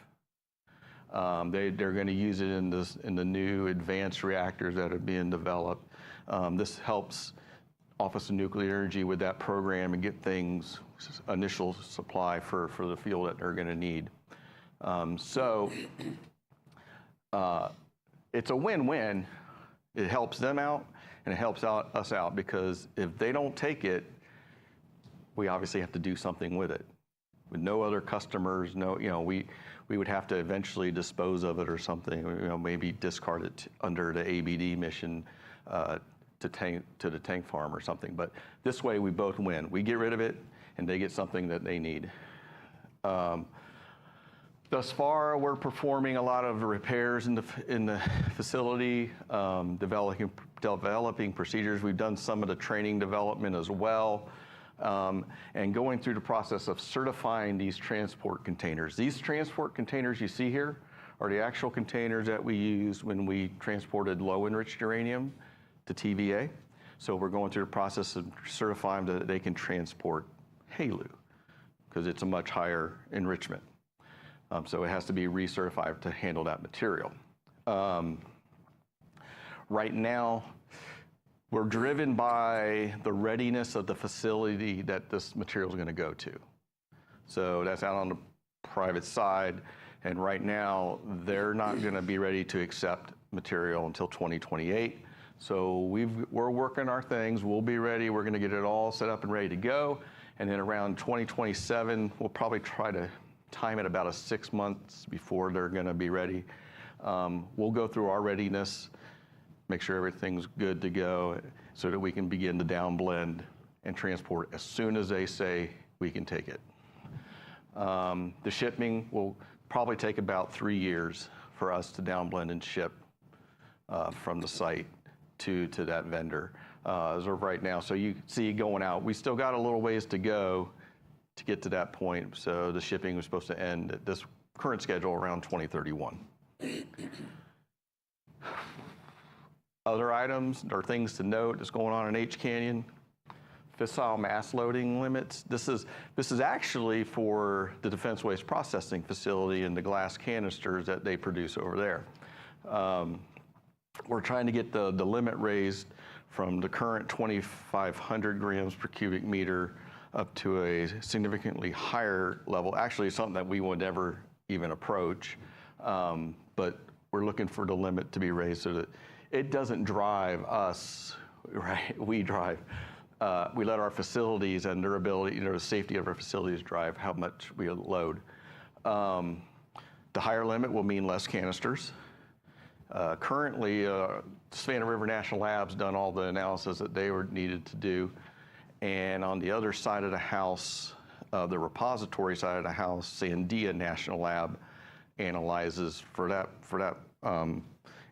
They're going to use it in the new advanced reactors that are being developed. This helps Office of Nuclear Energy with that program and get things initial supply for the field that they're going to need. It's a win-win. It helps them out and it helps us out, because if they don't take it, we obviously have to do something with it. With no other customers, we would have to eventually dispose of it or something, maybe discard it under the ABD mission to the tank farm or something. But this way we both win. We get rid of it and they get something that they need. Thus far, we're performing a lot of repairs in the facility, developing procedures. We've done some of the training development as well, and going through the process of certifying these transport containers. These transport containers you see here are the actual containers that we used when we transported low enriched uranium to TVA. So we're going through the process of certifying that they can transport HALEU, because it's a much higher enrichment. So it has to be recertified to handle that material. Right now, we're driven by the readiness of the facility that this material is going to go to. So that's out on the private side, and right now, they're not going to be ready to accept material until 2028. So we're working our things. We'll be ready. We're going to get it all set up and ready to go. And then around 2027, we'll probably try to time it about 6 months before they're going to be ready. We'll go through our readiness, make sure everything's good to go, so that we can begin to down blend and transport as soon as they say we can take it. The shipping will probably take about 3 years for us to down blend and ship from the site to that vendor as of right now. So you see going out, we still got a little ways to go to get to that point. So the shipping was supposed to end at this current schedule around 2031. Other items or things to note that's going on in H Canyon: fissile mass loading limits. This is actually for the Defense Waste Processing Facility and the glass canisters that they produce over there. We're trying to get the limit raised from the current 2,500 grams per cubic meter up to a significantly higher level. Actually, something that we would never even approach, but we're looking for the limit to be raised so that it doesn't drive us, right? We let our facilities and their ability, the safety of our facilities drive how much we load. The higher limit will mean less canisters. Currently, Savannah River National Lab's done all the analysis that they were needed to do. And on the other side of the house, the repository side of the house, Sandia National Lab analyzes for that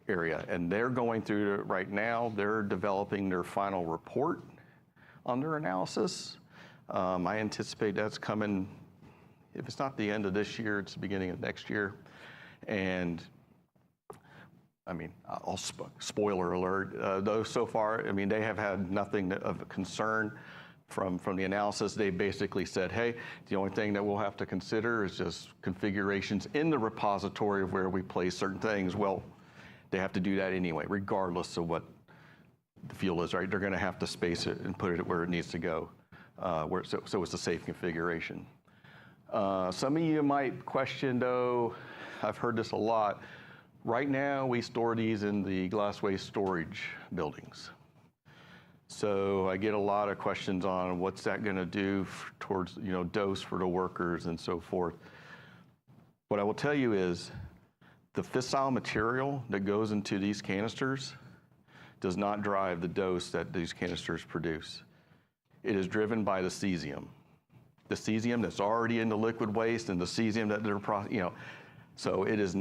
area. And they're going through it right now. They're developing their final report on their analysis. I anticipate that's coming, if it's not the end of this year, it's the beginning of next year. And I mean, I'll spoiler alert, those so far, I mean, they have had nothing of a concern from the analysis. They basically said, hey, the only thing that we'll have to consider is just configurations in the repository of where we place certain things. Well, they have to do that anyway, regardless of what the fuel is, right? They're going to have to space it and put it where it needs to go, so it's a safe configuration. Some of you might question, though, I've heard this a lot. Right now, we store these in the glass waste storage buildings. So I get a lot of questions on what's that going to do towards, dose for the workers and so forth. What I will tell you is the fissile material that goes into these canisters does not drive the dose that these canisters produce. It is driven by the cesium. The cesium that's already in the liquid waste and the cesium that they're, so it is,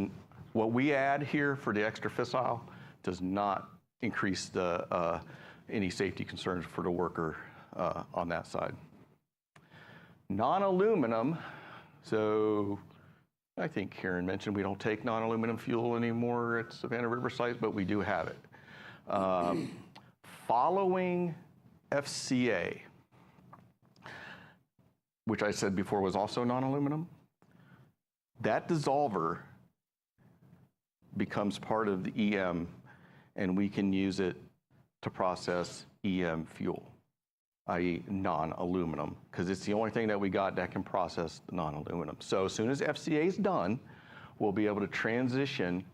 what we add here for the extra fissile does not increase the, any safety concerns for the worker on that side. Non-aluminum, so I think Karen mentioned we don't take non-aluminum fuel anymore at Savannah River sites, but we do have it. Following FCA, which I said before was also non-aluminum, that dissolver becomes part of the EM, and we can use it to process EM fuel, i.e. non-aluminum, because it's the only thing that we got that can process the non-aluminum. So as soon as FCA is done, we'll be able to transition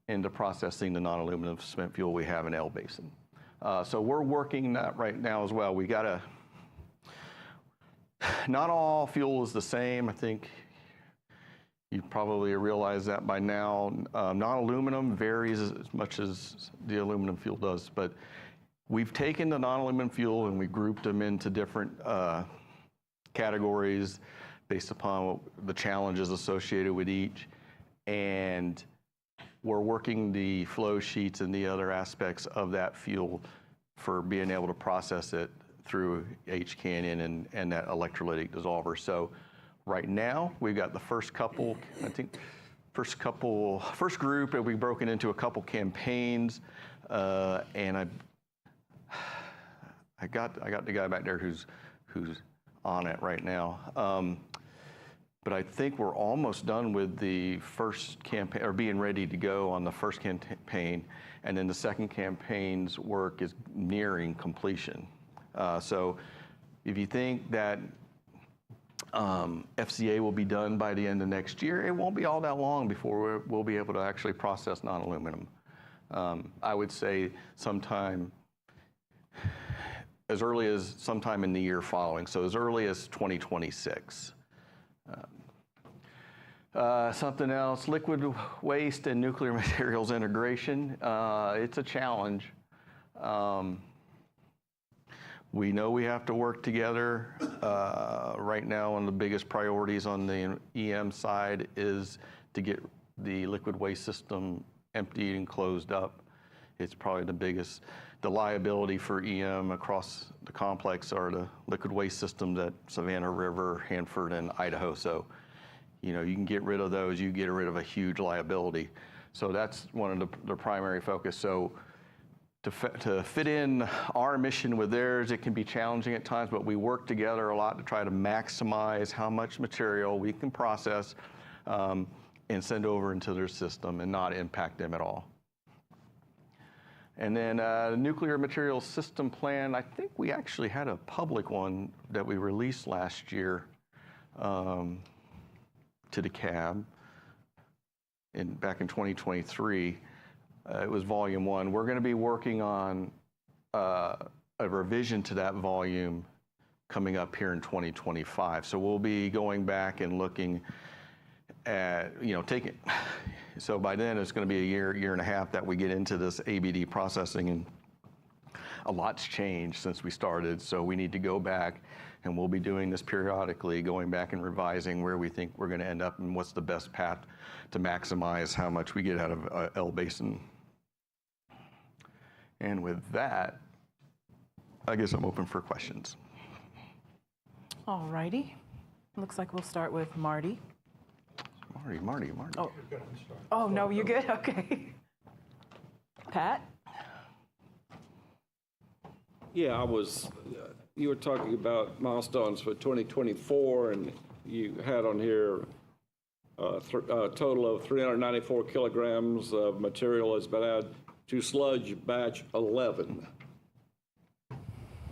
into processing the non-aluminum cement fuel we have in L Basin. So we're working that right now as well. We gotta, not all fuel is the same. I think you probably realize that by now. Non-aluminum varies as much as the aluminum fuel does, but we've taken the non-aluminum fuel and we grouped them into different categories based upon the challenges associated with each. And we're working the flow sheets and the other aspects of that fuel for being able to process it through H-Canyon and that electrolytic dissolver. So right now, we've got the first couple, I think, first group, and we've broken into a couple campaigns, and I got the guy back there who's on it right now. But I think we're almost done with the first campaign, or being ready to go on the first campaign, and then the second campaign's work is nearing completion. So if you think that FCA will be done by the end of next year, it won't be all that long before we'll be able to actually process non-aluminum. I would say sometime as early as sometime in the year following, so as early as 2026. Something else, liquid waste and nuclear materials integration. It's a challenge. We know we have to work together. Right now, one of the biggest priorities on the EM side is to get the liquid waste system emptied and closed up. It's probably the biggest. The liability for EM across the complex are the liquid waste systems at Savannah River, Hanford, and Idaho. So, you know, you can get rid of those, you get rid of a huge liability. So that's one of the primary focus. So to fit in our mission with theirs, it can be challenging at times, but we work together a lot to try to maximize how much material we can process and send over into their system and not impact them at all. And then the nuclear materials system plan, I think we actually had a public one that we released last year to the CAB back in 2023. It was volume 1. We're going to be working on a revision to that volume coming up here in 2025. So we'll be going back and looking at, you know, so by then it's going to be a year and a half that we get into this ABD processing, and a lot's changed since we started. So we need to go back, and we'll be doing this periodically, going back and revising where we think we're going to end up and what's the best path to maximize how much we get out of L Basin. And with that, I guess I'm open for questions. All righty. Looks like we'll start with Marty. Marty. Oh, no, you good? Okay. Pat? Yeah, you were talking about milestones for 2024, and you had on here a total of 394 kilograms of material has been added to sludge batch 11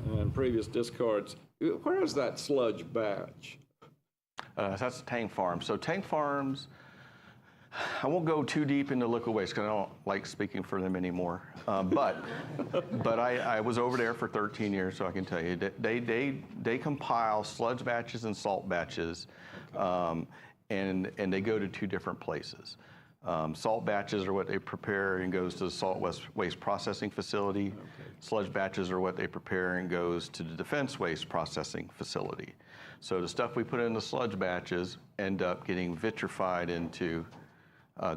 and previous discards. Where is that sludge batch? That's tank farms. So tank farms, I won't go too deep into liquid waste because I don't like speaking for them anymore. But I was over there for 13 years, so I can tell you that they compile sludge batches and salt batches, and they go to 2 different places. Salt batches are what they prepare and goes to the salt waste processing facility. Okay. Sludge batches are what they prepare and goes to the defense waste processing facility. So the stuff we put in the sludge batches end up getting vitrified into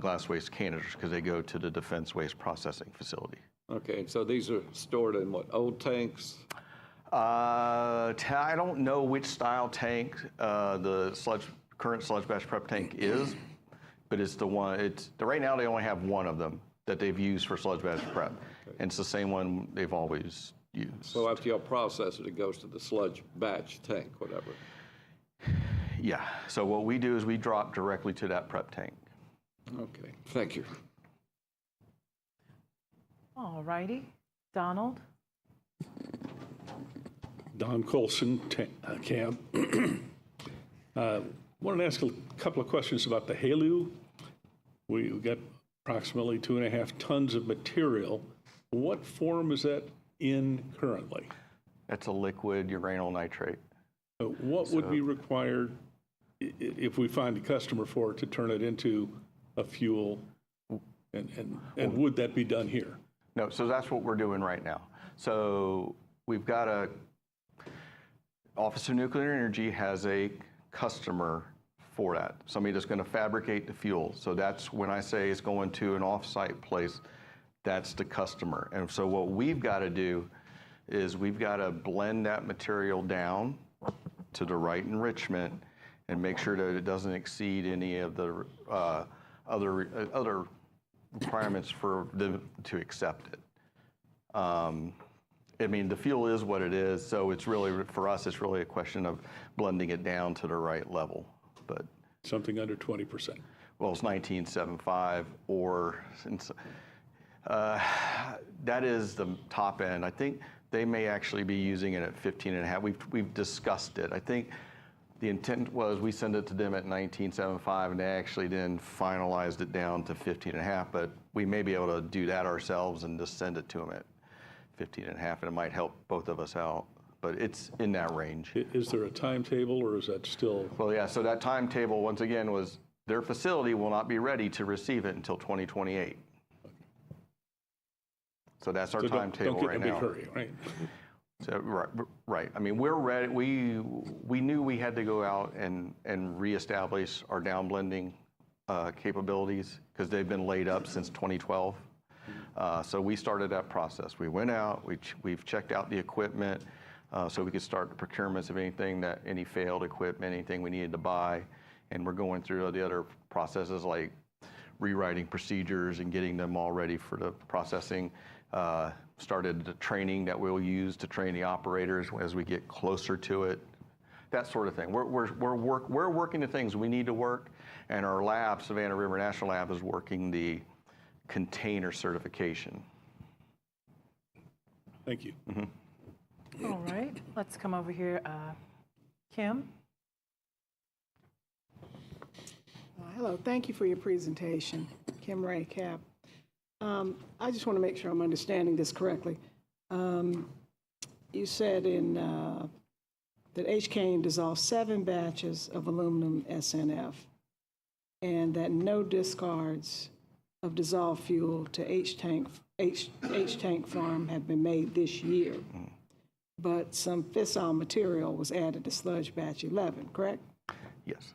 glass waste canisters because they go to the defense waste processing facility. Okay, so these are stored in what, old tanks? I don't know which style tank the current sludge batch prep tank is, but it's the one, right now they only have one of them that they've used for sludge batch prep. Okay. And it's the same one they've always used. So after y'all process it, it goes to the sludge batch tank, whatever. Yeah, so what we do is we drop directly to that prep tank. Okay, thank you. All righty, Donald. Don Colson, cab. Wanted to ask a couple of questions about the HALEU. We got approximately 2.5 tons of material. What form is that in currently? That's a liquid uranyl nitrate. What would be required if we find a customer for it to turn it into a fuel? And would that be done here? No, so that's what we're doing right now. So we've got Office of Nuclear Energy has a customer for that, somebody that's going to fabricate the fuel. So that's when I say it's going to an off-site place, that's the customer. And so what we've got to do is we've got to blend that material down to the right enrichment and make sure that it doesn't exceed any of the other requirements for them to accept it. I mean, the fuel is what it is, so it's really, for us, it's really a question of blending it down to the right level. But something under 20%. Well, it's 19.75, or since that is the top end. I think they may actually be using it at 15.5. We've discussed it. I think the intent was we send it to them at 19.75, and they actually then finalized it down to 15.5. But we may be able to do that ourselves and just send it to them at 15.5, and it might help both of us out. But it's in that range. Is there a timetable, or is that still? Well, yeah, so that timetable, once again, was their facility will not be ready to receive it until 2028. So that's our timetable right now. Don't get in a big hurry, right? So, right. I mean, we're ready. We knew we had to go out and reestablish our downblending capabilities because they've been laid up since 2012. So we started that process. We went out, we've checked out the equipment so we could start the procurements of any failed equipment, anything we needed to buy. And we're going through the other processes like rewriting procedures and getting them all ready for the processing. Started the training that we'll use to train the operators as we get closer to it. That sort of thing. We're working the things we need to work, and our lab, Savannah River National Lab, is working the container certification. Thank you. Mm-hmm. All right, let's come over here. Kim? Hello, thank you for your presentation. Kim Ray, CAP. I just want to make sure I'm understanding this correctly. You said that HCANE dissolved 7 batches of aluminum SNF, and that no discards of dissolved fuel to H-Tank farm have been made this year. But some fissile material was added to sludge batch 11, correct? Yes.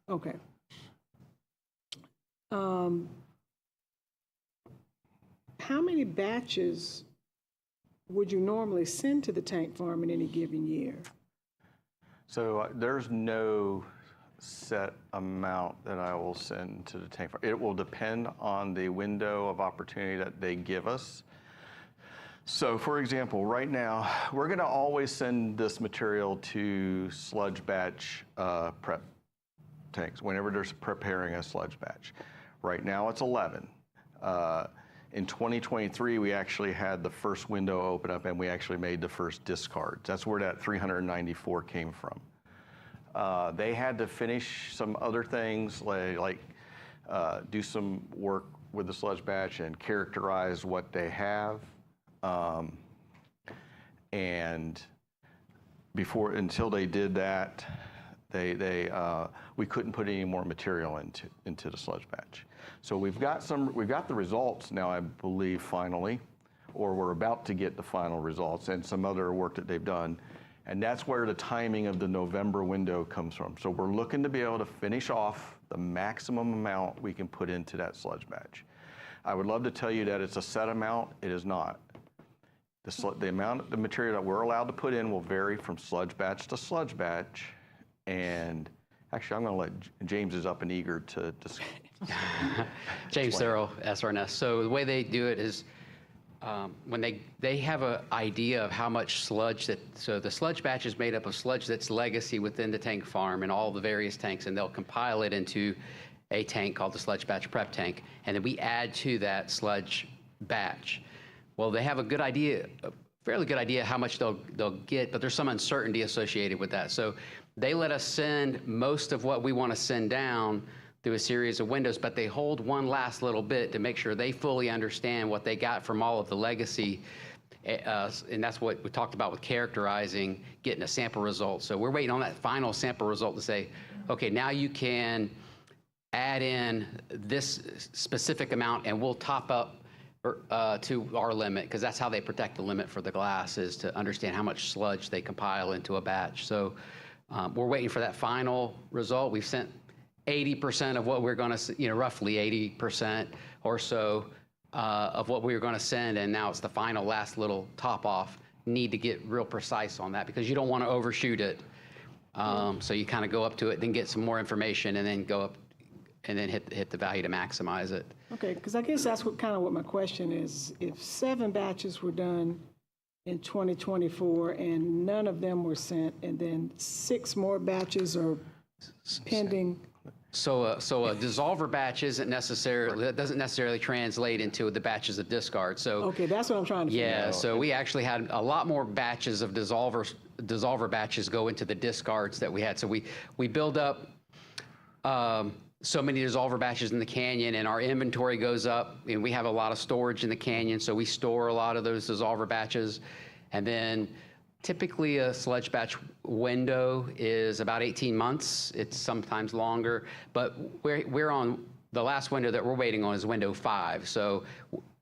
Okay. How many batches would you normally send to the tank farm in any given year? So there's no set amount that I will send to the tank farm. It will depend on the window of opportunity that they give us. So for example, right now, we're gonna always send this material to sludge batch prep tanks whenever they're preparing a sludge batch. Right now it's 11. In 2023, we actually had the first window open up and we actually made the first discards. That's where that 394 came from. They had to finish some other things like do some work with the sludge batch and characterize what they have. And until they did that, We couldn't put any more material into the sludge batch. So we've got the results now, I believe, finally, or we're about to get the final results and some other work that they've done. And that's where the timing of the November window comes from. So we're looking to be able to finish off the maximum amount we can put into that sludge batch. I would love to tell you that it's a set amount. It is not. The amount of the material that we're allowed to put in will vary from sludge batch to sludge batch. And actually, I'm going to let James is up and eager to discuss. James Thurl, SRS. So the way they do it is when they have an idea of how much sludge so the sludge batch is made up of sludge that's legacy within the tank farm and all the various tanks, and they'll compile it into a tank called the sludge batch prep tank, and then we add to that sludge batch. Well, they have a good idea, a fairly good idea how much they'll get, but there's some uncertainty associated with that. So they let us send most of what we want to send down through a series of windows, but they hold one last little bit to make sure they fully understand what they got from all of the legacy. And that's what we talked about with characterizing, getting a sample result. So we're waiting on that final sample result to say, okay, now you can add in this specific amount and we'll top up to our limit, because that's how they protect the limit for the glass, is to understand how much sludge they compile into a batch. So we're waiting for that final result. We've sent 80% of what we're going to, roughly 80% or so of what we were going to send, and now it's the final last little top off. Need to get real precise on that because you don't want to overshoot it. So you kind of go up to it, then get some more information, and then go up and then hit the value to maximize it. Okay, because I guess that's what my question is. If 7 batches were done in 2024 and none of them were sent, and then 6 more batches are pending. So a dissolver batch doesn't necessarily translate into the batches of discard. So okay, that's what I'm trying to figure out. Yeah, so we actually had a lot more batches of dissolver batches go into the discards that we had. So we build up so many dissolver batches in the canyon, and our inventory goes up, and we have a lot of storage in the canyon, so we store a lot of those dissolver batches. And then typically a sludge batch window is about 18 months. It's sometimes longer, but we're on the last window that we're waiting on is window 5. So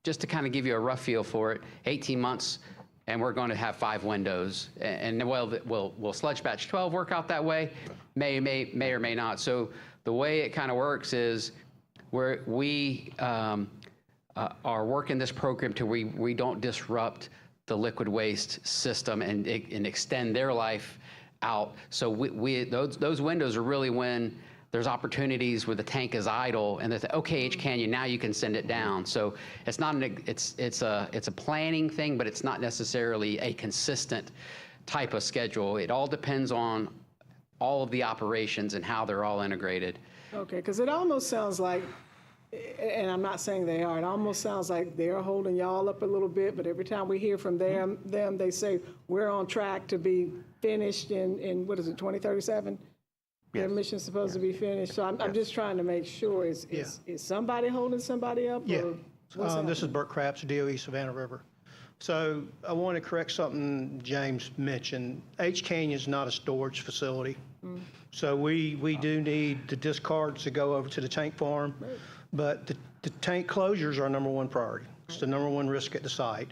just to kind of give you a rough feel for it, 18 months, and we're going to have 5 windows. And will sludge batch 12 work out that way? May or may not. So the way it kind of works is we are working this program to we don't disrupt the liquid waste system and extend their life out. So those windows are really when there's opportunities where the tank is idle and they say, okay, H Canyon, now you can send it down. So it's not it's a planning thing, but it's not necessarily a consistent type of schedule. It all depends on all of the operations and how they're all integrated. Okay, because it almost sounds like, and I'm not saying they are, it almost sounds like they're holding y'all up a little bit, but every time we hear from them, they say, we're on track to be finished in what is it, 2037? Their mission's supposed to be finished. So I'm just trying to make sure, is somebody holding somebody up? Yeah. Or this is Bert Crapps, DOE Savannah River. So I want to correct something James mentioned. H Canyon is not a storage facility. So we do need the discards to go over to the tank farm, but the tank closures are our number 1 priority. It's the number 1 risk at the site.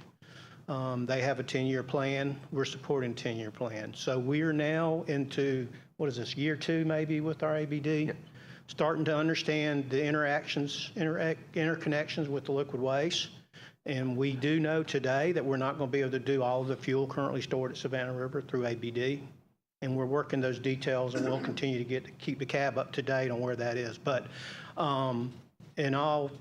They have a 10-year plan. We're supporting a 10-year plan. So we are now into, what is this, year 2 maybe with our ABD? Starting to understand the interconnections with the liquid waste. And we do know today that we're not going to be able to do all of the fuel currently stored at Savannah River through ABD. And we're working those details, and we'll continue to keep the cab up to date on where that is. But in all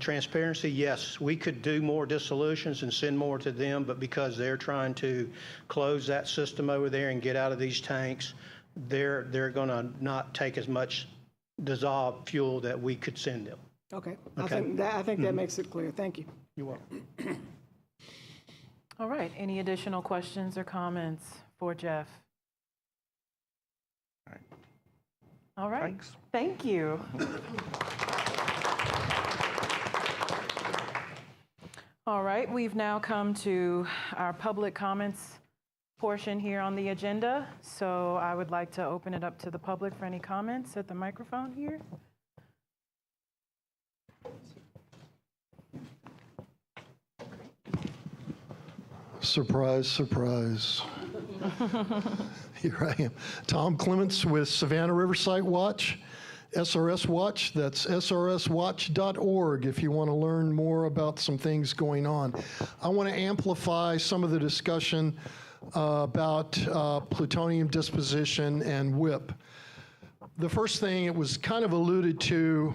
transparency, yes, we could do more dissolutions and send more to them, but because they're trying to close that system over there and get out of these tanks, they're going to not take as much dissolved fuel that we could send them. Okay. I think that makes it clear. Thank you. You're welcome. All right. Any additional questions or comments for Jeff? All right. Thanks. Thank you. All right. We've now come to our public comments portion here on the agenda. So I would like to open it up to the public for any comments at the microphone here. Surprise, surprise. Here I am. Tom Clements with Savannah River Site Watch, SRS Watch. That's srswatch.org if you want to learn more about some things going on. I want to amplify some of the discussion about plutonium disposition and WIP. The first thing, it was kind of alluded to,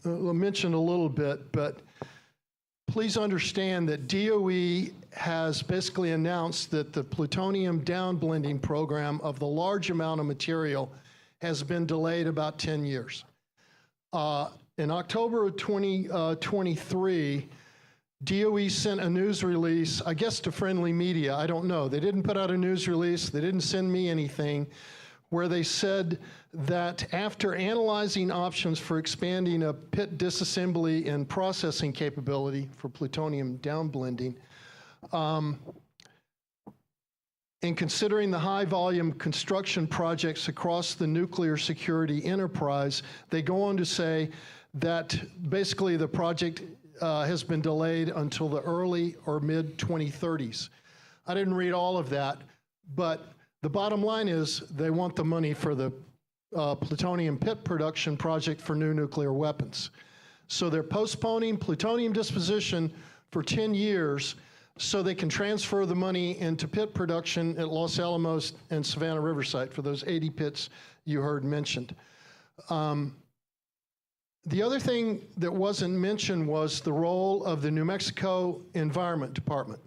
mentioned a little bit, but please understand that DOE has basically announced that the plutonium downblending program of the large amount of material has been delayed about 10 years. In October of 2023, DOE sent a news release, I guess to friendly media, I don't know. They didn't put out a news release, they didn't send me anything, where they said that after analyzing options for expanding a pit disassembly and processing capability for plutonium downblending, and considering the high volume construction projects across the nuclear security enterprise, they go on to say that basically the project has been delayed until the early or mid 2030s. I didn't read all of that, but the bottom line is they want the money for the plutonium pit production project for new nuclear weapons. So they're postponing plutonium disposition for 10 years so they can transfer the money into pit production at Los Alamos and Savannah River Site for those 80 pits you heard mentioned. The other thing that wasn't mentioned was the role of the New Mexico Environment Department.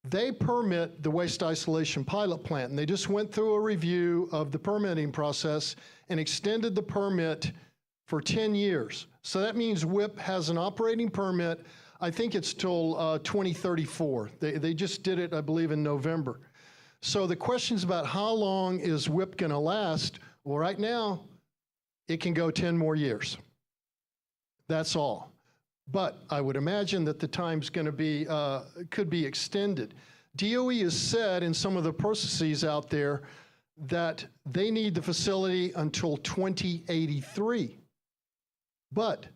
They permit the waste isolation pilot plant, and they just went through a review of the permitting process and extended the permit for 10 years. So that means WIP has an operating permit. I think it's till 2034. They just did it, I believe, in November. So the questions about how long is WIP going to last, well, right now, it can go 10 more years. That's all. But I would imagine that the time's going to be, could be extended. DOE has said in some of the processes out there that they need the facility until 2083. But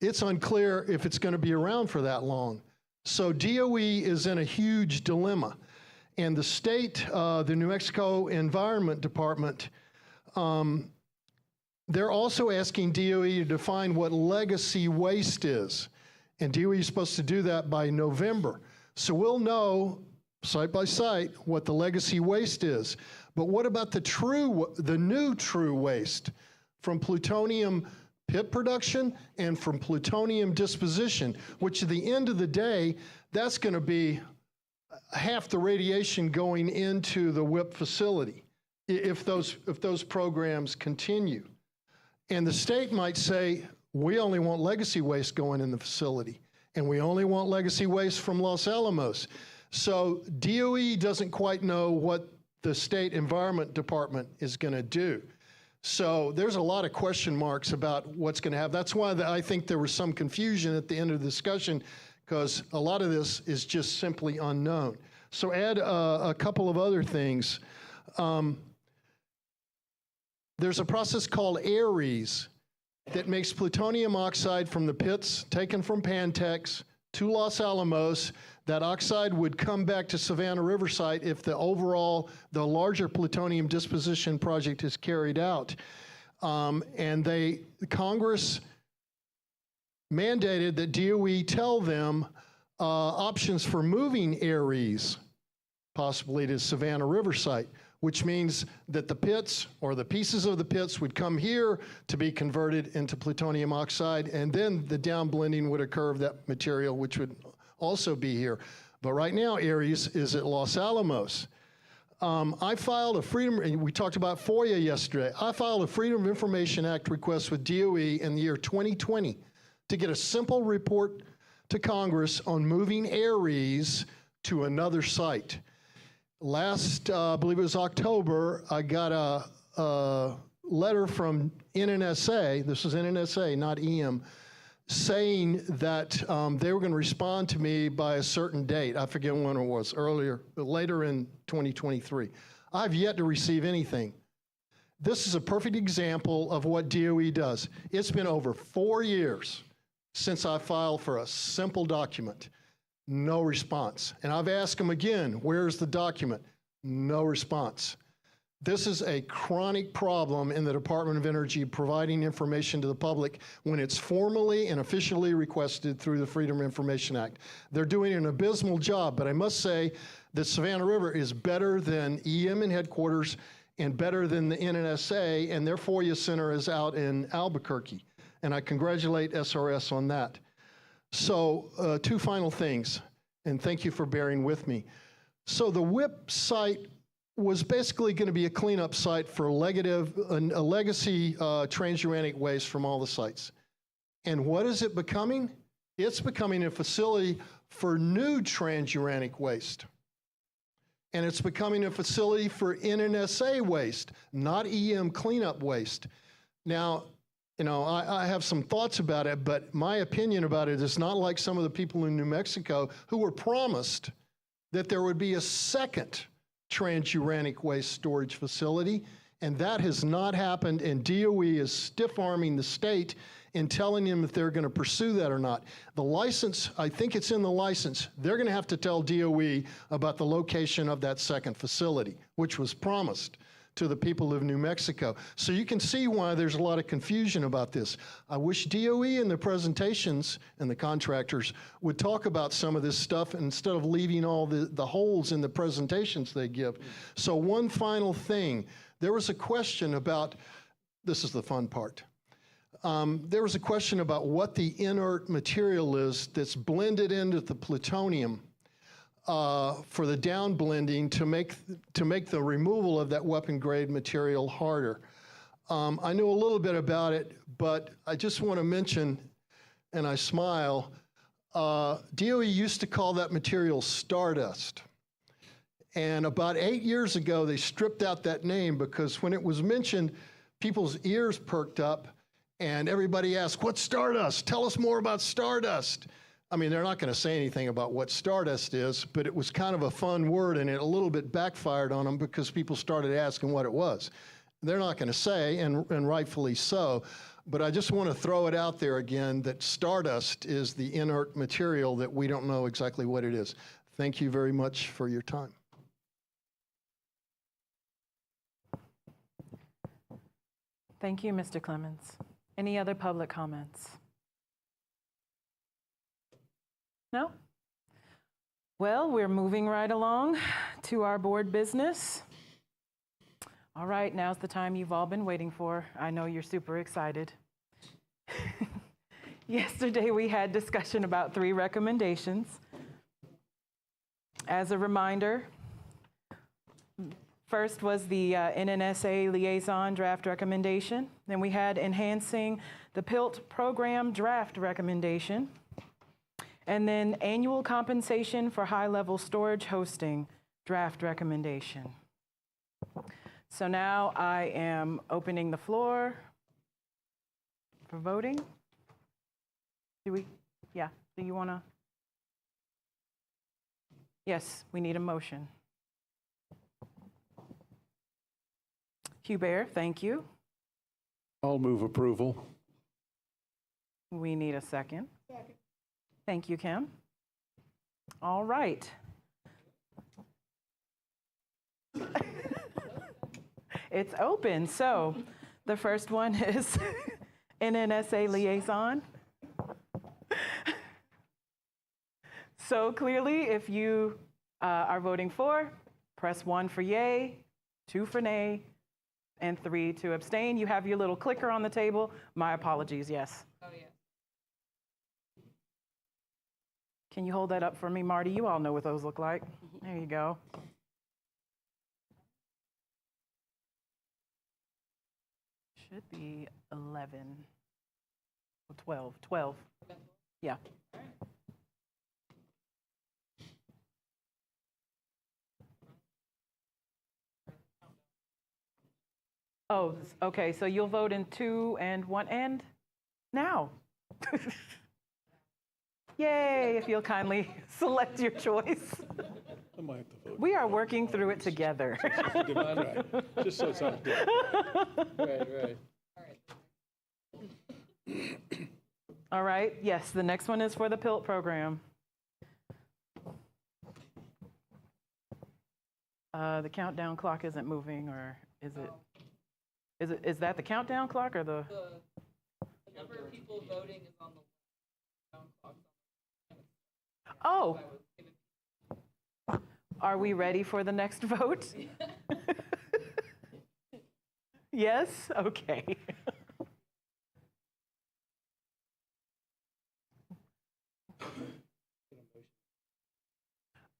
it's unclear if it's going to be around for that long. So DOE is in a huge dilemma. And the state, the New Mexico Environment Department, they're also asking DOE to define what legacy waste is. And DOE is supposed to do that by November. So we'll know, site by site, what the legacy waste is. But what about the new true waste from plutonium pit production and from plutonium disposition, which at the end of the day, that's going to be half the radiation going into the WIP facility if those programs continue. And the state might say, we only want legacy waste going in the facility, and we only want legacy waste from Los Alamos. So DOE doesn't quite know what the State Environment Department is going to do. So there's a lot of question marks about what's going to happen. That's why I think there was some confusion at the end of the discussion, because a lot of this is just simply unknown. So add a couple of other things. There's a process called ARES that makes plutonium oxide from the pits taken from Pantex to Los Alamos. That oxide would come back to Savannah River Site if the larger plutonium disposition project is carried out. And Congress mandated that DOE tell them options for moving ARES, possibly to Savannah River Site, which means that the pits or the pieces of the pits would come here to be converted into plutonium oxide, and then the downblending would occur of that material, which would also be here. But right now, ARES is at Los Alamos. I filed we talked about FOIA yesterday. I filed a Freedom of Information Act request with DOE in the year 2020 to get a simple report to Congress on moving ARES to another site. Last, I believe it was October, I got a letter from NNSA, this was NNSA, not EM, saying that they were going to respond to me by a certain date. I forget when it was, later in 2023. I've yet to receive anything. This is a perfect example of what DOE does. It's been over 4 years since I filed for a simple document. No response. And I've asked them again, where's the document? No response. This is a chronic problem in the Department of Energy providing information to the public when it's formally and officially requested through the Freedom of Information Act. They're doing an abysmal job, but I must say that Savannah River is better than EM in headquarters and better than the NNSA, and their FOIA center is out in Albuquerque. And I congratulate SRS on that. So 2 final things, and thank you for bearing with me. So the WIP site was basically going to be a cleanup site for a legacy transuranic waste from all the sites. And what is it becoming? It's becoming a facility for new transuranic waste. And it's becoming a facility for NNSA waste, not EM cleanup waste. Now, you know, I have some thoughts about it, but my opinion about it is not like some of the people in New Mexico who were promised that there would be a second transuranic waste storage facility, and that has not happened, and DOE is stiff-arming the state in telling them if they're going to pursue that or not. The license, I think it's in the license, they're going to have to tell DOE about the location of that second facility, which was promised to the people of New Mexico. So you can see why there's a lot of confusion about this. I wish DOE and the presentations and the contractors would talk about some of this stuff instead of leaving all the holes in the presentations they give. So one final thing, there was a question about, this is the fun part. There was a question about what the inert material is that's blended into the plutonium for the down blending to make the removal of that weapon grade material harder. I know a little bit about it, but I just want to mention, and I smile, DOE used to call that material stardust. And about 8 years ago, they stripped out that name because when it was mentioned, people's ears perked up and everybody asked, what's stardust? Tell us more about stardust. I mean, they're not going to say anything about what stardust is, but it was kind of a fun word, and it a little bit backfired on them because people started asking what it was. They're not going to say, and rightfully so, but I just want to throw it out there again that stardust is the inert material that we don't know exactly what it is. Thank you very much for your time. Thank you, Mr. Clemens. Any other public comments? No? Well, we're moving right along to our board business. All right, now's the time you've all been waiting for. I know you're super excited. Yesterday, we had discussion about 3 recommendations. As a reminder, first was the NNSA liaison draft recommendation. Then we had enhancing the PILT program draft recommendation. And then annual compensation for high-level storage hosting draft recommendation. So now I am opening the floor for voting. Do you want to? Yes, we need a motion. Hubert, thank you. I'll move approval. We need a second. Second. Thank you, Kim. All right. It's open. So the first one is NNSA liaison. So clearly, if you are voting for, press 1 for yay, 2 for nay, and 3 to abstain. You have your little clicker on the table. My apologies, yes. Oh, yeah. Can you hold that up for me, Marty? You all know what those look like. There you go. Should be 11, 12. Yeah. Oh, okay, so you'll vote in 2 and 1 and now. Yay, if you'll kindly select your choice. I might have to vote. We are working through it together. Democrat, just so it's not different. Right. All right, yes, the next one is for the PILT program. The countdown clock isn't moving, or is it? Is that the countdown clock or the? The number of people voting is on the clock. Oh. Are we ready for the next vote? Yes? Okay.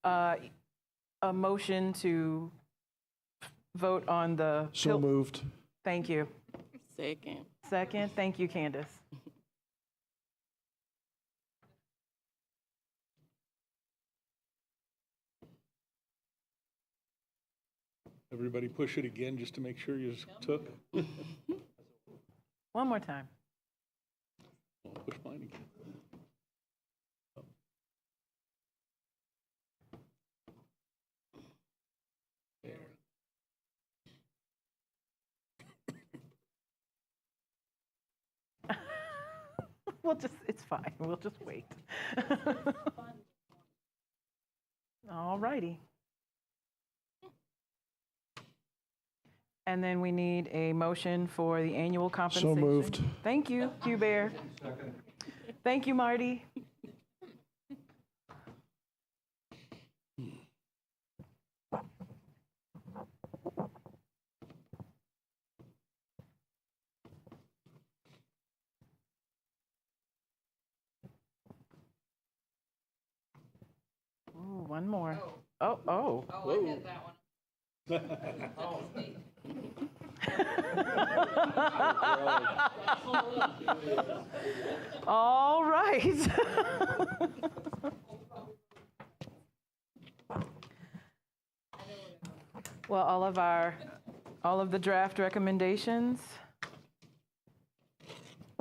A motion to vote on the. So moved. Thank you. Second. Second, thank you, Candace. Everybody push it again just to make sure you took. One more time. I'll push mine again. There. It's fine. We'll just wait. All righty. And then we need a motion for the annual compensation. So moved. Thank you, Hugh Bear. Thank you, Marty. Ooh, one more. Oh. Oh, I hit that one. Oh. All right. Well, all of the draft recommendations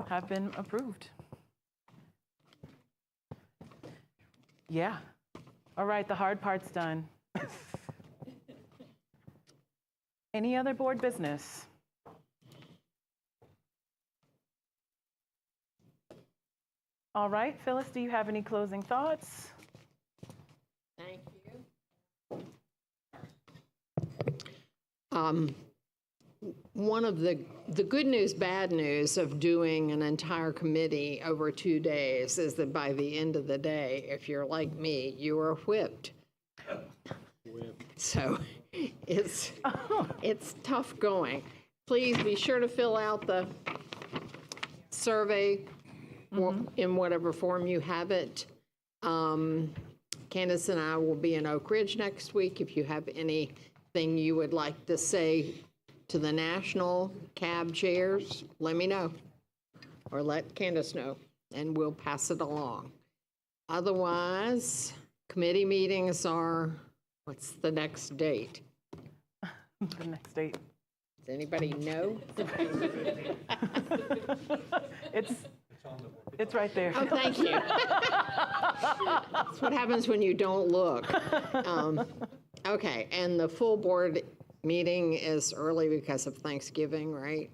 have been approved. Yeah. All right, the hard part's done. Any other board business? All right, Phyllis, do you have any closing thoughts? Thank you. One of the good news, bad news of doing an entire committee over 2 days is that by the end of the day, if you're like me, you are whipped. So it's tough going. Please be sure to fill out the survey in whatever form you have it. Candace and I will be in Oak Ridge next week. If you have anything you would like to say to the national cab chairs, let me know, or let Candace know, and we'll pass it along. Otherwise, committee meetings are, what's the next date? The next date. Does anybody know? It's right there. Oh, thank you. That's what happens when you don't look. Okay, and the full board meeting is early because of Thanksgiving, right?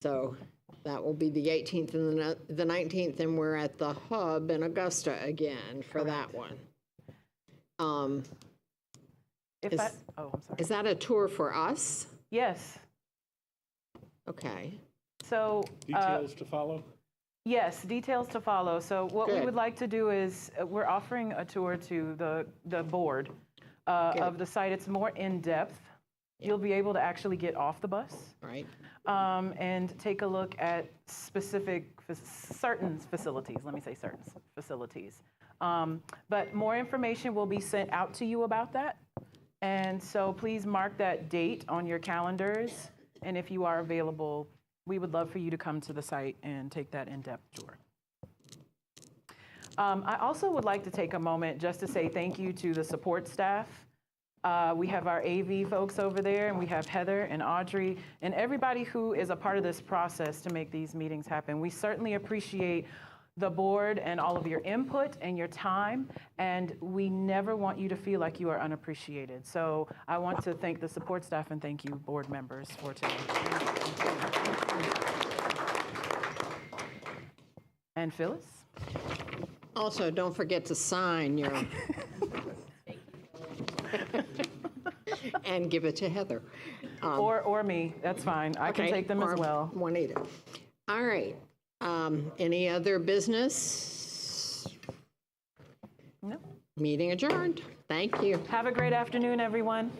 So that will be the 18th and the 19th, and we're at the Hub in Augusta again for that one. I'm sorry. Is that a tour for us? Yes. Okay. So. Details to follow? Yes, details to follow. So what we Good. would like to do is, we're offering a tour to the board of the site. It's more in-depth. You'll be able to actually get off the bus. Right. And take a look at certain facilities. Let me say certain facilities. But more information will be sent out to you about that. And so please mark that date on your calendars. And if you are available, we would love for you to come to the site and take that in-depth tour. I also would like to take a moment just to say thank you to the support staff We have our AV folks over there, and we have Heather and Audrey and everybody who is a part of this process to make these meetings happen. We certainly appreciate the board and all of your input and your time, and we never want you to feel like you are unappreciated. So I want to thank the support staff and thank you, board members, for today. And Phyllis? Also, don't forget to sign your, and give it to Heather. Or me, that's fine. I can Okay, take them as or well. Juanita. All right. Any other business? No. Meeting adjourned. Thank you. Have a great afternoon, everyone.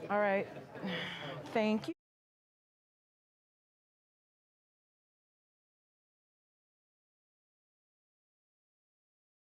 All right. Thank you.